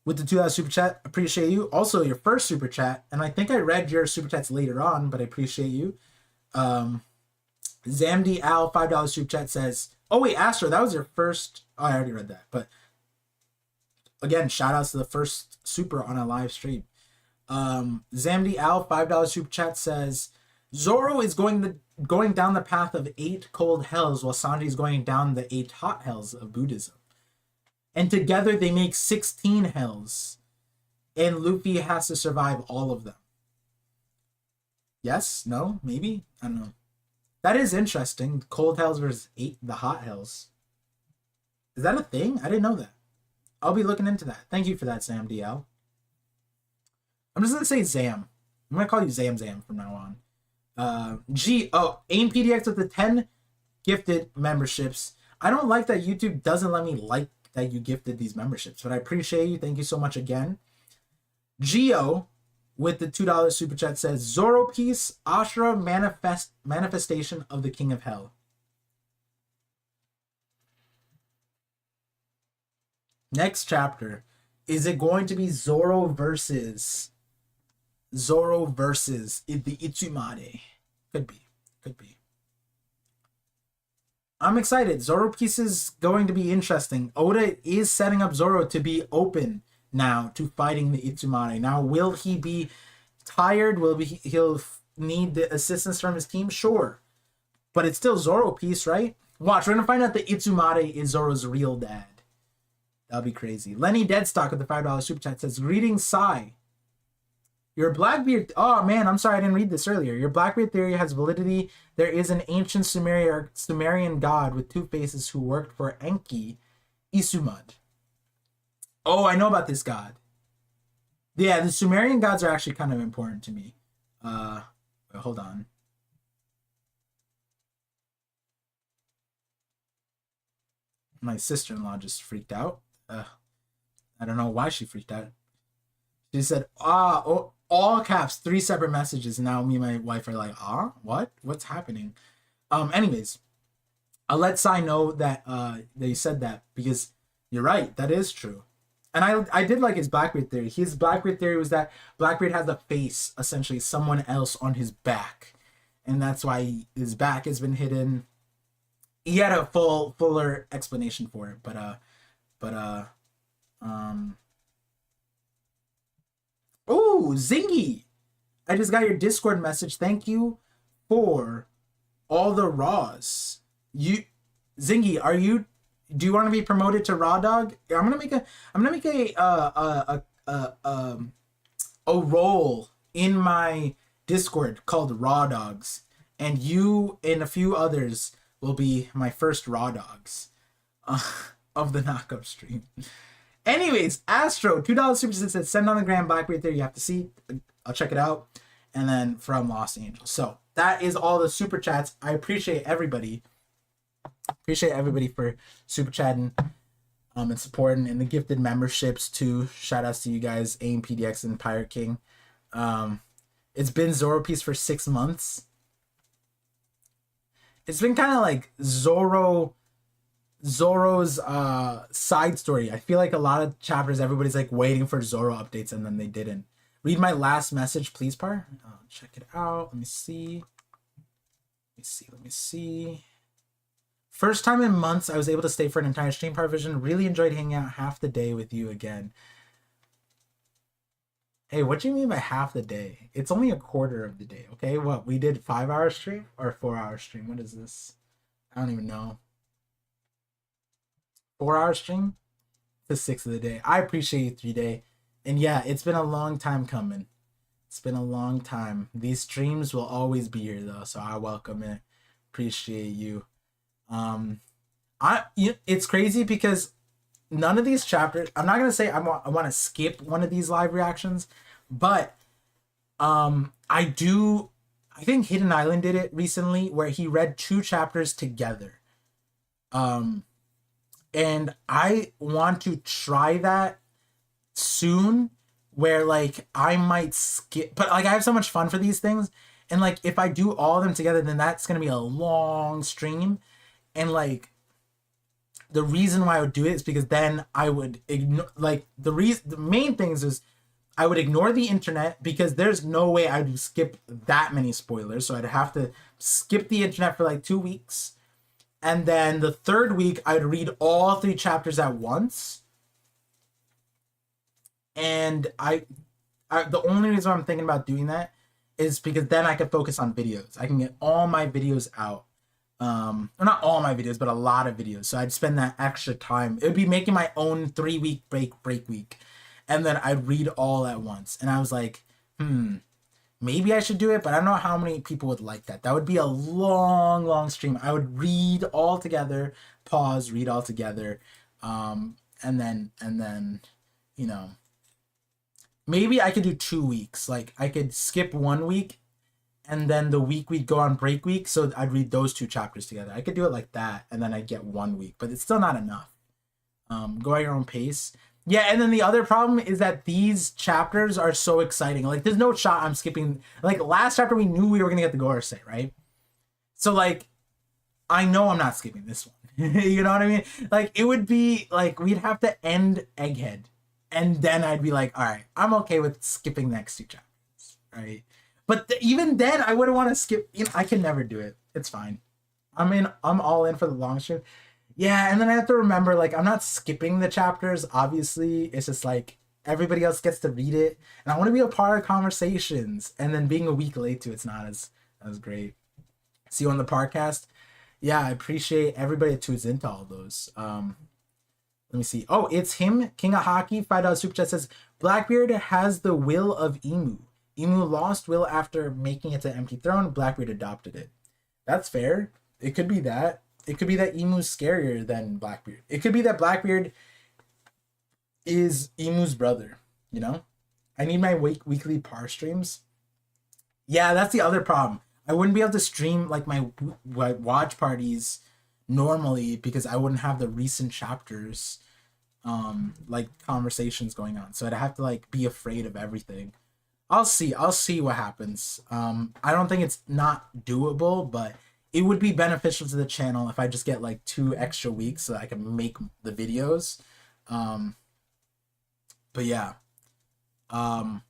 with the $2 super chat, appreciate you. Also your first super chat, and I think I read your super chats later on, but I appreciate you. Zamdi Al $5 super chat says, oh wait, Astro, that was your first. Oh, I already read that, but again, shout outs to the first super on a live stream. Zamdi Al $5 super chat says, Zoro is going down the path of 8 cold hells while Sanji is going down the 8 hot hells of Buddhism, and together they make 16 hells, and Luffy has to survive all of them. Yes? No? Maybe? I don't know. That is interesting. Cold hells versus 8 the hot hells. Is that a thing? I didn't know that. I'll be looking into that. Thank you for that, Sam DL. I'm just gonna say Zam. I'm gonna call you Zam from now on. AIM PDX with the 10 gifted memberships. I don't like that YouTube doesn't let me like that you gifted these memberships, but I appreciate you. Thank you so much again. Geo with the $2 super chat says, Zoro piece, Ashura manifestation of the King of Hell. Next chapter. Is it going to be Zoro versus the Itsumade? Could be. I'm excited. Zoro piece is going to be interesting. Oda is setting up Zoro to be open now to fighting the Itsumade. Now, will he be tired? He'll need the assistance from his team? Sure. But it's still Zoro piece, right? Watch, we're gonna find out the Itsumade is Zoro's real dad. That'll be crazy. Lenny Deadstock with the $5 super chat says, greetings, Sai. Your Blackbeard... Oh, man, I'm sorry I didn't read this earlier. Your Blackbeard theory has validity. There is an ancient Sumerian god with 2 faces who worked for Enki, Isumad. Oh, I know about this god. Yeah, the Sumerian gods are actually kind of important to me. Hold on. My sister-in-law just freaked out. I don't know why she freaked out. She said, all caps, 3 separate messages. And now me and my wife are like, what? What's happening? Anyways, I'll let Sai know that they said that, because you're right. That is true. And I did like his Blackbeard theory. His Blackbeard theory was that Blackbeard has a face, essentially someone else on his back. And that's why his back has been hidden. He had a fuller explanation for it, oh, Zingy! I just got your Discord message. Thank you for all the raws. Zingy, do you want to be promoted to Raw Dog? I'm gonna make a role in my Discord called Raw Dogs, and you and a few others will be my first Raw Dogs of the knockup stream. Anyways, Astro, $2 super chat says send on the gram Blackbeard there. You have to see. I'll check it out. And then from Los Angeles. So that is all the super chats. I appreciate everybody. Appreciate everybody for super chatting and supporting, and the gifted memberships too. Shout outs to you guys, AIM PDX and Pirate King. It's been Zoro Piece for 6 months. It's been kind of like Zoro's side story. I feel like a lot of chapters everybody's like waiting for Zoro updates and then they didn't. Read my last message, please, Par. Check it out. Let me see. Let me see. First time in months I was able to stay for an entire stream, ParVision. Really enjoyed hanging out half the day with you again. Hey, what do you mean by half the day? It's only a quarter of the day, okay? What, we did 5-hour stream or 4-hour stream? What is this? I don't even know. 4-hour stream to 6 of the day. I appreciate you 3 day. And yeah, it's been a long time coming. It's been a long time. These streams will always be here though, so I welcome it. Appreciate you. It's crazy because none of these chapters, I'm not gonna say I want to skip one of these live reactions, but I think Hidden Island did it recently where he read 2 chapters together. And I want to try that soon where like I might skip, but like I have so much fun for these things, and like if I do all of them together then that's gonna be a long stream. And like the reason why I would do it is because then I would ignore, like the main things is I would ignore the internet because there's no way I would skip that many spoilers, so I'd have to skip the internet for like 2 weeks, and then the 3rd week I'd read all 3 chapters at once. And I the only reason I'm thinking about doing that is because then I could focus on videos. I can get all my videos out. Well, not all my videos, but a lot of videos. So I'd spend that extra time. It would be making my own 3-week break week. And then I'd read all at once. And I was like, maybe I should do it, but I don't know how many people would like that. That would be a long stream. I would read all together, pause, read all together. And then, you know, maybe I could do 2 weeks. Like I could skip 1 week and then the week we'd go on break week. So I'd read those 2 chapters together. I could do it like that. And then I'd get 1 week, but it's still not enough. Go at your own pace. Yeah. And then the other problem is that these chapters are so exciting. Like there's no shot I'm skipping. Like last chapter, we knew we were going to get the Gorosei, right? So like, I know I'm not skipping this one. You know what I mean? Like it would be like, we'd have to end Egghead. And then I'd be like, all right, I'm okay with skipping the next 2 chapters, right? But even then, I wouldn't want to skip. You know, I can never do it. It's fine. I'm all in for the long stream. Yeah, and then I have to remember, like, I'm not skipping the chapters. Obviously, it's just like everybody else gets to read it, and I want to be a part of conversations. And then being a week late too, it's not as great. See you on the podcast. Yeah, I appreciate everybody that tunes into all those. Let me see. Oh, it's him, King of Hockey, $5 super chat says, Blackbeard has the will of Emu. Emu lost will after making it to Empty Throne. Blackbeard adopted it. That's fair. It could be that. It could be that Emu's scarier than Blackbeard. It could be that Blackbeard is Emu's brother, you know? I need my weekly par streams. Yeah, that's the other problem. I wouldn't be able to stream like my watch parties normally because I wouldn't have the recent chapters like conversations going on, so I'd have to like be afraid of everything. I'll see what happens. I don't think it's not doable, but it would be beneficial to the channel if I just get like 2 extra weeks so that I can make the videos. But yeah, I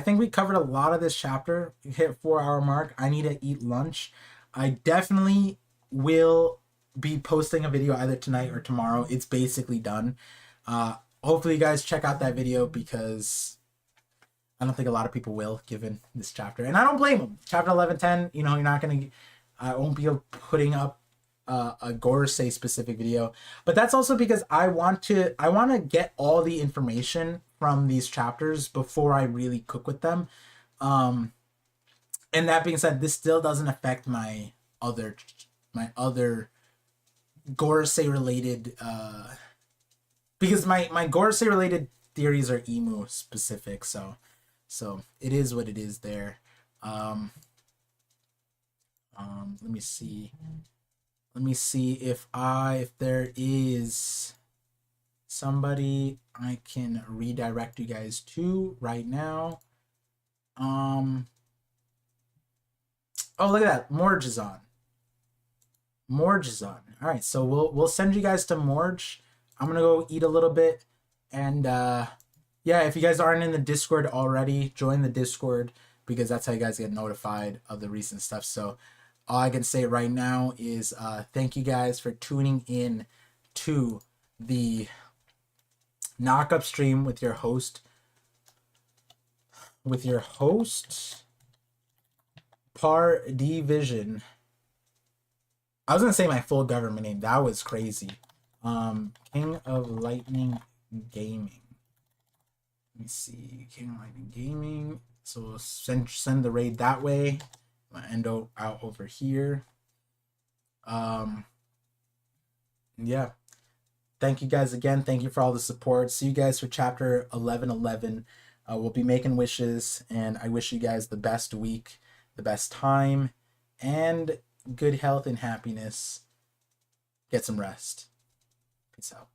think we covered a lot of this chapter. We hit 4-hour mark. I need to eat lunch. I definitely will be posting a video either tonight or tomorrow. It's basically done. Hopefully you guys check out that video because I don't think a lot of people will, given this chapter. And I don't blame them. Chapter 11-10, you know, you're not going to... I won't be putting up a Gorosei specific video. But that's also because I want to get all the information from these chapters before I really cook with them. And that being said, this still doesn't affect my other Gorosei related because my Gorsey related theories are emu specific, so it is what it is there. Let me see. Let me see if there is somebody I can redirect you guys to right now. Oh, look at that. Morge is on. Morge is on. All right, so we'll send you guys to Morge. I'm gonna go eat a little bit, and yeah, if you guys aren't in the Discord already, join the Discord because that's how you guys get notified of the recent stuff. So all I can say right now is thank you guys for tuning in to the knock up stream with your host. ParVision. I was gonna say my full government name. That was crazy. King of Lightning Gaming. Let me see. King of Lightning Gaming. So we'll send the raid that way. I'm gonna end out over here. Yeah. Thank you guys again. Thank you for all the support. See you guys for chapter 1111. We'll be making wishes, and I wish you guys the best week, the best time, and good health and happiness. Get some rest. Peace out.